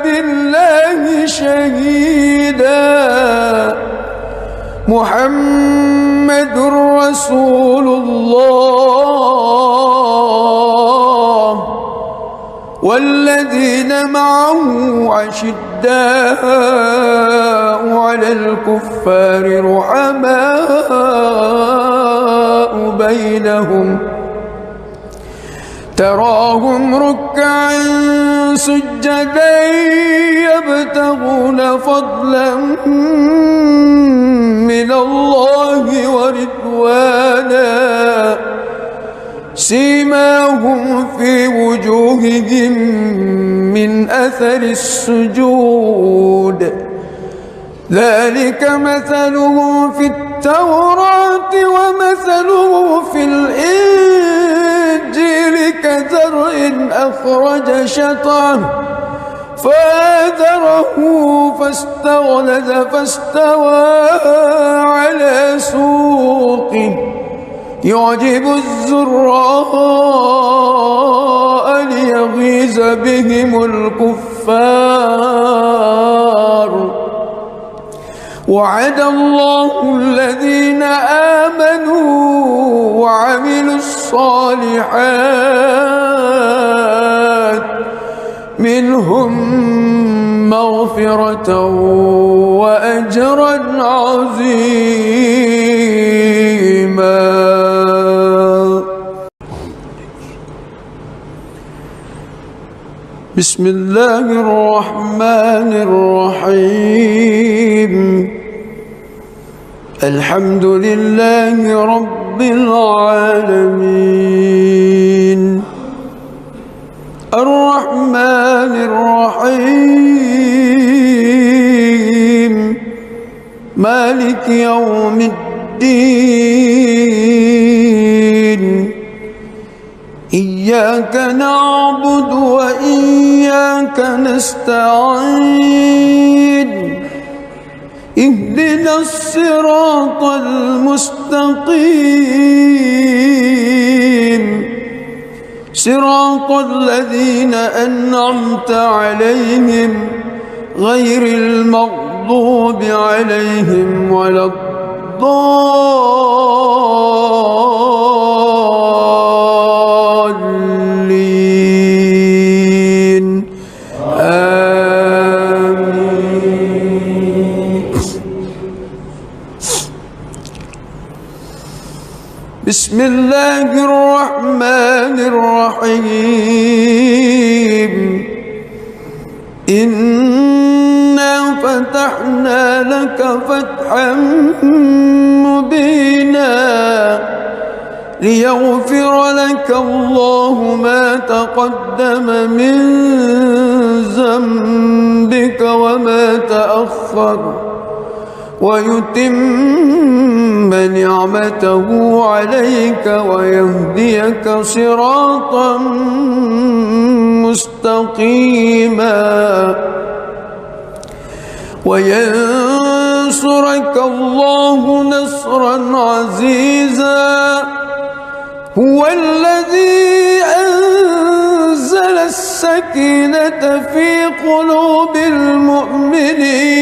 بالله شهيدا محمد رسول الله والذين معه أشداء على الكفار رحماء بينهم تراهم ركعا سجدا يبتغون فضلا من الله ورضوانا سيماهم في وجوههم من أثر السجود ذلك مثلهم في التوراة ومثله في الإنجيل كزرع أخرج شطأه فآزره فاستغلظ فاستوى على سوقه يعجب الزراء ليغيظ بهم الكفار وعد الله الذين آمنوا وعملوا الصالحات منهم مغفرة وأجرا عظيما. بسم الله الرحمن الرحيم الحمد لله رب العالمين الرحمن الرحيم مالك يوم الدين إياك نعبد وإياك نستعين اهدنا الصراط المستقيم صراط الذين أنعمت عليهم غير المغضوب عليهم ولا الضالين آمين. بسم الله الرحمن الرحيم إنا فتحنا لك فتحا ليغفر لك الله ما تقدم من ذنبك وما تأخر ويتم نعمته عليك ويهديك صراطا مستقيما وينصرك الله نصرا عزيزا هو الذي أنزل السكينة في قلوب المؤمنين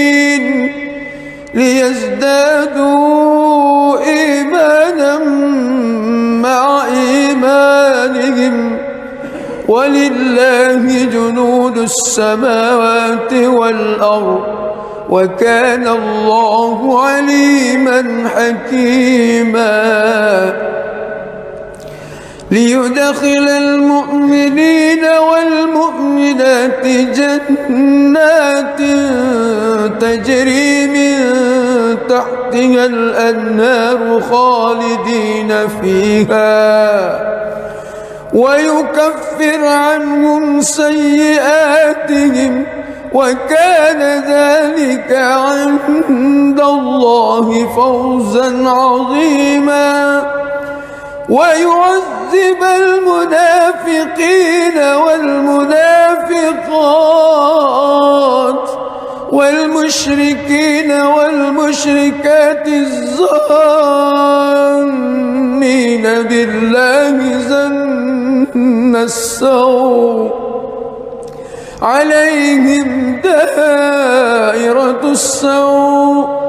ليزدادوا إيمانا مع إيمانهم ولله جنود السماوات والأرض وكان الله عليما حكيما ليدخل المؤمنين والمؤمنات جنات تجري من تحتها الأنهار خالدين فيها ويكفر عنهم سيئاتهم وكان ذلك عند الله فوزا عظيما ويعذب المنافقين والمنافقات والمشركين والمشركات الظانين بالله ظن السوء عليهم دائرة السوء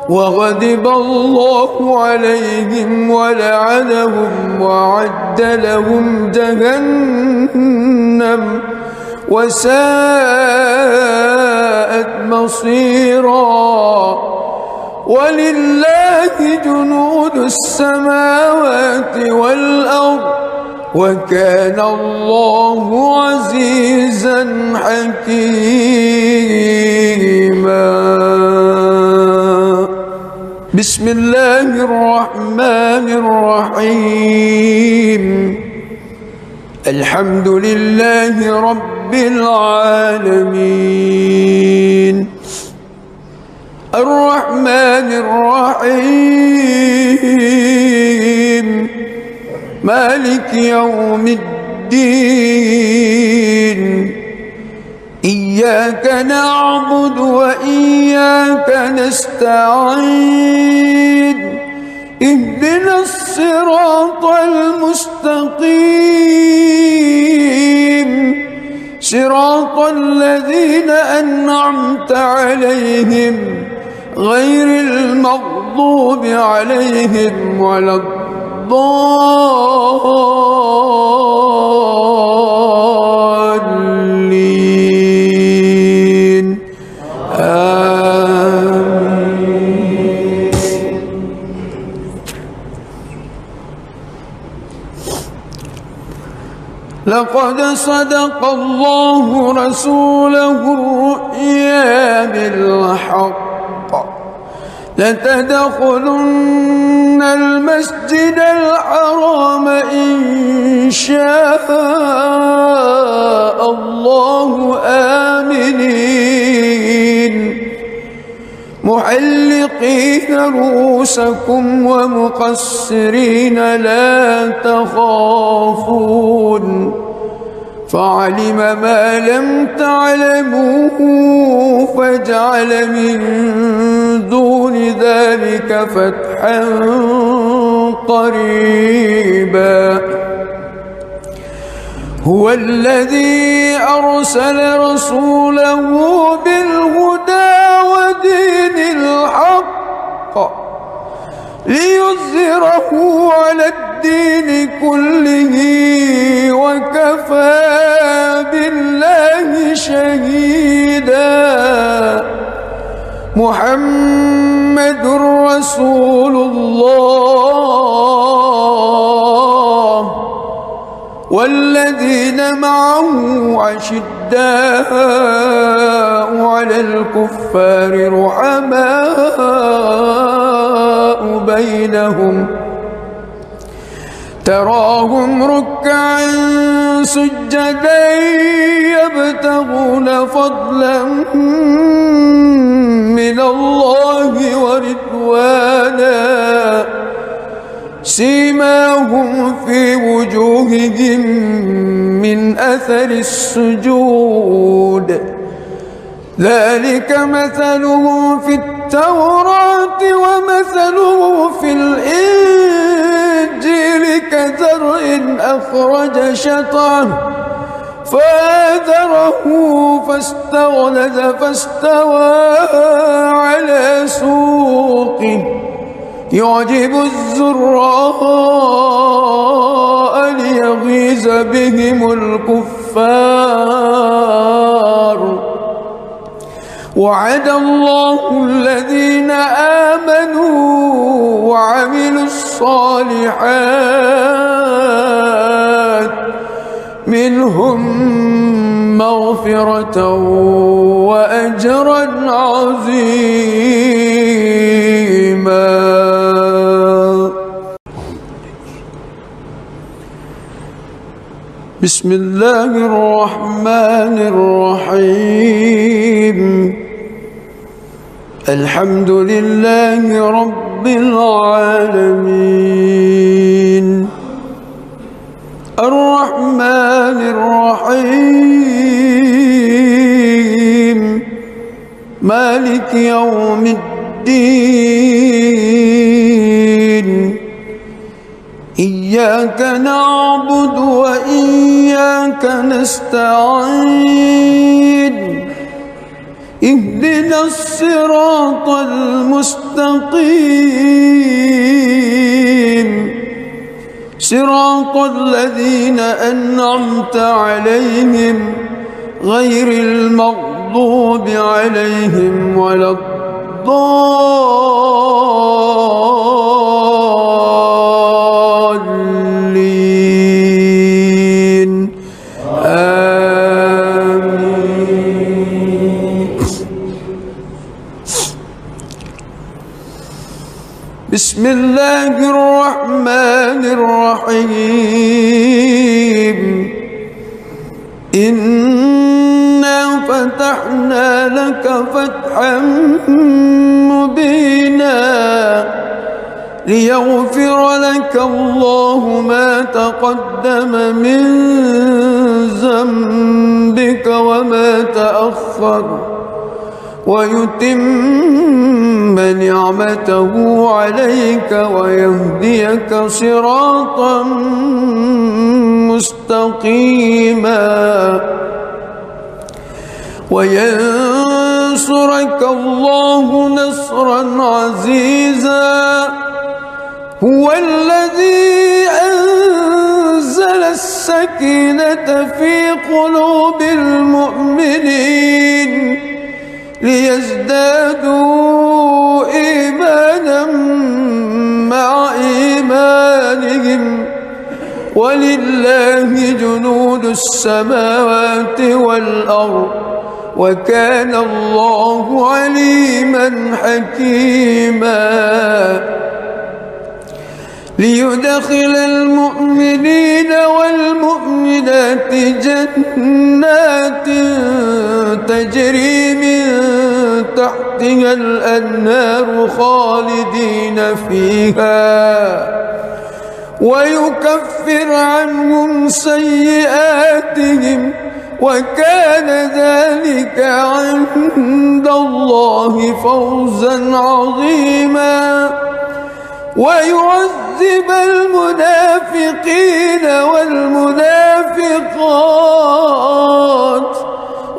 وغضب الله عليهم ولعنهم وأعد لهم جهنم وساءت مصيرا ولله جنود السماوات والأرض وكان الله عزيزا حكيما بسم الله الرحمن الرحيم الحمد لله رب العالمين الرحمن الرحيم مالك يوم الدين إياك نعبد وإياك نستعين اهدنا الصراط المستقيم صراط الذين أنعمت عليهم غير المغضوب عليهم ولا الضالين آمين. لقد صدق الله رسوله الرؤيا بالحق لتدخلن المسجد الحرام إن شاء الله آمنين محلقين رؤوسكم ومقصرين لا تخافون فعلم ما لم تعلموا فجعل من دون ذلك فتحا قريبا هو الذي أرسل رسوله بالهدى ودين الحق ليظهره على الدين كله وكفى بالله شهيدا محمد رسول الله والذين معه أشداء على الكفار رحماء بينهم تراهم ركعا سجدا يبتغون فضلا من الله ورضوانا سيماهم في وجوههم من أثر السجود ذلك مثلهم في التوراة ومثله في الإنجيل كزرع أخرج شطأه فآزره فاستغلظ فاستوى على سوقه يعجب الزراء ليغيظ بهم الكفار وعد الله الذين آمنوا وعملوا الصالحات منهم مغفرة وأجرا عظيما. بسم الله الرحمن الرحيم الحمد لله رب العالمين الرحمن الرحيم مالك يوم الدين إياك نعبد وإياك نستعين اهدنا الصراط المستقيم صراط الذين أنعمت عليهم غير المغضوب عليهم ولا الضالين آمين. بسم الله الرحمن الرحيم إنا فتحنا لك فتحا مبينا ليغفر لك الله ما تقدم من ذنبك وما تأخر ويتم نعمته عليك ويهديك صراطا مستقيما وينصرك الله نصرا عزيزا هو الذي أنزل السكينة في قلوب المؤمنين ليزدادوا إيمانا مع إيمانهم ولله جنود السماوات والأرض وكان الله عليما حكيما ليدخل المؤمنين والمؤمنات جنات تجري من تحتها الأنهار خالدين فيها ويكفر عنهم سيئاتهم وكان ذلك عند الله فوزا عظيما ويعذب المنافقين والمنافقات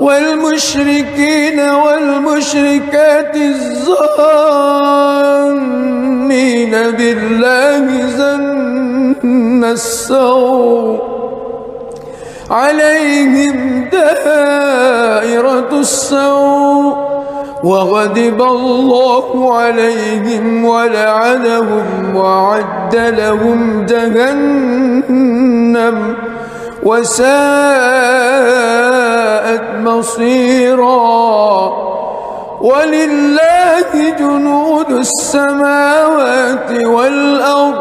والمشركين والمشركات الظانين بالله ظن السوء عليهم دائرة السوء وغضب الله عليهم ولعنهم وأعد لهم جهنم وساءت مصيرا ولله جنود السماوات والأرض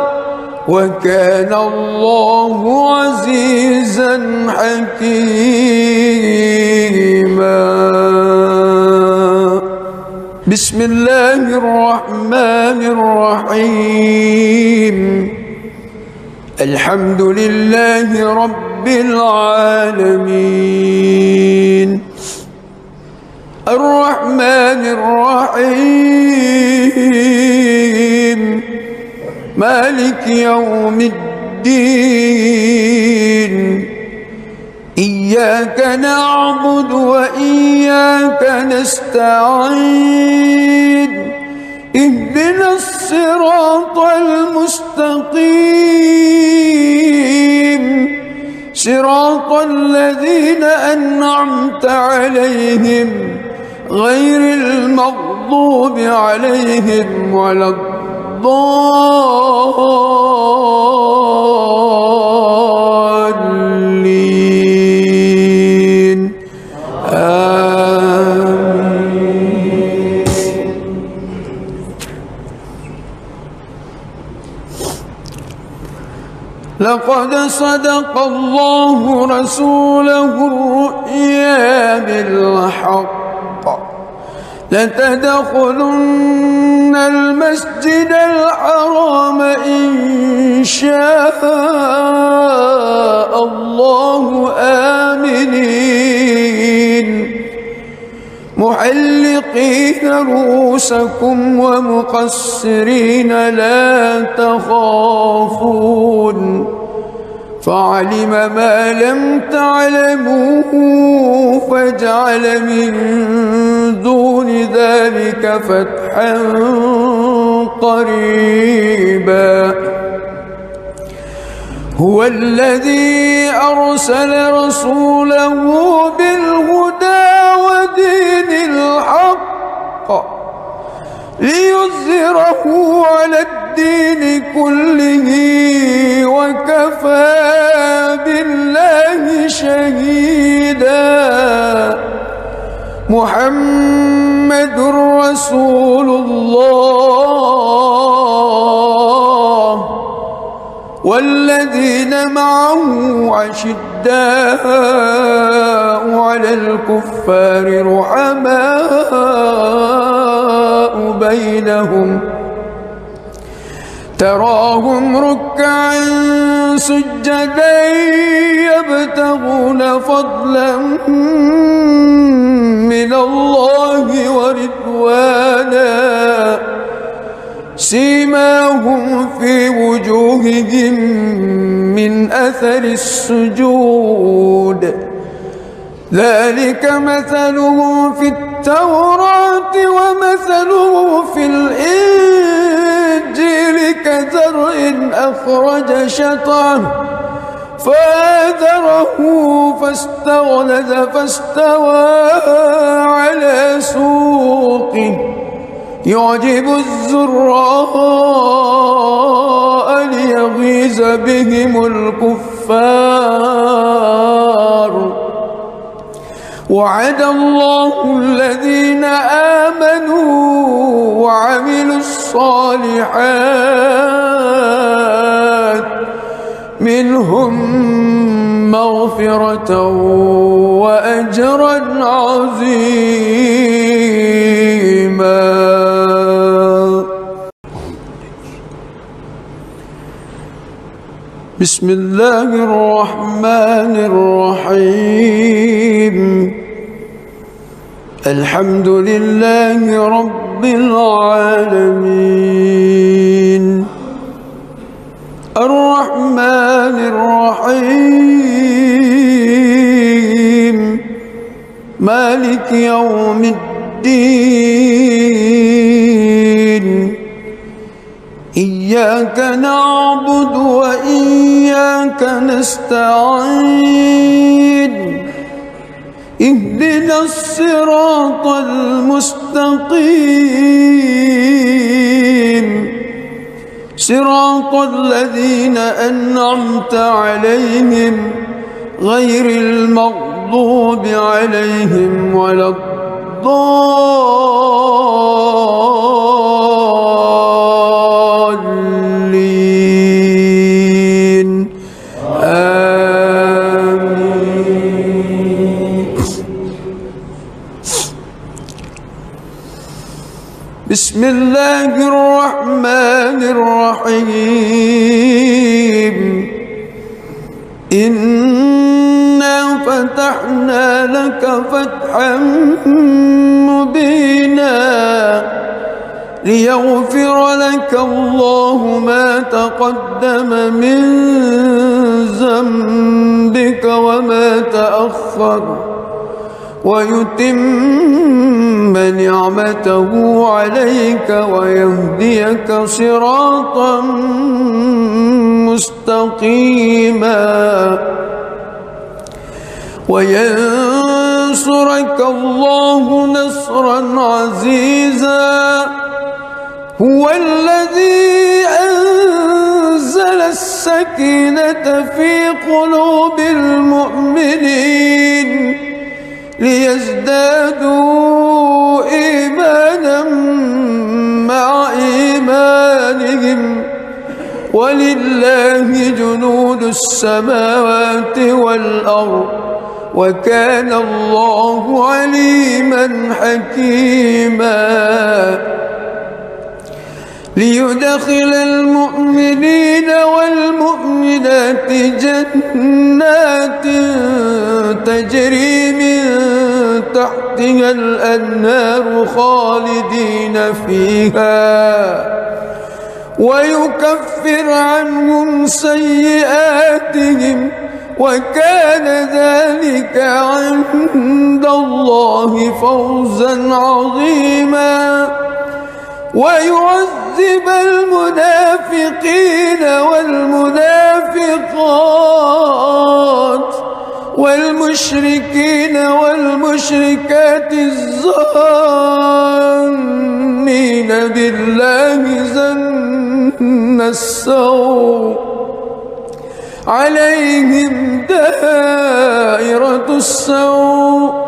وكان الله عزيزا حكيما. بسم الله الرحمن الرحيم. الحمد لله رب العالمين الرحمن الرحيم مالك يوم الدين إياك نعبد وإياك نستعين اهدنا الصراط المستقيم صراط الذين أنعمت عليهم غير المغضوب عليهم ولا الضالين آمين. لقد صدق الله رسوله الرؤيا بالحق لتدخلن المسجد الحرام إن شاء الله آمنين محلقين رؤوسكم ومقصرين لا تخافون فعلم ما لم تعلموا فجعل من دون ذلك فتحا قريبا. هو الذي أرسل رسوله بالهدى ودين الحق ليظهره على الدين كله وكفى بالله شهيدا. محمد رسول الله والذين معه أشداء على الكفار رحماء بينهم تراهم ركعا سجدا يبتغون فضلا من الله ورضوانا سيماهم في وجوههم من أثر السجود ذلك مثلهم في التوراة ومثله في الإنجيل كزرع أخرج شطأه فآزره فاستغلظ فاستوى على سوقه يعجب الزراء ليغيظ بهم الكفار. وعد الله الذين آمنوا وعملوا الصالحات منهم مغفرة وأجرا عظيما. بسم الله الرحمن الرحيم. الحمد لله رب العالمين الرحمن الرحيم مالك يوم الدين إياك نعبد وإياك نستعين اهدنا الصراط المستقيم صراط الذين أنعمت عليهم غير المغضوب عليهم ولا الضالين بسم الله الرحمن الرحيم إنا فتحنا لك فتحا مبينا ليغفر لك الله ما تقدم من ذنبك وما تأخر ويتم نعمته عليك ويهديك صراطا مستقيما وينصرك الله نصرا عزيزا هو الذي أنزل السكينة في قلوب المؤمنين ليزدادوا إيمانا مع إيمانهم ولله جنود السماوات والأرض وكان الله عليما حكيما ليدخل المؤمنين والمؤمنات جنات تجري من تحتها الأنهار خالدين فيها ويكفر عنهم سيئاتهم وكان ذلك عند الله فوزا عظيما ويعذب المنافقين والمنافقات والمشركين والمشركات الظانين بالله ظن السوء عليهم دائرة السوء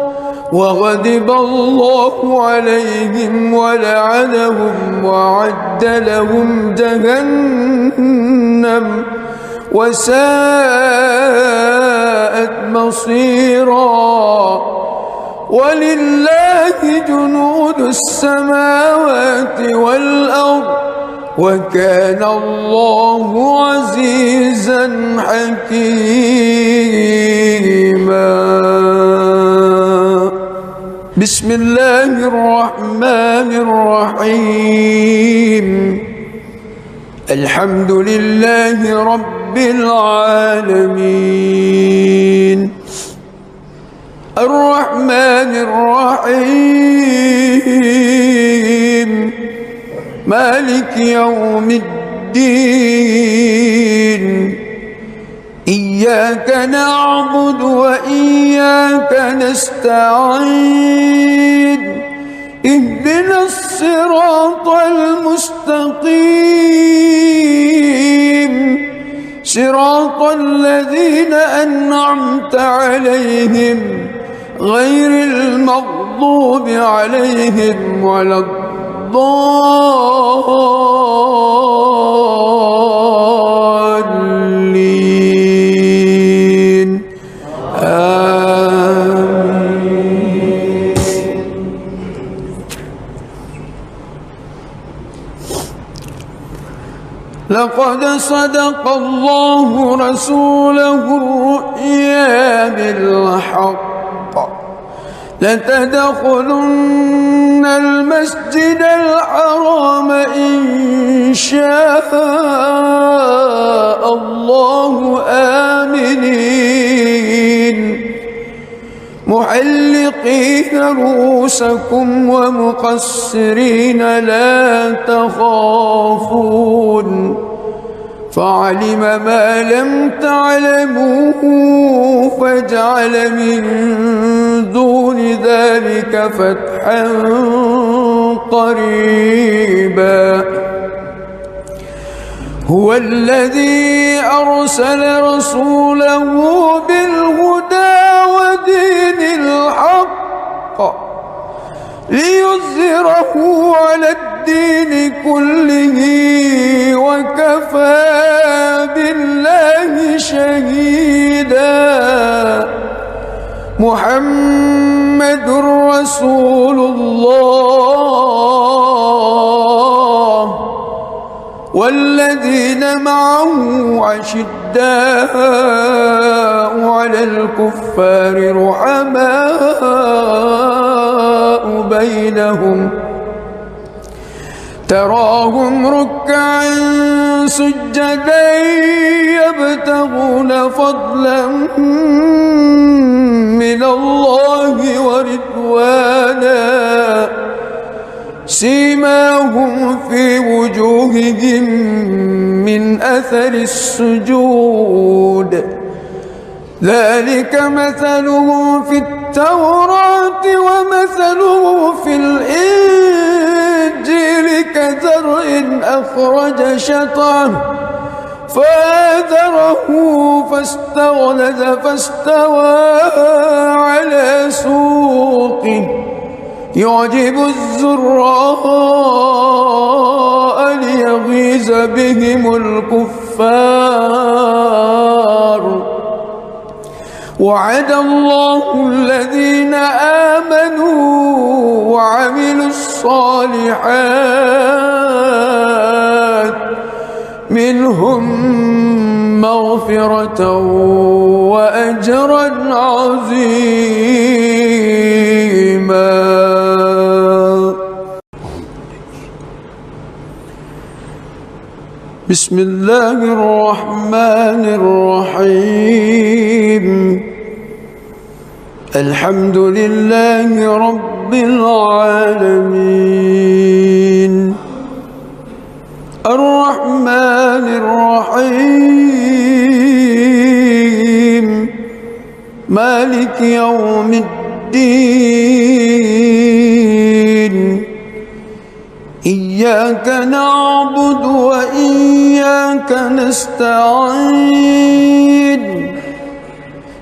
وغضب الله عليهم ولعنهم وأعد لهم جهنم وساءت مصيرا ولله جنود السماوات والأرض وكان الله عزيزا حكيما بسم الله الرحمن الرحيم الحمد لله رب العالمين الرحمن الرحيم مالك يوم الدين إياك نعبد وإياك نستعين اهدنا الصراط المستقيم صراط الذين أنعمت عليهم غير المغضوب عليهم ولا الضالين آمين. لقد صدق الله رسوله الرؤيا بالحق لتدخلن المسجد الحرام إن شاء الله آمنين محلقين رؤوسكم ومقصرين لا تخافون فعلم ما لم تعلموا فجعل من دون ذلك فتحا قريبا هو الذي أرسل رسوله بالهدى ودين الحق ليظهره على الدين كله وكفى بالله شهيدا محمد رسول الله والذين معه أشداء على الكفار رحماء بينهم تراهم ركعا سجدا يبتغون فضلا من الله ورضوانا سيماهم في وجوههم من أثر السجود ذلك مثلهم في التوراة ومثلهم في الإنجيل كزرع أخرج شطأه فآزره فاستغلظ فاستوى على سوقه يعجب الزراء ليغيظ بهم الكفار وعد الله الذين آمنوا وعملوا الصالحات منهم مغفرة وأجرا عظيما. بسم الله الرحمن الرحيم الحمد لله رب العالمين الرحمن الرحيم مالك يوم الدين إياك نعبد وإياك نستعين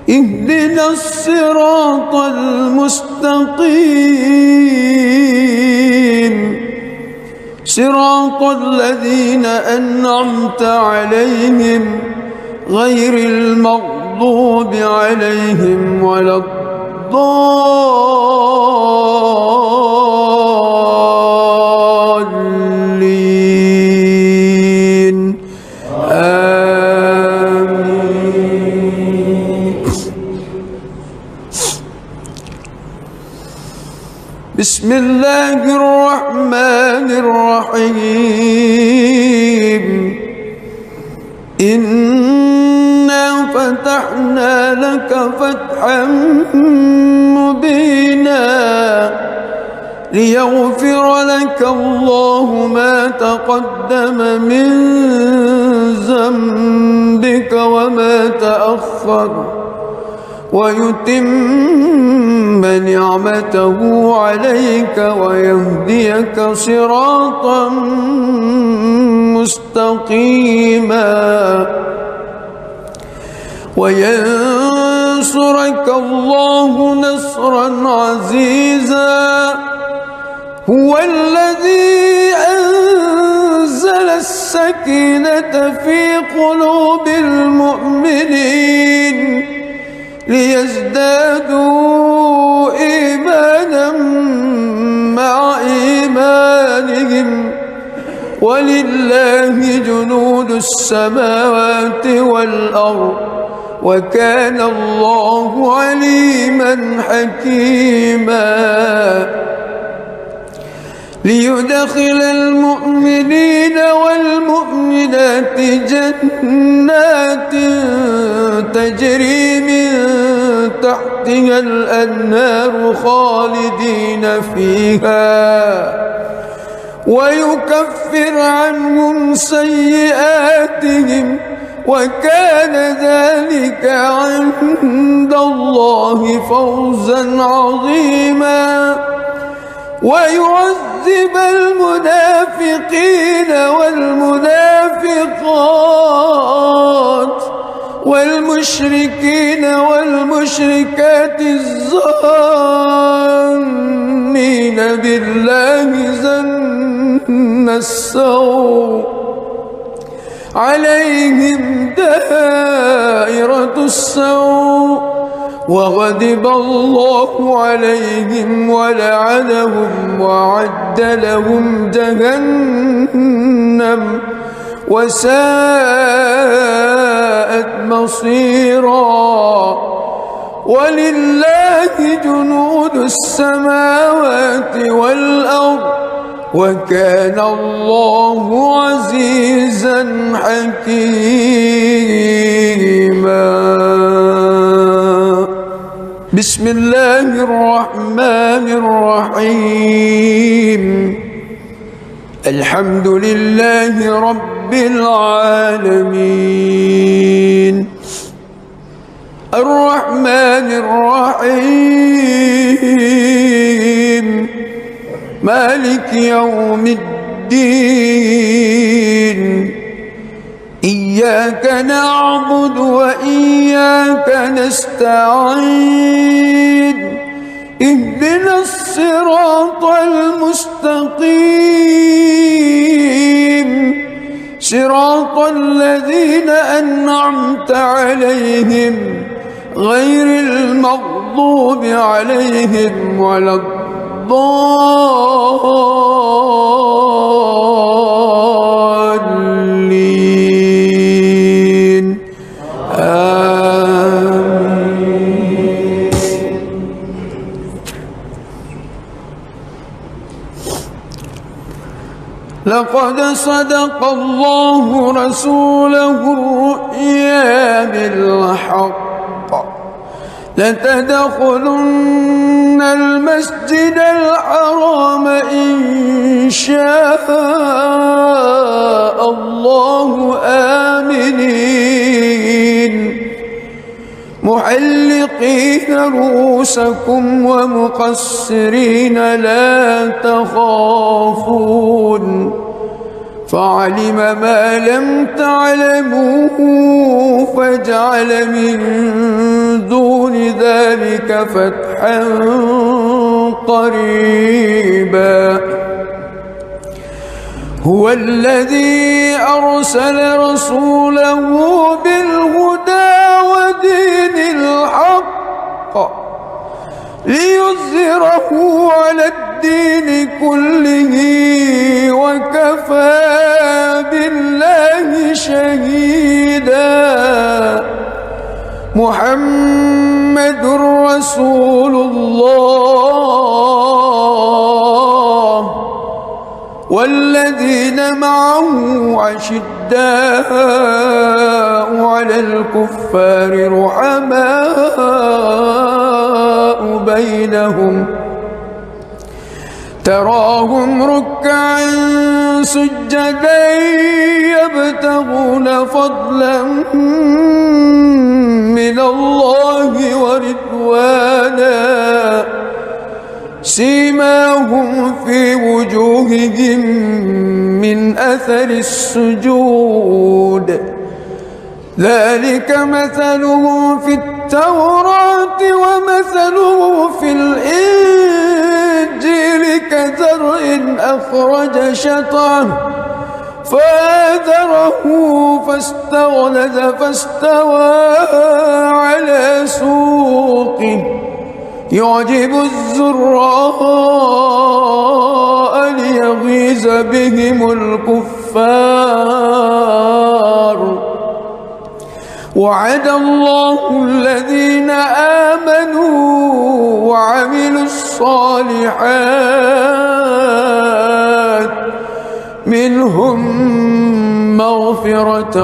اهدنا الصراط المستقيم صراط الذين أنعمت عليهم غير المغضوب عليهم ولا الضالين آمين. بسم الله الرحمن الرحيم إنا فتحنا لك فتحا مبينا ليغفر لك الله ما تقدم من ذنبك وما تأخر ويتم نعمته عليك ويهديك صراطا مستقيما وينصرك الله نصرا عزيزا هو الذي أنزل السكينة في قلوب المؤمنين ليزدادوا إيمانا مع إيمانهم ولله جنود السماوات والأرض وكان الله عليما حكيما ليدخل المؤمنين والمؤمنات جنات تجري من تحتها الأنهار خالدين فيها ويكفر عنهم سيئاتهم وكان ذلك عند الله فوزا عظيما ويعذب المنافقين والمنافقات والمشركين والمشركات الظانين بالله ظن السوء عليهم دائرة السوء وغضب الله عليهم ولعنهم وأعد لهم جهنم وساءت مصيرا. ولله جنود السماوات والأرض وكان الله عزيزا حكيما. بسم الله الرحمن الرحيم. الحمد لله رب العالمين الرحمن الرحيم مالك يوم الدين. إياك نعبد وإياك نستعين. اهدنا الصراط المستقيم صراط الذين أنعمت عليهم غير المغضوب عليهم ولا الضالين. آمين. لقد صدق الله رسوله الرؤيا بالحق لتدخلن المسجد الحرام إن شاء الله آمنين محلقين رؤوسكم ومقصرين لا تخافون فعلم ما لم تعلموا فجعل من دون ذلك فتحا قريبا. هو الذي أرسل رسوله بالهدى ودين الحق ليظهره على الدين كله وكفى بالله شهيدا. محمد رسول الله والذين معه أشداء على الكفار رحماء بينهم تراهم ركعا سجدا يبتغون فضلا من الله ورضوانا سيماهم في وجوههم من أثر السجود ذلك مثلهم في التوراة ومثله في الإنجيل كزرع أخرج شطأه فآزره فاستغلظ فاستوى على سوقه يعجب الزراء ليغيظ بهم الكفار. وعد الله الذين آمنوا وعملوا الصالحات منهم مغفرة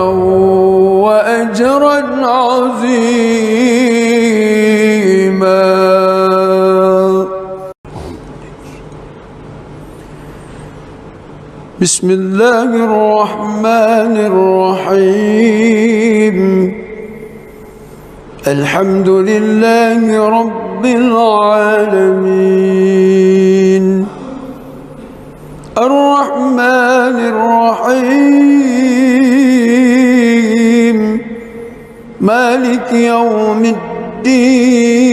وأجرا عظيما. بسم الله الرحمن الرحيم. الحمد لله رب العالمين الرحمن الرحيم مالك يوم الدين.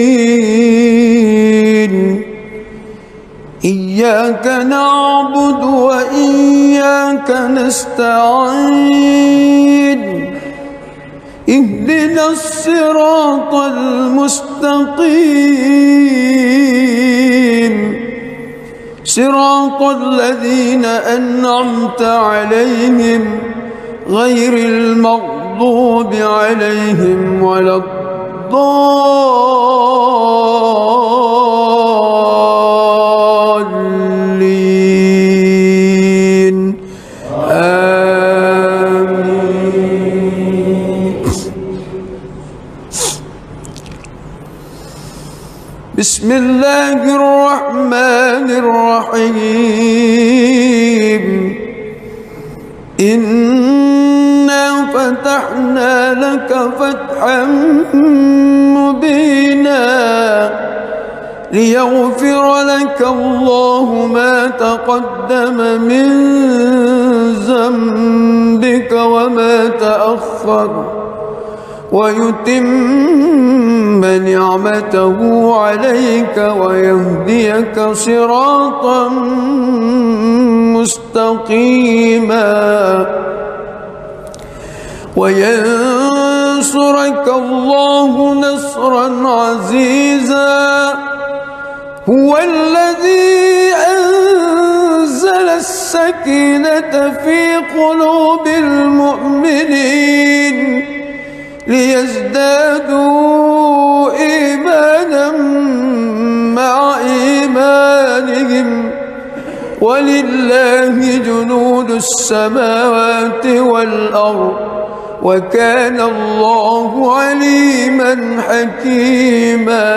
إياك نعبد وإياك نستعين. اهدنا الصراط المستقيم صراط الذين أنعمت عليهم غير المغضوب عليهم ولا الضالين آمين. بسم الله الرحمن الرحيم. إنا فتحنا لك فتحا مبينا ليغفر لك الله ما تقدم من ذنبك وما تأخر ويتم نعمته عليك ويهديك صراطا مستقيما وينصرك الله نصرا عزيزا. هو الذي أنزل السكينة في قلوب المؤمنين ليزدادوا إيمانا مع إيمانهم ولله جنود السماوات والأرض وكان الله عليما حكيما.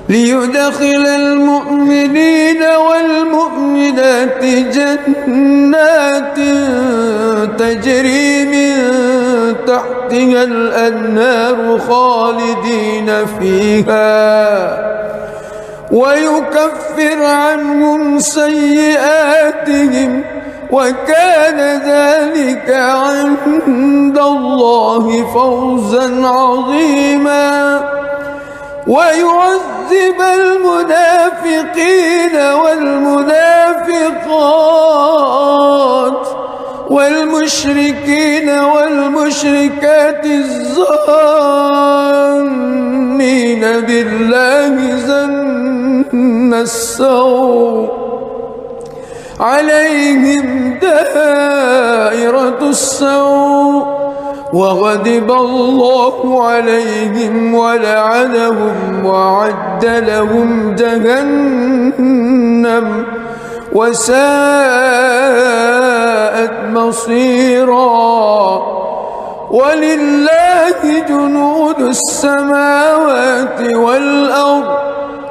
ليدخل المؤمنين والمؤمنات جنات تجري من تحتها الأنهار خالدين فيها ويكفر عنهم سيئاتهم وكان ذلك عند الله فوزا عظيما. ويعذب المنافقين والمنافقات والمشركين والمشركات الظانين بالله ظن السوء عليهم دائرة السوء وغضب الله عليهم ولعنهم وأعد لهم جهنم وساءت مصيرا. ولله جنود السماوات والأرض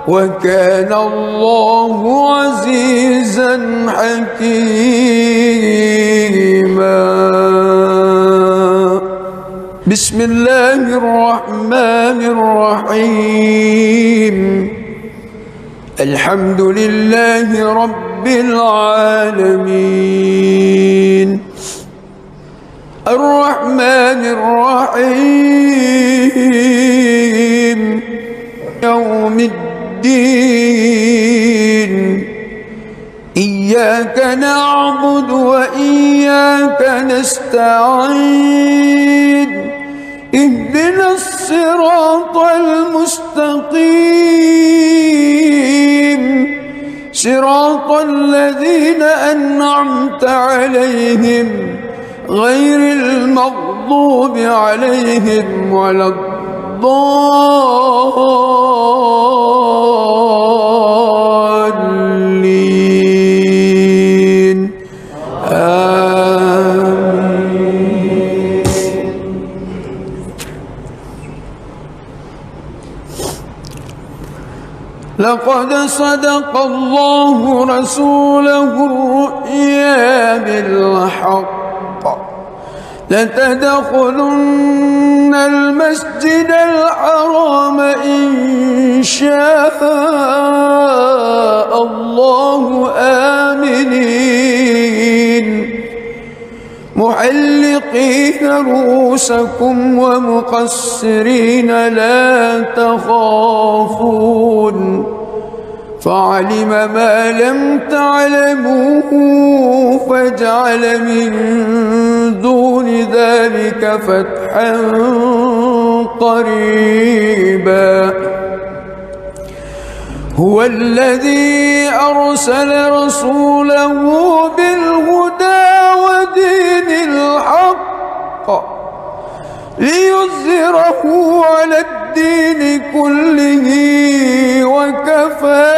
وكان الله عزيزا حكيما. بسم الله الرحمن الرحيم. الحمد لله رب العالمين الرحمن الرحيم يوم الدين. إياك نعبد وإياك نستعين. اهدنا الصراط المستقيم صراط الذين أنعمت عليهم غير المغضوب عليهم ولا الضالين آمين. لقد صدق الله رسوله الرؤيا بالحق لتدخلن المسجد الحرام إن شاء الله آمنين محلقين رؤوسكم ومقصرين لا تخافون فعلم ما لم تعلموا فجعل من دون ذلك فتحا قريبا. هو الذي أرسل رسوله بالهدى ودين الحق ليظهره على الدين كله وكفى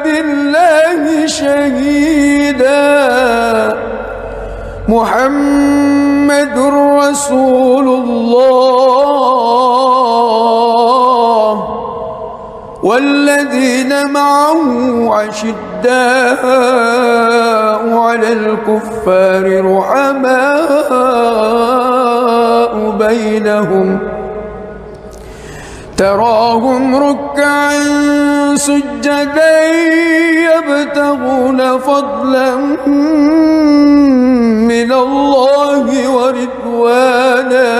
بالله شهيدا. محمد رسول الله والذين معه أشداء على الكفار رحماء بينهم تراهم ركعا سجدا يبتغون فضلا من الله ورضوانا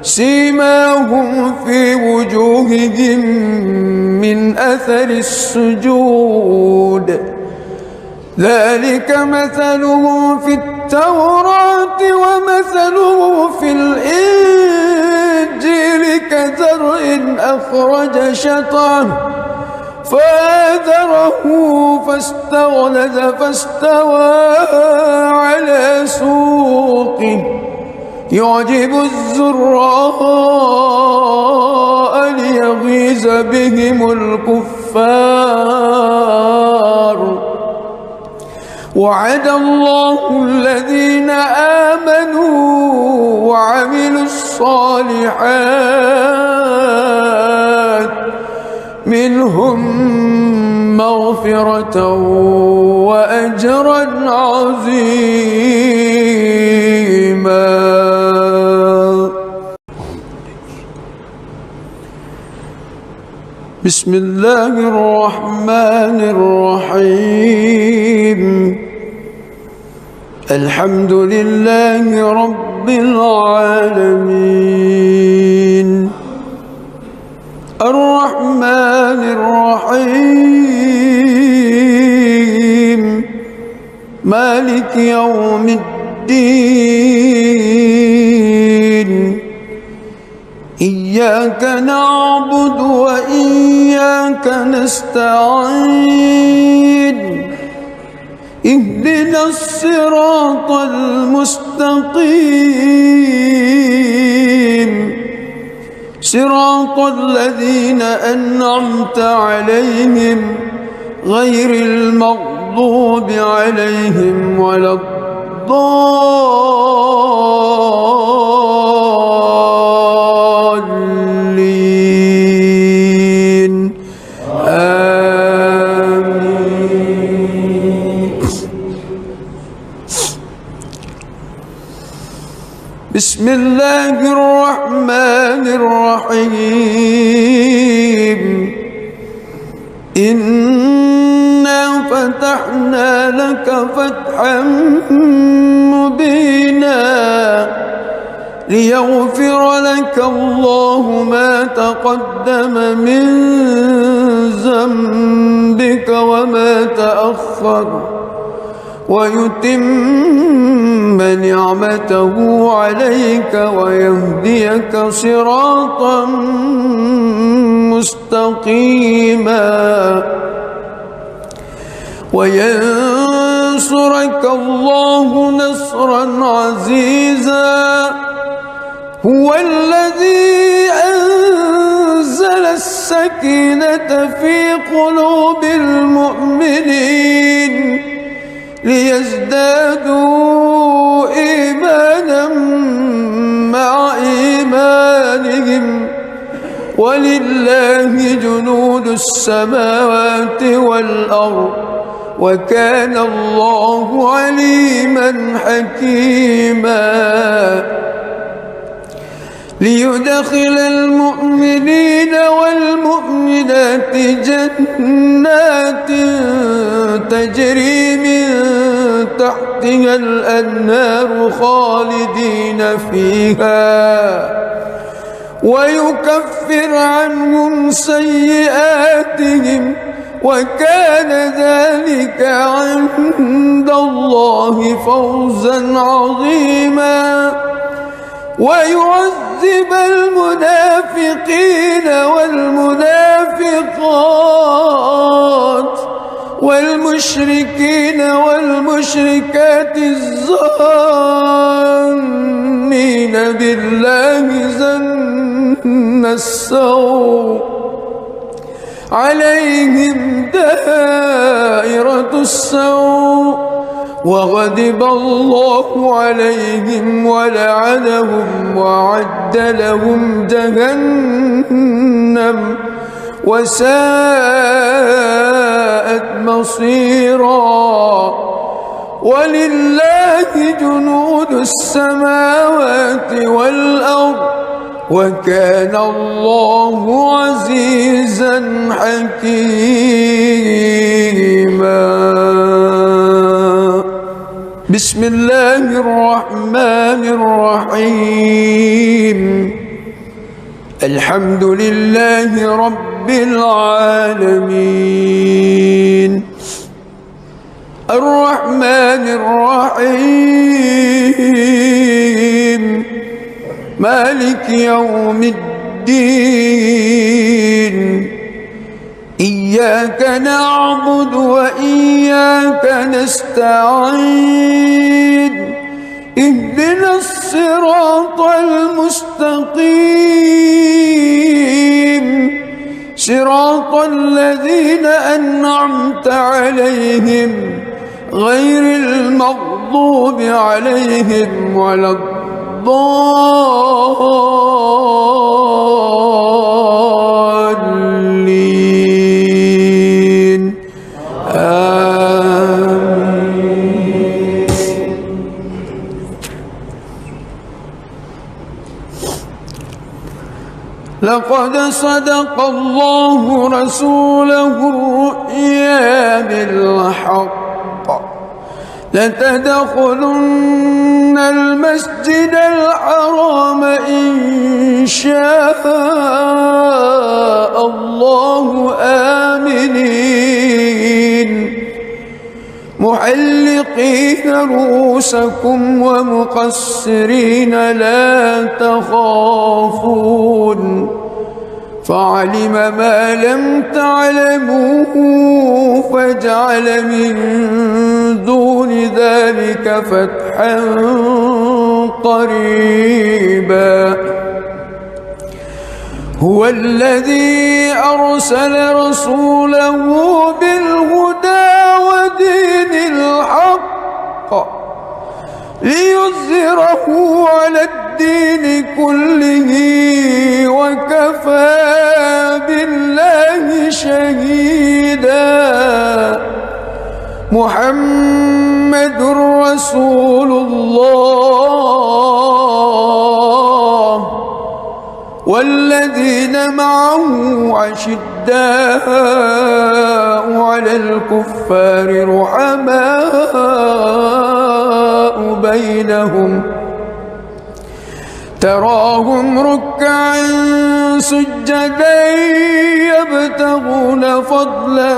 سيماهم في وجوههم من أثر السجود ذلك مثلهم في التوراة ومثله في الإنجيل كزرع أخرج شطأه فآزره فاستغلظ فاستوى على سوقه يعجب الزراء ليغيظ بهم الكفار. وعد الله الذين آمنوا وعملوا الصالحات منهم مغفرة وأجرا عظيما. بسم الله الرحمن الرحيم. الحمد لله رب العالمين الرحمن الرحيم مالك يوم الدين إياك نعبد وإياك نستعين اهدنا الصراط المستقيم صراط الذين أنعمت عليهم غير المغضوب عليهم ولا الضالين آمين. بسم الله الرحمن الرحيم. إنا فتحنا لك فتحا مبينا ليغفر لك الله ما تقدم من ذنبك وما تأخر ويتم نعمته عليك ويهديك صراطا مستقيما وينصرك الله نصرا عزيزا. هو الذي أنزل السكينة في قلوب المؤمنين ليزدادوا إيمانا مع إيمانهم ولله جنود السماوات والأرض وكان الله عليما حكيما. ليدخل المؤمنين والمؤمنات جنات تجري من تحتها الأنهار خالدين فيها ويكفر عنهم سيئاتهم وكان ذلك عند الله فوزا عظيما. ويعذب المنافقين والمنافقات والمشركين والمشركات بالله ظن السوء عليهم دائرة السوء وغضب الله عليهم ولعنهم وأعد لهم جهنم وساءت مصيرا ولله جنود السماوات والأرض وكان الله عزيزا حكيما. بسم الله الرحمن الرحيم. الحمد لله رب العالمين الرحمن الرحيم مالك يوم الدين إياك نعبد وإياك نستعين اهدنا الصراط المستقيم صراط الذين أنعمت عليهم غير المغضوب عليهم ولا الضالين آمين. لقد صدق الله رسوله الرؤيا بالحق لتدخلن المسجد الحرام إن شاء الله آمنين محلقين رؤوسكم ومقصرين لا تخافون فعلم ما لم تعلموا فجعل من دون ذلك فتحا قريبا. هو الذي أرسل رسوله بالهدى ودين الحق ليظهره على الدين كله وكفى بالله شهيدا. محمد رسول الله والذين معه أشداء على الكفار رحماء بينهم تراهم ركعا سجدا يبتغون فضلا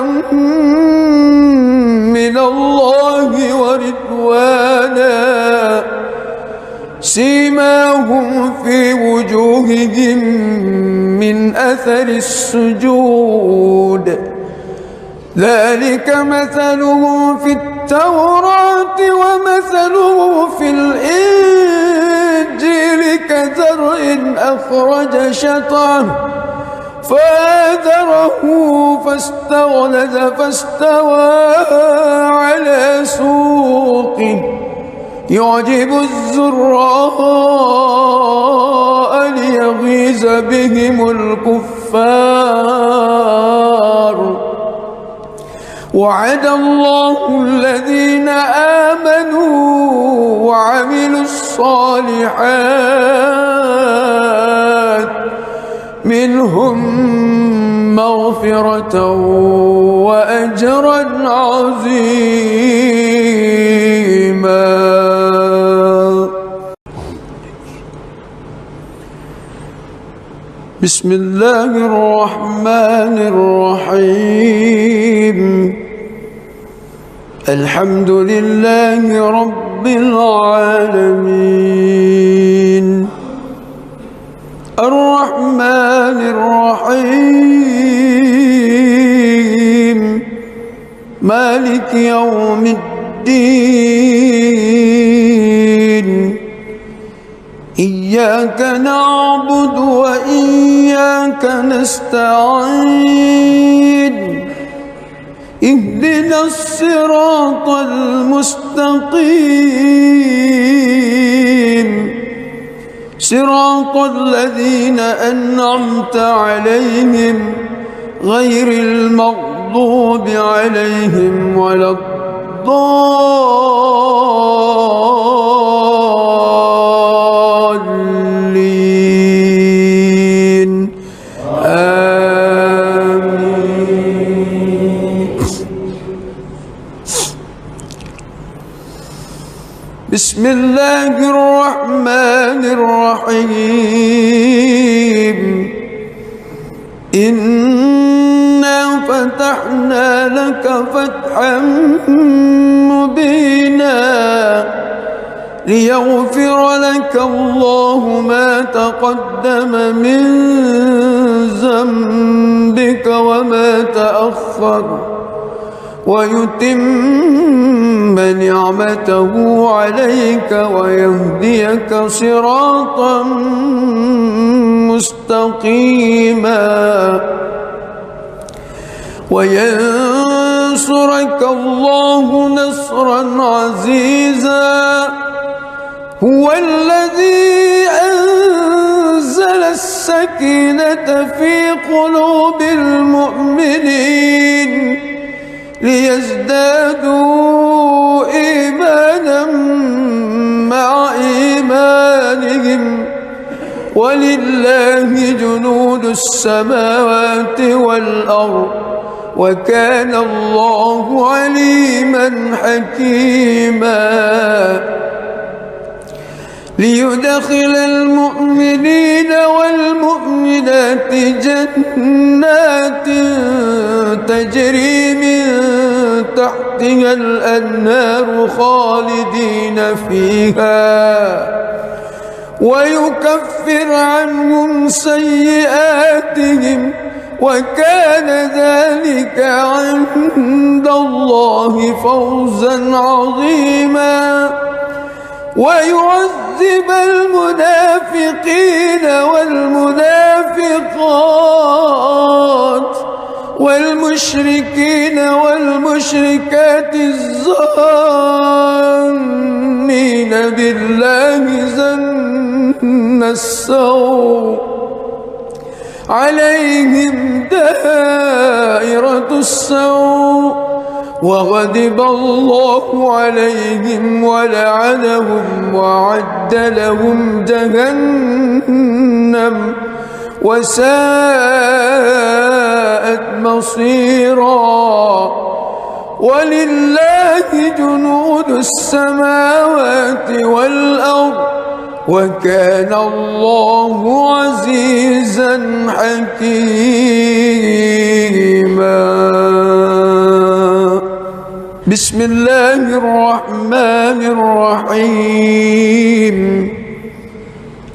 من الله ورضوانا سيماهم في وجوههم من أثر السجود ذلك مثلهم في التوراة ومثلهم في الإنجيل كزرع أخرج شطأه فآزره فاستغلظ فاستوى على سوقه يعجب الزراء ليغيظ بهم الكفار. وعد الله الذين آمنوا وعملوا الصالحات منهم مغفرة وأجرا عظيما. بسم الله الرحمن الرحيم الحمد لله رب العالمين الرحمن الرحيم مالك يوم الدين إياك نعبد وإياك نستعين اهدنا الصراط المستقيم صراط الذين أنعمت عليهم غير المغضوب عليهم ولا الضالين آمين. بسم الله الرحمن الرحيم إنا فتحنا لك فتحا مبينا ليغفر لك الله ما تقدم من ذنبك وما تأخر ويتم نعمته عليك ويهديك صراطا مستقيما وينصرك الله نصرا عزيزا هو الذي أنزل السكينة في قلوب المؤمنين ليزدادوا إيمانا مع إيمانهم ولله جنود السماوات والأرض وكان الله عليما حكيما ليدخل المؤمنين والمؤمنات جنات تجري من تحتها الأنهار خالدين فيها ويكفر عنهم سيئاتهم وكان ذلك عند الله فوزا عظيما ويعذب المنافقين والمنافقات والمشركين والمشركات الظانين بالله ظن السوء عليهم دائرة السوء وغضب الله عليهم ولعنهم وأعد لهم جهنم وساءت مصيرا ولله جنود السماوات والأرض وكان الله عزيزا حكيما بسم الله الرحمن الرحيم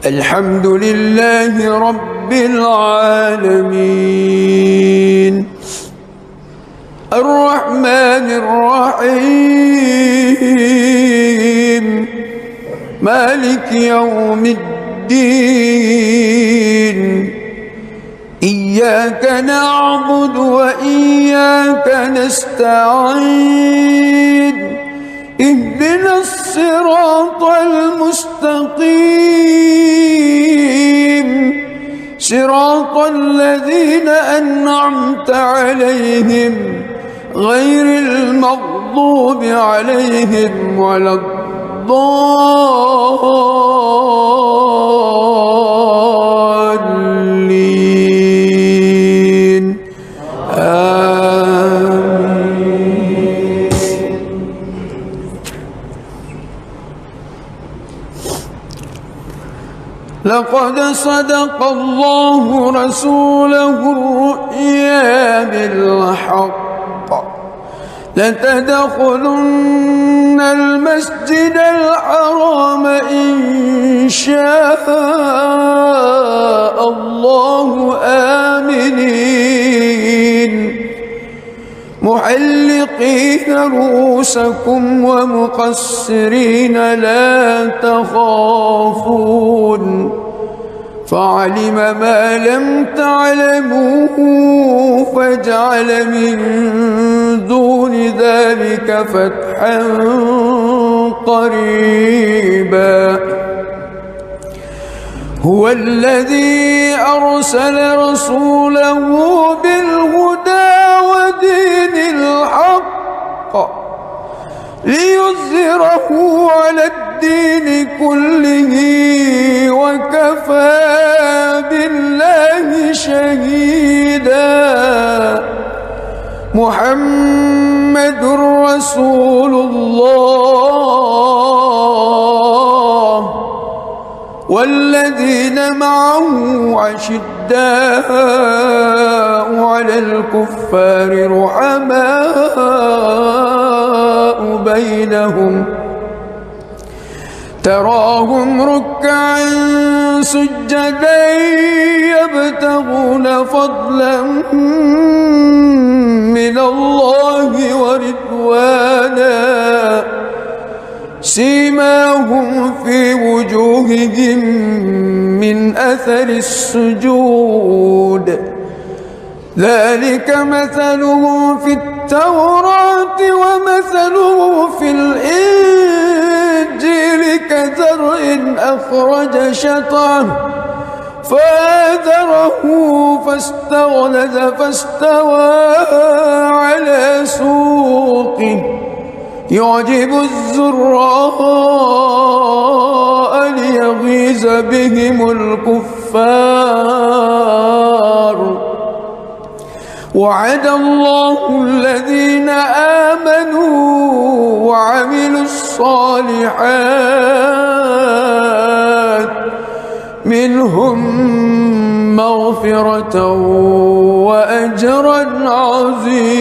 الحمد لله رب العالمين الرحمن الرحيم مالك يوم الدين إياك نعبد وإياك نستعين اهدنا الصراط المستقيم صراط الذين أنعمت عليهم غير المغضوب عليهم ولا الضالين آمين. لقد صدق الله رسوله الرؤيا بالحق لتدخلن المسجد الحرام إن شاء الله آمنين محلقين رؤوسكم ومقصرين لا تخافون فعلم ما لم تعلموا فجعل من دون ذلك فتحا قريبا. هو الذي أرسل رسوله بالهدى ودين الحق ليظهره على الدين كله وكفى بالله شهيدا. محمد رسول الله والذين معه أشداء على الكفار رحماء بينهم تراهم ركعا سجدا يبتغون فضلا من الله ورضوانا سيماهم في وجوههم من أثر السجود ذلك مثلهم في التوراة ومثله في الإنجيل كزرع أخرج شطأه فآزره فاستغلظ فاستوى على سوقه يعجب الزراء ليغيظ بهم الكفار. وعد الله الذين آمنوا وعملوا الصالحات منهم مغفرة وأجرا عظيما.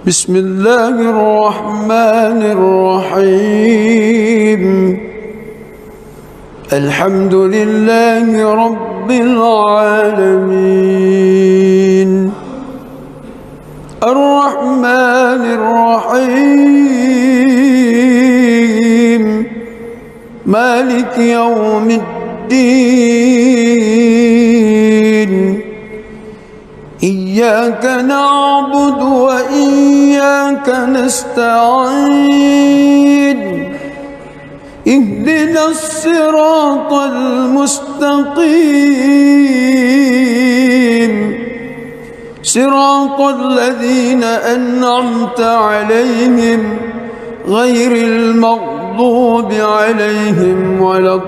بسم الله الرحمن الرحيم. الحمد لله رب العالمين الرحمن الرحيم مالك يوم الدين إياك نعبد وإياك نستعين اهدنا الصراط المستقيم صراط الذين أنعمت عليهم غير المغضوب عليهم ولا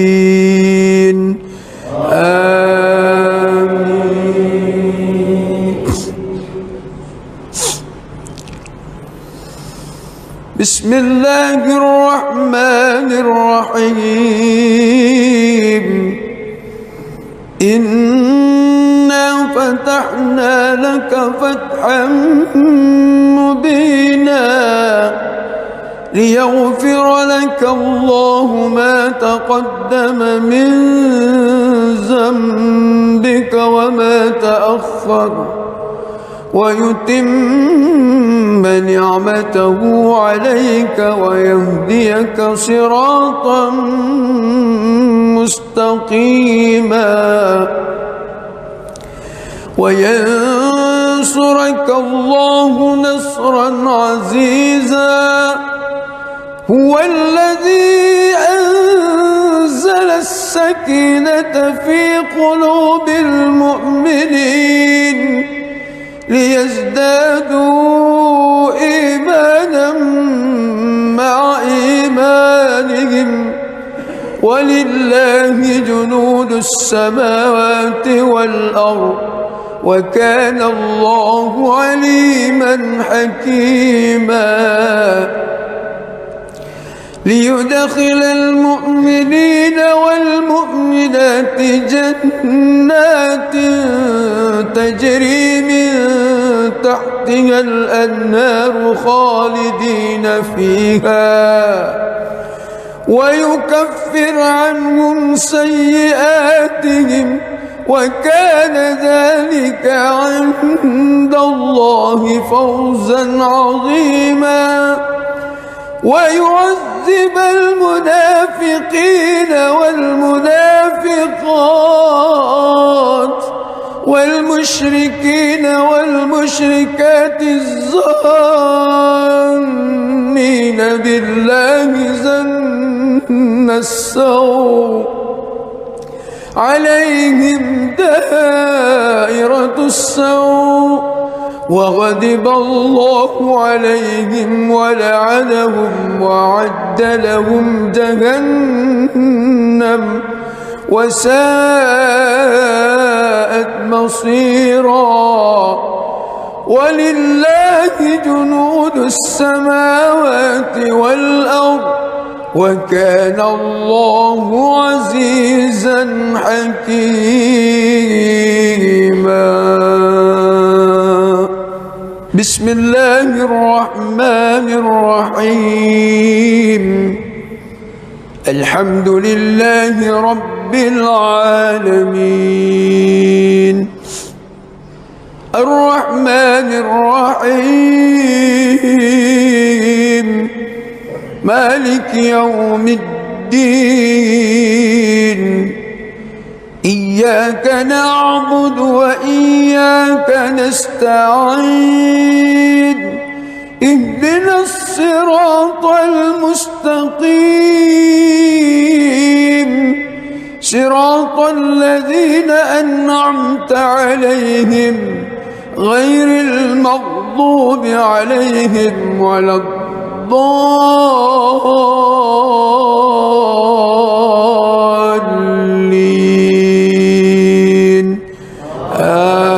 الضالين آمين. بسم الله الرحمن الرحيم. إنا فتحنا لك فتحا مبينا ليغفر لك الله ما تقدم من ذنبك وما تأخر ويتم نعمته عليك ويهديك صراطا مستقيما وينصرك الله نصرا عزيزا. هو الذي أنزل السكينة في قلوب المؤمنين ليزدادوا إيمانا مع إيمانهم ولله جنود السماوات والأرض وكان الله عليما حكيما. ليدخل المؤمنين والمؤمنات جنات تجري من تحتها الأنهار خالدين فيها ويكفر عنهم سيئاتهم وكان ذلك عند الله فوزا عظيما ويعذب المنافقين والمنافقات والمشركين والمشركات الظانين بالله ظن السوء عليهم دائرة السوء وغضب الله عليهم ولعنهم وأعد لهم جهنم وساءت مصيرا ولله جنود السماوات والأرض وكان الله عزيزا حكيما. بسم الله الرحمن الرحيم. الحمد لله رب العالمين الرحمن الرحيم مالك يوم الدين إياك نعبد وإياك نستعين اهدنا الصراط المستقيم صراط الذين أنعمت عليهم غير المغضوب عليهم ولا الضالين آمين.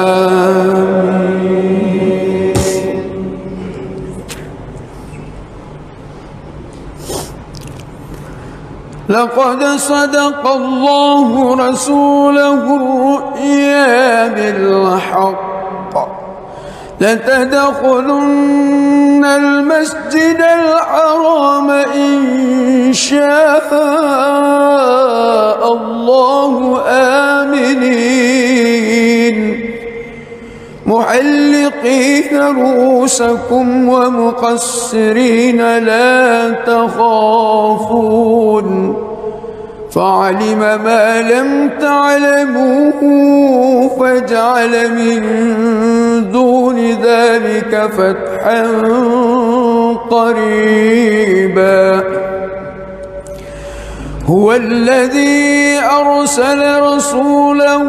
لقد صدق الله رسوله الرؤيا بالحق لتدخلن المسجد الحرام إن شاء الله آمنين محلقين رؤوسكم ومقصرين لا تخافون فعلم ما لم تعلموا فجعل من دون ذلك فتحا قريبا. هو الذي أرسل رسوله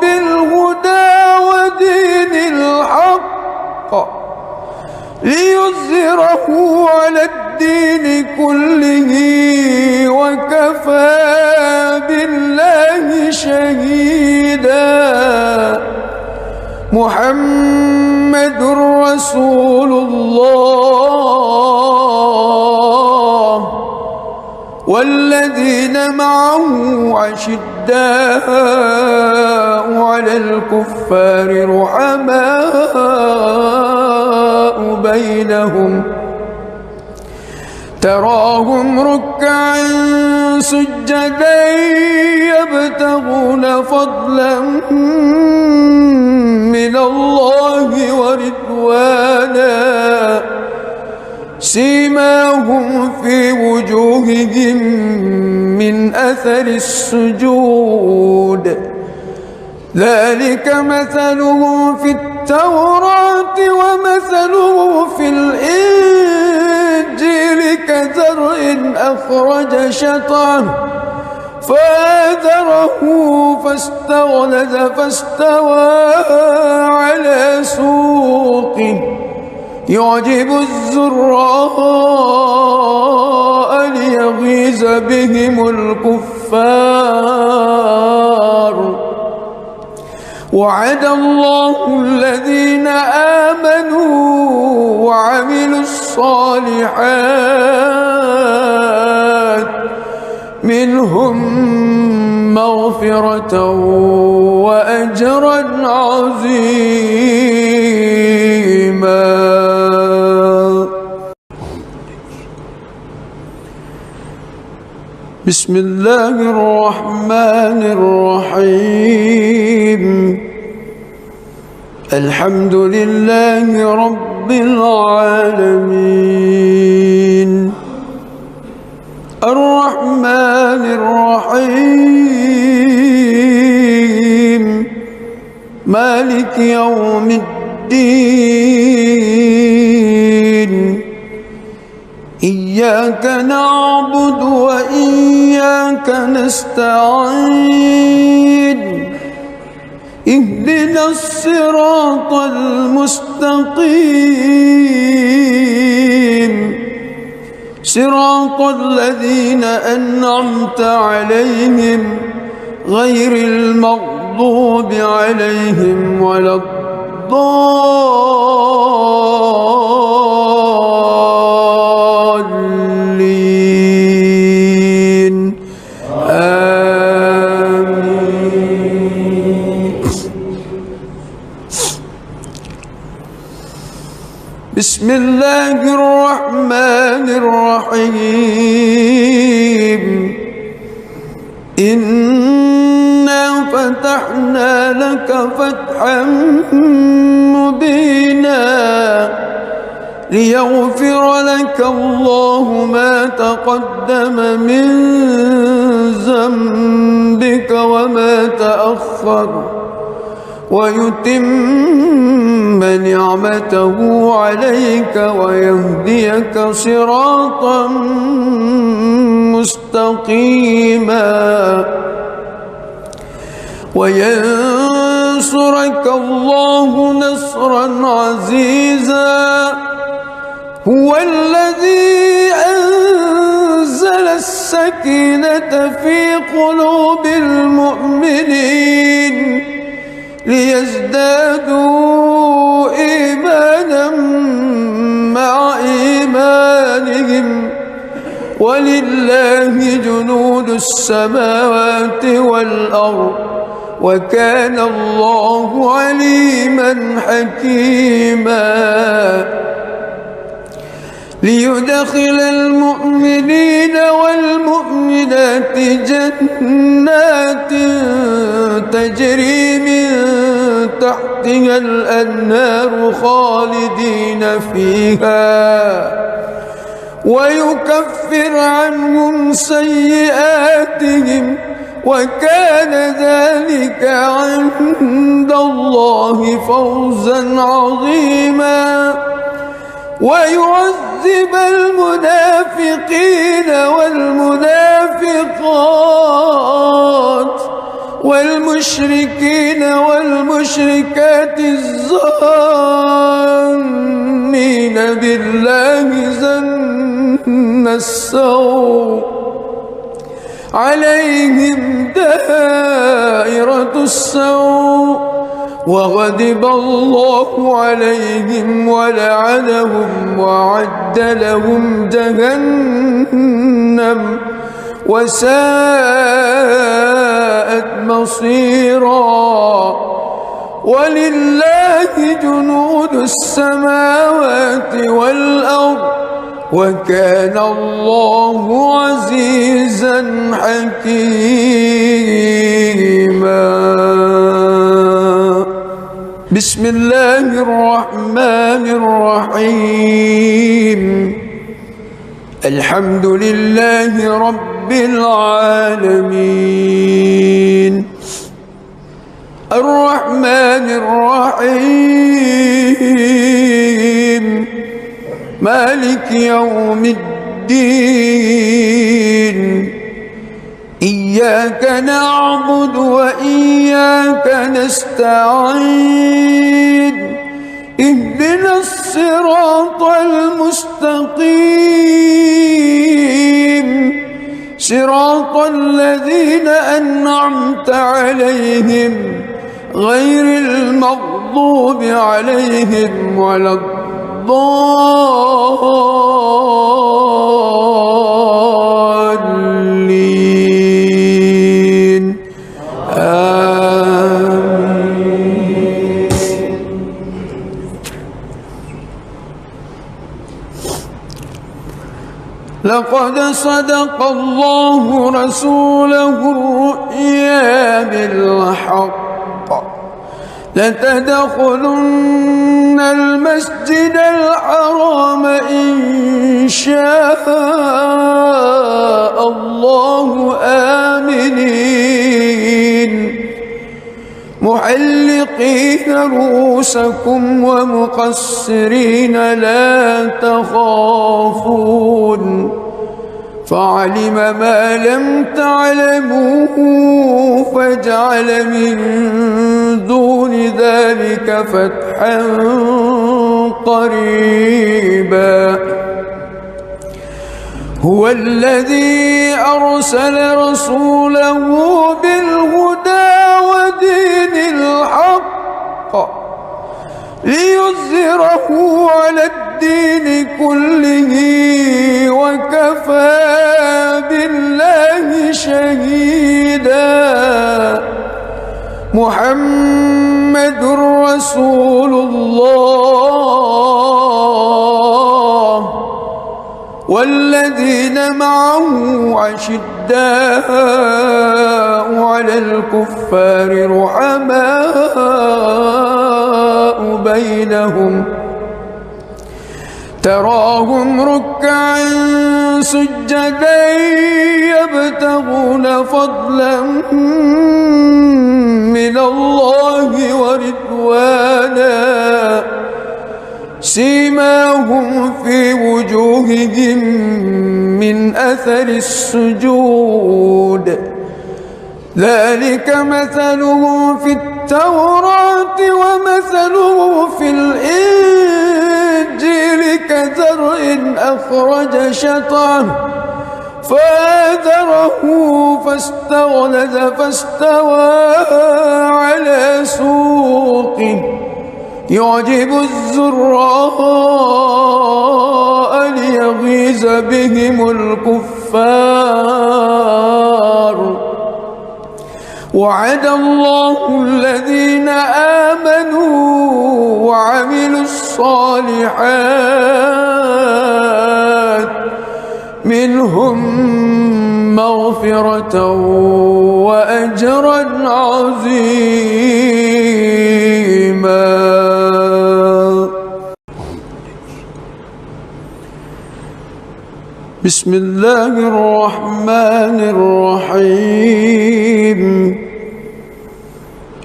بالهدى ودين الحق ليظهره على الدين كله وكفى بالله شهيدا. محمد رسول الله والذين معه أشداء على الكفار رحماء بينهم تراهم ركعا سجدا يبتغون فضلا من الله ورضوانا سيماهم في وجوههم من أثر السجود ذلك مثله في التوراة ومثله في الإنجيل كزرع أخرج شطأه فآزره فاستغلظ فاستوى على سوقه يعجب الزراء ليغيظ بهم الكفار. وعد الله الذين آمنوا وعملوا الصالحات منهم مغفرة وأجرا عظيما. بسم الله الرحمن الرحيم الحمد لله رب العالمين الرحمن الرحيم مالك يوم الدين إياك نعبد وإياك نستعين اهدنا الصراط المستقيم صراط الذين أنعمت عليهم غير المغضوب عليهم ولا الضالين آمين. بسم الله الرحمن الرحيم إنا فتحنا لك فتحا مبينا ليغفر لك الله ما تقدم من ذنبك وما تأخر ويتم نعمته عليك ويهديك صراطا مستقيما وينصرك الله نصرا عزيزا هو الذي أنزل السكينة في قلوب المؤمنين ليزدادوا إيمانا مع إيمانهم ولله جنود السماوات والأرض وكان الله عليما حكيما ليدخل المؤمنين والمؤمنات جنات تجري من تحتها الأنهار خالدين فيها ويكفر عنهم سيئاتهم وكان ذلك عند الله فوزا عظيما ويعذب المنافقين والمنافقات والمشركين والمشركات الظانين بالله ظن السوء عليهم دائرة السوء وغضب الله عليهم ولعنهم وأعد لهم جهنم وساءت مصيرا ولله جنود السماوات والأرض وكان الله عزيزا حكيما بسم الله الرحمن الرحيم الحمد لله رب العالمين الرحمن الرحيم مالك يوم الدين إياك نعبد وإياك نستعين اهدنا الصراط المستقيم صراط الذين أنعمت عليهم غير المغضوب عليهم ولا الضالين آمين. لقد صدق الله رسوله الرؤيا بالحق لتدخلن المسجد الحرام إن شاء الله آمنين محلقين رؤوسكم ومقصرين لا تخافون فعلم ما لم تعلموا فجعل من دون ذلك فتحا قريبا هو الذي أرسل رسوله بالهدى ودين الحق ليظهره على الدين كله وكفى بالله شهيدا محمد رسول الله والذين معه أشداء على الكفار رحماء بينهم تراهم ركعا سجدا يبتغون فضلا من الله ورضوانا سيماهم في وجوههم من أثر السجود ذلك مثلهم في التوراة ومثلهم في الإنجيل كزرع أخرج شطأه فآزره فاستغلظ فاستوى على سوقه يعجب الزراء ليغيظ بهم الكفار وعد الله الذين آمنوا وعملوا الصالحات منهم مغفرة وأجرا عظيما. بسم الله الرحمن الرحيم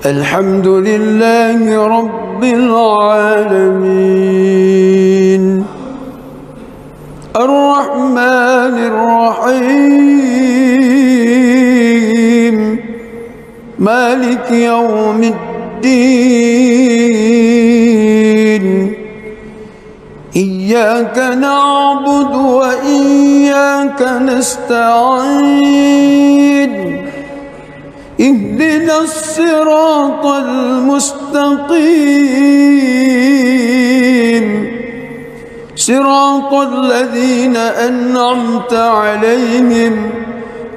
الحمد لله رب العالمين الرحمن الرحيم مالك يوم الدين إياك نعبد وإياك نستعين اهدنا الصراط المستقيم صراط الذين أنعمت عليهم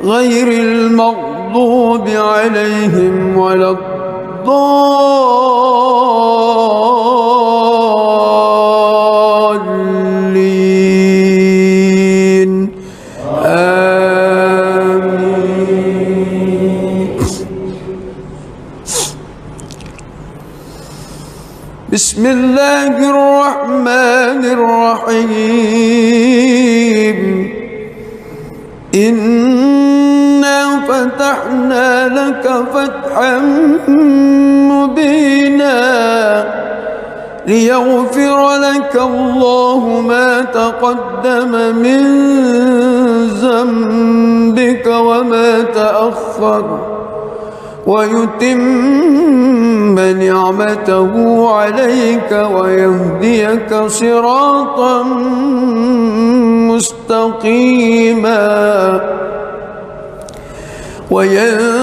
غير المغضوب عليهم ولا الضالين آمين. بسم الله الرحمن الرحيم إنا فتحنا لك فتحا مبينا ليغفر لك الله ما تقدم من ذنبك وما تأخر ويتم نعمته عليك ويهديك صراطا مستقيما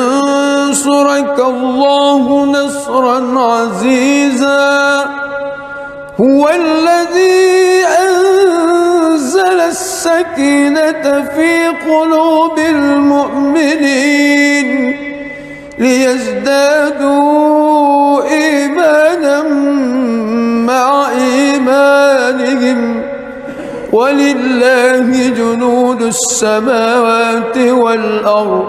وينصرك الله نصرا عزيزا هو الذي أنزل السكينة في قلوب المؤمنين ليزدادوا إيمانا مع إيمانهم ولله جنود السماوات والأرض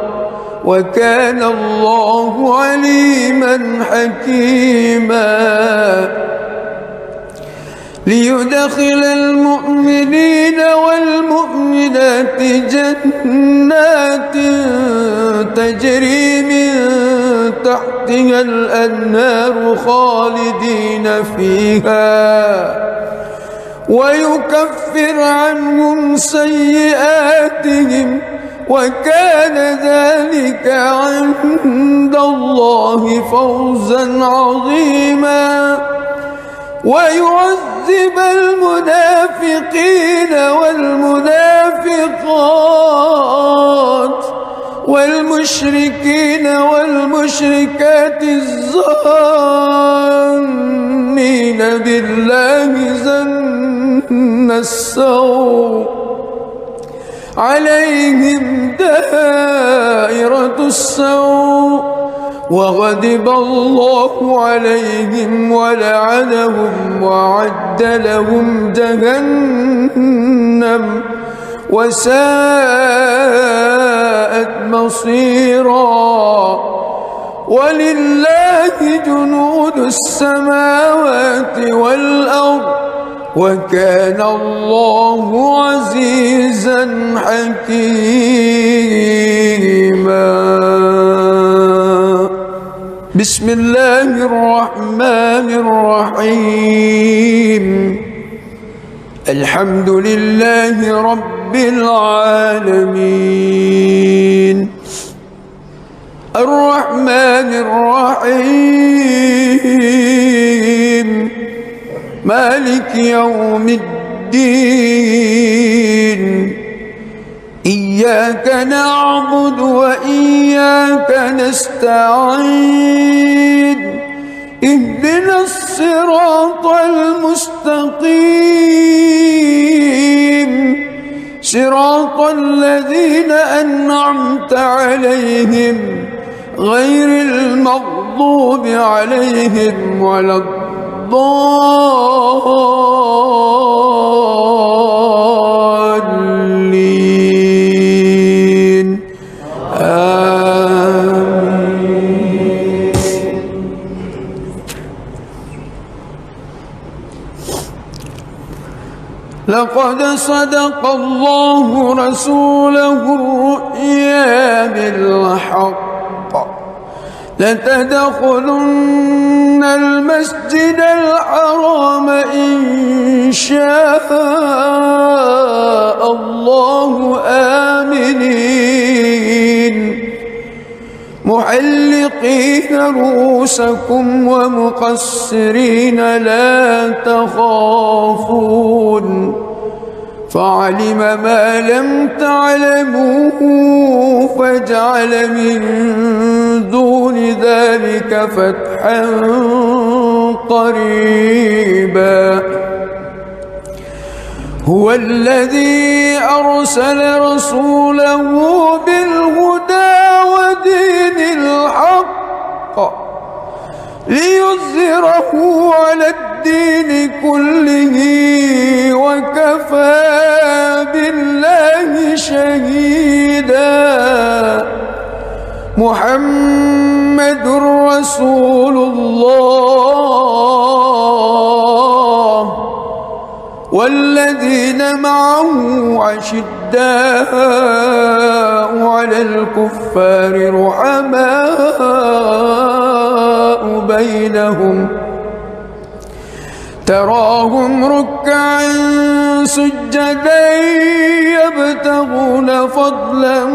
وكان الله عليما حكيما ليدخل المؤمنين والمؤمنات جنات تجري من تحتها الأنهار خالدين فيها ويكفر عنهم سيئاتهم وكان ذلك عند الله فوزا عظيما ويعذب المنافقين والمنافقات والمشركين والمشركات الظانين بالله ظن السوء عليهم دائرة السوء وغضب الله عليهم ولعنهم وأعد لهم جهنم وساءت مصيرا ولله جنود السماوات والأرض وكان الله عزيزا حكيما بسم الله الرحمن الرحيم الحمد لله رب العالمين الرحمن الرحيم مالك يوم الدين إياك نعبد وإياك نستعين اهدنا الصراط المستقيم صراط الذين أنعمت عليهم غير المغضوب عليهم ولا الضالين آمين. لقد صدق الله رسوله الرؤيا بالحق لتدخلن المسجد الحرام إن شاء الله آمنين محلقين رؤوسكم ومقصرين لا تخافون فعلم ما لم تعلموا فجعل من دون ذلك فتحا قريبا هو الذي أرسل رسوله بالهدى ودين الحق ليظهره على الدين كله وكفى بالله شهيدا محمد رسول الله والذين معه عشداء على الكفار رحماء بينهم تراهم ركعا سجدا يبتغون فضلا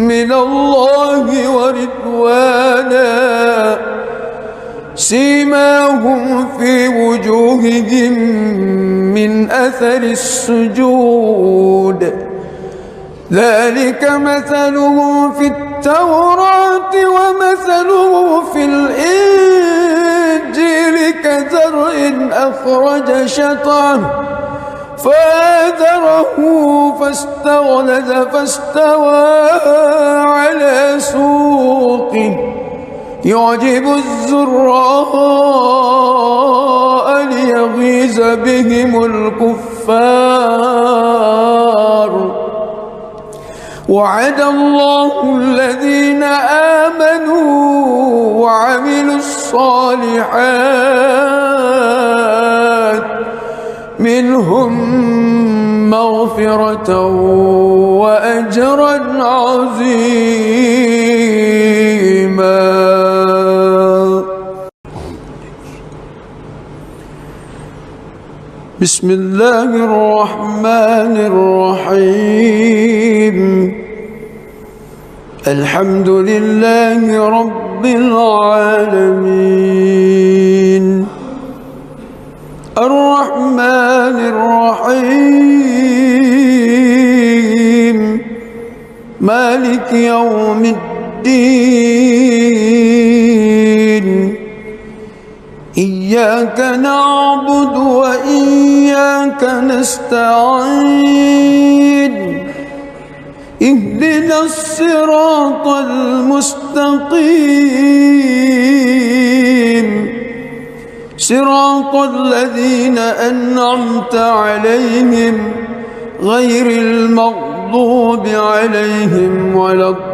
من الله ورضوانا سيماهم في وجوههم من أثر السجود ذلك مثله في التوراة ومثله في الإنجيل كزرع أخرج شطأه فآزره فاستغلظ فاستوى على سوقه يعجب الزراء ليغيظ بهم الكفار وعد الله الذين آمنوا وعملوا الصالحات منهم مغفرة وأجرا عظيما. بسم الله الرحمن الرحيم. الحمد لله رب العالمين الرحمن الرحيم مالك يوم الدين إياك نعبد وإياك نستعين اهدنا الصراط المستقيم صراط الذين أنعمت عليهم غير المغضوب عليهم ولا الضالين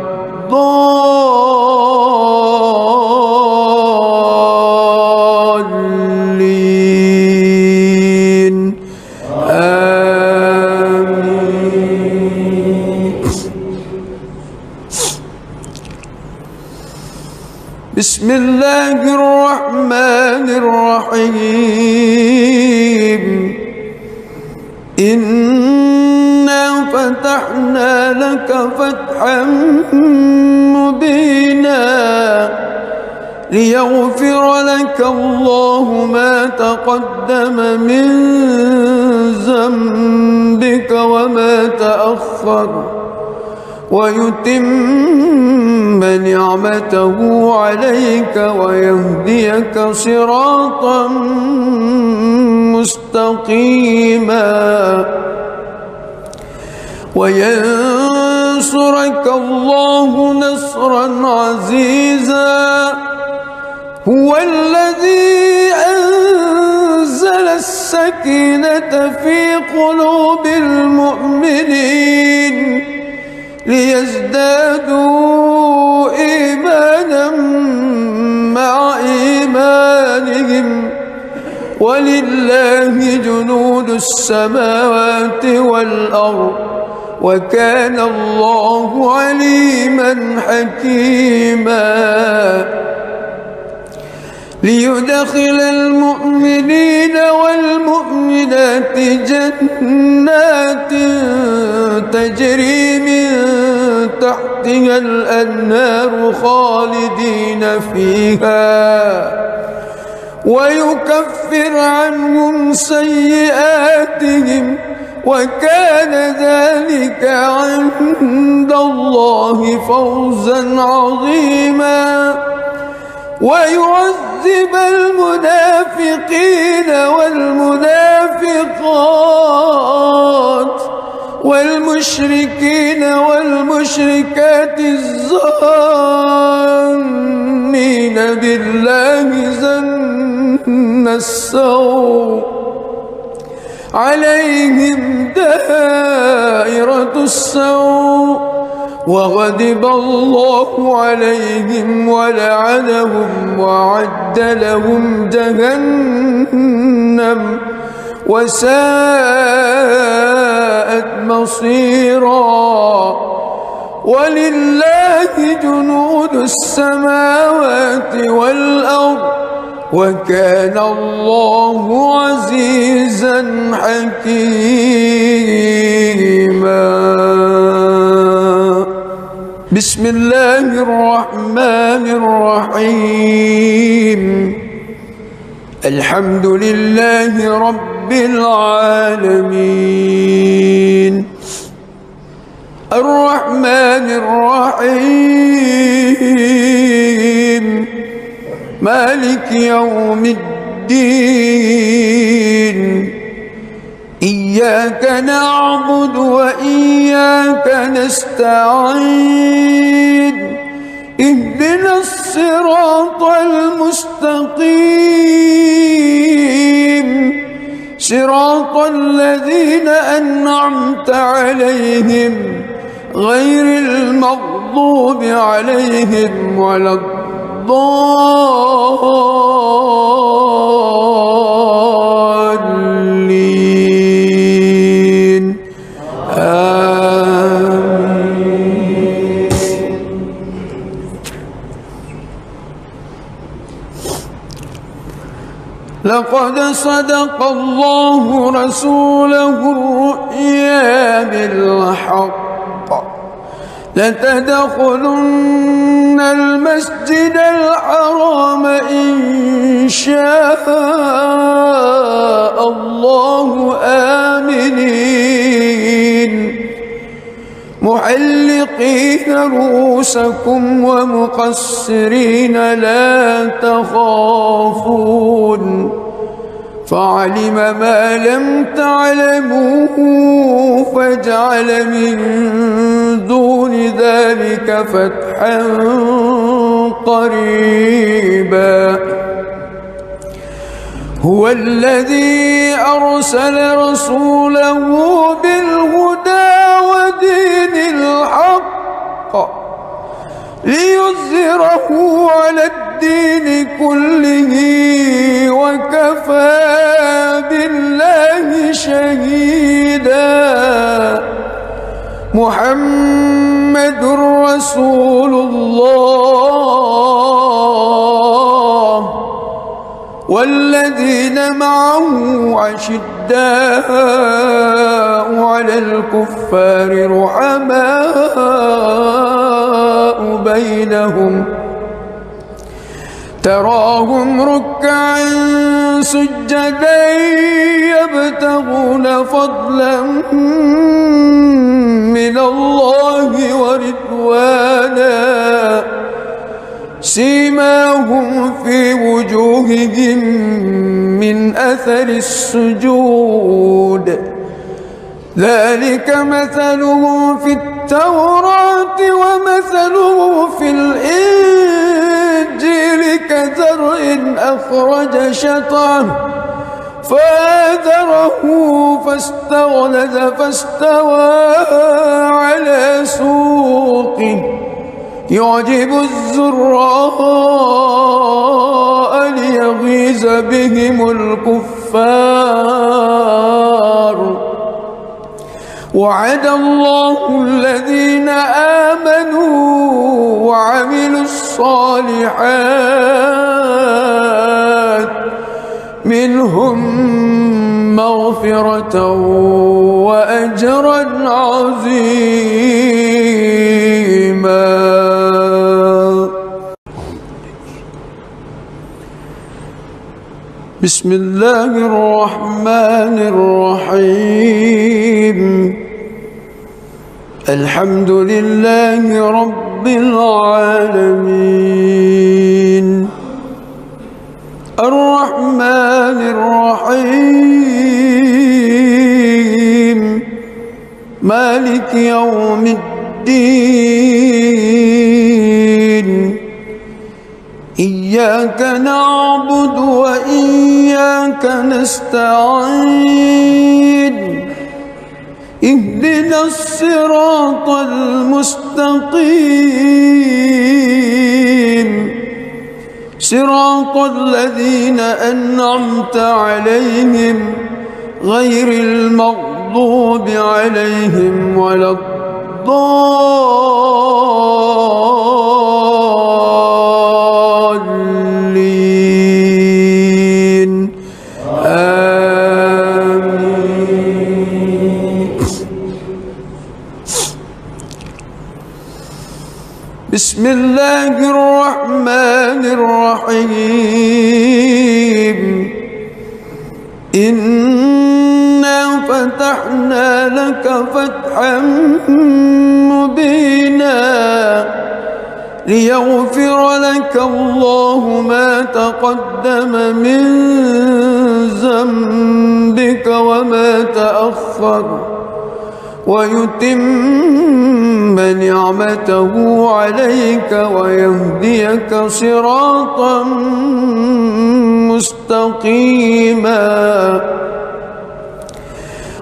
آمين. بسم الله الرحمن الرحيم. إنا فتحنا لك فتحا مبينا ليغفر لك الله ما تقدم من ذنبك وما تأخر ويتم نعمته عليك ويهديك صراطا مستقيما وينصرك الله نصرا عزيزا. هو الذي أنزل السكينة في قلوب المؤمنين ليزدادوا إيمانا مع إيمانهم ولله جنود السماوات والأرض وكان الله عليما حكيما. ليدخل المؤمنين والمؤمنات جنات تجري من تحتها الأنهار خالدين فيها ويكفر عنهم سيئاتهم وكان ذلك عند الله فوزا عظيما. ويعذب المنافقين والمنافقات والمشركين والمشركات الظانين بالله ظن السوء عليهم دائرة السوء وغضب الله عليهم ولعنهم وأعد لهم جهنم وساءت مصيرا. ولله جنود السماوات والأرض وكان الله عزيزا حكيما. بسم الله الرحمن الرحيم. الحمد لله رب العالمين الرحمن الرحيم مالك يوم الدين إياك نعبد وإياك نستعين اهدنا الصراط المستقيم صراط الذين أنعمت عليهم غير المغضوب عليهم ولا الضالين آمين. لقد صدق الله رسوله الرؤيا بالحق لتدخلن المسجد الحرام إن شاء الله آمنين محلقين رؤوسكم ومقصرين لا تخافون فعلم ما لم تعلموا فجعل من دون ذلك فتحا قريبا هو الذي أرسل رسوله بالهدى ودين الحق ليظهره على الدين كله وكفى بالله شهيدا محمد رسول الله والذين معه أشداء على الكفار رحماء بينهم تراهم ركعا سجدا يبتغون فضلا من الله ورضوانا سيماهم في وجوههم من أثر السجود ذلك مثلهم في التوراة ومثله في الإنجيل كزرع أخرج شطأه فآزره فاستغلظ فاستوى على سوقه يعجب الزراء ليغيظ بهم الكفار وعد الله الذين آمنوا وعملوا الصالحات منهم مغفرة وأجرا عظيما. بسم الله الرحمن الرحيم الحمد لله رب العالمين الرحمن الرحيم مالك يوم الدين إياك نعبد وإياك نستعين اهدنا الصراط المستقيم صراط الذين أنعمت عليهم غير المغضوب عليهم ولا الضالين آمين. بسم الله الرحمن الرحيم إنا فتحنا لك فتحا مبينا ليغفر لك الله ما تقدم من ذنبك وما تأخر ويتم نعمته عليك ويهديك صراطا مستقيما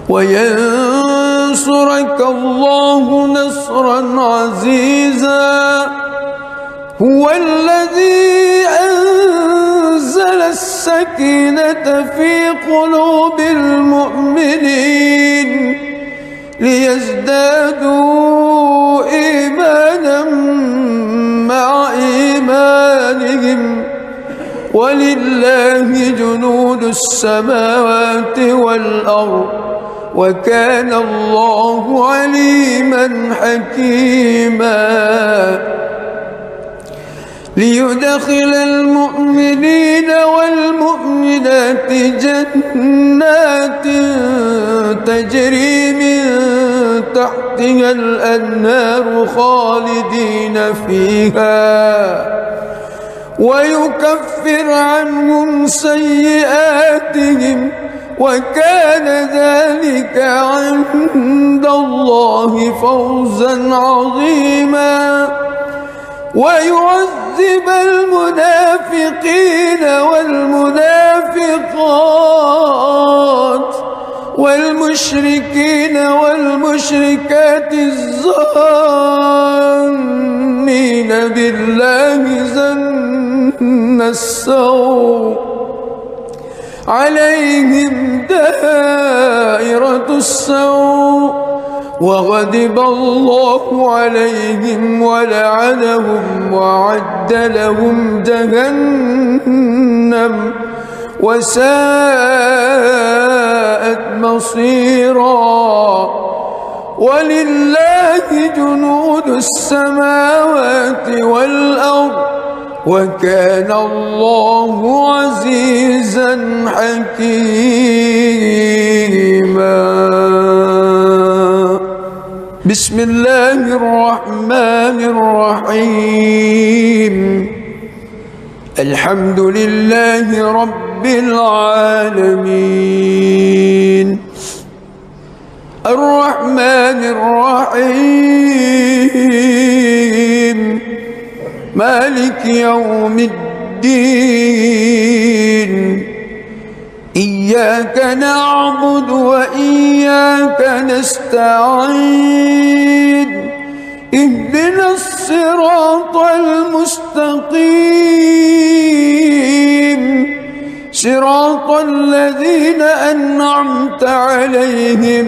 وينصرك ينصرك الله نصرا عزيزا هو الذي أنزل السكينة في قلوب المؤمنين ليزدادوا إيمانا مع إيمانهم ولله جنود السماوات والأرض وكان الله عليما حكيما ليدخل المؤمنين والمؤمنات جنات تجري من تحتها الأنهار خالدين فيها ويكفر عنهم سيئاتهم وكان ذلك عند الله فوزا عظيما ويعذب المنافقين والمنافقات والمشركين والمشركات الظانين بالله ظن السوء عليهم دائرة السوء وغضب الله عليهم ولعنهم وأعد لهم جهنم وساءت مصيرا ولله جنود السماوات والأرض وكان الله عزيزا حكيما بسم الله الرحمن الرحيم الحمد لله رب العالمين الرحمن الرحيم مالك يوم الدين إياك نعبد وإياك نستعين اهدنا الصراط المستقيم صراط الذين أنعمت عليهم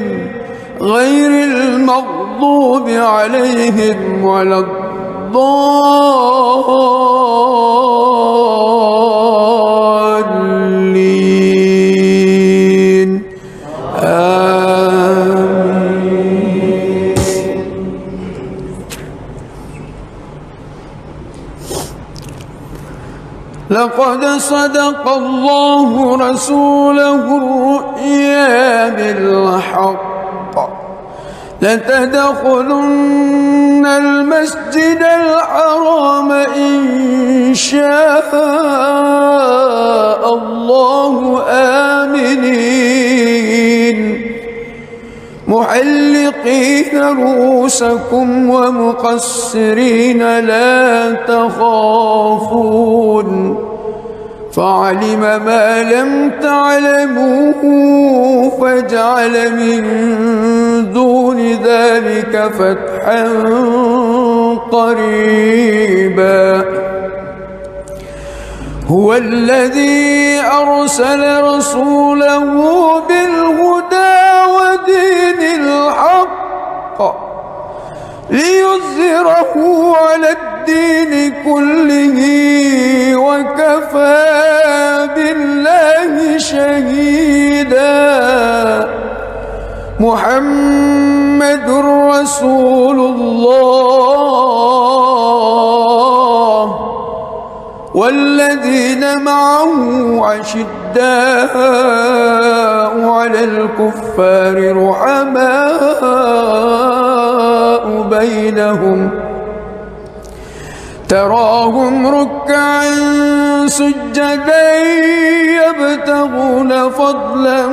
غير المغضوب عليهم ولا الضالين آمين. لقد صدق الله رسوله الرؤيا بالحق لتدخلن المسجد الحرام إن شاء الله آمنين محلقين رؤوسكم ومقصرين لا تخافون فعلم ما لم تعلموا فجعل من دون ذلك فتحا قريبا هو الذي أرسل رسوله بالهدى ودين الحق ليظهره على الدين كله وكفى بالله شهيدا محمد رسول الله والذين معه عشداء على الكفار رحماء بينهم تراهم ركعا سجدا يبتغون فضلا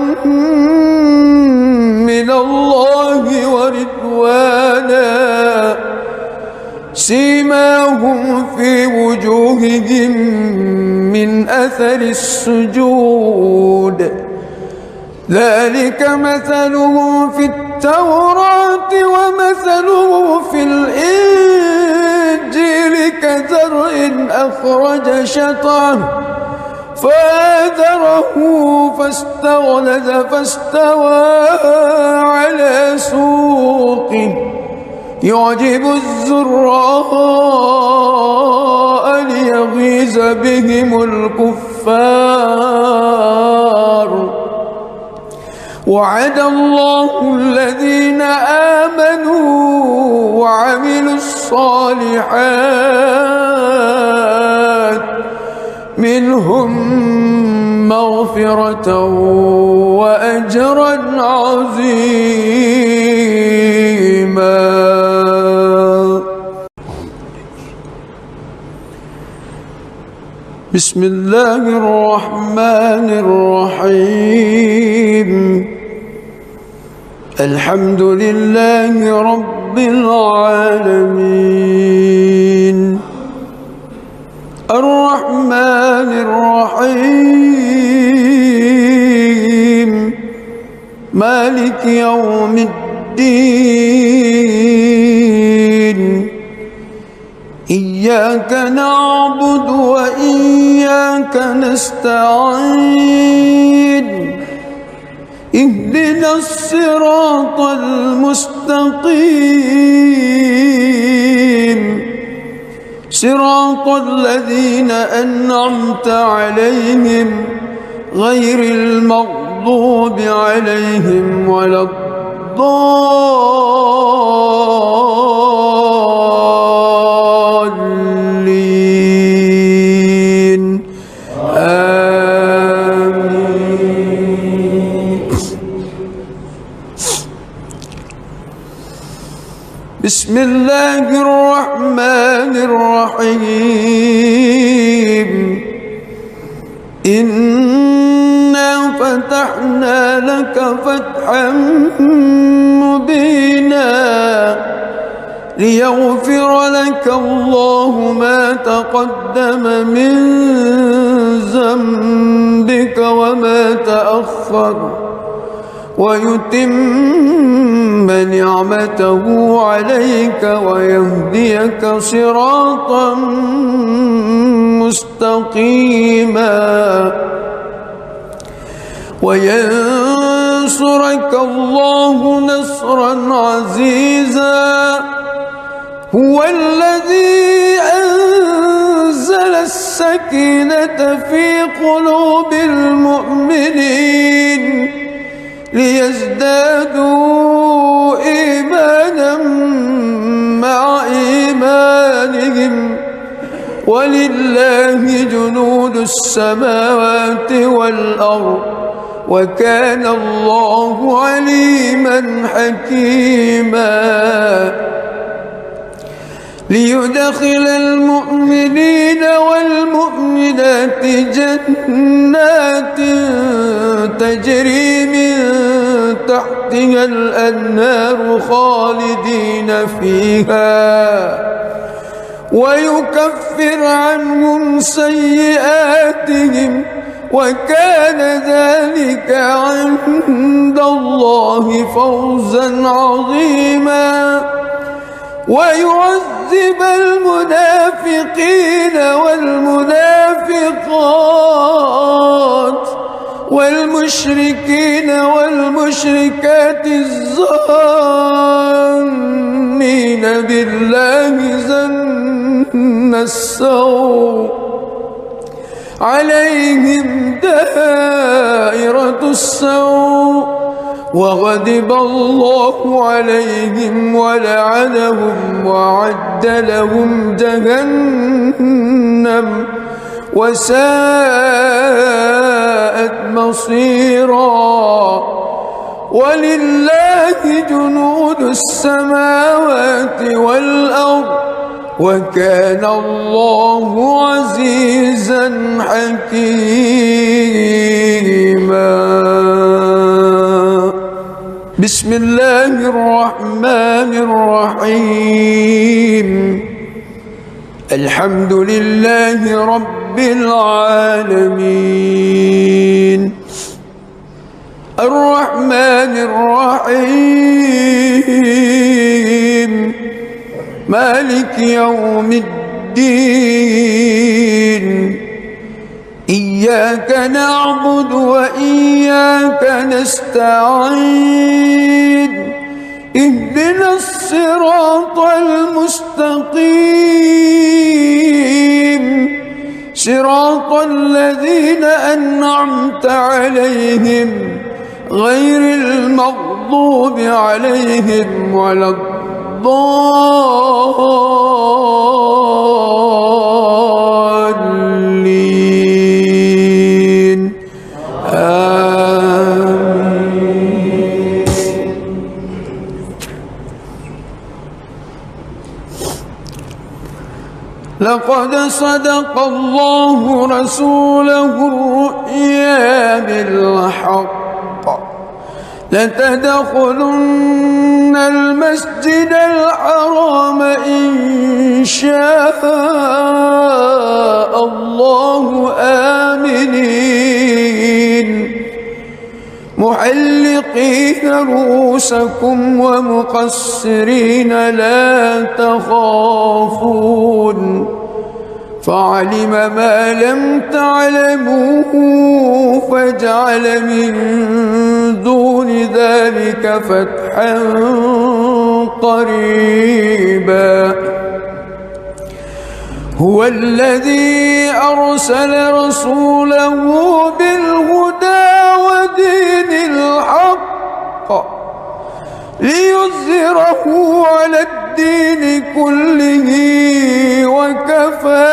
من الله ورضوانا سيماهم في وجوههم من أثر السجود ذلك مثله في التوراة ومثله في الإنجيل كزرع أخرج شطأه فآزره فاستغلظ فاستوى على سوقه يعجب الزراء ليغيظ بهم الكفار وعد الله الذين آمنوا وعملوا الصالحات منهم مغفرة وأجرا عظيما. بسم الله الرحمن الرحيم. الحمد لله رب العالمين الرحمن الرحيم مالك يوم الدين إياك نعبد وإياك نستعين اهدنا الصراط المستقيم صراط الذين أنعمت عليهم غير المغضوب عليهم ولا الضالين آمين. بسم الله الرحمن الرحيم إنا فتحنا لك فتحا مبينا ليغفر لك الله ما تقدم من ذنبك وما تأخر ويتم نعمته عليك ويهديك صراطا مستقيما وينصرك الله نصرا عزيزا هو الذي أنزل السكينة في قلوب المؤمنين ليزدادوا إيمانا مع إيمانهم ولله جنود السماوات والأرض وكان الله عليما حكيما ليدخل المؤمنين والمؤمنات جنات تجري من تحتها الأنهار خالدين فيها ويكفر عنهم سيئاتهم وكان ذلك عند الله فوزا عظيما ويعذب المنافقين والمنافقات والمشركين والمشركات الظانين بالله ظن السوء عليهم دائرة السوء وغضب الله عليهم ولعنهم وأعد لهم جهنم وساءت مصيرا ولله جنود السماوات والأرض وكان الله عزيزا حكيما. بسم الله الرحمن الرحيم الحمد لله رب العالمين مالك يوم الدين إياك نعبد وإياك نستعين اهدنا الصراط المستقيم صراط الذين أنعمت عليهم غير المغضوب عليهم ولا الضالين آمين. لقد صدق الله رسوله الرؤيا بالحق لتدخلن المسجد الحرام إن شاء الله آمنين محلقين رؤوسكم ومقصرين لا تخافون فعلم ما لم تعلموا فجعل من دون ذلك فتحا قريبا هو الذي أرسل رسوله بالهدى ودين الحق ليظهره على الدين كله وكفى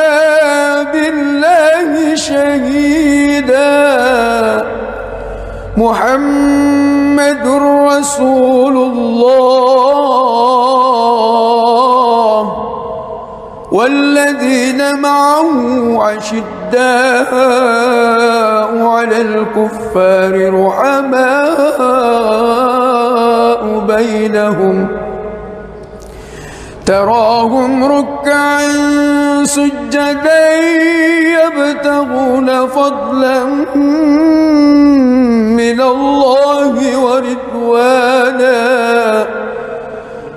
بالله شهيدا محمد رسول الله والذين معه عشداء على الكفار رحماء بينهم تراهم ركعا سجدا يبتغون فضلا من الله ورضوانا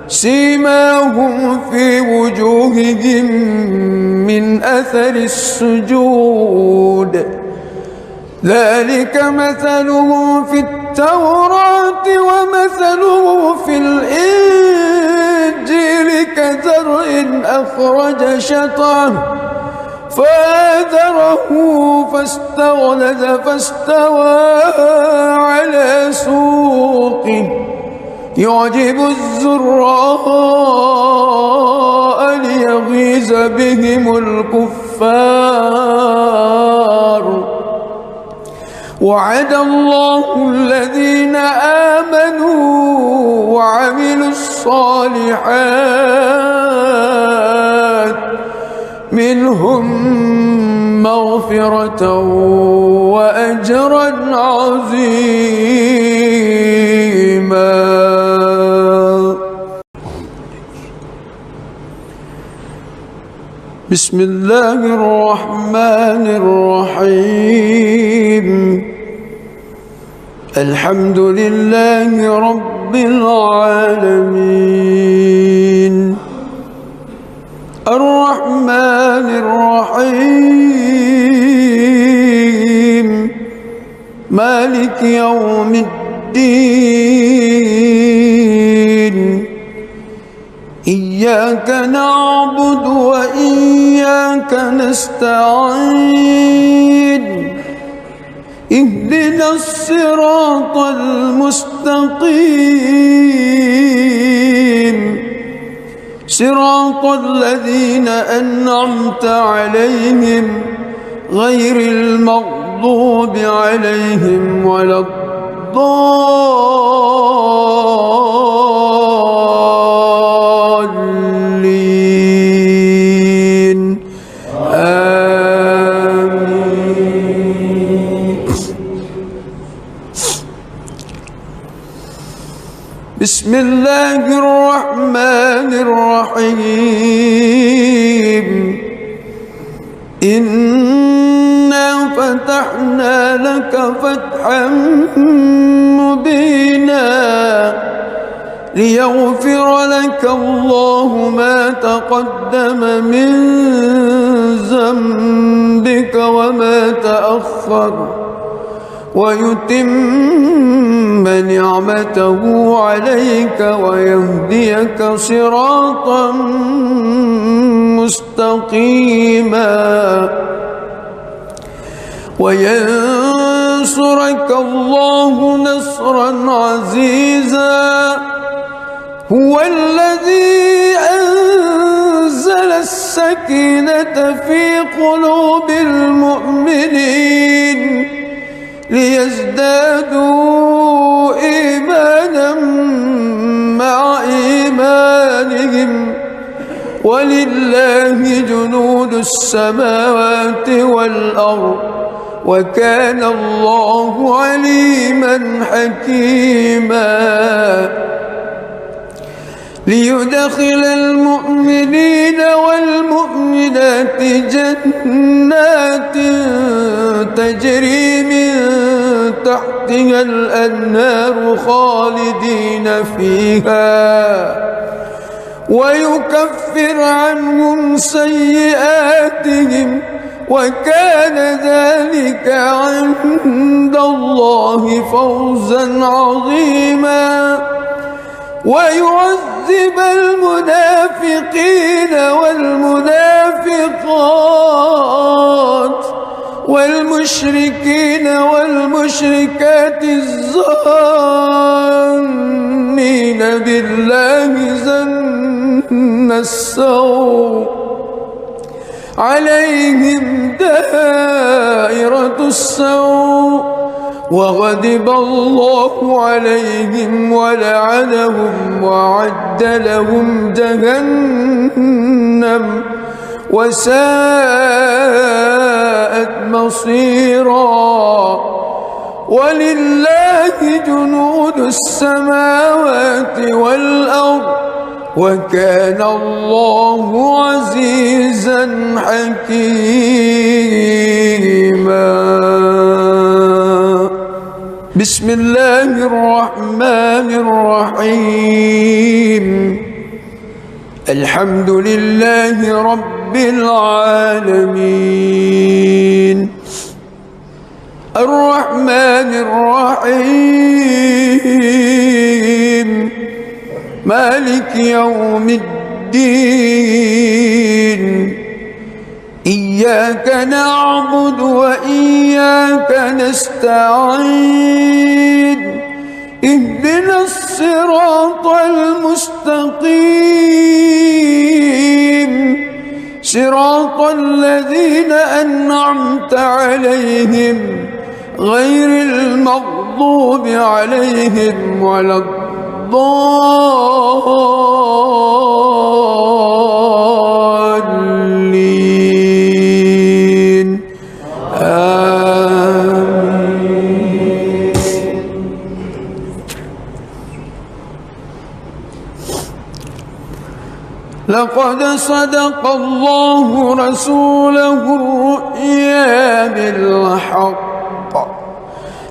سيماهم في وجوههم من أثر السجود ذلك مثلهم في التوراة ومثله في الإنجيل كزرع أخرج شطأه فآزره فاستغلظ فاستوى على سوقه يعجب الزراء ليغيظ بهم الكفار وعد الله الذين آمنوا وعملوا الصالحات منهم مغفرة وأجرا عظيما. بسم الله الرحمن الرحيم الحمد لله رب العالمين الرحمن الرحيم مالك يوم الدين إياك نعبد وإياك نستعين اهدنا الصراط المستقيم صراط الذين أنعمت عليهم غير المغضوب عليهم ولا الضالين آمين. بسم الله الرحمن الرحيم إنا فتحنا لك فتحا مبينا ليغفر لك الله ما تقدم من ذنبك وما تأخر ويتم نعمته عليك ويهديك صراطا مستقيما وينصرك الله نصرا عزيزا هو الذي أنزل السكينة في قلوب المؤمنين ليزدادوا إيمانا مع إيمانهم ولله جنود السماوات والأرض وكان الله عليما حكيما ليدخل المؤمنين والمؤمنات جنات تجري من تحتها الأنهار خالدين فيها ويكفر عنهم سيئاتهم وكان ذلك عند الله فوزا عظيما ويعذب المنافقين والمنافقات والمشركين والمشركات الظانين بالله ظن السوء عليهم دائرة السوء وغضب الله عليهم ولعنهم وأعد لهم جهنم وساءت مصيرا ولله جنود السماوات والأرض وكان الله عزيزا حكيما بسم الله الرحمن الرحيم الحمد لله رب العالمين الرحمن الرحيم مالك يوم الدين إياك نعبد وإياك نستعين اهدنا الصراط المستقيم صراط الذين أنعمت عليهم غير المغضوب عليهم ولا الضالين آمين. لقد صدق الله رسوله الرؤيا بالحق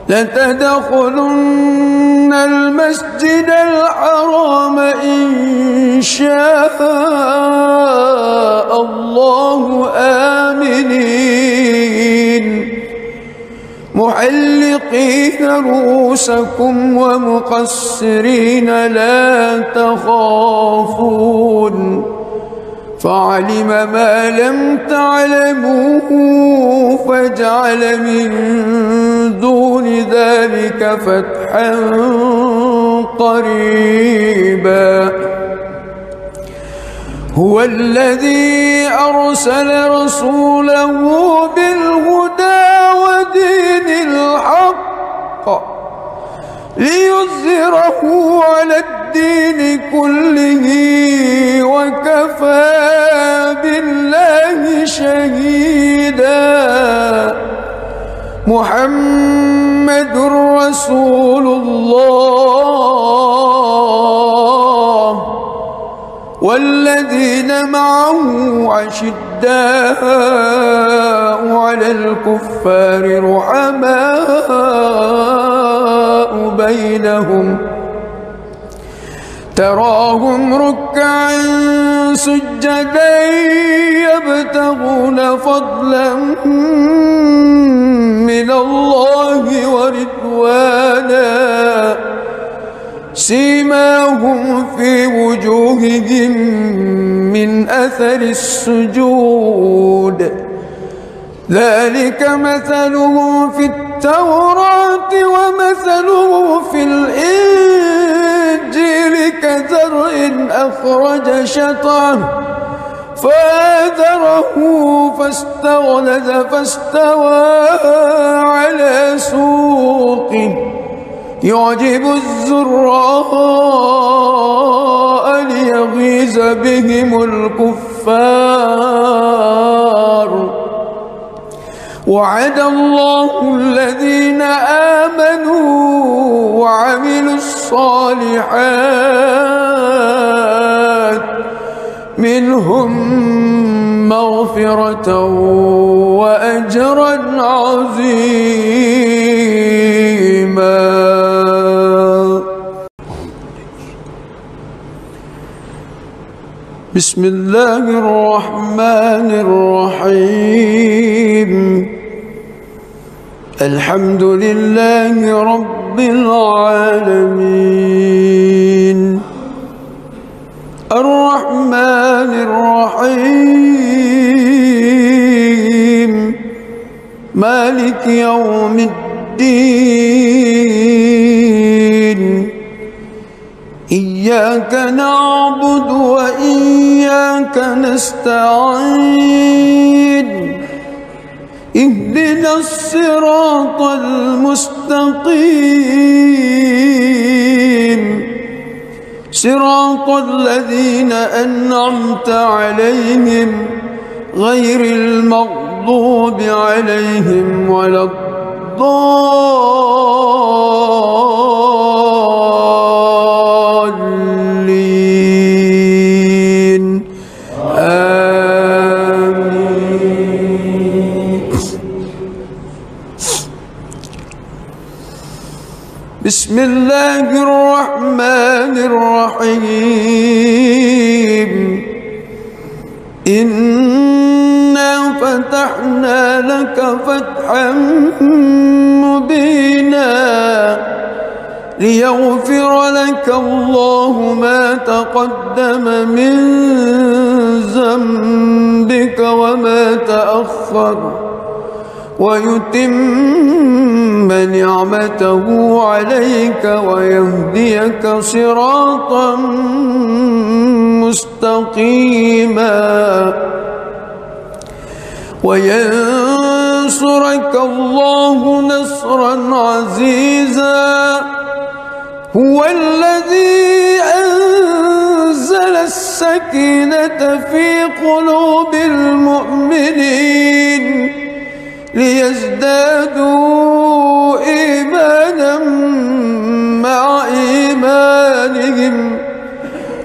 لتدخلن المسجد الحرام إن شاء الله آمنين محلقين رؤوسكم ومقصرين لا تخافون فعلم ما لم تعلموا فجعل من دون ذلك فتحا قريبا هو الذي أرسل رسوله بالهدى ودين الحق ليظهره على الدين كله وكفى بالله شهيدا محمد رسول الله والذين معه أشداء على الكفار رحماء بينهم تراهم ركعا سجدا يبتغون فضلا من الله ورضوانا سيماهم في وجوههم من أثر السجود ذلك مثلهم في التوراة ومثله في الإنجيل كزرع أخرج شطأه فآزره فاستغلظ فاستوى على سوقه يعجب الزراء ليغيظ بهم الكفار وعد الله الذين آمنوا وعملوا الصالحات منهم مغفرة وأجرا عظيما. بسم الله الرحمن الرحيم الحمد لله رب العالمين الرحمن الرحيم مالك يوم الدين إياك نعبد وإياك نستعين اهدنا الصراط المستقيم صراط الذين أنعمت عليهم غير المغضوب عليهم ولا الضالين آمين. بسم الله الرحمن الرحيم إنا فتحنا لك فتحا مبينا ليغفر لك الله ما تقدم من ذنبك وما تأخر ويتم نعمته عليك ويهديك صراطا مستقيما وينصرك الله نصرا عزيزا هو الذي أنزل السكينة في قلوب المؤمنين ليزدادوا إيمانا مع إيمانهم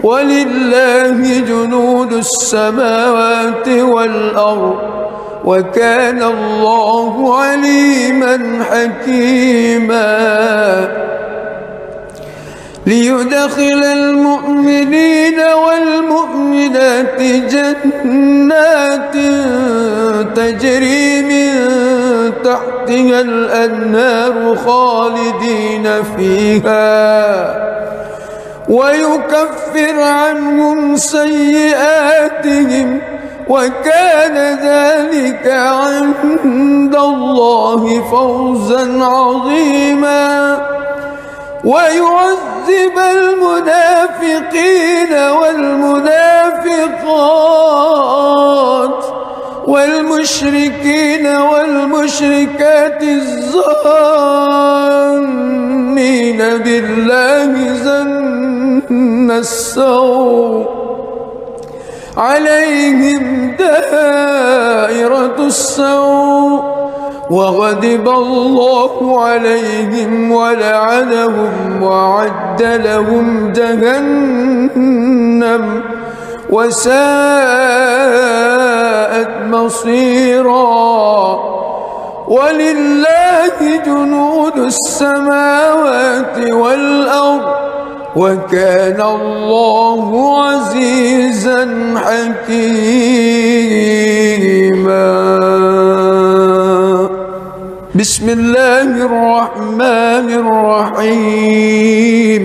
ولله جنود السماوات والأرض وكان الله عليما حكيما ليدخل المؤمنين والمؤمنات جنات تجري من تحتها الأنهار خالدين فيها ويكفر عنهم سيئاتهم وكان ذلك عند الله فوزا عظيما ويعذب المنافقين والمنافقات والمشركين والمشركات الظانين بالله ظن السوء عليهم دائرة السوء وغضب الله عليهم ولعنهم وأعد لهم جهنم وساءت مصيرا ولله جنود السماوات والأرض وكان الله عزيزا حكيما. بسم الله الرحمن الرحيم.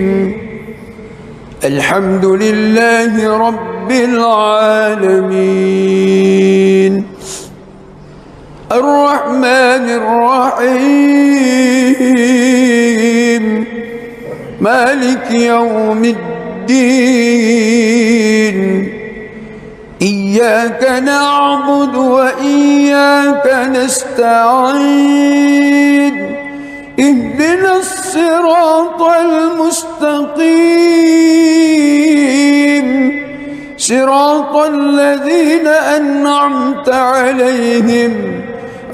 الحمد لله رب العالمين الرحمن الرحيم مالك يوم الدين إياك نعبد وإياك نستعين اهدنا الصراط المستقيم صراط الذين أنعمت عليهم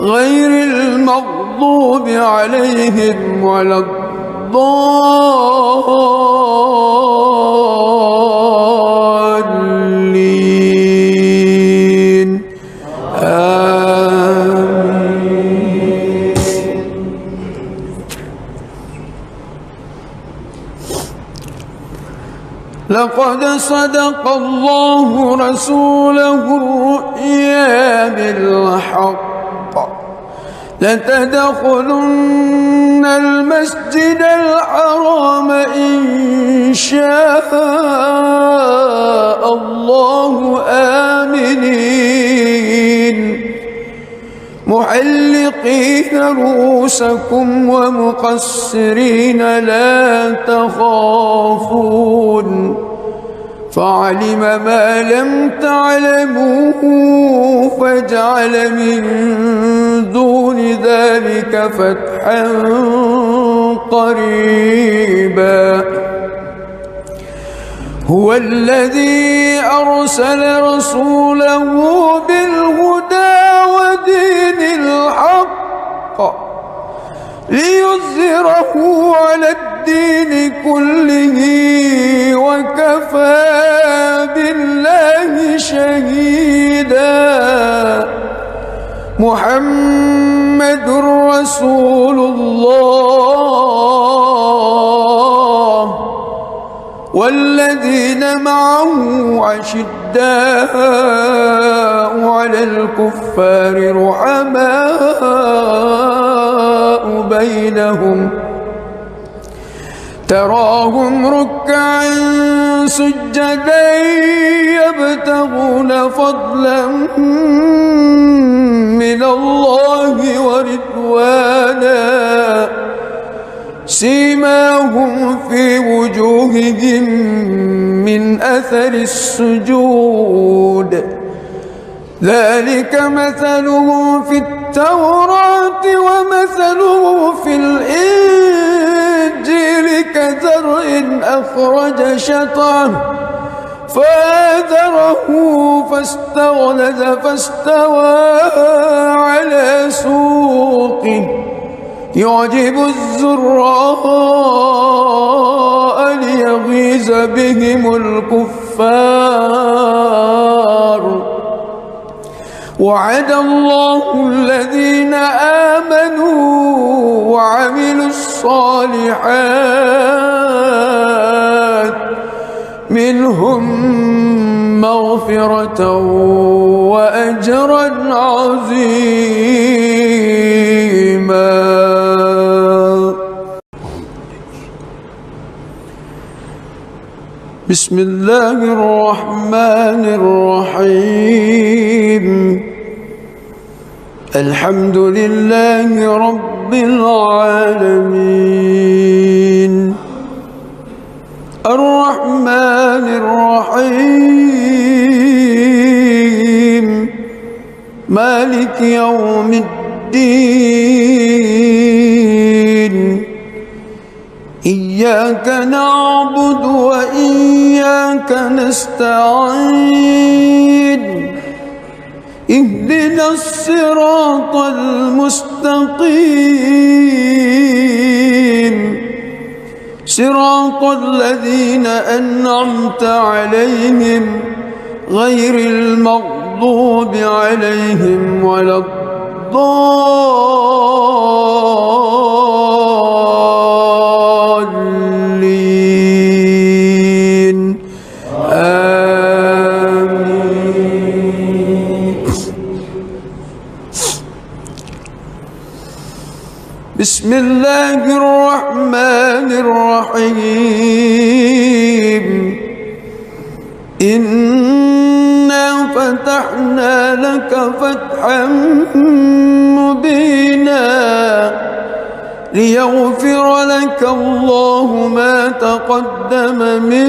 غير المغضوب عليهم ولا الضالين آمين. لقد صدق الله رسوله الرؤيا بالحق لتدخلن المسجد الحرام إن شاء الله آمنين محلقين رؤوسكم ومقصرين لا تخافون فعلم ما لم تعلموا فجعل من دون ذلك فتحا قريبا. هو الذي أرسل رسوله بالهدى ودين الحق ليظهره على الدين كله وكفى بالله شهيدا. محمد رسول الله والذين معه عشداء على الكفار رحماء بينهم تراهم ركعا سجدا يبتغون فضلا من الله ورضوانا سيماهم في وجوههم من أثر السجود ذلك مثله في التوراة ومثله في الإنجيل كزرع أخرج شطأه فآزره فاستغلظ فاستوى على سوقه يعجب الزراء ليغيظ بهم الكفار. وعد الله الذين آمنوا وعملوا الصالحات منهم مغفرة وأجرا عظيما. بسم الله الرحمن الرحيم. الحمد لله رب العالمين الرحمن الرحيم مالك يوم الدين إياك نعبد وإياك نستعين اهدنا الصراط المستقيم صراط الذين أنعمت عليهم غير المغضوب عليهم ولا الضالين بسم الله الرحمن الرحيم إنا فتحنا لك فتحا مبينا ليغفر لك الله ما تقدم من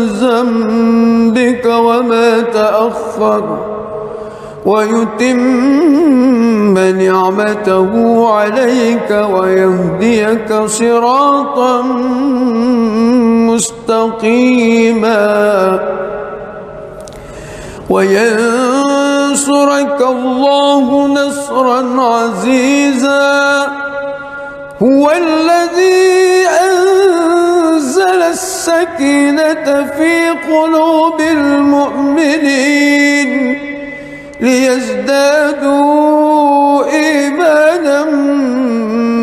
ذنبك وما تأخر ويتم نعمته عليك ويهديك صراطا مستقيما وينصرك الله نصرا عزيزا هو الذي أنزل السكينة في قلوب المؤمنين ليزدادوا إيمانا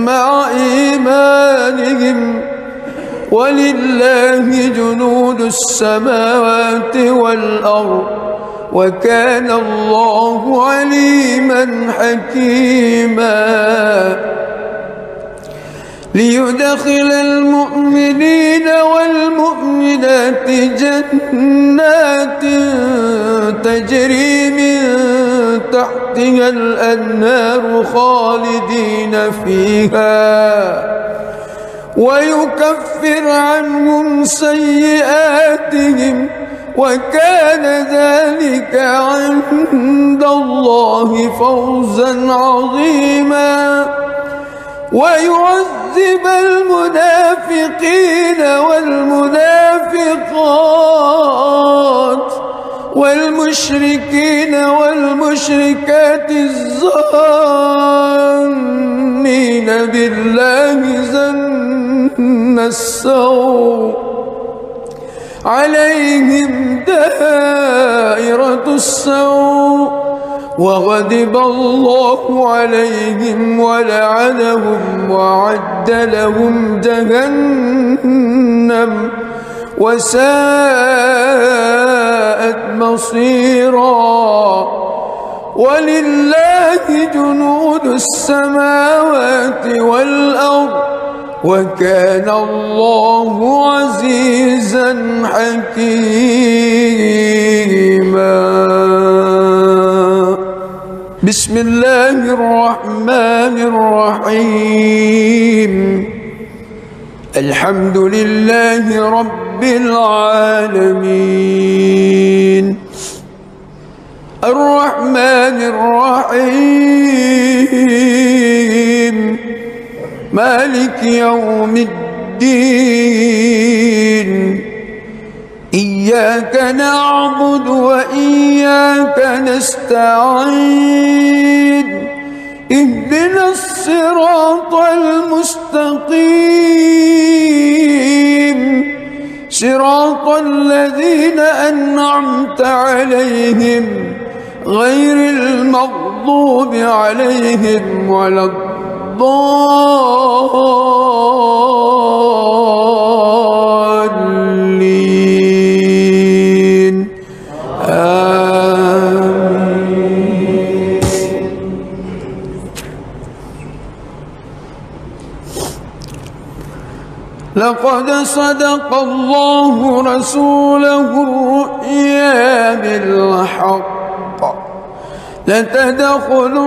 مع إيمانهم ولله جنود السماوات والأرض وكان الله عليما حكيما ليدخل المؤمنين والمؤمنات جنات تجري من تحتها الأنهار خالدين فيها ويكفر عنهم سيئاتهم وكان ذلك عند الله فوزا عظيما ويعذب المنافقين والمنافقات والمشركين والمشركات الظانين بالله ظن السوء عليهم دائرة السوء وغضب الله عليهم ولعنهم وأعد لهم جهنم وساءت مصيرا ولله جنود السماوات والأرض وكان الله عزيزا حكيما بسم الله الرحمن الرحيم الحمد لله رب العالمين الرحمن الرحيم مالك يوم الدين إياك نعبد وإياك نستعين اهدنا الصراط المستقيم صراط الذين أنعمت عليهم غير المغضوب عليهم ولا الضالين آمين لقد صدق الله رسوله الرؤيا بالحق لتدخلن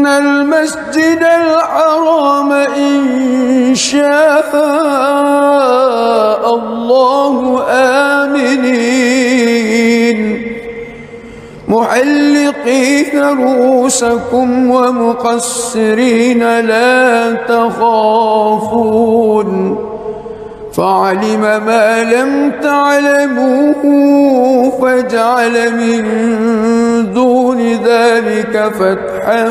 المسجد الحرام إن شاء الله آمنين محلقين رؤوسكم ومقصرين لا تخافون فعلم ما لم تعلموا فجعل من دون ذلك فتحا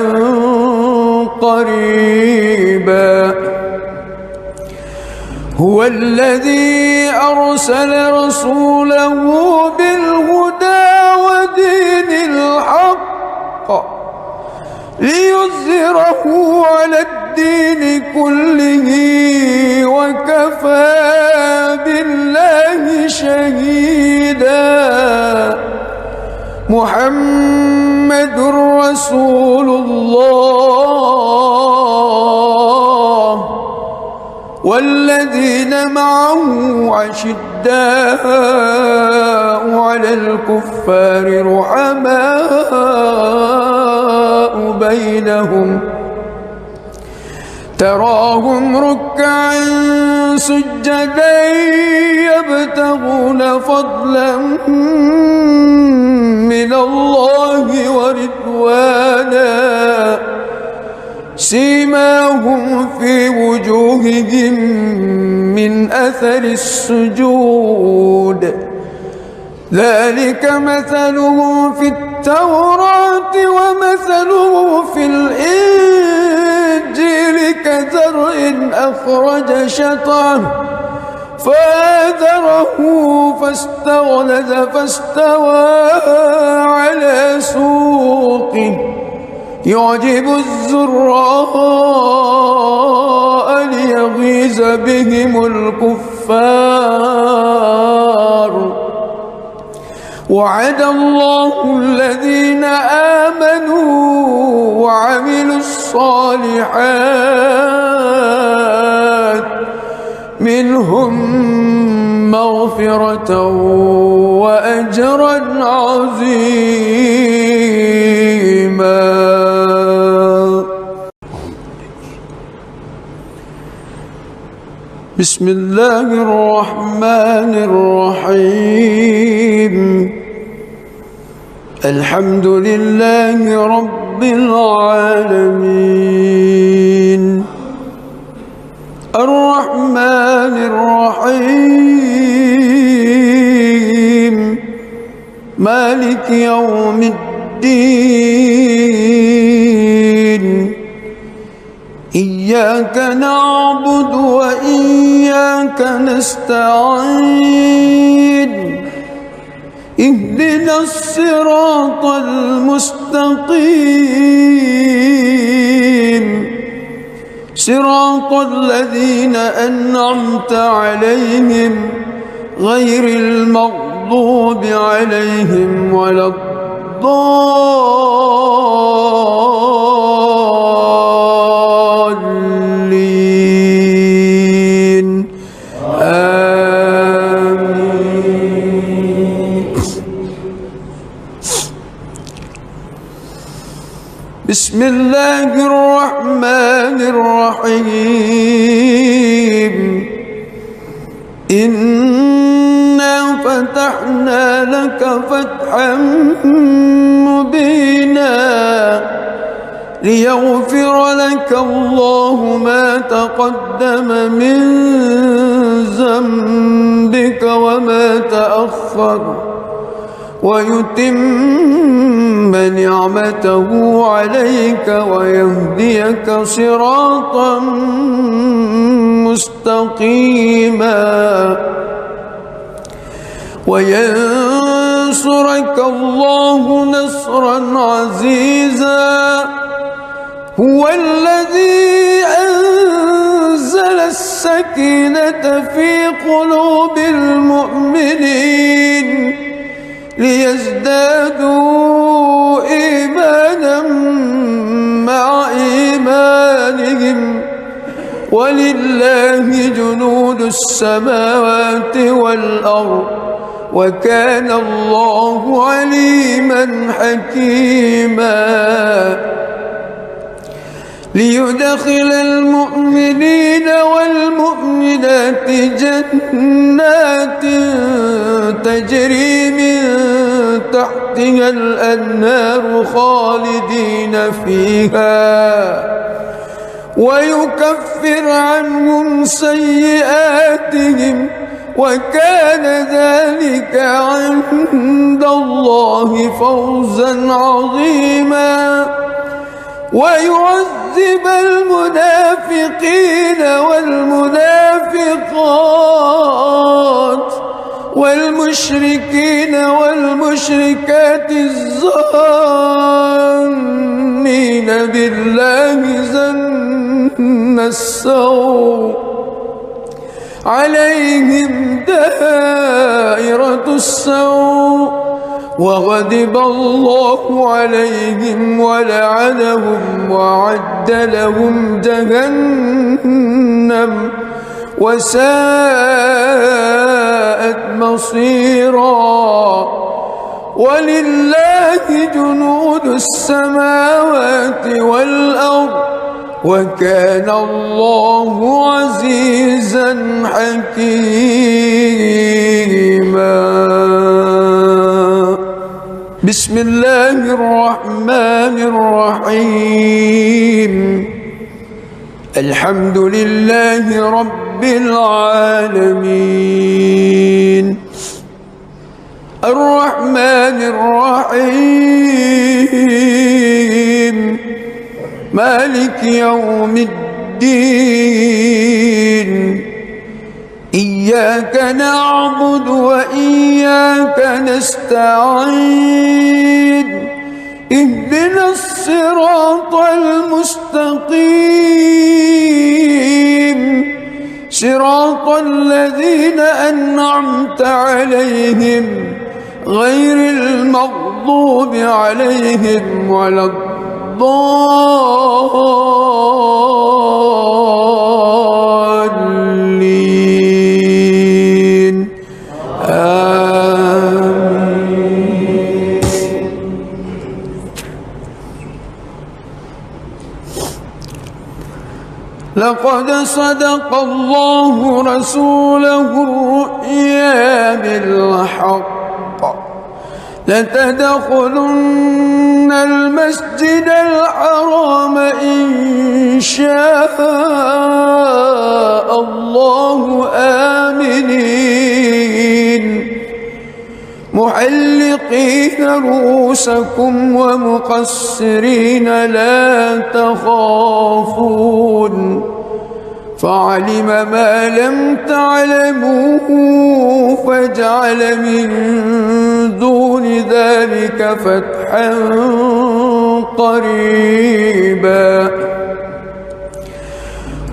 قريبا هو الذي أرسل رسوله بالهدى ودين الحق ليظهره على الدين كله وكفى بالله شهيدا محمد رسول الله والذين معه أشداء على الكفار رحماء بينهم تراهم ركعا سجدا يبتغون فضلا من الله ورضوانا سيماهم في وجوههم من أثر السجود ذلك مثلهم في التوراة ومثلهم في الإنجيل كزرع أخرج شطأه فآزره فاستغلظ فاستوى على سوقه يعجب الزراء ليغيظ بهم الكفار وعد الله الذين آمنوا وعملوا الصالحات منهم مغفرة وأجرا عظيما. بسم الله الرحمن الرحيم الحمد لله رب العالمين الرحمن الرحيم مالك يوم الدين إياك نعبد وإياك نستعين اهدنا الصراط المستقيم صراط الذين أنعمت عليهم غير المغضوب عليهم ولا الضالين آمين. بسم الله الرحمن الرحيم إنا فتحنا لك فتحا مبينا ليغفر لك الله ما تقدم من ذنبك وما تأخر ويتم نعمته عليك ويهديك صراطا مستقيما وينصرك الله نصرا عزيزا هو الذي أنزل السكينة في قلوب المؤمنين ليزدادوا إيمانا مع إيمانهم ولله جنود السماوات والأرض وكان الله عليما حكيما ليدخل المؤمنين والمؤمنات جنات تجري من تحتها الأنهار خالدين فيها ويكفر عنهم سيئاتهم وكان ذلك عند الله فوزا عظيما ويعذب المنافقين والمنافقات والمشركين والمشركات الظانين بالله ظن السوء عليهم دائرة السوء وغضب الله عليهم ولعنهم وأعد لهم جهنم وساءت مصيرا. ولله جنود السماوات والأرض وكان الله عزيزا حكيما. بسم الله الرحمن الرحيم. الحمد لله رب العالمين الرحمن الرحيم مالك يوم الدين. إياك نعبد وإياك نستعين. اهدنا الصراط المستقيم صراط الذين أنعمت عليهم غير المغضوب عليهم ولا الضالين. آمين. لقد صدق الله رسوله الرؤيا بالحق لتدخلن المسجد الحرام إن شاء الله آمنين محلقين رؤوسكم ومقصرين لا تخافون فعلم ما لم تعلموا فجعل من دون ذلك فتحا قريبا.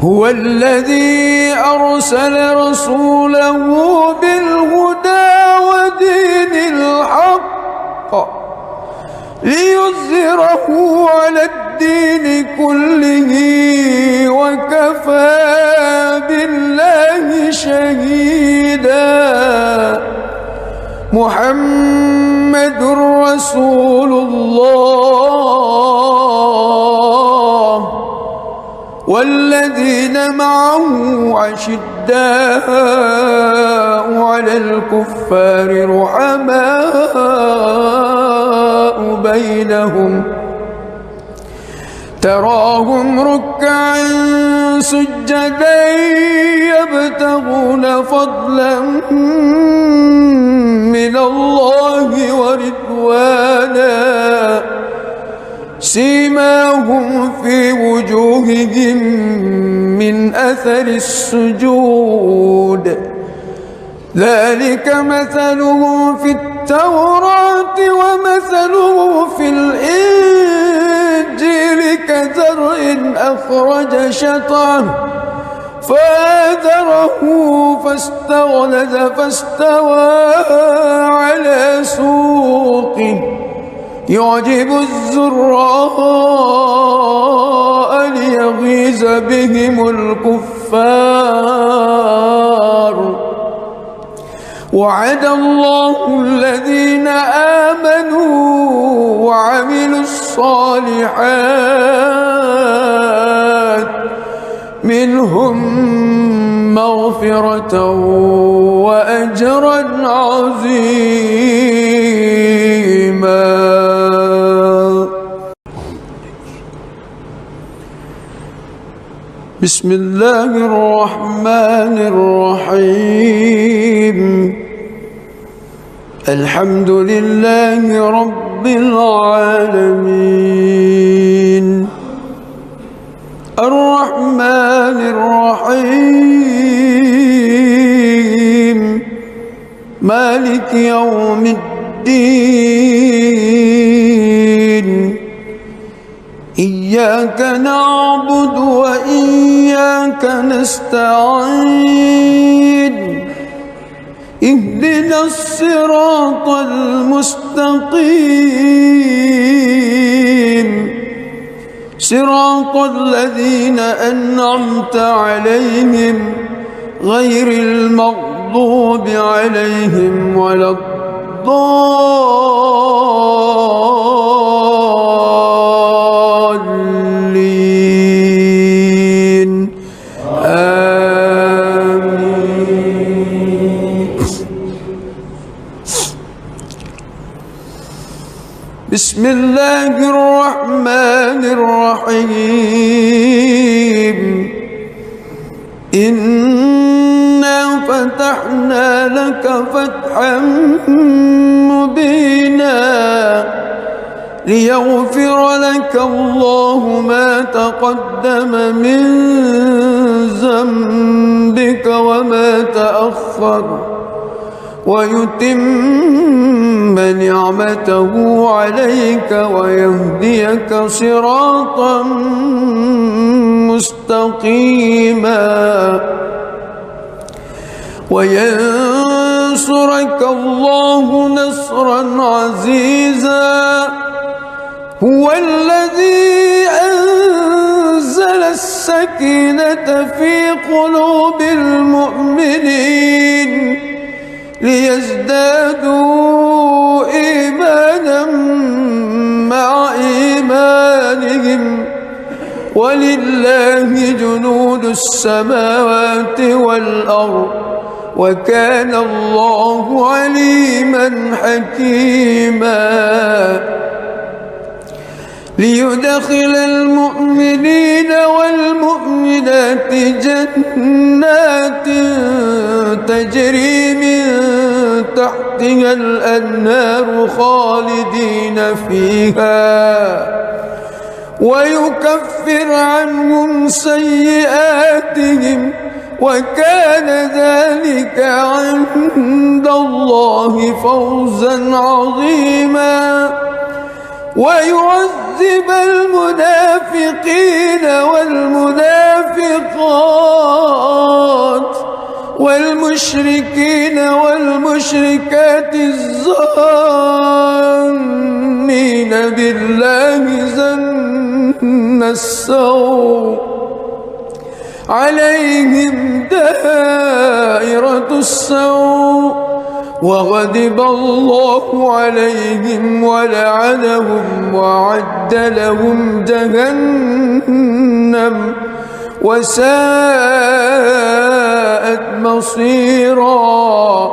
هو الذي أرسل رسوله بالهدى ودين الحق ليظهره على الدين كله وكفى بالله شهيدا. محمد رسول الله والذين معه أشداء على الكفار رحماء بينهم تراهم ركعا سجدا يبتغون فضلا من الله ورضوانا سيماهم في وجوههم من أثر السجود ذلك مثلهم في التوراة ومثله في الإنجيل كزرع أخرج شطأه فآزره فاستغلظ فاستوى على سوقه يعجب الزراء ليغيظ بهم الكفار. وعد الله الذين آمنوا وعملوا الصالحات منهم مغفرة وأجرا عظيما. بسم الله الرحمن الرحيم. الحمد لله رب العالمين الرحمن الرحيم مالك يوم الدين. إياك نعبد وإياك نستعين. اهدنا الصراط المستقيم صراط الذين أنعمت عليهم غير المغضوب عليهم ولا الضالين آمين. بسم الله الرحمن الرحيم. إنا فتحنا لك فتحا مبينا ليغفر لك الله ما تقدم من ذنبك وما تأخر ويتم نعمته عليك ويهديك صراطا مستقيما وينصرك الله نصرا عزيزا. هو الذي أنزل السكينة في قلوب المؤمنين ليزدادوا إيمانا مع إيمانهم ولله جنود السماوات والأرض وكان الله عليما حكيما. ليدخل المؤمنين والمؤمنات جنات تجري من تحتها الأنهار خالدين فيها ويكفر عنهم سيئاتهم وكان ذلك عند الله فوزا عظيما. ويعذب المنافقين والمنافقات والمشركين والمشركات الظانين بالله ظن السوء عليهم دائرة السوء وغضب الله عليهم ولعنهم وأعد لهم جهنم وساءت مصيرا.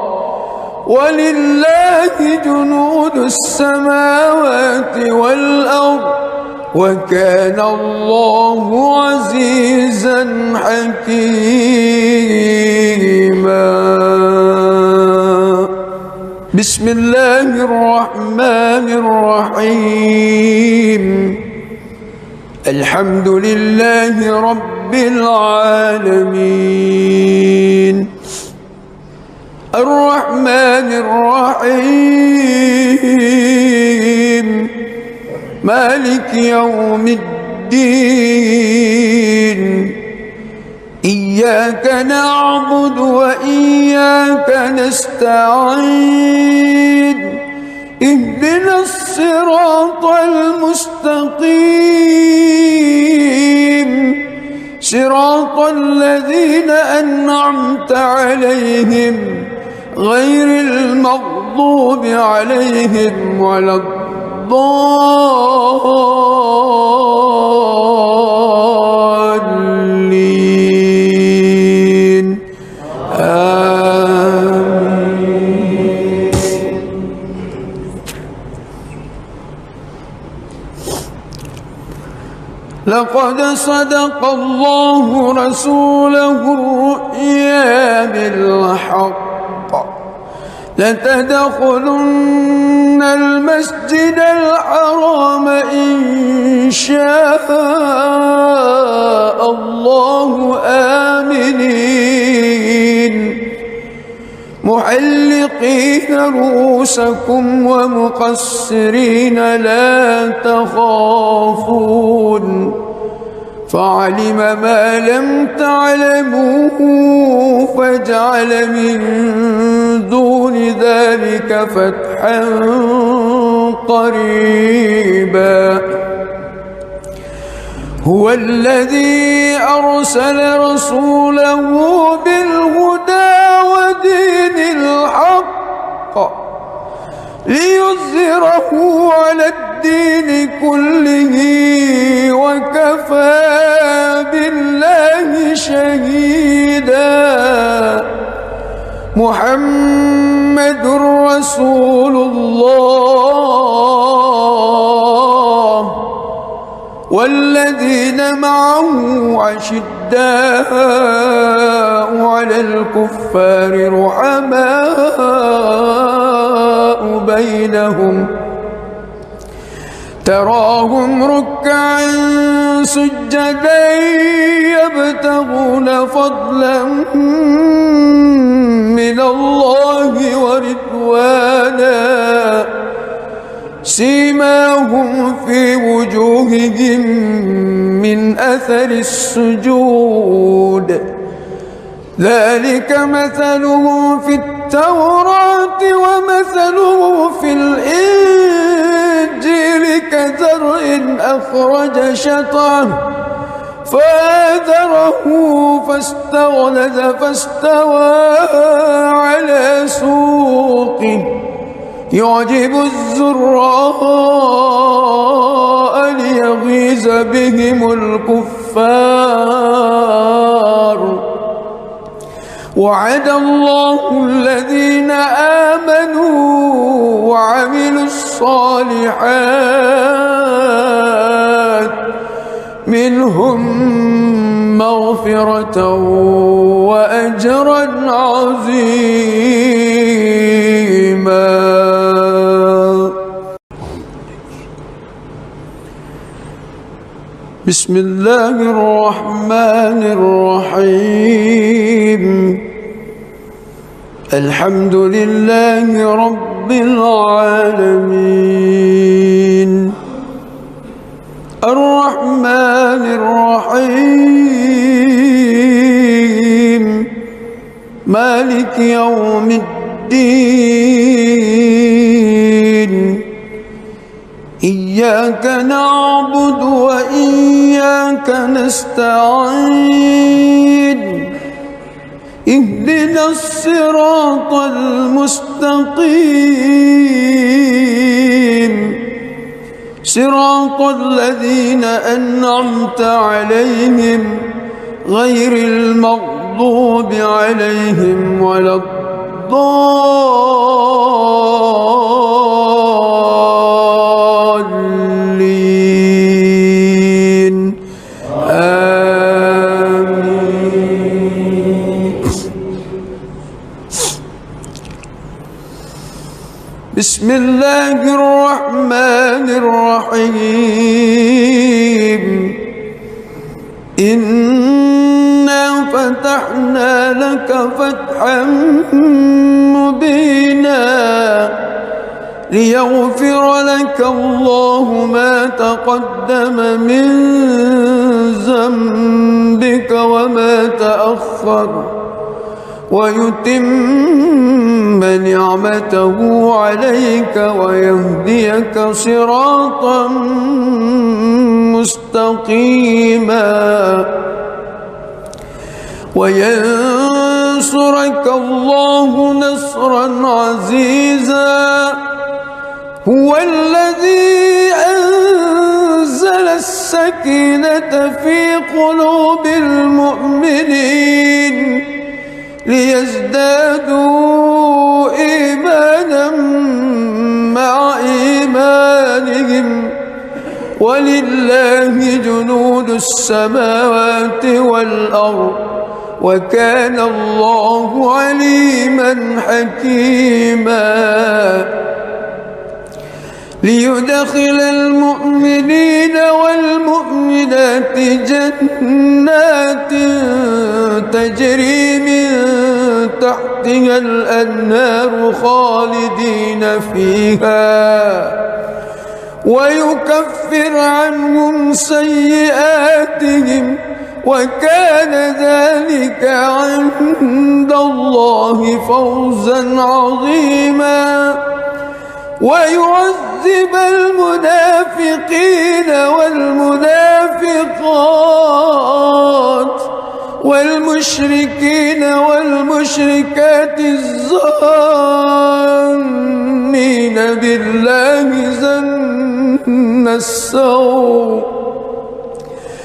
ولله جنود السماوات والأرض وكان الله عزيزا حكيما. بسم الله الرحمن الرحيم. الحمد لله رب العالمين الرحمن الرحيم مالك يوم الدين. إياك نعبد وإياك نستعين. اهدنا الصراط المستقيم صراط الذين أنعمت عليهم غير المغضوب عليهم ولا الضالين آمين. لقد صدق الله رسوله الرؤيا بالحق لتدخلن المسجد الحرام إن شاء الله آمنين محلقين رؤوسكم ومقصرين لا تخافون فعلم ما لم تعلموا فجعل من دون ذلك فتحا قريبا. هو الذي أرسل رسوله بالهدى ليظهره على الدين كله وكفى بالله شهيدا. محمد رسول الله والذين معه أشداء على الكفار رحماء بينهم تراهم ركعا سجدا يبتغون فضلا من الله ورضوانا سيماهم في وجوههم من أثر السجود ذلك مثلهم في التوراة ومثلهم في الإنجيل كزرع أخرج شطأه فآزره فاستغلظ فاستوى على سوقه يعجب الزراء ليغيظ بهم الكفار. وعد الله الذين آمنوا وعملوا الصالحات منهم مغفرة وأجرا عظيما. بسم الله الرحمن الرحيم. الحمد لله رب العالمين الرحمن الرحيم مالك يوم الدين إياك نعبد وإياك نستعين اهدنا الصراط المستقيم صراط الذين أنعمت عليهم غير المغضوب عليهم ولا الضالين آمين. بسم الله الرحمن الرحيم. إنا فتحنا لك فتحا مبينا ليغفر لك الله ما تقدم من ذنبك وما تأخر ويتم نعمته عليك ويهديك صراطا مستقيما وينصرك الله نصرا عزيزا. هو الذي أنزل السكينة في قلوب المؤمنين ليزدادوا إيمانا مع إيمانهم ولله جنود السماوات والأرض وكان الله عليما حكيما. ليدخل المؤمنين والمؤمنات جنات تجري من تحتها الأنهار خالدين فيها ويكفر عنهم سيئاتهم وكان ذلك عند الله فوزا عظيما. ويعذب المنافقين والمنافقات والمشركين والمشركات الظانين بالله ظن السوء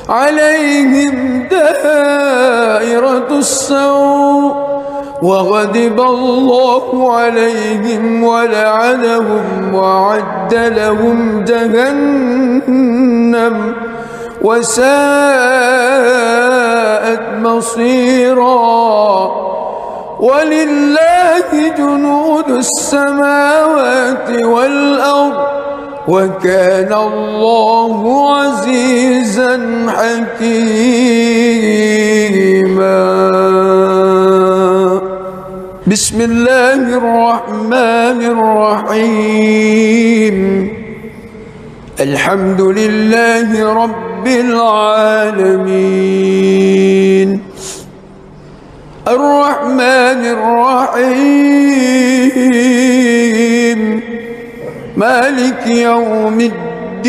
عليهم دائرة السوء وغضب الله عليهم ولعنهم وأعد لهم جهنم وساءت مصيرا ولله جنود السماوات والأرض وكان الله عزيزا حكيما. بسم الله الرحمن الرحيم. الحمد لله رب العالمين الرحمن الرحيم مالك يوم الدين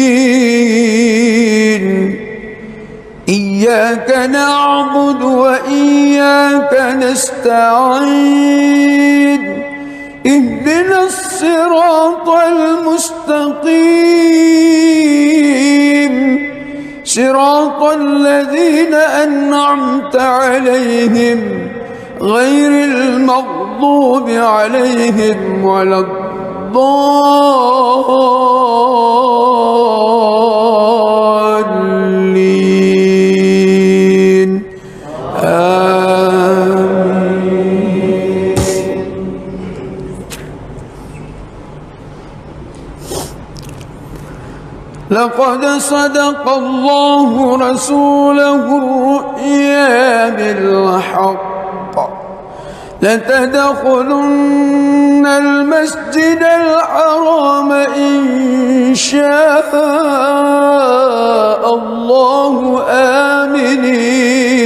إياك نعبد وإياك نستعين اهدنا الصراط المستقيم صراط الذين أنعمت عليهم غير المغضوب عليهم ولا الضالين آمين. لقد صدق الله رسوله الرؤيا بالحق لتدخلن المسجد الحرام إن شاء الله آمنين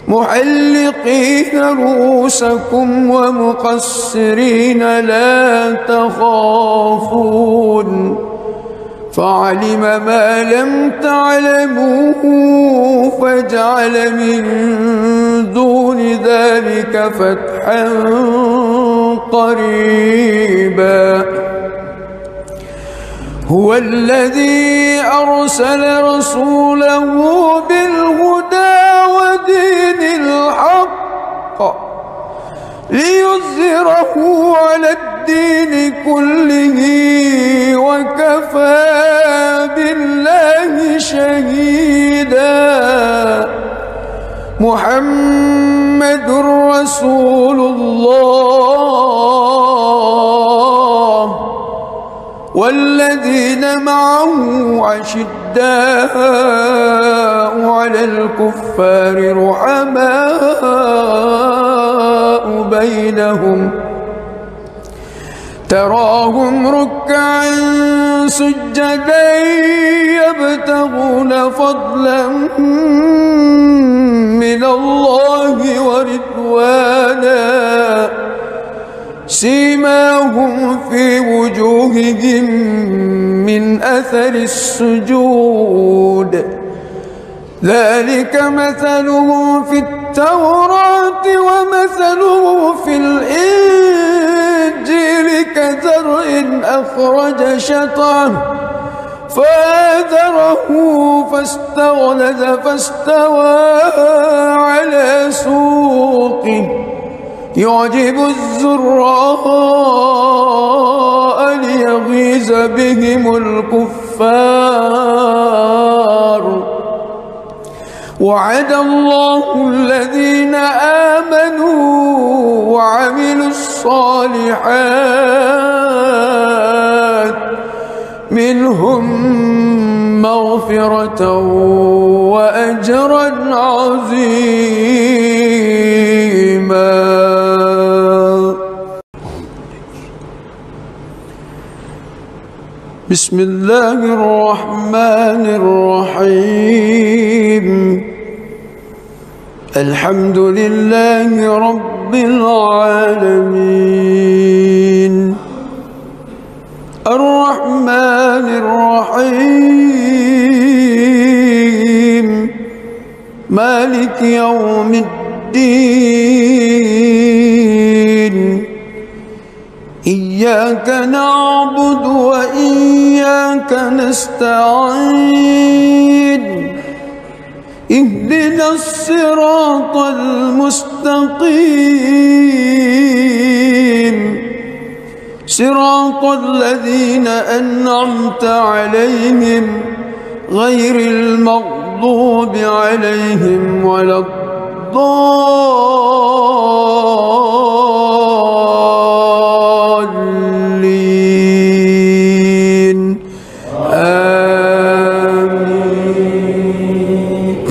محلقين رؤوسكم ومقصرين لا تخافون فعلم ما لم تعلموا فجعل من دون ذلك فتحا قريبا. هو الذي أرسل رسوله بالهدى ودين الحق ليظهره على الدين كله وكفى بالله شهيدا. محمد رسول الله والذين معه أشداء على الكفار رحماء بينهم تراهم ركعا سجدا يبتغون فضلا من الله ورضوانا سيماهم في وجوههم من أثر السجود ذلك مثلهم في التوراة ومثله في الإنجيل كزرع أخرج شطأه فآزره فاستغلظ فاستوى على سوقه يعجب الزراء ليغيظ بهم الكفار. وعد الله الذين آمنوا وعملوا الصالحات منهم مغفرة وأجرا عظيما. بسم الله الرحمن الرحيم. الحمد لله رب العالمين الرحمن الرحيم مالك يوم الدين إياك نعبد وإياك نستعين اهدنا الصراط المستقيم صراط الذين أنعمت عليهم غير المغضوب عليهم ولا الضالين آمين.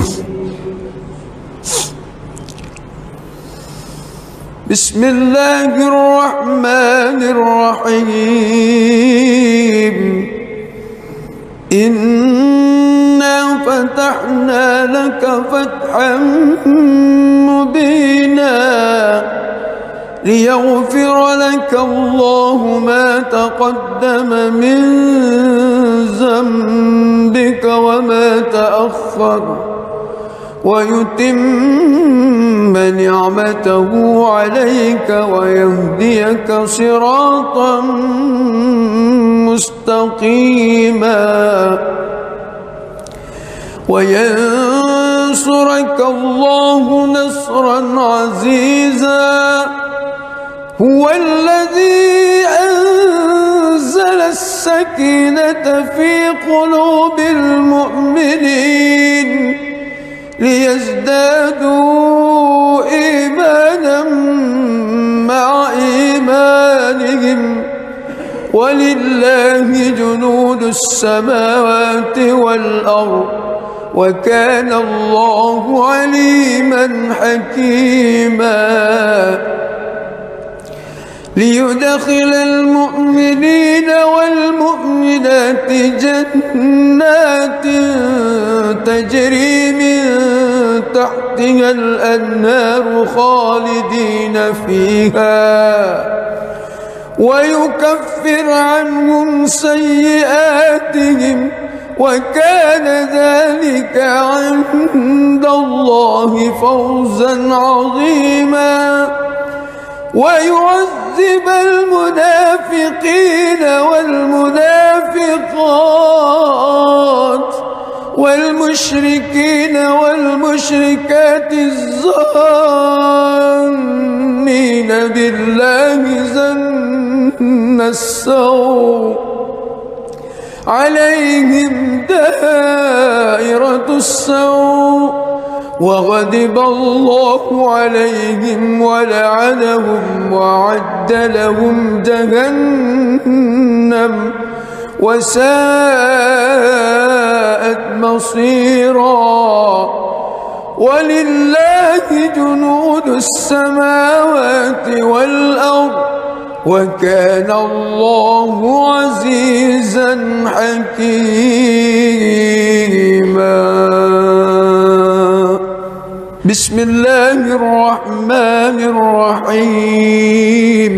بسم الله الرحمن الرحيم إنا فتحنا لك فتحا مبينا ليغفر لك الله ما تقدم من ذنبك وما تأخر ويتم نعمته عليك ويهديك صراطا مستقيما وينصرك الله نصرا عزيزا هو الذي أنزل السكينة في قلوب المؤمنين ليزدادوا إيمانا مع إيمانهم ولله جنود السماوات والأرض وكان الله عليما حكيما ليدخل المؤمنين والمؤمنات جنات تجري من تحتها الأنهار خالدين فيها ويكفر عنهم سيئاتهم وكان ذلك عند الله فوزا عظيما ويعذب المنافقين والمنافقات والمشركين والمشركات الظانين بالله ظن السوء عليهم دائرة السوء وغضب الله عليهم ولعنهم وأعد لهم جهنم وساءت مصيرا ولله جنود السماوات والأرض وكان الله عزيزا حكيما. بسم الله الرحمن الرحيم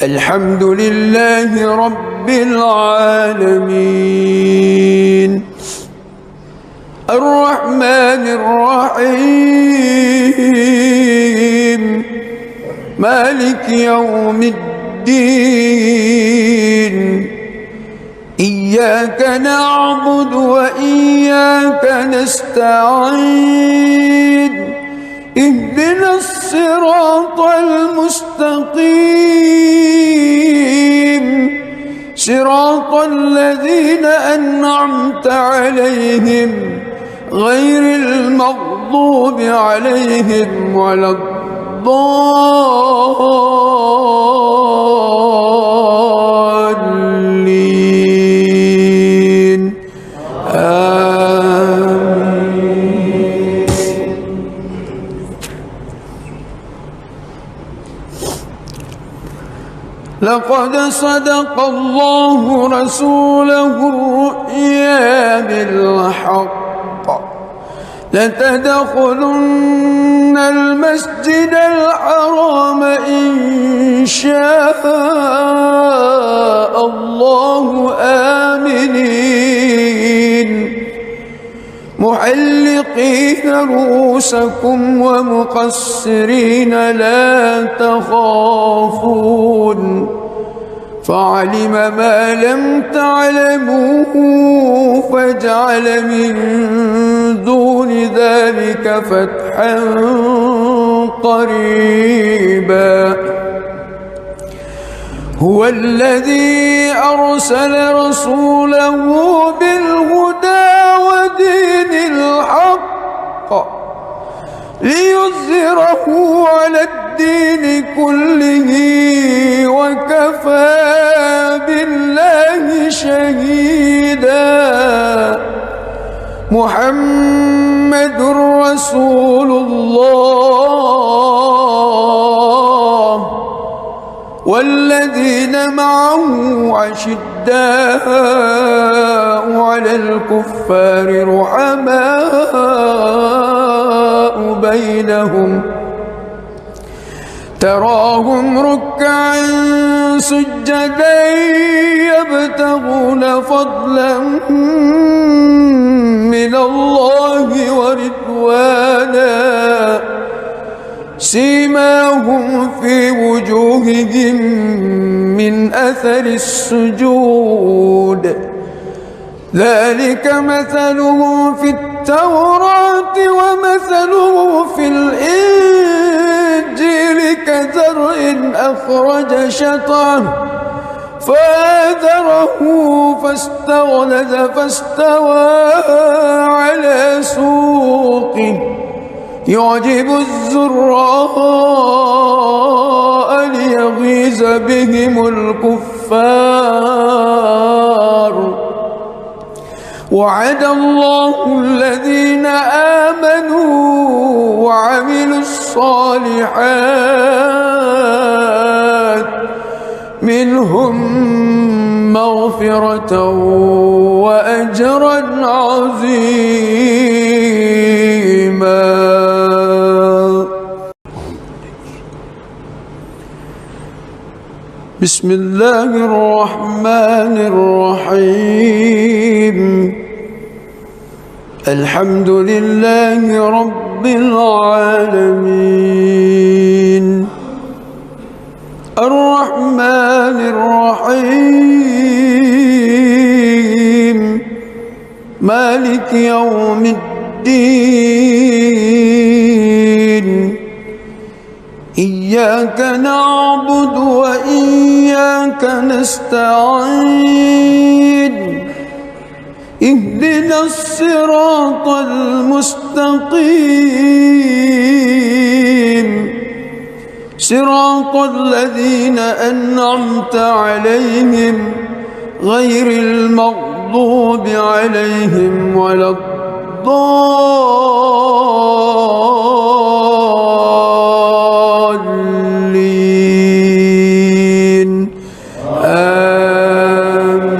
الحمد لله رب العالمين الرحمن الرحيم مالك يوم الدين إياك نعبد وإياك نستعين اهدنا الصراط المستقيم صراط الذين أنعمت عليهم غير المغضوب عليهم ولا الضالين آمين. لقد صدق الله رسوله الرؤيا بالحق لتدخلن المسجد الحرام إن شاء الله آمنين محلقين محلقين رؤوسكم ومقصرين لا تخافون فعلم ما لم تعلموا فجعل من دون ذلك فتحا قريبا هو الذي أرسل رسوله بالهدى ودين الحق ليظهره على الدين كله وكفى بالله شهيدا محمد رسول الله والذين معه أشداء على الكفار رحماء بينهم تراهم ركعا سجدا يبتغون فضلا من الله ورضوانا سيماهم في وجوههم من أثر السجود ذلك مثلهم في التوراة ومثلهم في الإنجيل كزرع أخرج شطأه فآزره فاستغلظ فاستوى على سوقه يعجب الزراء ليغيظ بهم الكفار وعد الله الذين آمنوا وعملوا الصالحات منهم مغفرة وأجرا عظيما. بسم الله الرحمن الرحيم الحمد لله رب العالمين الرحمن الرحيم مالك يوم الدين إياك نعبد وإياك نستعين اهدنا الصراط المستقيم صراط الذين أنعمت عليهم غير المغضوب عليهم ولا الضالين آمين.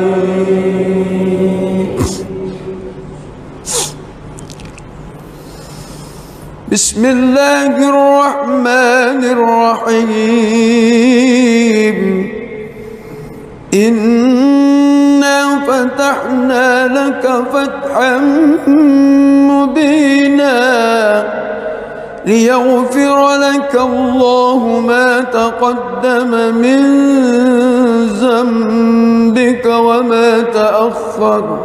بسم الله الرحمن الرحيم إنا فتحنا لك فتحا مبينا ليغفر لك الله ما تقدم من ذنبك وما تأخر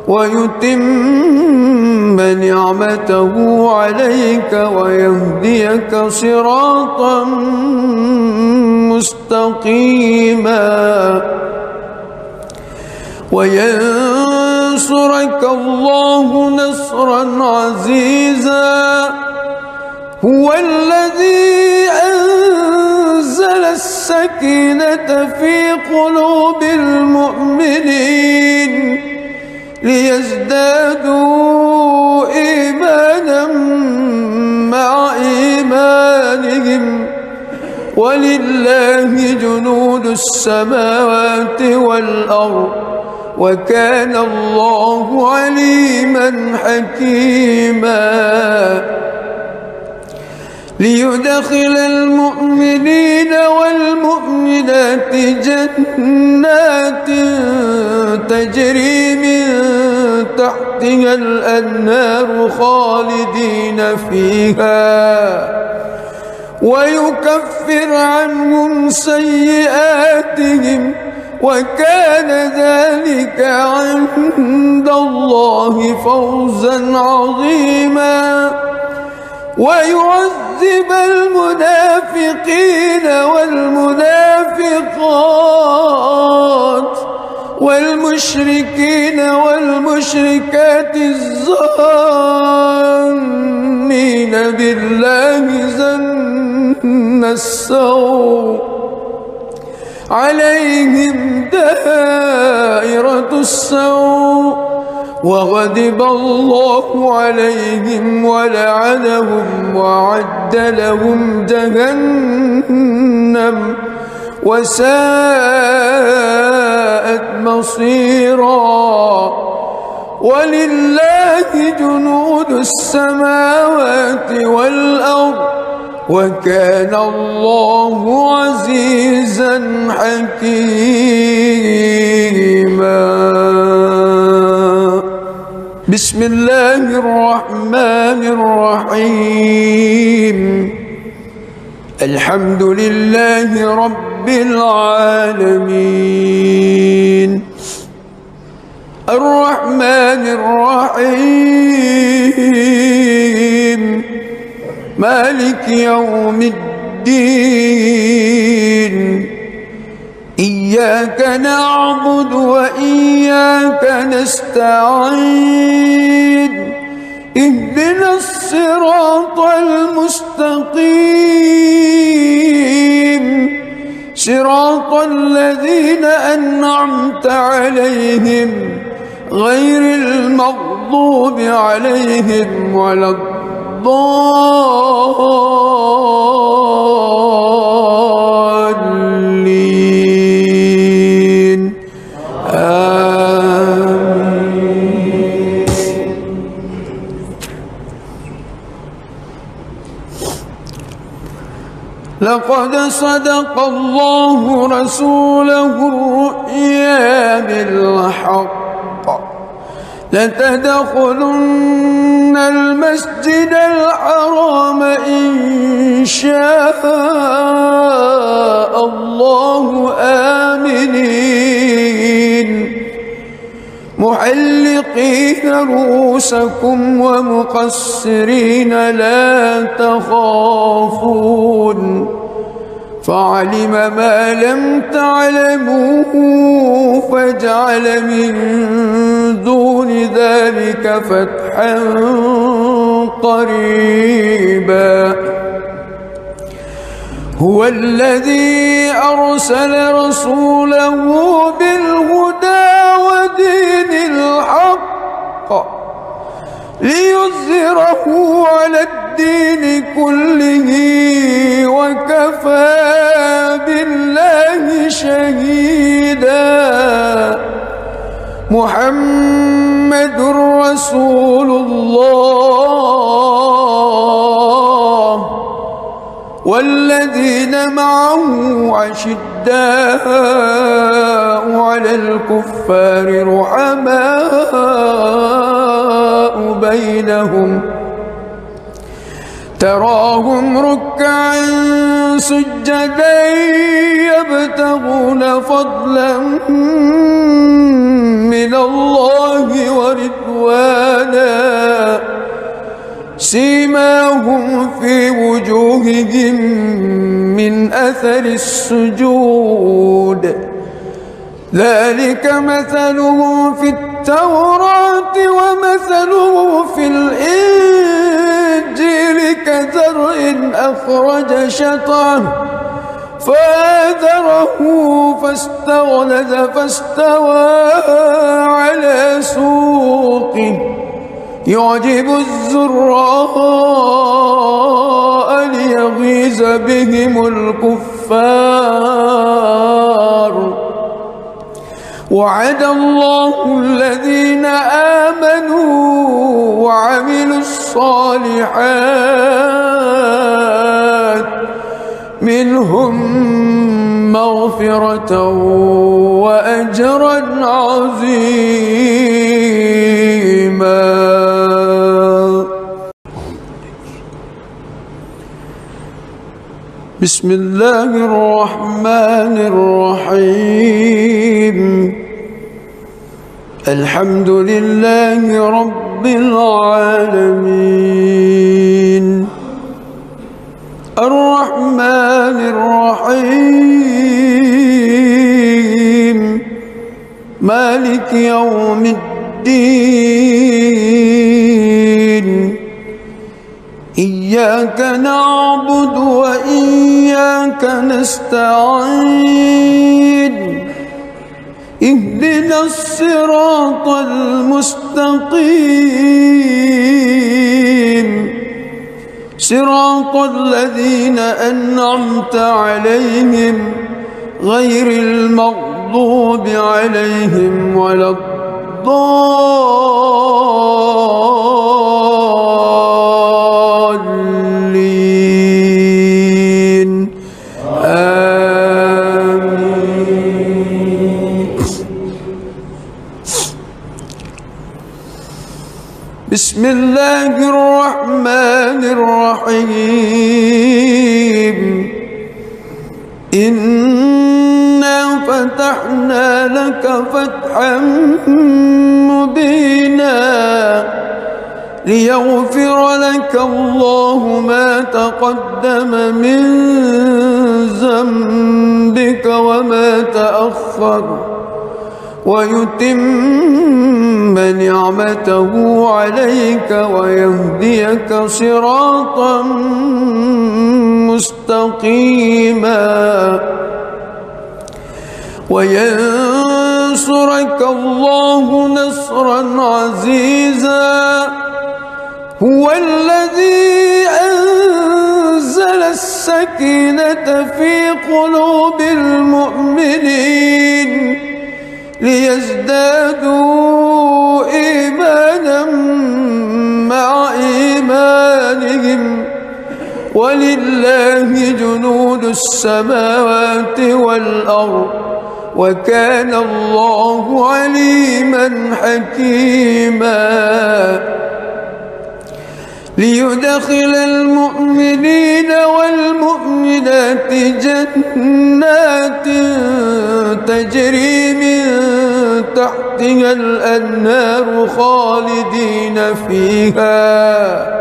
ويتم نعمته عليك ويهديك صراطا مستقيما وينصرك الله نصرا عزيزا هو الذي أنزل السكينة في قلوب المؤمنين ليزدادوا إيمانا مع إيمانهم ولله جنود السماوات والأرض وكان الله عليما حكيما ليدخل المؤمنين والمؤمنات جنات تجري من تحت تحتها الأنهار خالدين فيها ويكفر عنهم سيئاتهم وكان ذلك عند الله فوزا عظيما ويعذب المنافقين والمنافقات والمشركين والمشركات الظانين بالله ظن السوء عليهم دائرة السوء وغضب الله عليهم ولعنهم وأعد لهم جهنم وساءت مصيرا ولله جنود السماوات والأرض وكان الله عزيزا حكيما. بسم الله الرحمن الرحيم. الحمد لله رب العالمين الرحمن الرحيم مالك يوم الدين إياك نعبد وإياك نستعين اهدنا الصراط المستقيم صراط الذين أنعمت عليهم غير المغضوب عليهم ولا الضالين آمين. لقد صدق الله رسوله الرؤيا بالحق لتدخلن المسجد الحرام إن شاء الله آمنين محلقين رؤوسكم ومقصرين لا تخافون فعلم ما لم تعلموا فجعل من دون ذلك فتحا قريبا. هو الذي أرسل رسوله بالهدى ودين الحق ليظهره على الدين كله وكفى بالله شهيدا. محمد رسول الله والذين معه أشداء على الكفار رحماء بينهم تراهم ركعا سجدا يبتغون فضلا من الله ورضوانا سيماهم في وجوههم من أثر السجود ذلك مثله في التوراة ومثله في الإنجيل كزرع أخرج شطأه فآزره فاستغلظ فاستوى على سوقه يعجب الزراء ليغيظ بهم الكفار. وعد الله الذين آمنوا وعملوا الصالحات منهم مغفرة وأجرا عظيما. بسم الله الرحمن الرحيم الحمد لله رب العالمين الرحمن الرحيم مالك يوم الدين إياك نعبد وإياك نستعين اهدنا الصراط المستقيم صراط الذين أنعمت عليهم غير المغضوب عليهم ولا الضالين آمين. بسم الله الرحمن الرحيم إنا فتحنا لك فتحا مبينا ليغفر لك الله ما تقدم من ذنبك وما تأخر ويتم نعمته عليك ويهديك صراطا مستقيما وينصرك الله نصرا عزيزا هو الذي أنزل السكينة في قلوب المؤمنين ليزدادوا إيمانا مع إيمانهم ولله جنود السماوات والأرض وكان الله عليما حكيما ليدخل المؤمنين والمؤمنات جنات تجري من تحتها الأنهار خالدين فيها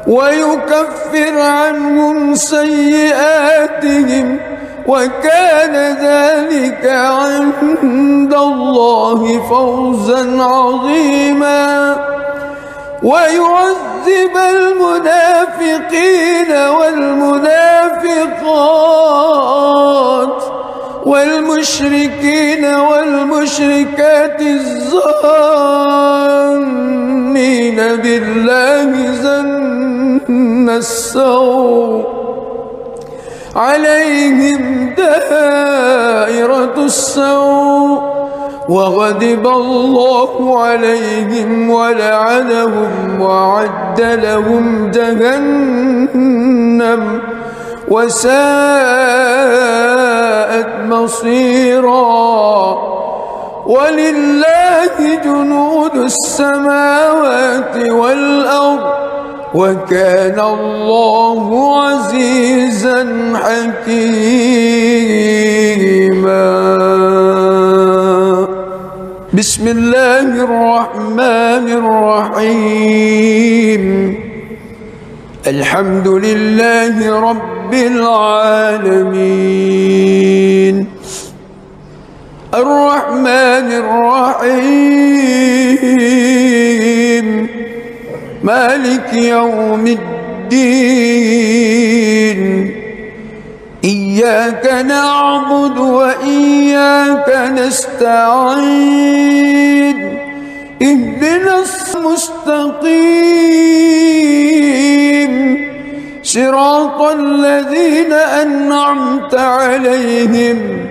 ويكفر عنهم سيئاتهم وكان ذلك عند الله فوزا عظيما ويعذب المنافقين والمنافقات والمشركين والمشركات الظانين بالله ظن السوء عليهم دائرة السوء وغضب الله عليهم ولعنهم وأعد لهم جهنم وساءت مصيرا ولله جنود السماوات والأرض وكان الله عزيزا حكيما بسم الله الرحمن الرحيم الحمد لله رب العالمين الرحمن الرحيم مالك يوم الدين إياك نعبد وإياك نستعين اهدنا المستقيم صراط الذين أنعمت عليهم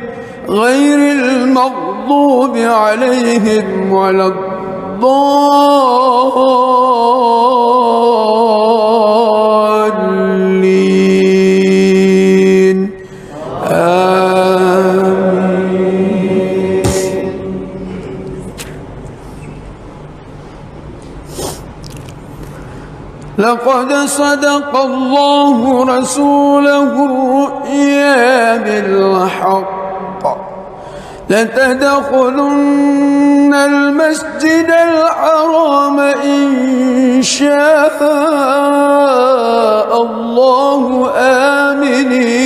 غير المغضوب عليهم ولا الضالين آمين. لقد صدق الله رسوله الرؤيا بالحق لتدخلن المسجد الحرام إن شاء الله آمنين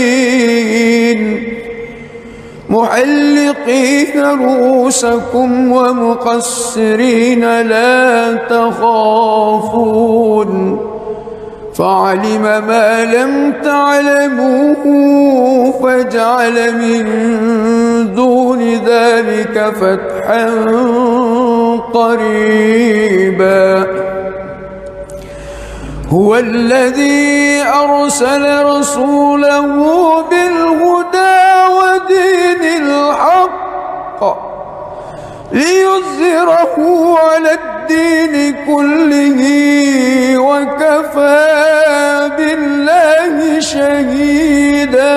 محلقين رؤوسكم ومقصرين لا تخافون فعلم ما لم تعلموا فجعل من دون ذلك فتحا قريبا هو الذي أرسل رسوله بالهدى ودين الحق ليظهره على الدين كله وكفى بالله شهيدا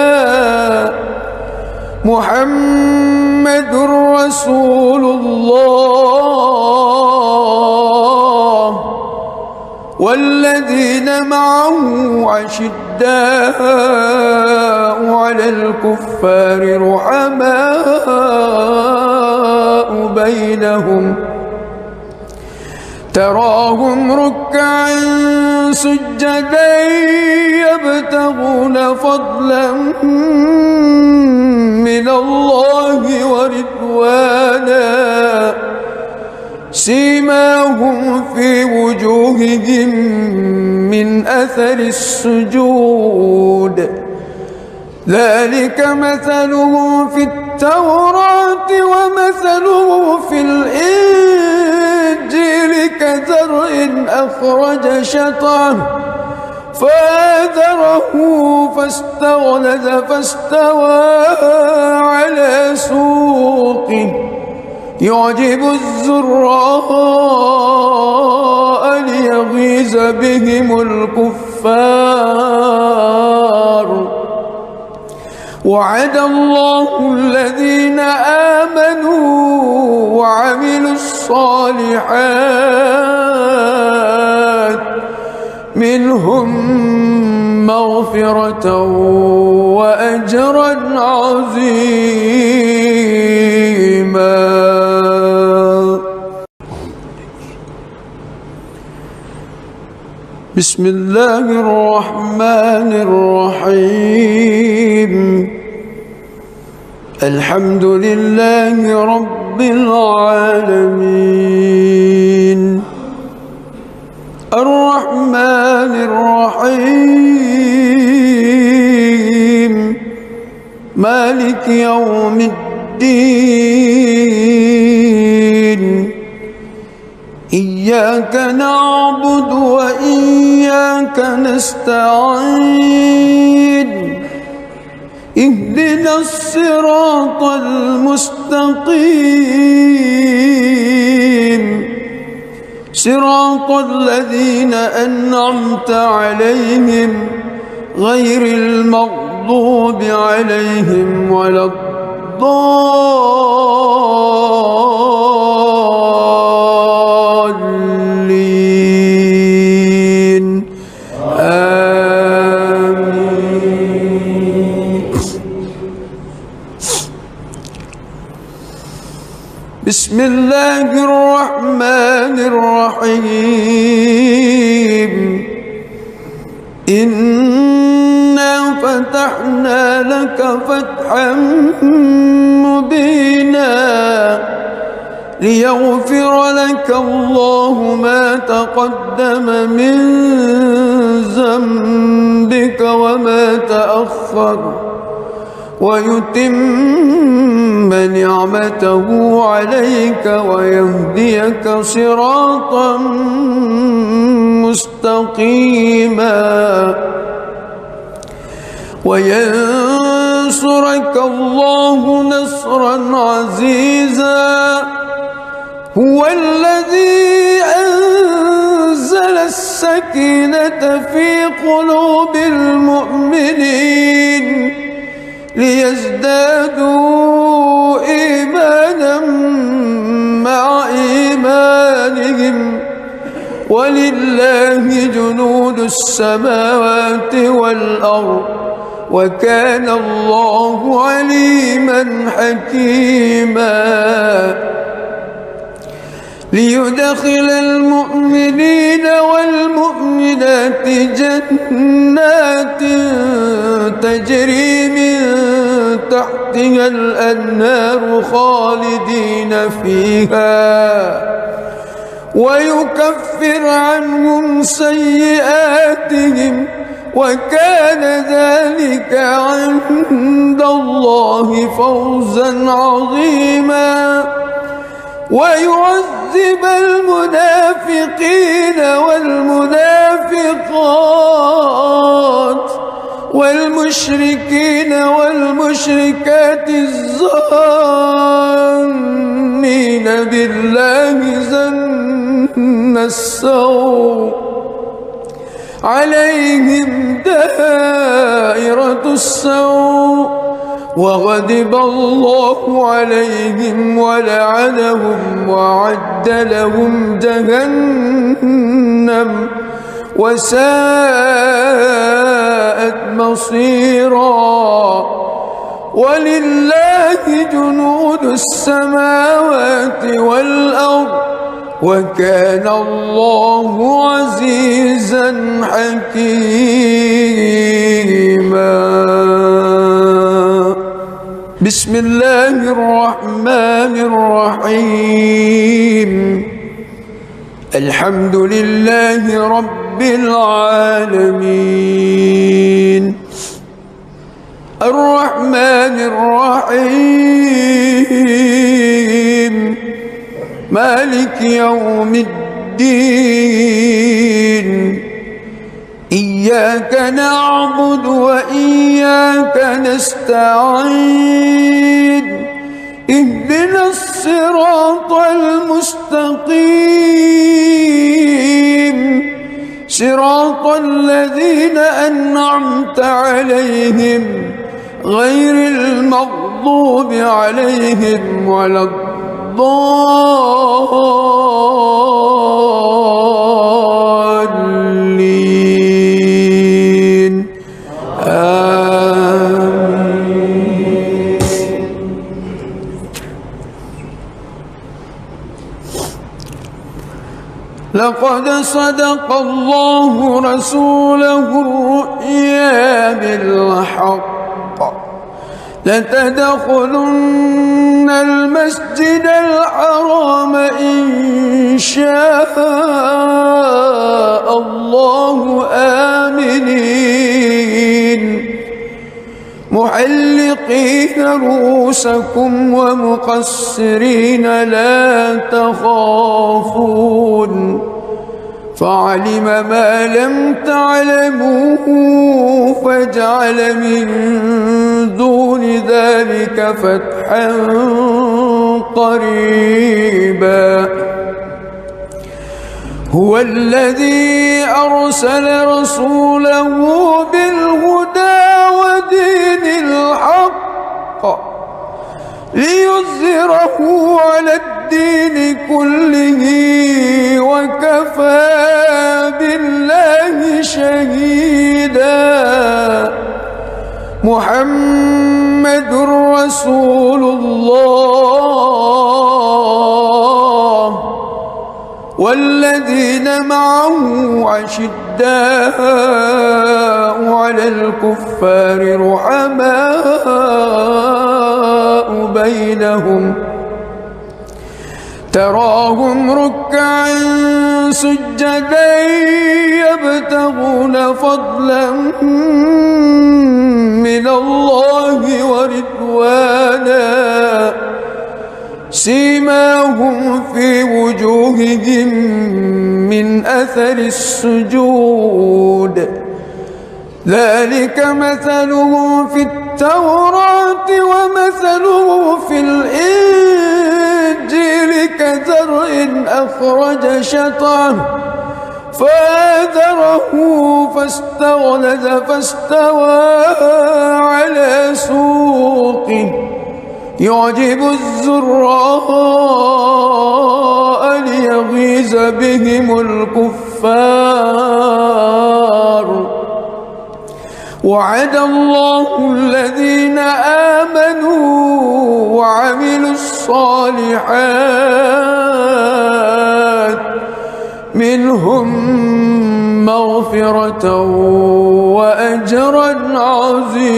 محمد رسول الله والذين معه أشداء على الكفار رحماء بينهم تراهم ركعا سجدا يبتغون فضلا من الله ورضوانا سيماهم في وجوههم من أثر السجود ذلك مثلهم في التوراة ومثلهم في الإنجيل كزرع أخرج شطأه فآزره فاستغلظ فاستوى على سوقه يعجب الزراء ليغيظ بهم الكفار وعد الله الذين آمنوا وعملوا الصالحات منهم مغفرة وأجرا عظيما. بسم الله الرحمن الرحيم الحمد لله رب العالمين الرحمن الرحيم مالك يوم الدين إياك نعبد وإياك نستعين اهدنا الصراط المستقيم صراط الذين أنعمت عليهم غير المغضوب عليهم ولا الضالين آمين. بسم الله الرحمن الرحيم إنا فتحنا لك فتحا مبينا ليغفر لك الله ما تقدم من ذنبك وما تأخر ويتم نعمته عليك ويهديك صراطا مستقيما وينصرك الله نصرا عزيزا هو الذي أنزل السكينة في قلوب المؤمنين ليزدادوا إيمانا مع إيمانهم ولله جنود السماوات والأرض وكان الله عليما حكيما ليدخل المؤمنين والمؤمنات جنات تجري من تحتها الأنهار خالدين فيها ويكفر عنهم سيئاتهم وكان ذلك عند الله فوزا عظيما ويعذب المنافقين والمنافقات والمشركين والمشركات الظانين بالله ظن السوء عليهم دائرة السوء وغضب الله عليهم ولعنهم وأعد لهم جهنم وساءت مصيرا ولله جنود السماوات والأرض وكان الله عزيزا حكيما بسم الله الرحمن الرحيم الحمد لله رب العالمين الرحمن الرحيم مالك يوم الدين إياك نعبد وإياك نستعين اهدنا الصراط المستقيم صراط الذين أنعمت عليهم غير المغضوب عليهم ولا الضالين آمين. لقد صدق الله رسوله الرؤيا بالحق لتدخلن المسجد الحرام إن شاء الله آمنين محلقين رؤوسكم ومقصرين لا تخافون فعلم ما لم تعلموا فجعل من دون ذلك فتحا قريبا هو الذي أرسل رسوله بالهدى ودين الحق ليظهره على الدين كله وكفى بالله شهيدا محمد رسول الله والذين معه أشداء على الكفار رحماء بينهم تراهم ركعا سجدا يبتغون فضلا من الله ورضوانا سيماهم في وجوههم من أثر السجود ذلك مثله في التوراة ومثله في الإنجيل كزرع أخرج شطأه فآزره فاستغلظ فاستوى على سوقه يعجب الزراء ليغيظ ويغيظ بهم الكفار. وعد الله الذين آمنوا وعملوا الصالحات منهم مغفرة وأجرا عظيما.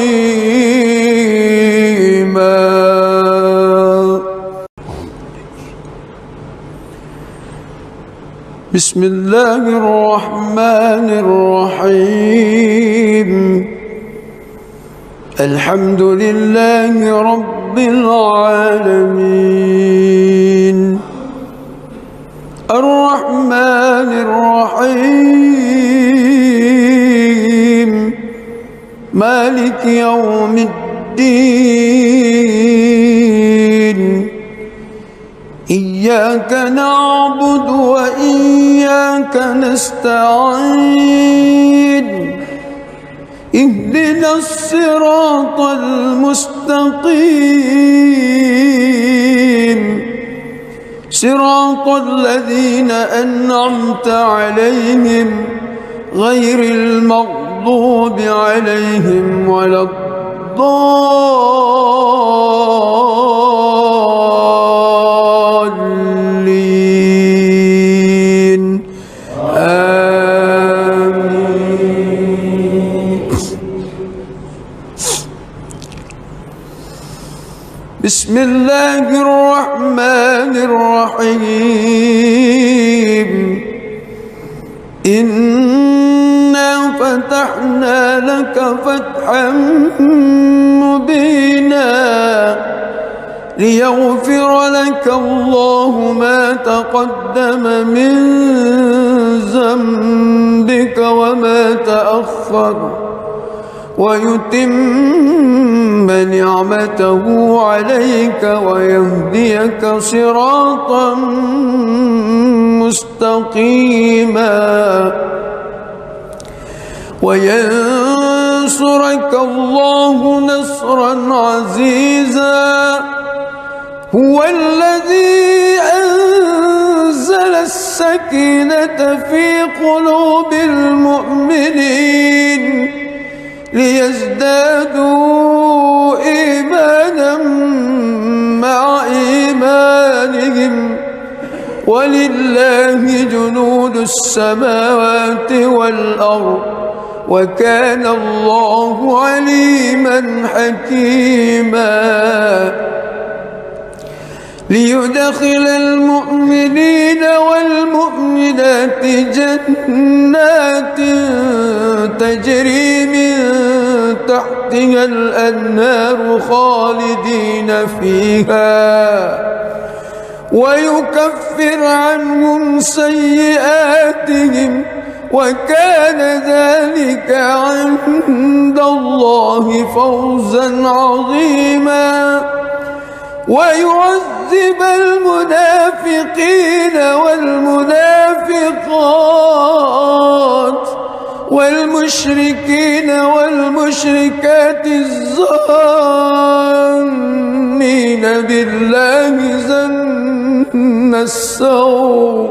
بسم الله الرحمن الرحيم. الحمد لله رب العالمين الرحمن الرحيم مالك يوم الدين. إياك نعبد وإياك نستعين. اهدنا الصراط المستقيم صراط الذين أنعمت عليهم غير المغضوب عليهم ولا الضالين. آمين. بسم الله الرحمن الرحيم. إنا فتحنا لك فتحا مبينا ليغفر لك الله ما تقدم من ذنبك وما تأخر ويتم نعمته عليك ويهديك صراطا مستقيما وينصرك الله نصرا عزيزا. هو الذي أنزل السكينة في قلوب المؤمنين ليزدادوا إيمانا مع إيمانهم ولله جنود السماوات والأرض وكان الله عليما حكيما. ليدخل المؤمنين والمؤمنات جنات تجري من تحتها الأنهار خالدين فيها ويكفر عنهم سيئاتهم وكان ذلك عند الله فوزا عظيما. ويعذب المنافقين والمنافقات والمشركين والمشركات الظانين بالله ظن السوء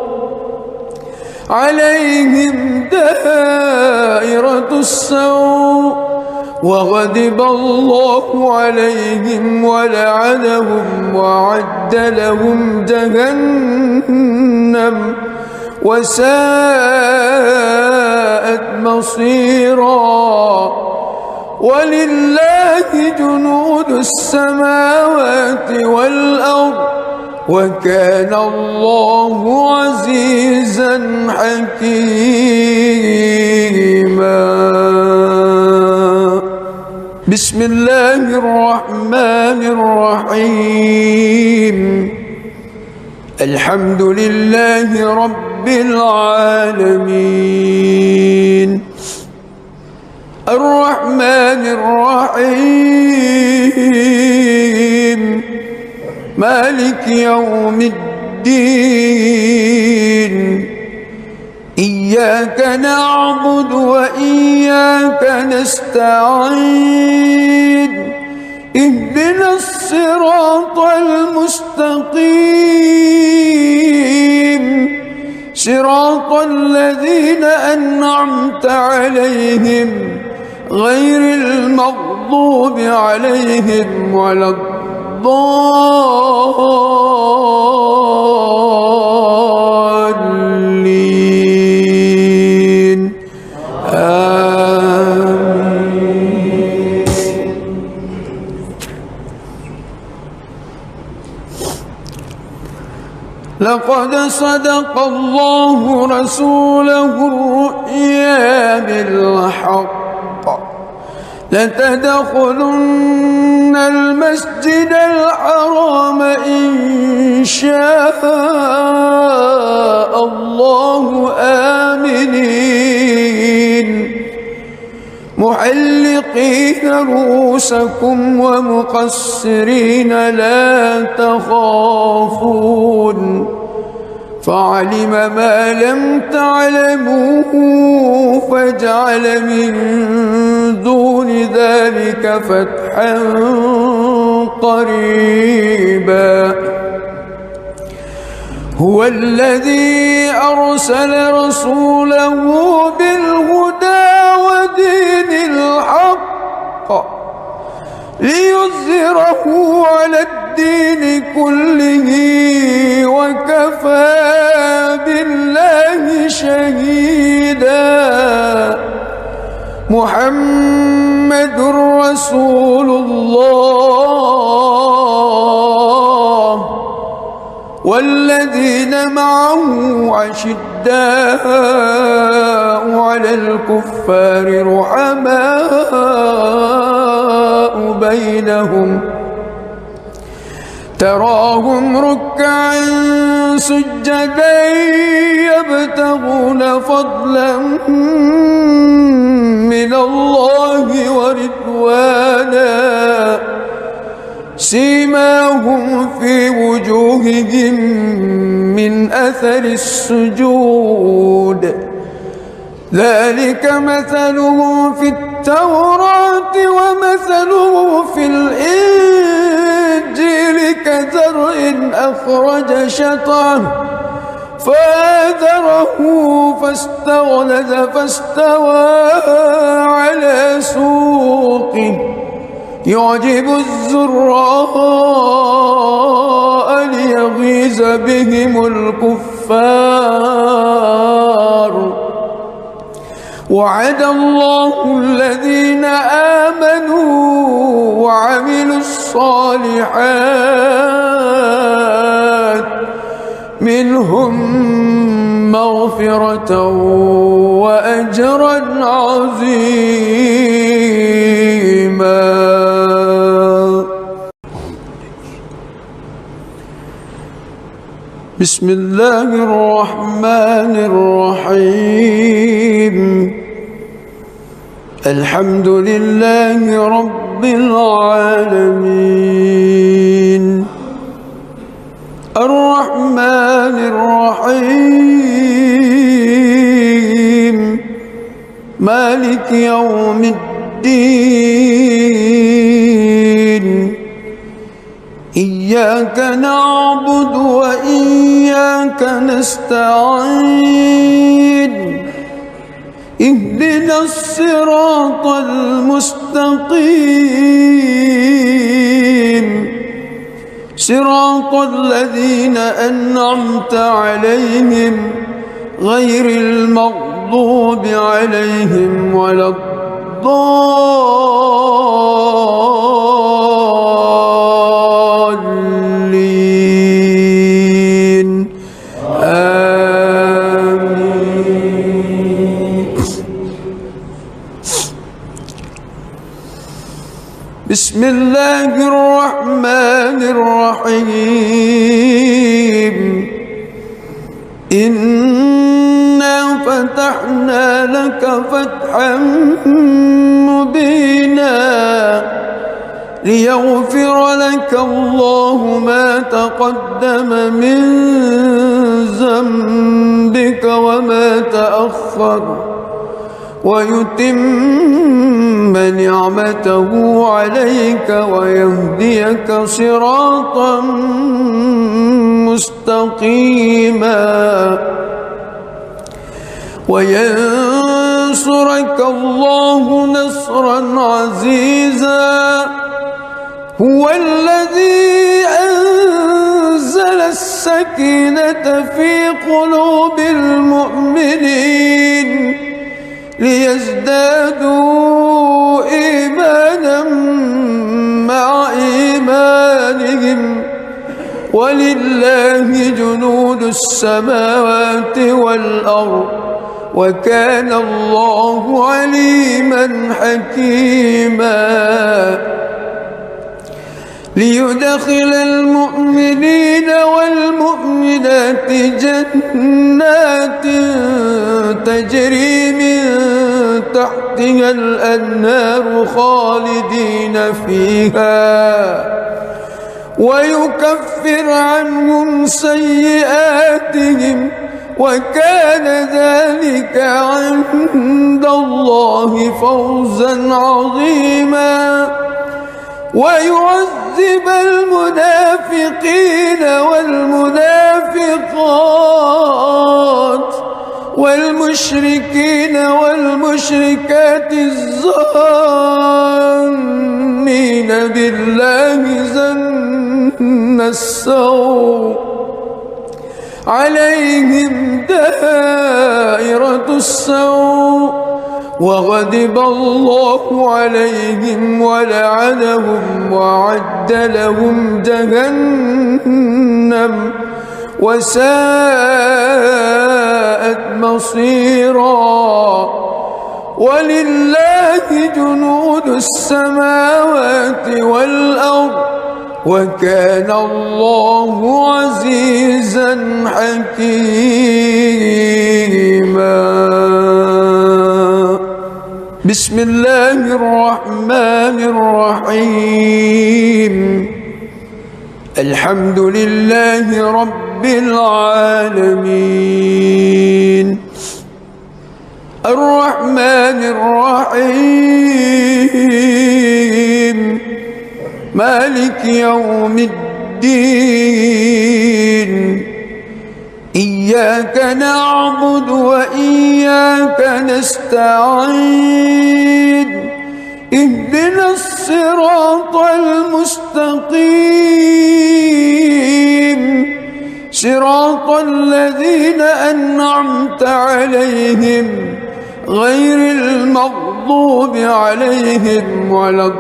عليهم دائرة السوء وغضب الله عليهم ولعنهم وأعد لهم جهنم وساءت مصيرا. ولله جنود السماوات والأرض وكان الله عزيزا حكيما. بسم الله الرحمن الرحيم. الحمد لله رب العالمين الرحمن الرحيم مالك يوم الدين. إياك نعبد وإياك نستعين. اهدنا الصراط المستقيم صراط الذين أنعمت عليهم غير المغضوب عليهم ولا الضالين آمين. لقد صدق الله رسوله الرؤيا بالحق لتدخلن المسجد الحرام إن شاء الله آمنين محلقين رؤوسكم ومقصرين لا تخافون فعلم ما لم تعلموا فجعل من دون ذلك فتحا قريبا هو الذي أرسل رسوله بالهدى ودين الحق ليظهره على الدين كله وكفى بالله شهيدا محمد رسول الله والذين معه أشداء على الكفار رحماء بينهم تراهم ركعا سجدا يبتغون فضلا من الله ورضوانا سيماهم في وجوههم من أثر السجود ذلك مثلهم في التوراة ومثله في الإنجيل كزرع أخرج شطأه فآزره فاستغلظ فاستوى على سوقه يعجب الزراء ليغيظ بهم الكفار وعد الله الذين آمنوا وعملوا الصالحات منهم مغفرة وأجرا عظيما. بسم الله الرحمن الرحيم الحمد لله رب العالمين الرحمن الرحيم مالك يوم الدين إياك نعبد وإياك نستعين اهدنا الصراط المستقيم صراط الذين أنعمت عليهم غير المغضوب عليهم ولا الضالين آمين. بسم الله الرحمن الرحيم إنا فتحنا لك فتحا مبينا ليغفر لك الله ما تقدم من ذنبك وما تأخر ويتم نعمته عليك ويهديك صراطا مستقيما وينصرك الله نصرا عزيزا. هو الذي أنزل السكينة في قلوب المؤمنين ليزدادوا إيمانا مع إيمانهم ولله جنود السماوات والأرض وكان الله عليما حكيما. ليدخل المؤمنين والمؤمنات جنات تجري من تحتها الأنهار خالدين فيها ويكفر عنهم سيئاتهم وكان ذلك عند الله فوزا عظيما. ويعذب المنافقين والمنافقات والمشركين والمشركات الظانين بالله ظن السوء عليهم دائرة السوء وغضب الله عليهم ولعنهم وأعد لهم جهنم وساءت مصيرا. ولله جنود السماوات والأرض وكان الله عزيزا حكيما. بسم الله الرحمن الرحيم. الحمد لله رب العالمين الرحمن الرحيم مالك يوم الدين. إياك نعبد وإياك نستعين. اهدنا الصراط المستقيم صراط الذين أنعمت عليهم غير المغضوب عليهم ولا الضالين.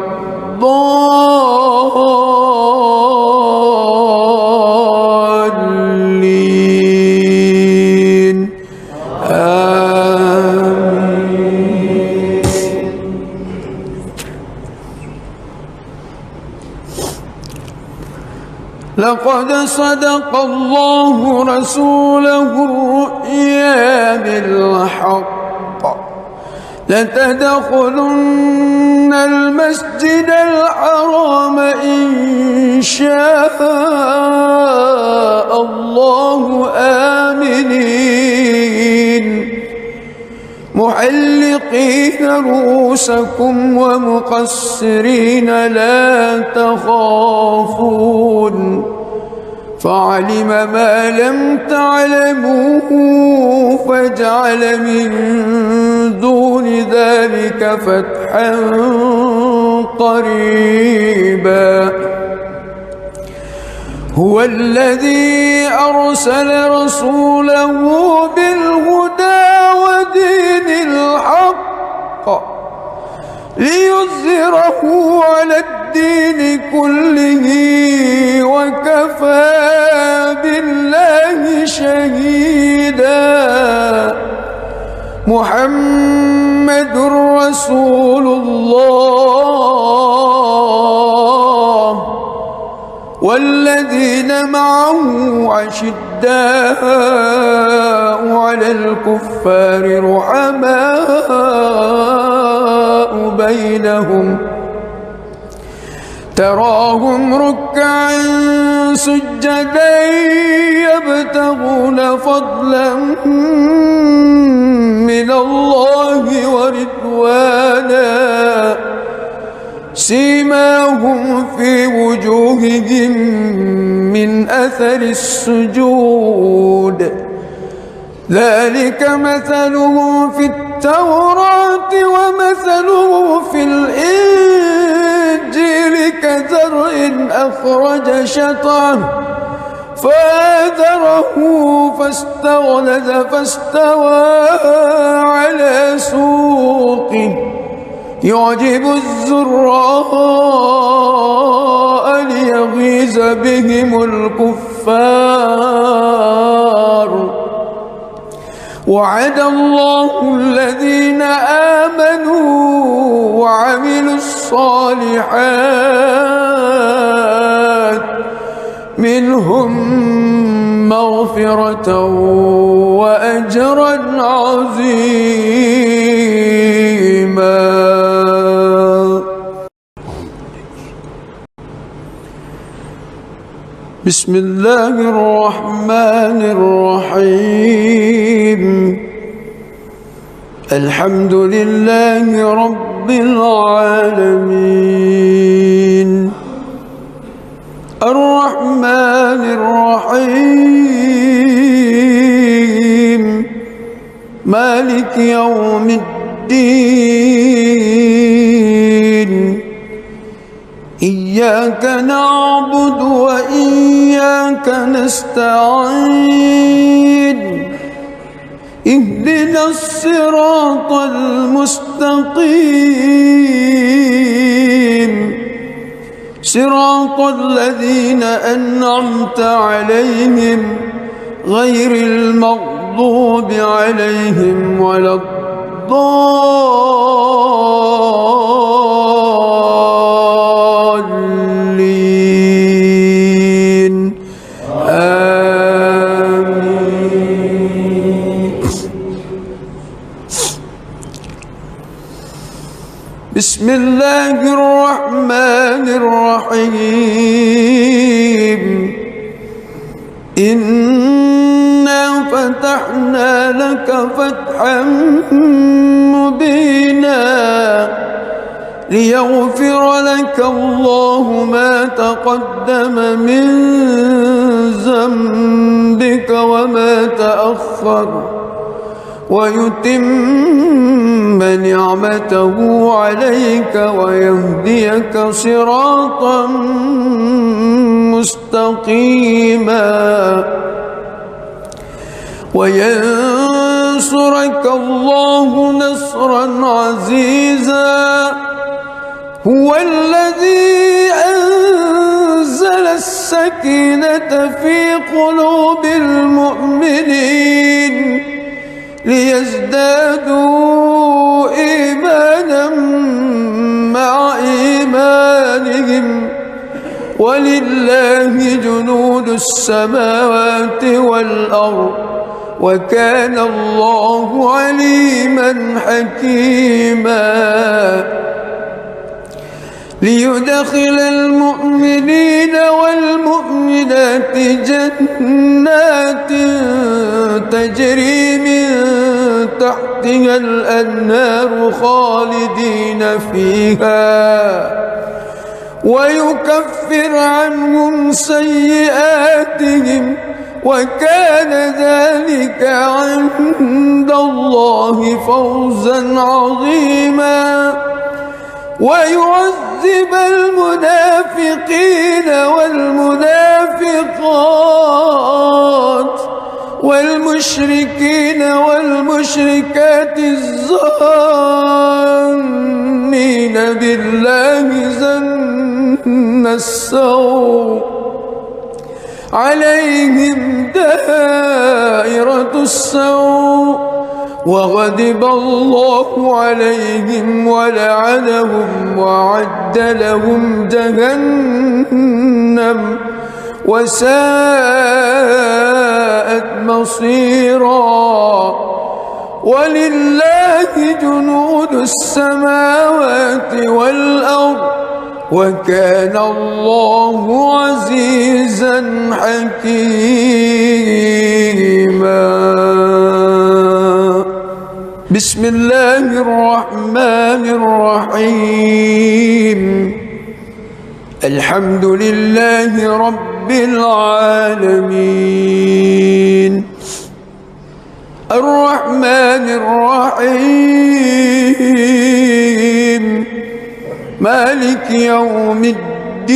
آمين. لقد صدق الله رسوله الرؤيا بالحق لتدخلن المسجد الحرام إن شاء الله آمنين محلقين رؤوسكم ومقصرين لا تخافون فعلم ما لم تعلموا فجعل من دون ذلك فتحا قريبا. هو الذي أرسل رسوله بالهدى ودين الحق ليظهره على الدين كله وكفى بالله شهيدا. محمد رسول الله والذين معه أشداء على الكفار رحماء بينهم تراهم ركعا سجدا يبتغون فضلا من الله ورضوانا سيماهم في وجوههم من أثر السجود ذلك مثله في التوراة ومثله في الإنجيل كزرع أخرج شطأه فآزره فاستغلظ فاستوى على سوقه يعجب الزراء ليغيظ بهم الكفار وعد الله الذين آمنوا وعملوا الصالحات منهم مغفرة وأجرا عظيما. بسم الله الرحمن الرحيم. الحمد لله رب العالمين الرحمن الرحيم مالك يوم الدين إياك نعبد وإياك نستعين اهدنا الصراط المستقيم صراط الذين أنعمت عليهم غير المغضوب عليهم ولا الضالين آمين. بسم الله الرحمن الرحيم. إنا فتحنا لك فتحا مبينا ليغفر لك الله ما تقدم من ذنبك وما تأخر ويتم نعمته عليك ويهديك صراطا مستقيما وينصرك الله نصرا عزيزا. هو الذي أنزل السكينة في قلوب المؤمنين ليزدادوا إيمانا مع إيمانهم ولله جنود السماوات والأرض وكان الله عليما حكيما. ليدخل المؤمنين والمؤمنات جنات تجري من تحتها الأنهار خالدين فيها ويكفر عنهم سيئاتهم وكان ذلك عند الله فوزا عظيما. ويعذب المنافقين والمنافقات والمشركين والمشركات الظانين بالله ظن السوء عليهم دائرة السوء وغضب الله عليهم ولعنهم وأعد لهم جهنم وساءت مصيرا. ولله جنود السماوات والأرض وكان الله عزيزا حكيما. بسم الله الرحمن الرحيم. الحمد لله رب العالمين الرحمن الرحيم مالك يوم الدين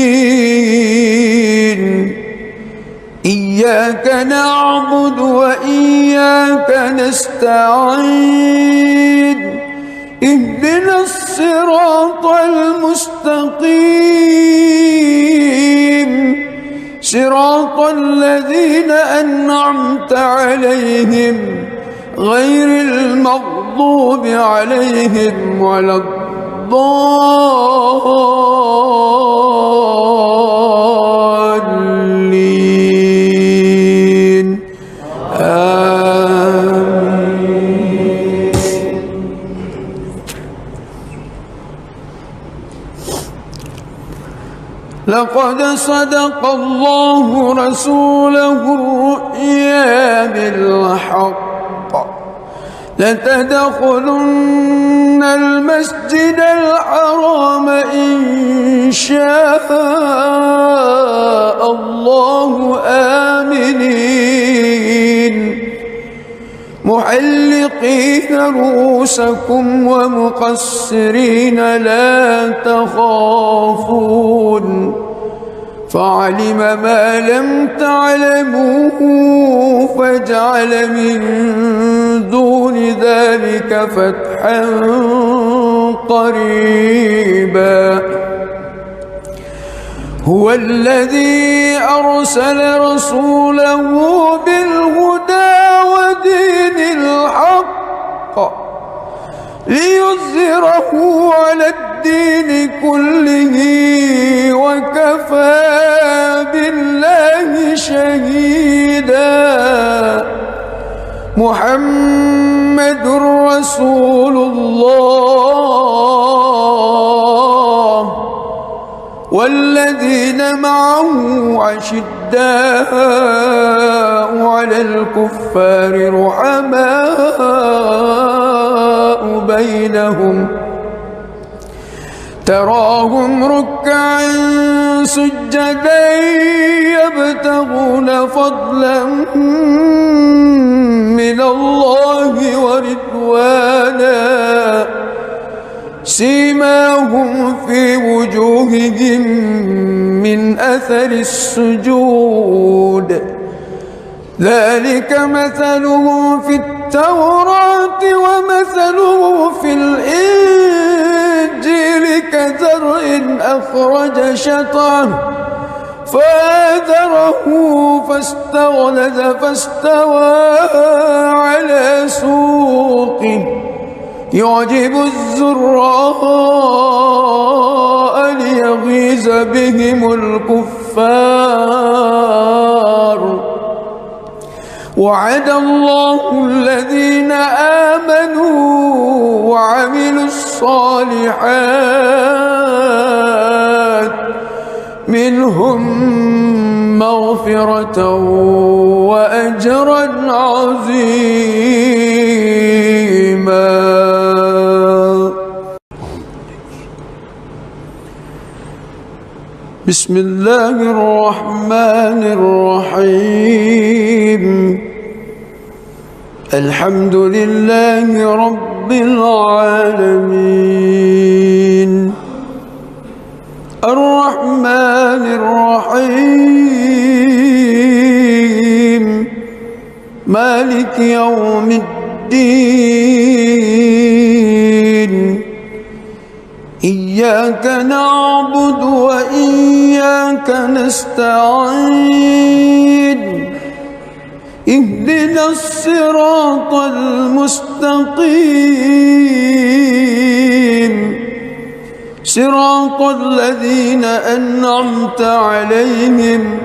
إياك نعبد وإياك نستعين اهدنا الصراط المستقيم صراط الذين أنعمت عليهم غير المغضوب عليهم ولا الضالين آمين. لقد صدق الله رسوله الرؤيا بالحق لتدخلن المسجد الحرام إن شاء الله آمنين محلقين رؤوسكم ومقصرين لا تخافون فعلم ما لم تعلموا فجعل من دون ذلك فتحا قريبا هو الذي أرسل رسوله بالهدى ودين الحق ليظهره على الدين كله وكفى بالله شهيدا محمد رسول الله والذين معه أشداء على الكفار رحماء بينهم تراهم ركعا سجدا يبتغون فضلا من الله ورضوانا سيماهم في وجوههم من أثر السجود ذلك مثله في التوراة ومثله في الإنجيل كزرع أخرج شطأه فآزره فاستغلظ فاستوى على سوقه يعجب الزراء ليغيظ بهم الكفار وعد الله الذين آمنوا وعملوا الصالحات منهم مغفرة وأجرا عظيما. بسم الله الرحمن الرحيم الحمد لله رب العالمين الرحمن الرحيم مالك يوم الدين إياك نعبد وإياك نستعين اهدنا الصراط المستقيم صراط الذين أنعمت عليهم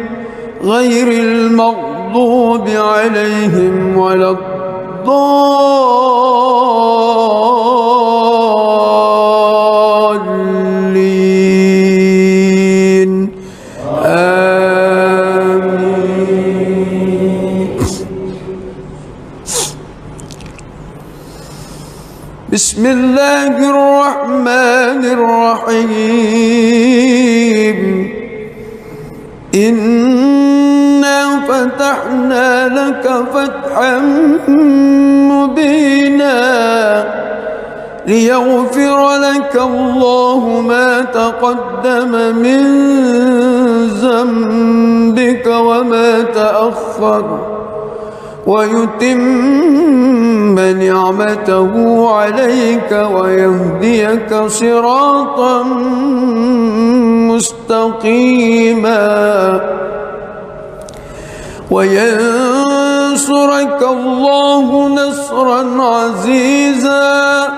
غير المغضوب عليهم ولا الضالين آمين. بسم الله الرحمن الرحيم إنا فتحنا لك فتحا مبينا ليغفر لك الله ما تقدم من ذنبك وما تأخر ويتم نعمته عليك ويهديك صراطا مستقيما وينصرك الله نصرا عزيزا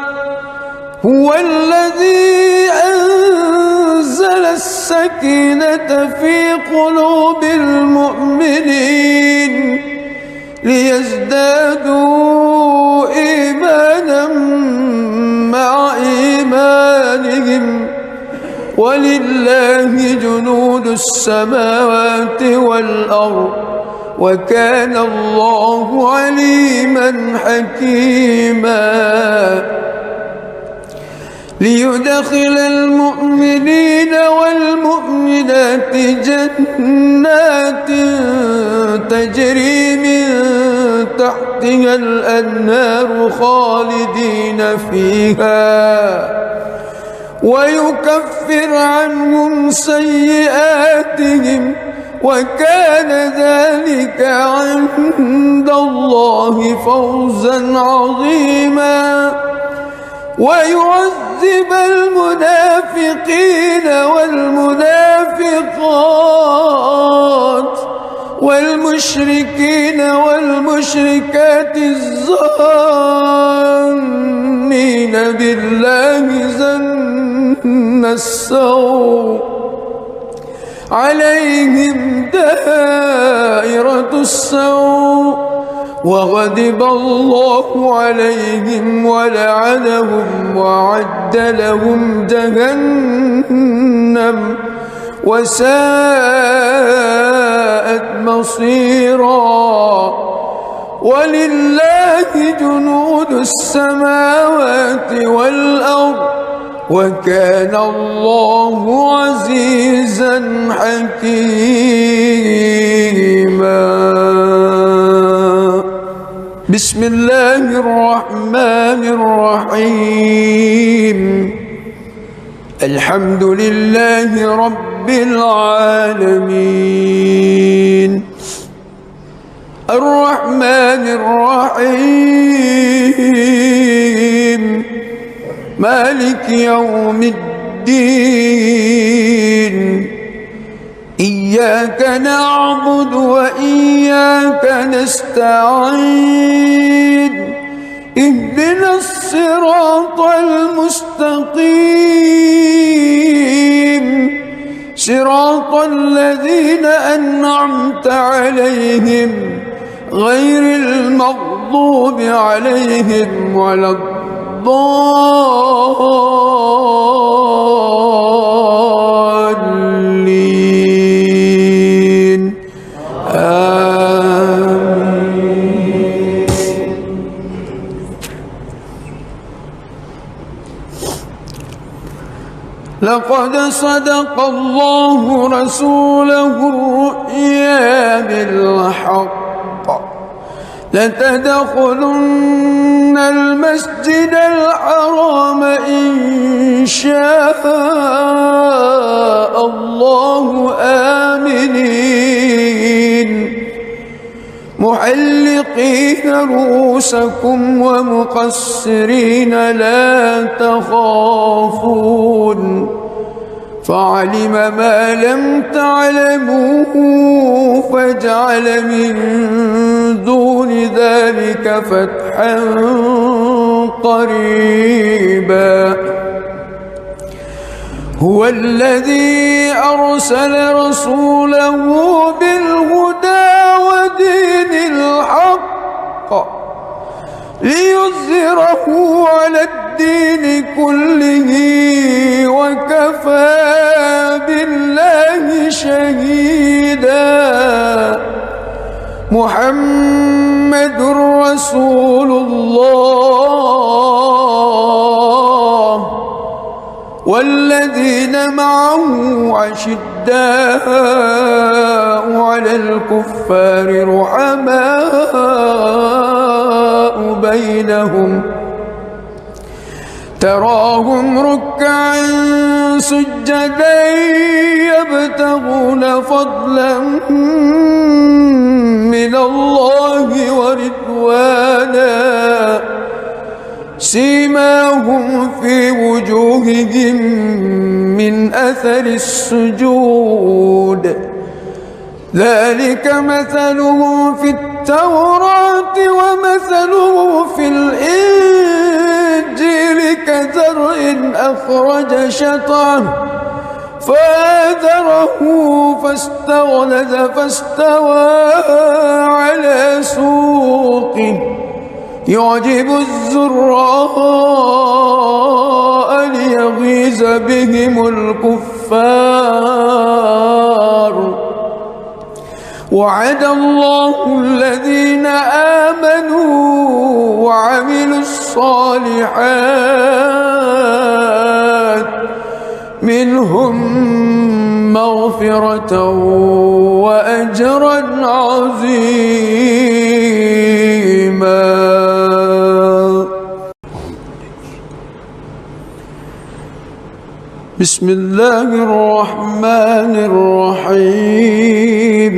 هو الذي أنزل السكينة في قلوب المؤمنين ليزدادوا إيمانا مع إيمانهم ولله جنود السماوات والأرض وكان الله عليما حكيما ليدخل المؤمنين والمؤمنات جنات تجري من تحتها الأنهار خالدين فيها ويكفر عنهم سيئاتهم وكان ذلك عند الله فوزا عظيما ويعذب المنافقين والمنافقات والمشركين والمشركات الظانين بالله ظن السوء عليهم دائرة السوء وغضب الله عليهم ولعنهم وأعد لهم جهنم وساءت مصيرا ولله جنود السماوات والأرض وكان الله عزيزا حكيما بسم الله الرحمن الرحيم الحمد لله رب العالمين الرحمن الرحيم مالك يوم الدين إياك نعبد وإياك نستعين اهدنا الصراط المستقيم صراط الذين أنعمت عليهم غير المغضوب عليهم ولا الضالين آمين. لقد صدق الله رسوله الرؤيا بالحق لتدخلن المسجد الحرام إن شاء الله آمنين محلقين رؤوسكم ومقصرين لا تخافون فعلم ما لم تعلموا فجعل من دون ذلك فتحا قريبا هو الذي أرسل رسوله بالهدى ودين الحق ليظهره على الدين كله وكفى بالله شهيدا محمد رسول الله والذين والذين معه أشداء على الكفار رحماء بينهم تراهم ركعا سجدا يبتغون فضلا من الله ورضوانا سيماهم في وجوههم من أثر السجود ذلك مثلهم في التوراة ومثله في الإنجيل كزرع أخرج شطأه فآزره فاستغلظ فاستوى على سوقه يعجب الزراء ليغيظ بهم الكفار وعد الله الذين آمنوا وعملوا الصالحات منهم مغفرة وأجرا عظيما. بسم الله الرحمن الرحيم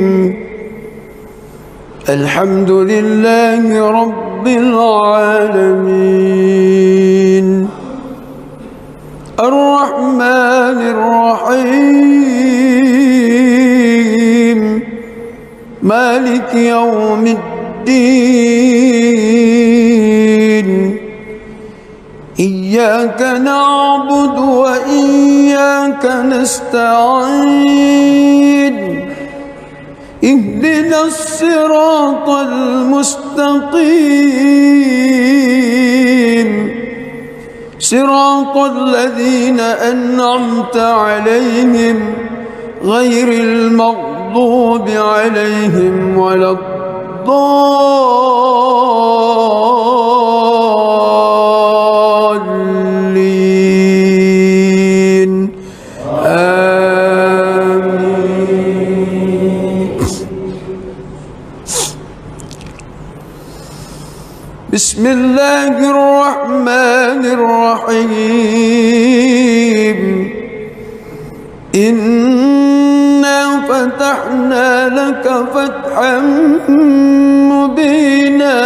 الحمد لله رب العالمين الرحمن الرحيم مالك يوم الدين إياك نعبد وإياك نستعين اهدنا الصراط المستقيم صراط الذين أنعمت عليهم غير المغضوب عليهم ولا الضالين آمين. بسم الله الرحمن الرحيم إنا فتحنا لك فتحا مبينا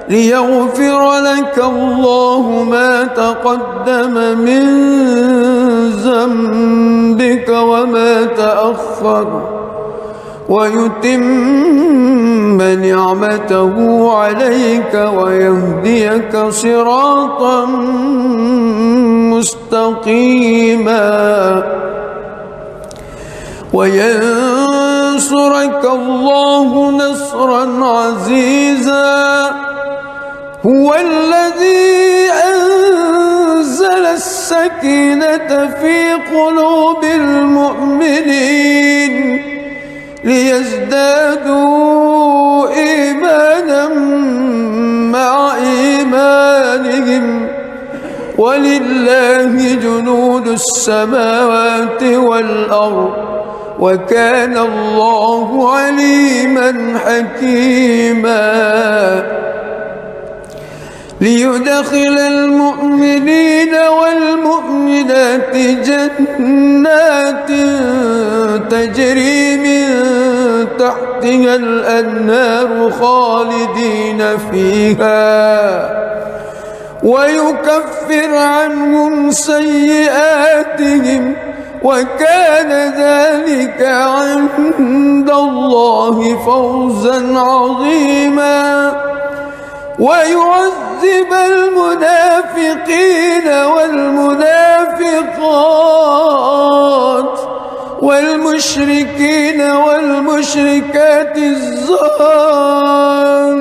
ليغفر لك الله ما تقدم من ذنبك وما تأخر ويتم نعمته عليك ويهديك صراطا مستقيما وينصرك الله نصرا عزيزا هو الذي أنزل السكينة في قلوب المؤمنين ليزدادوا إيمانا مع إيمانهم ولله جنود السماوات والأرض وكان الله عليما حكيما ليدخل المؤمنين والمؤمنات جنات تجري من تحتها الأنهار خالدين فيها ويكفر عنهم سيئاتهم وكان ذلك عند الله فوزا عظيما ويعذب المنافقين والمنافقات والمشركين والمشركات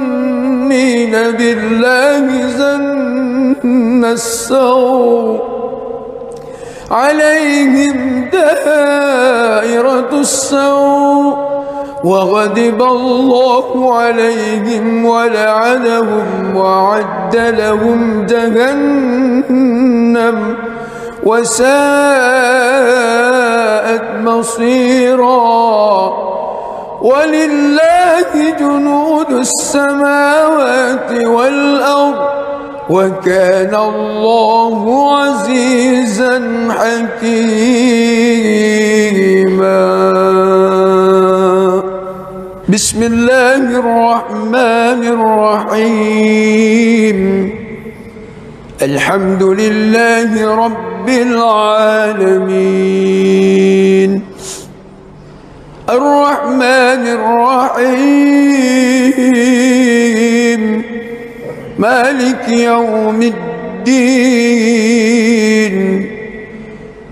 الظانين بالله ظن السوء عليهم دائرة السوء وغضب الله عليهم ولعنهم وأعد لهم جهنم وساءت مصيرا. ولله جنود السماوات والأرض وكان الله عزيزا حكيما. بسم الله الرحمن الرحيم. الحمد لله رب العالمين الرحمن الرحيم مالك يوم الدين.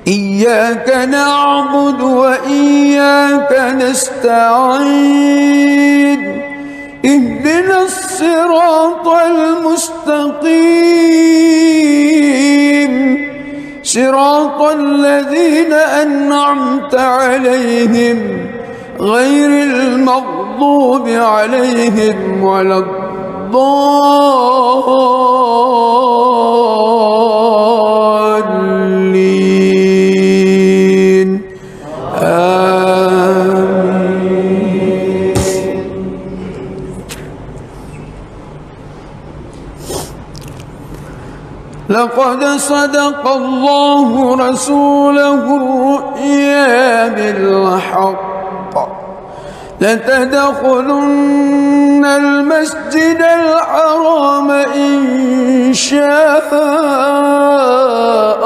إياك نعبد وإياك نستعين. اهدنا الصراط المستقيم صراط الذين أنعمت عليهم غير المغضوب عليهم ولا الضالين. آمين. لقد صدق الله رسوله الرؤيا بالحق لتدخلن المسجد الحرام إن شاء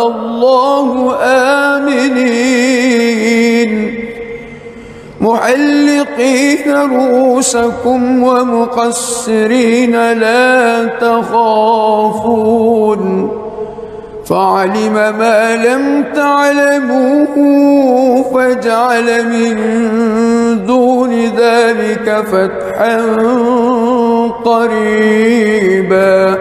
الله آمنين محلقين رؤوسكم ومقصرين لا تخافون فعلم ما لم تعلموا فجعل من دون ذلك فتحا قريبا.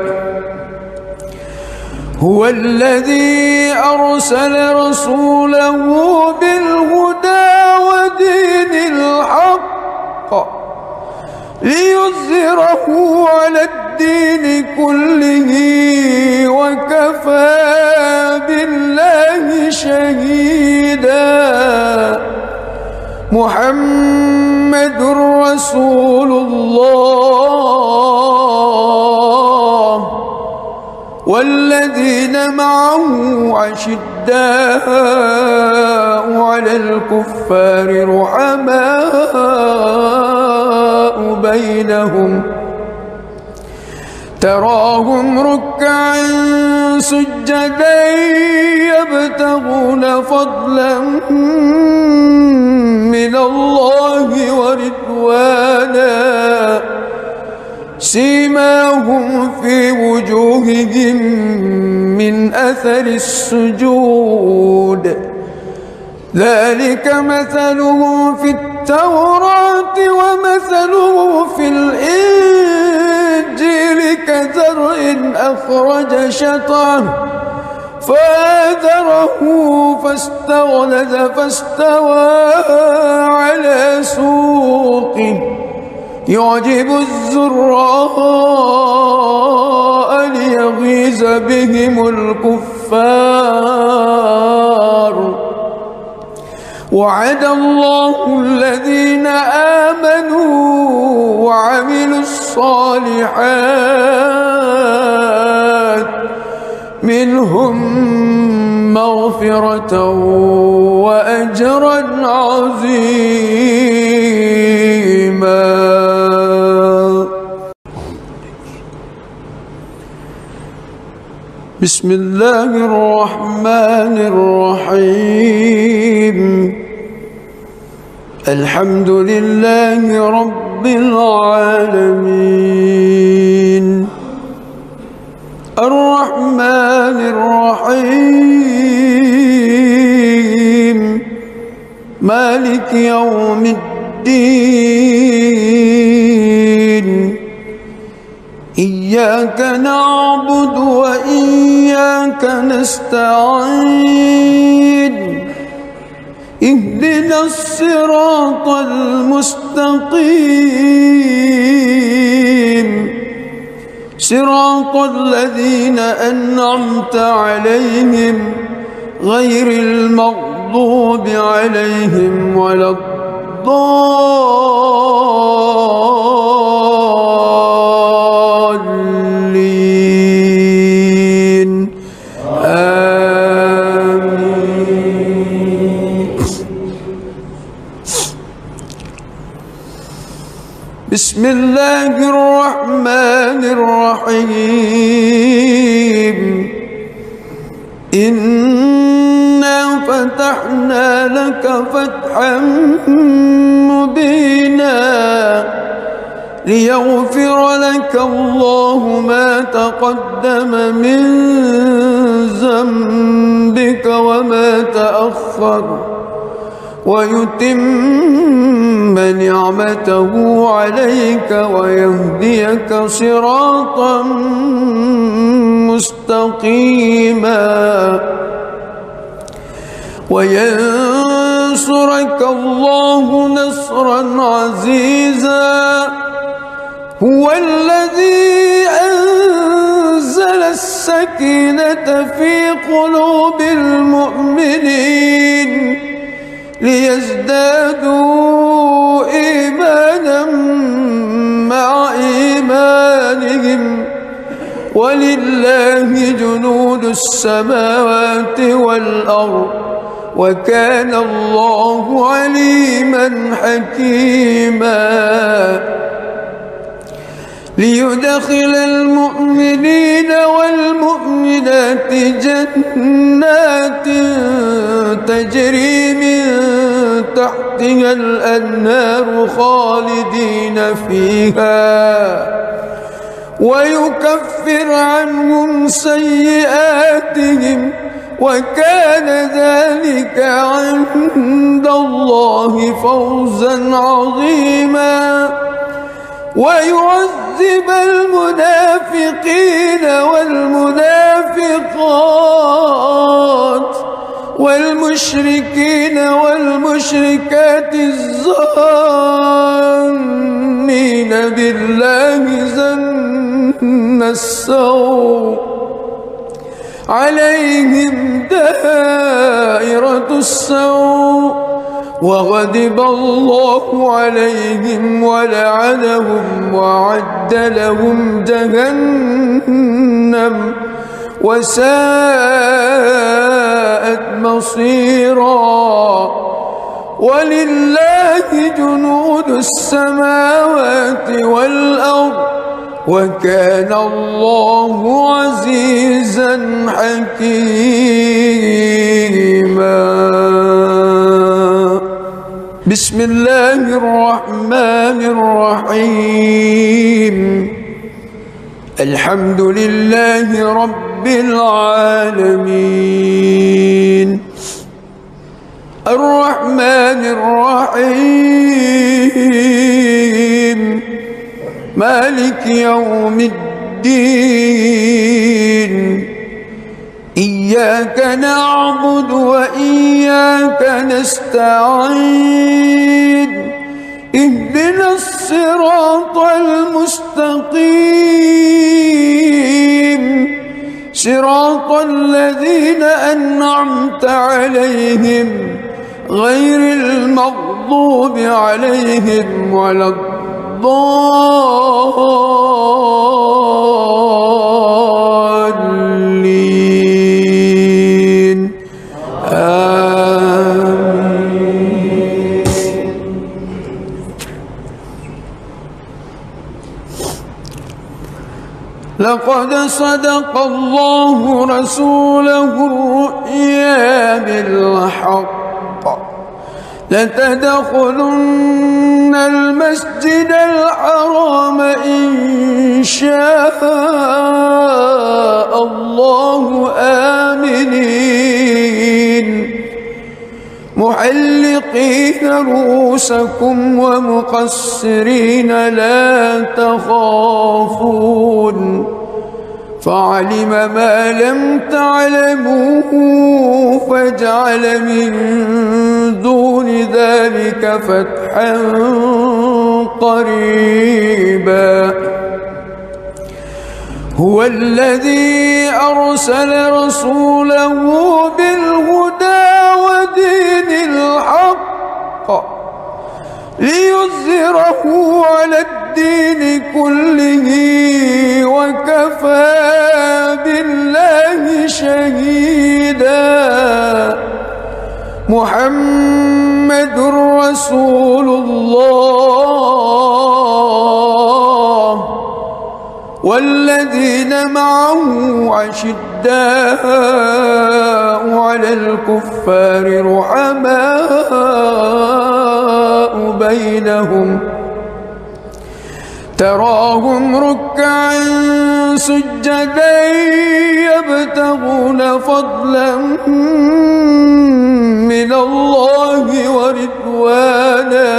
هو الذي أرسل رسوله بالهدى ودين الحق ليظهره على الدين كله وكفى بالله شهيدا. محمد رسول الله والذين معه أشداء على الكفار رحماء بينهم تراهم ركعا سجدا يبتغون فضلا من الله ورضوانا سيماهم في وجوههم من أثر السجود ذلك مثلهم في التوراة ومثلهم في الإنجيل كزرع أخرج شطأه فآزره فاستغلظ فاستوى على سوقه يعجب الزراء ليغيظ بهم الكفار. وعد الله الذين آمنوا وعملوا الصالحات منهم مغفرة وأجرا عظيما. بسم الله الرحمن الرحيم. الحمد لله رب العالمين الرحمن الرحيم مالك يوم الدين. إياك نعبد وإياك نستعين. اهدنا الصراط المستقيم صراط الذين أنعمت عليهم غير المغضوب عليهم ولا الضالين آمين. بسم الله الرحمن الرحيم. إنا فتحنا لك فتحا مبينا ليغفر لك الله ما تقدم من ذنبك وما تأخر ويتم نعمته عليك ويهديك صراطا مستقيما وينصرك الله نصرا عزيزا. هو الذي أنزل السكينة في قلوب المؤمنين ليزدادوا إيمانا مع إيمانهم ولله جنود السماوات والأرض وكان الله عليما حكيما. ليدخل المؤمنين والمؤمنات جنات تجري من تحتها الأنهار خالدين فيها ويكفر عنهم سيئاتهم وكان ذلك عند الله فوزا عظيما. ويعذب المنافقين والمنافقات والمشركين والمشركات الظانين بالله ظن السوء عليهم دائرة السوء وغضب الله عليهم ولعنهم وأعد لهم جهنم وساءت مصيرا. ولله جنود السماوات والأرض وكان الله عزيزا حكيما. بسم الله الرحمن الرحيم. الحمد لله رب العالمين الرحمن الرحيم مالك يوم الدين. إياك نعبد وإياك نستعين. اهدنا الصراط المستقيم صراط الذين أنعمت عليهم غير المغضوب عليهم ولا الضالين آمين. لقد صدق الله رسوله الرؤيا بالحق لتدخلن المسجد الحرام إن شاء الله آمنين محلقين رؤوسكم ومقصرين لا تخافون فعلم ما لم تعلموا فجعل من دون ذلك فتحا قريبا هو الذي أرسل رسوله بالهدى ودين الحق ليظهره على الدين كله وكفى بالله شهيدا. محمد رسول الله والذين معه أشداء على الكفار رحماء بينهم تراهم ركعا سجدا يبتغون فضلا من الله ورضوانا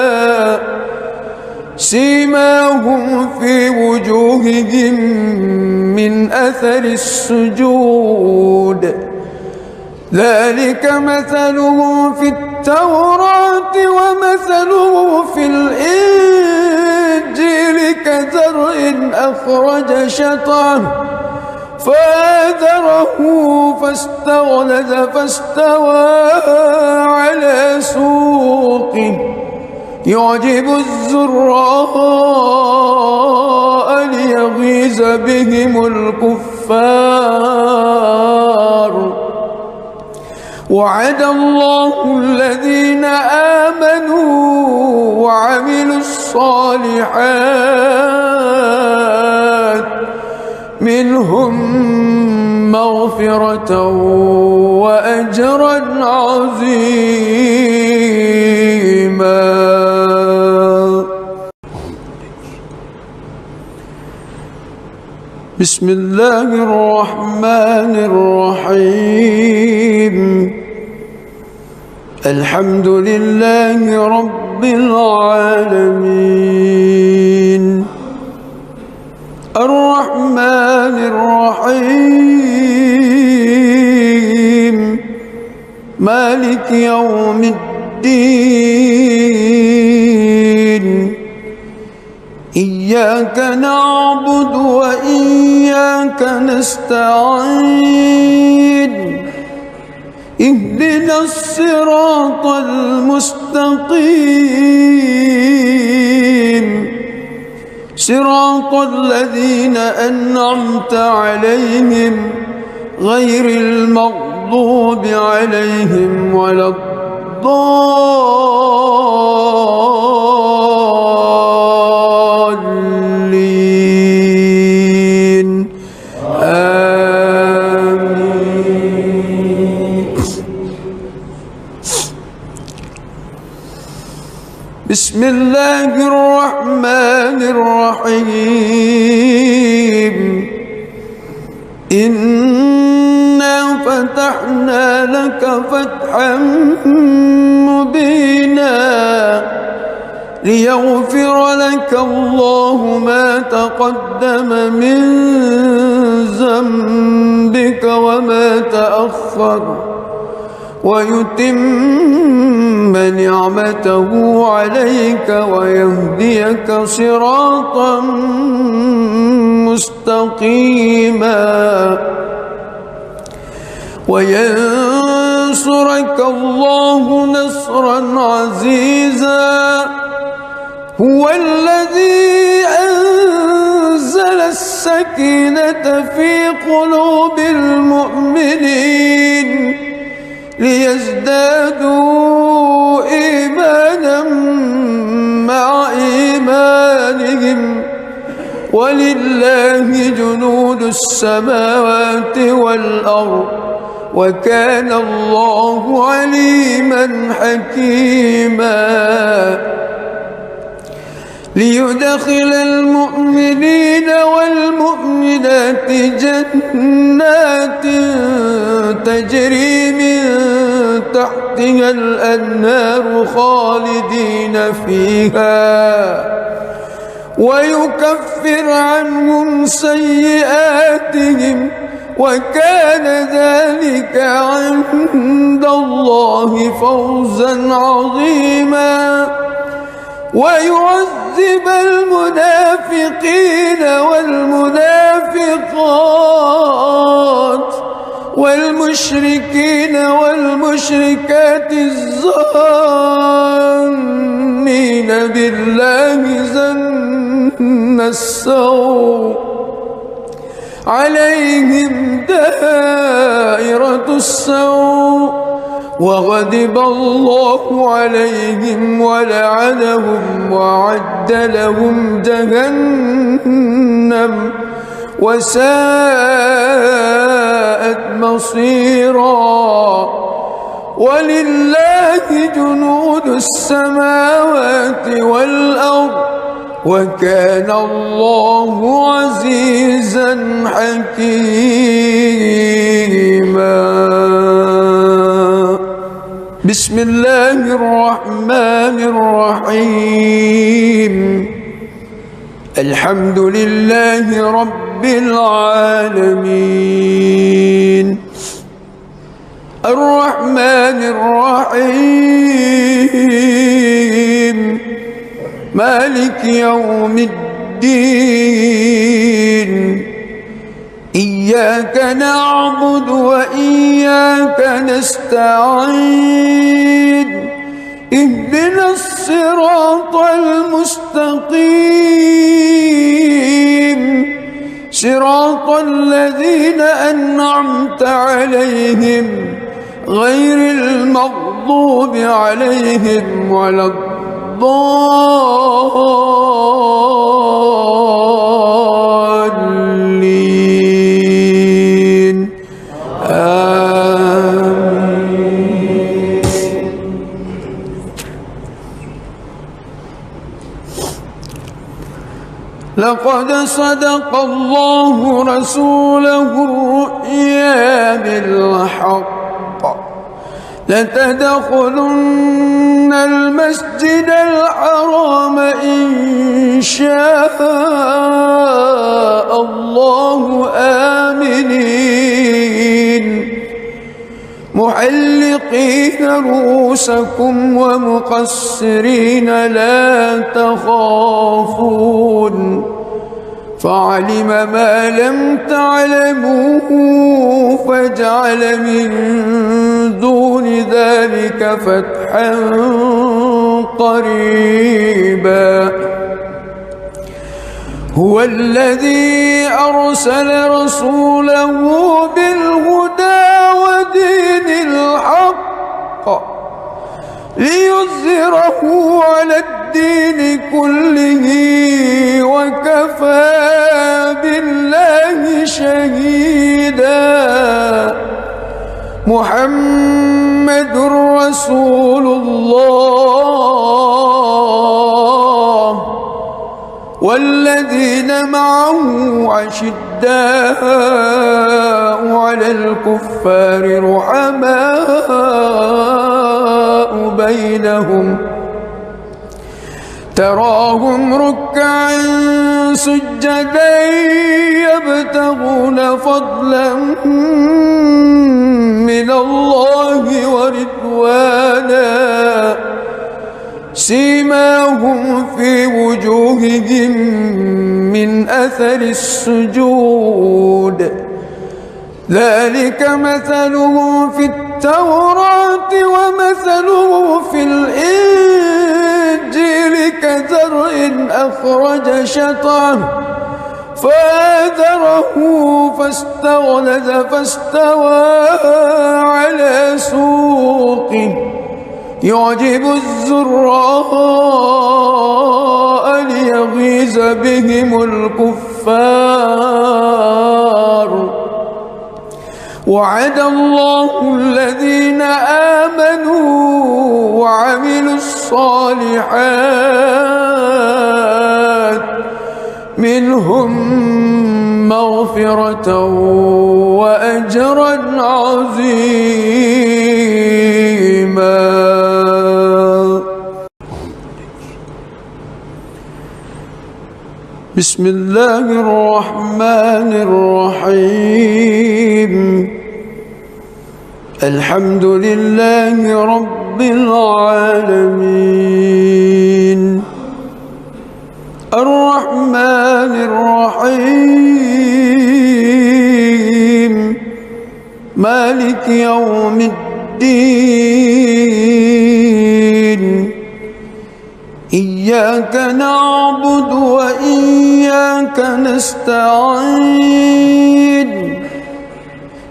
سيماهم في وجوههم من أثر السجود ذلك مثله في التوراة ومثله في الإنجيل كزرع أخرج شطأه فآزره فاستغلظ فاستوى على سوقه يعجب الزراء ليغيظ بهم الكفار. وعد الله الذين آمنوا وعملوا الصالحات منهم مغفرة وأجرا عظيما. بسم الله الرحمن الرحيم. الحمد لله رب العالمين الرحمن الرحيم مالك يوم الدين إياك نعبد وإياك نستعين اهدنا الصراط المستقيم صراط الذين أنعمت عليهم غير المغضوب عليهم ولا الضالين آمين. بسم الله الرحمن الرحيم. إنا فتحنا لك فتحا مبينا ليغفر لك الله ما تقدم من ذنبك وما تأخر ويتم نعمته عليك ويهديك صراطا مستقيما وينصرك الله نصرا عزيزا. هو الذي أنزل السكينة في قلوب المؤمنين ليزدادوا إيمانا مع إيمانهم ولله جنود السماوات والأرض وكان الله عليما حكيما. ليدخل المؤمنين والمؤمنات جنات تجري من تحتها الأنهار خالدين فيها ويكفر عنهم سيئاتهم وكان ذلك عند الله فوزا عظيما. ويعذب المنافقين والمنافقات والمنافقات والمشركين والمشركات الظانين بالله ظن السوء عليهم دائرة السوء وغضب الله عليهم ولعنهم وأعد لهم جهنم وساءت مصيرا. ولله جنود السماوات والأرض وكان الله عزيزا حكيما. بسم الله الرحمن الرحيم. الحمد لله رب العالمين الرحمن الرحيم مالك يوم الدين. إياك نعبد وإياك نستعين. اهدنا الصراط المستقيم صراط الذين أنعمت عليهم غير المغضوب عليهم ولا الضالين. آمين. لقد صدق الله رسوله الرؤيا بالحق لتدخلن المسجد الحرام إن شاء الله آمنين محلقين رؤوسكم ومقصرين لا تخافون فعلم ما لم تعلموا فجعل من دون ذلك فتحا قريبا. هو الذي أرسل رسوله بالهدى ودين الحق ليظهره على الدين كله وكفى بالله شهيدا. محمد رسول الله والذين معه أشداء على الكفار رحماء بينهم تراهم ركعا سجدا يبتغون فضلا من الله ورضوانا سيماهم في وجوههم من أثر السجود ذلك مثلهم في التوراة ومثله في الإنجيل كزرع أخرج شطأه فآزره فاستغلظ فاستوى على سوقه يعجب الزراء ليغيظ بهم الكفار. وعد الله الذين آمنوا وعملوا الصالحات منهم مغفرة وأجرا عظيما. بسم الله الرحمن الرحيم. الحمد لله رب العالمين الرحمن الرحيم مالك يوم الدين إياك نعبد وإياك نستعين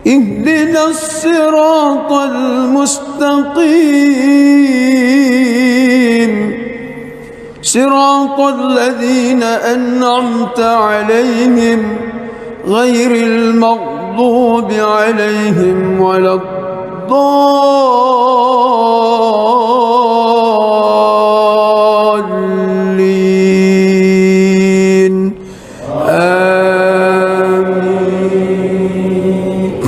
اهدنا الصراط المستقيم صراط الذين أنعمت عليهم غير المغضوب عليهم ولا الضالين آمين.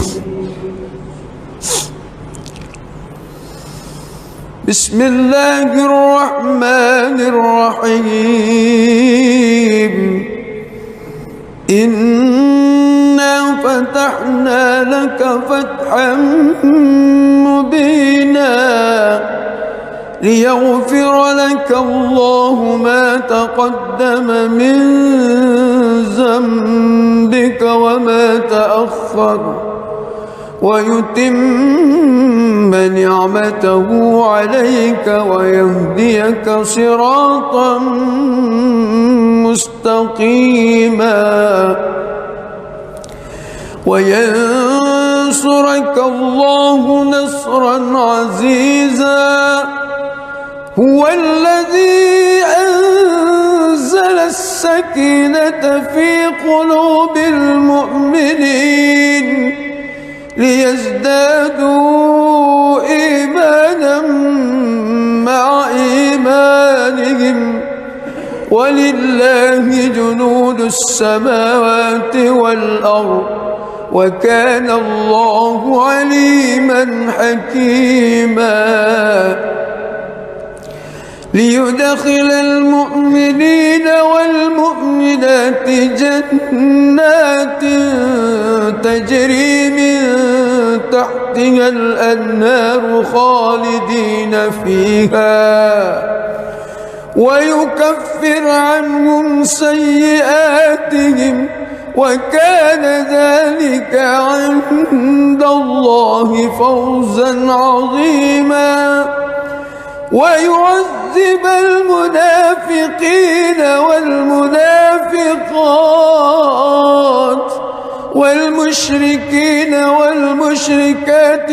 بسم الله الرحمن الرحيم إنا فتحنا لك فتحا مبينا ليغفر لك الله ما تقدم من ذنبك وما تأخر ويتم نعمته عليك ويهديك صراطا مستقيما وينصرك الله نصرا عزيزا هو الذي أنزل السكينة في قلوب المؤمنين ليزدادوا إيمانا مع إيمانهم ولله جنود السماوات والأرض وكان الله عليما حكيما ليدخل المؤمنين والمؤمنات جنات تجري من تحتها الأنهار خالدين فيها ويكفر عنهم سيئاتهم وكان ذلك عند الله فوزا عظيما ويعذب المنافقين والمنافقات والمشركين والمشركات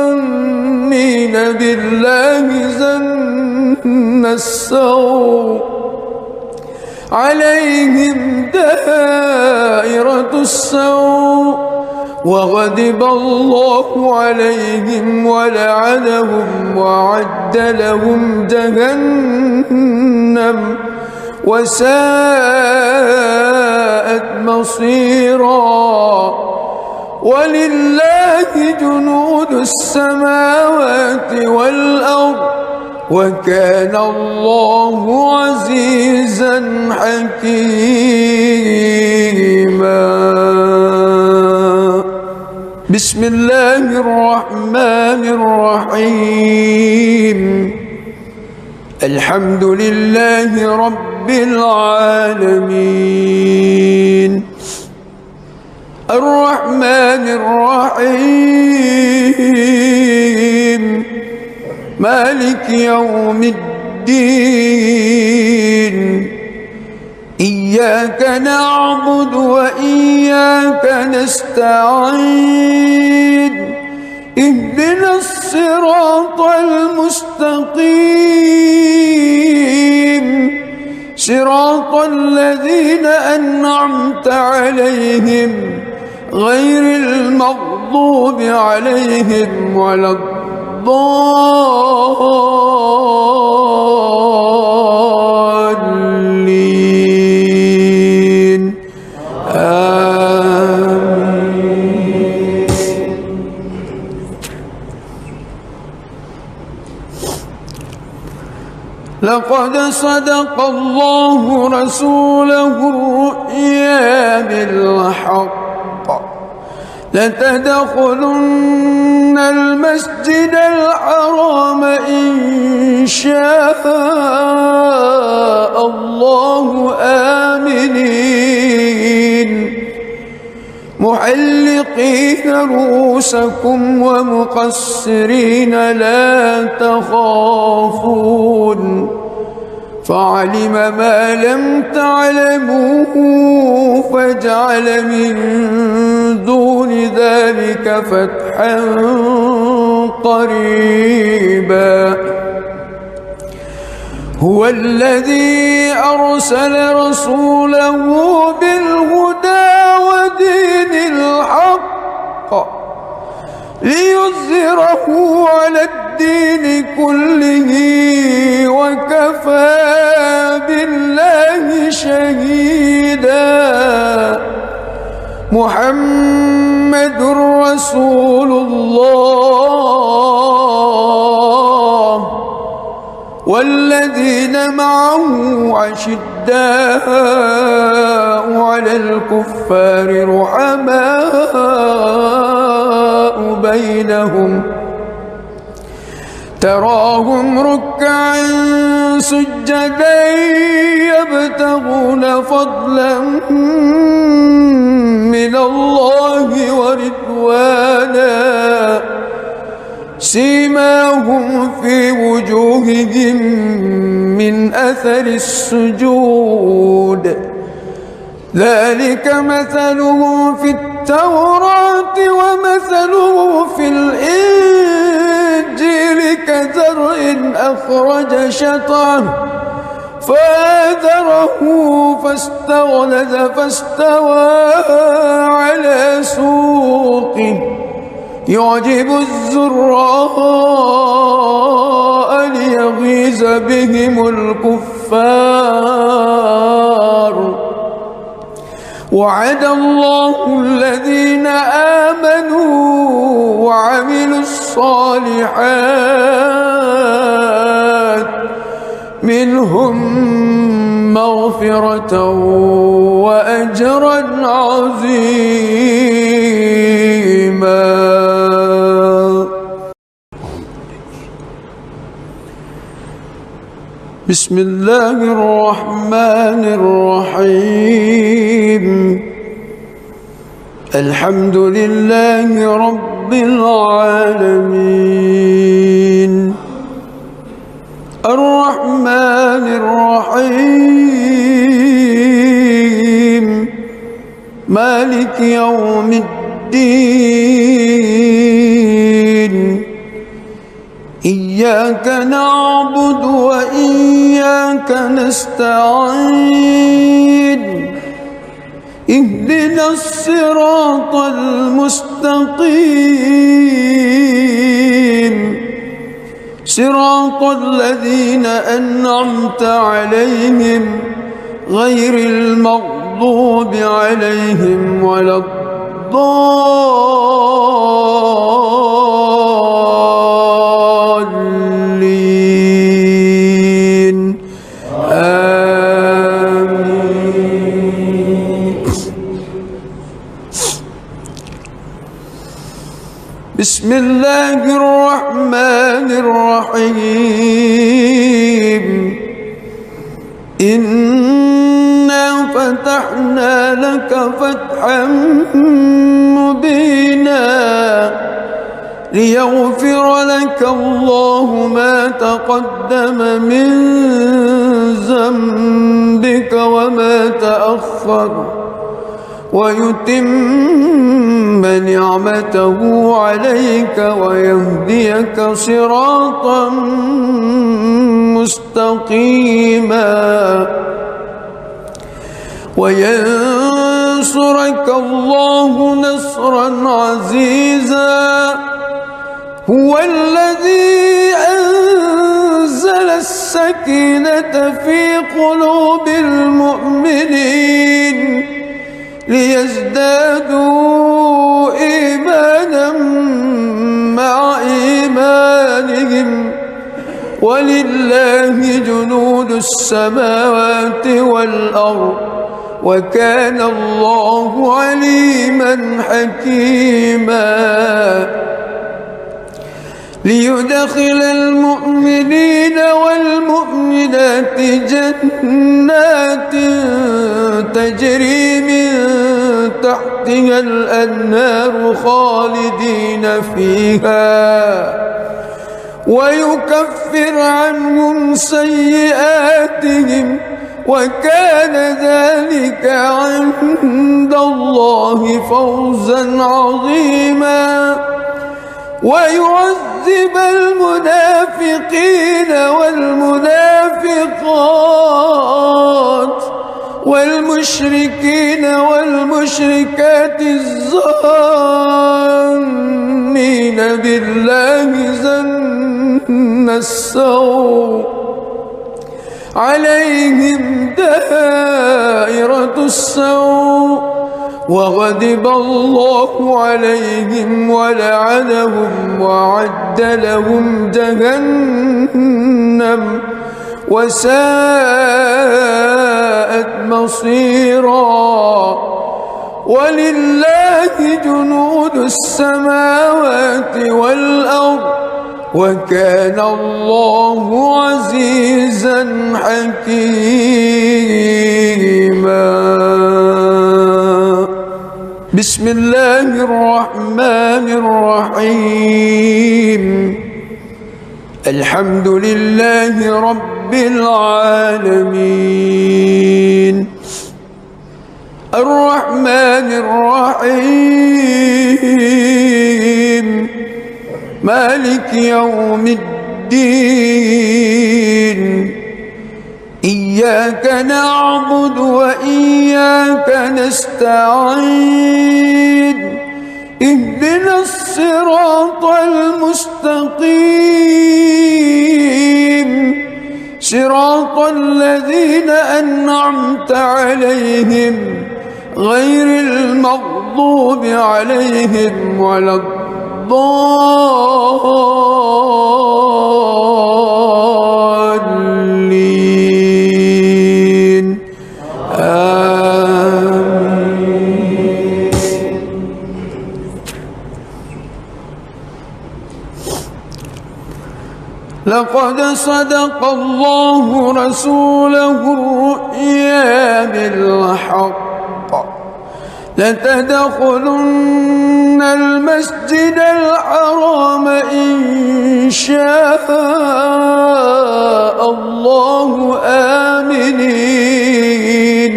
الظانين بالله ظن السوء عليهم دائرة السوء وغضب الله عليهم ولعنهم وأعد لهم جهنم وساءت مصيرا ولله جنود السماوات والأرض وكان الله عزيزا حكيما بسم الله الرحمن الرحيم الحمد لله رب العالمين الرحمن الرحيم مالك يوم الدين إياك نعبد وإياك نستعين اهدنا الصراط المستقيم صراط الذين أنعمت عليهم غير المغضوب عليهم ولا الضالين آمين. لقد صدق الله رسوله الرؤيا بالحق لتدخلن المسجد الحرام إن شاء الله آمنين محلقين رؤوسكم ومقصرين لا تخافون فعلم ما لم تعلموا فجعل من دون ذلك فتحا قريبا هو الذي أرسل رسوله بالهدى ودين الحق ليظهره على الدين كله وكفى بالله شهيدا محمد رسول الله والذين معه أشداء على الكفار رحماء بينهم تراهم ركعا سجدا يبتغون فضلا من الله ورضوانا سيماهم في وجوههم من أثر السجود ذلك مثلهم في التوراة ومثله في الإنجيل كزرع أخرج شطأه فآزره فاستغلظ فاستوى على سوقه يعجب الزراء ليغيظ بهم الكفار وعد الله الذين آمنوا وعملوا الصالحات منهم مغفرة وأجرا عظيما. بسم الله الرحمن الرحيم الحمد لله رب العالمين الرحمن الرحيم مالك يوم الدين إياك نعبد وإياك نستعين اهدنا الصراط المستقيم صراط الذين أنعمت عليهم غير المغضوب عليهم ولا الضالين آمين. بسم الله الرحمن الرحيم إنا فتحنا لك فتحا مبينا ليغفر لك الله ما تقدم من ذنبك وما تأخر ويتم نعمته عليك ويهديك صراطا مستقيما وينصرك الله نصرا عزيزا هو الذي أنزل السكينة في قلوب المؤمنين ليزدادوا إيمانا مع إيمانهم ولله جنود السماوات والأرض وكان الله عليما حكيما ليدخل المؤمنين والمؤمنات جنات تجري من تحتها الأنهار خالدين فيها ويكفر عنهم سيئاتهم وكان ذلك عند الله فوزا عظيما ويعذب المنافقين والمنافقات والمشركين والمشركات الظانين بالله ظن السوء عليهم دائرة السوء وغضب الله عليهم ولعنهم وأعد لهم جهنم وساءت مصيرا ولله جنود السماوات والأرض وكان الله عزيزا حكيما. بسم الله الرحمن الرحيم. الحمد لله رب العالمين الرحمن الرحيم مالك يوم الدين إياك نعبد وإياك نستعين اهدنا الصراط المستقيم صراط الذين أنعمت عليهم غير المغضوب عليهم ولا الضالين آمين. لقد صدق الله رسوله الرؤيا بالحق لتدخلن المسجد الحرام إن شاء الله آمنين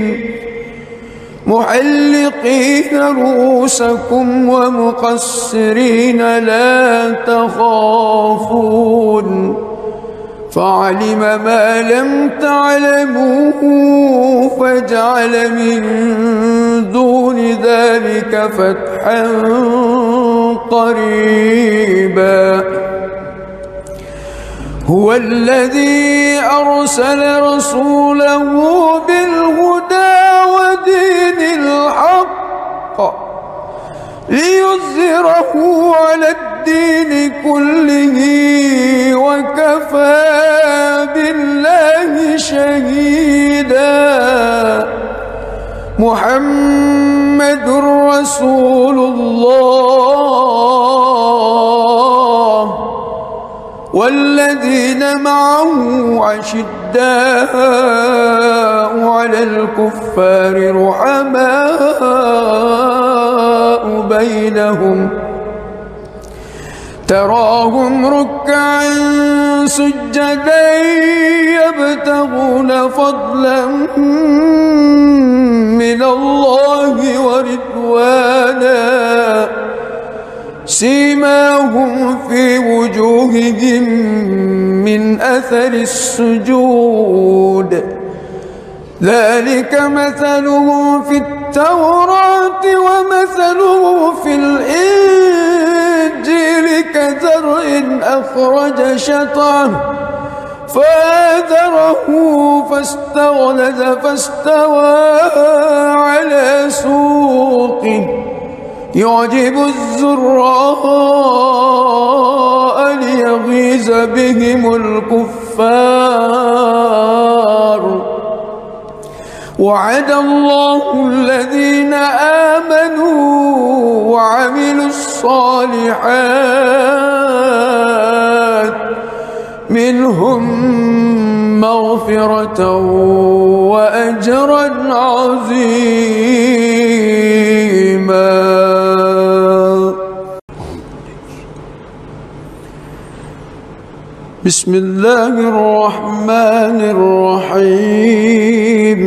محلقين رؤوسكم ومقصرين لا تخافون فعلم ما لم تعلموا فجعل من دون ذلك فتحا قريبا. هو الذي أرسل رسوله بالهدى ودين الحق ليظهره على الدين كله وكفى بالله شهيدا. محمد رسول الله والذين معه أشداء على الكفار رحماء بينهم تراهم ركعا سجدا يبتغون فضلا من الله ورضوانا سيماهم في وجوههم من أثر السجود ذلك مثلهم في التوراة ومثله في الإنجيل كزرع أخرج شطأه فآزره فاستغلظ فاستوى على سوقه يعجب الزراء ليغيظ بهم الكفار. وعد الله الذين آمنوا وعملوا الصالحات منهم مغفرة وأجرا عظيما. بسم الله الرحمن الرحيم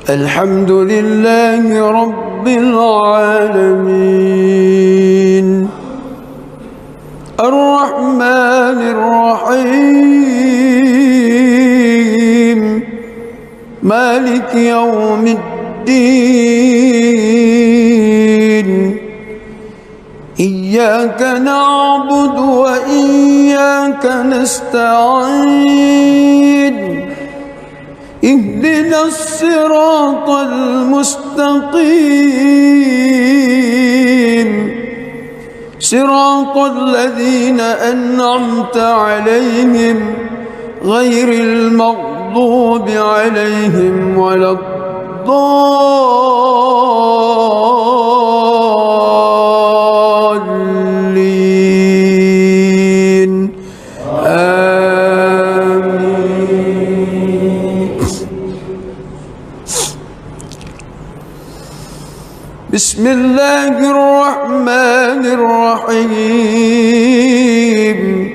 الحمد لله رب العالمين الرحمن الرحيم مالك يوم الدين إياك نعبد وإياك نستعين اهدنا الصراط المستقيم صراط الذين أنعمت عليهم غير المغضوب عليهم ولا الضالين آمين. بسم الله الرحمن الرحيم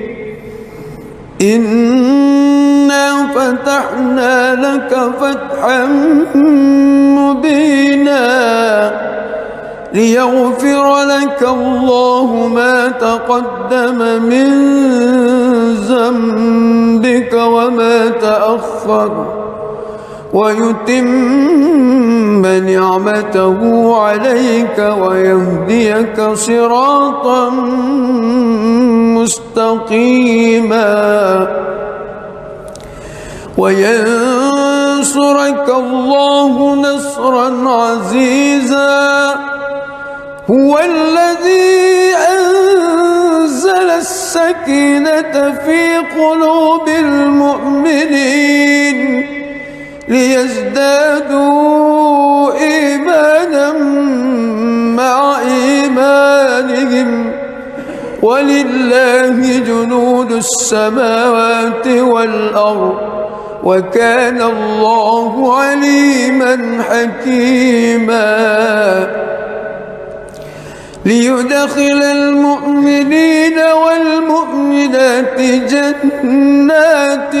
إنا فتحنا لك فتحا مبينا ليغفر لك الله ما تقدم من ذنبك وما تأخر ويتم نعمته عليك ويهديك صراطا مستقيما وينصرك الله نصرا عزيزا هو الذي أنزل السكينة في قلوب المؤمنين ليزدادوا إيمانا مع إيمانهم ولله جنود السماوات والأرض وكان الله عليما حكيما ليدخل المؤمنين والمؤمنات جنات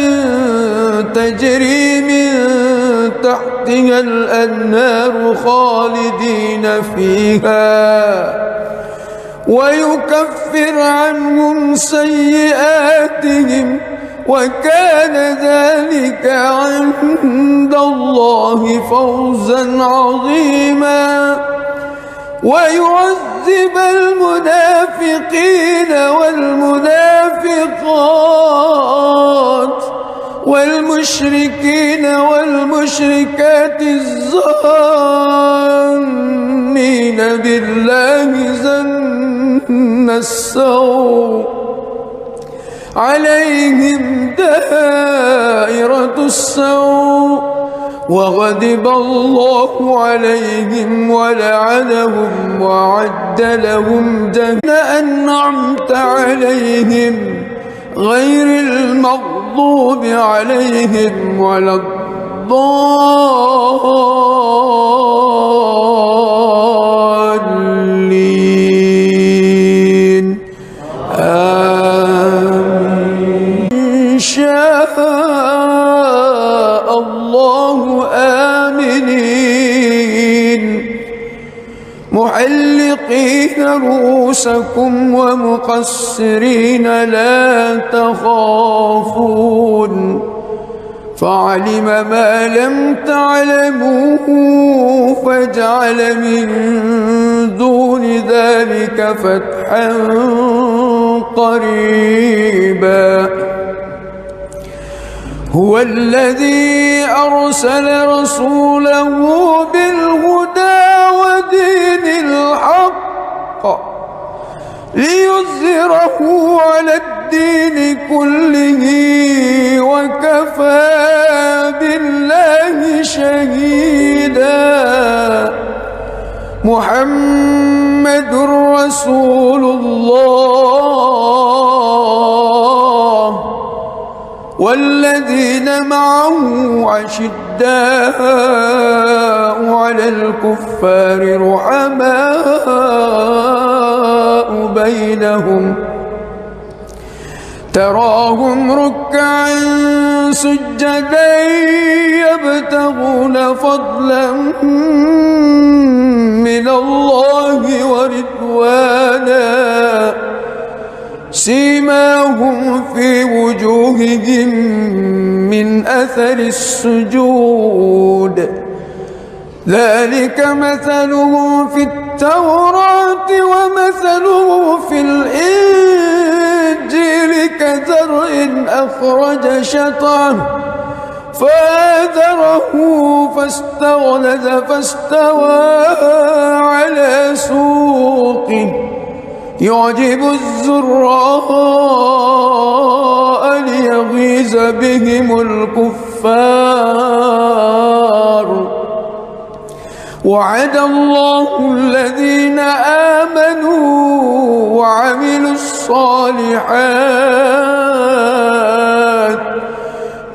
تجري من تحتها الأنهار خالدين فيها ويكفر عنهم سيئاتهم وكان ذلك عند الله فوزا عظيما ويعذب المنافقين والمنافقات والمشركين والمشركات الظانين بالله ظن السوء عليهم دائرة السوء وغضب الله عليهم ولعنهم وأعد لهم جهنم أنعمت عليهم غير المغضوب عليهم ولا الضالين آمين. إن شاء الله آمنين محلقين رؤوسكم ومقصرين لا تخافون فعلم ما لم تعلموا فجعل من دون ذلك فتحا قريبا هو الذي أرسل رسوله بالهدى ودين الحق ليظهره على الدين كله وكفى بالله شهيدا محمد رسول الله والذين معه عشداء على الكفار رحماء بينهم تراهم ركعا سجدا يبتغون فضلا من الله ورضوانا سيماهم في وجوههم من أثر السجود ذلك مثله في التوراة ومثله في الإنجيل كزرع أخرج شطأه فآزره فاستغلظ فاستوى على سوقه يعجب الزراء ليغيظ بهم الكفار وعد الله الذين آمنوا وعملوا الصالحات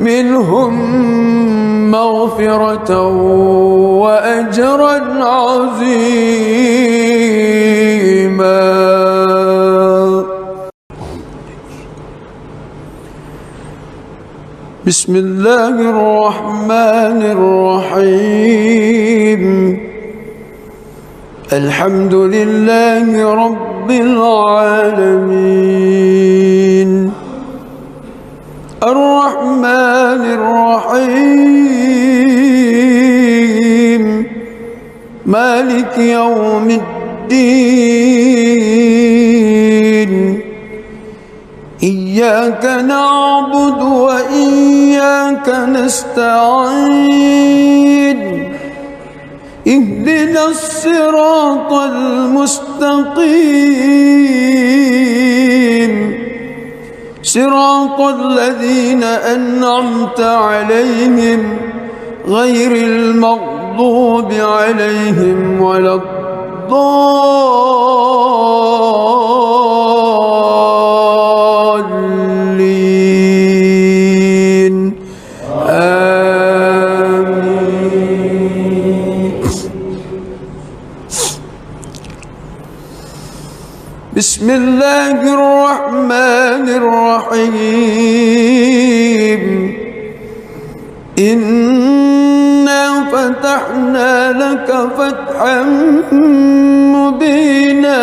منهم مغفرة وأجرا عظيما. بسم الله الرحمن الرحيم الحمد لله رب العالمين الرحمن الرحيم مالك يوم الدين إياك نعبد وإياك نستعين اهدنا الصراط المستقيم صراط الذين أنعمت عليهم غير المغضوب عليهم ولا الضالين آمين. بسم الله الرحمن الرحيم إنا فتحنا لك فتحا مبينا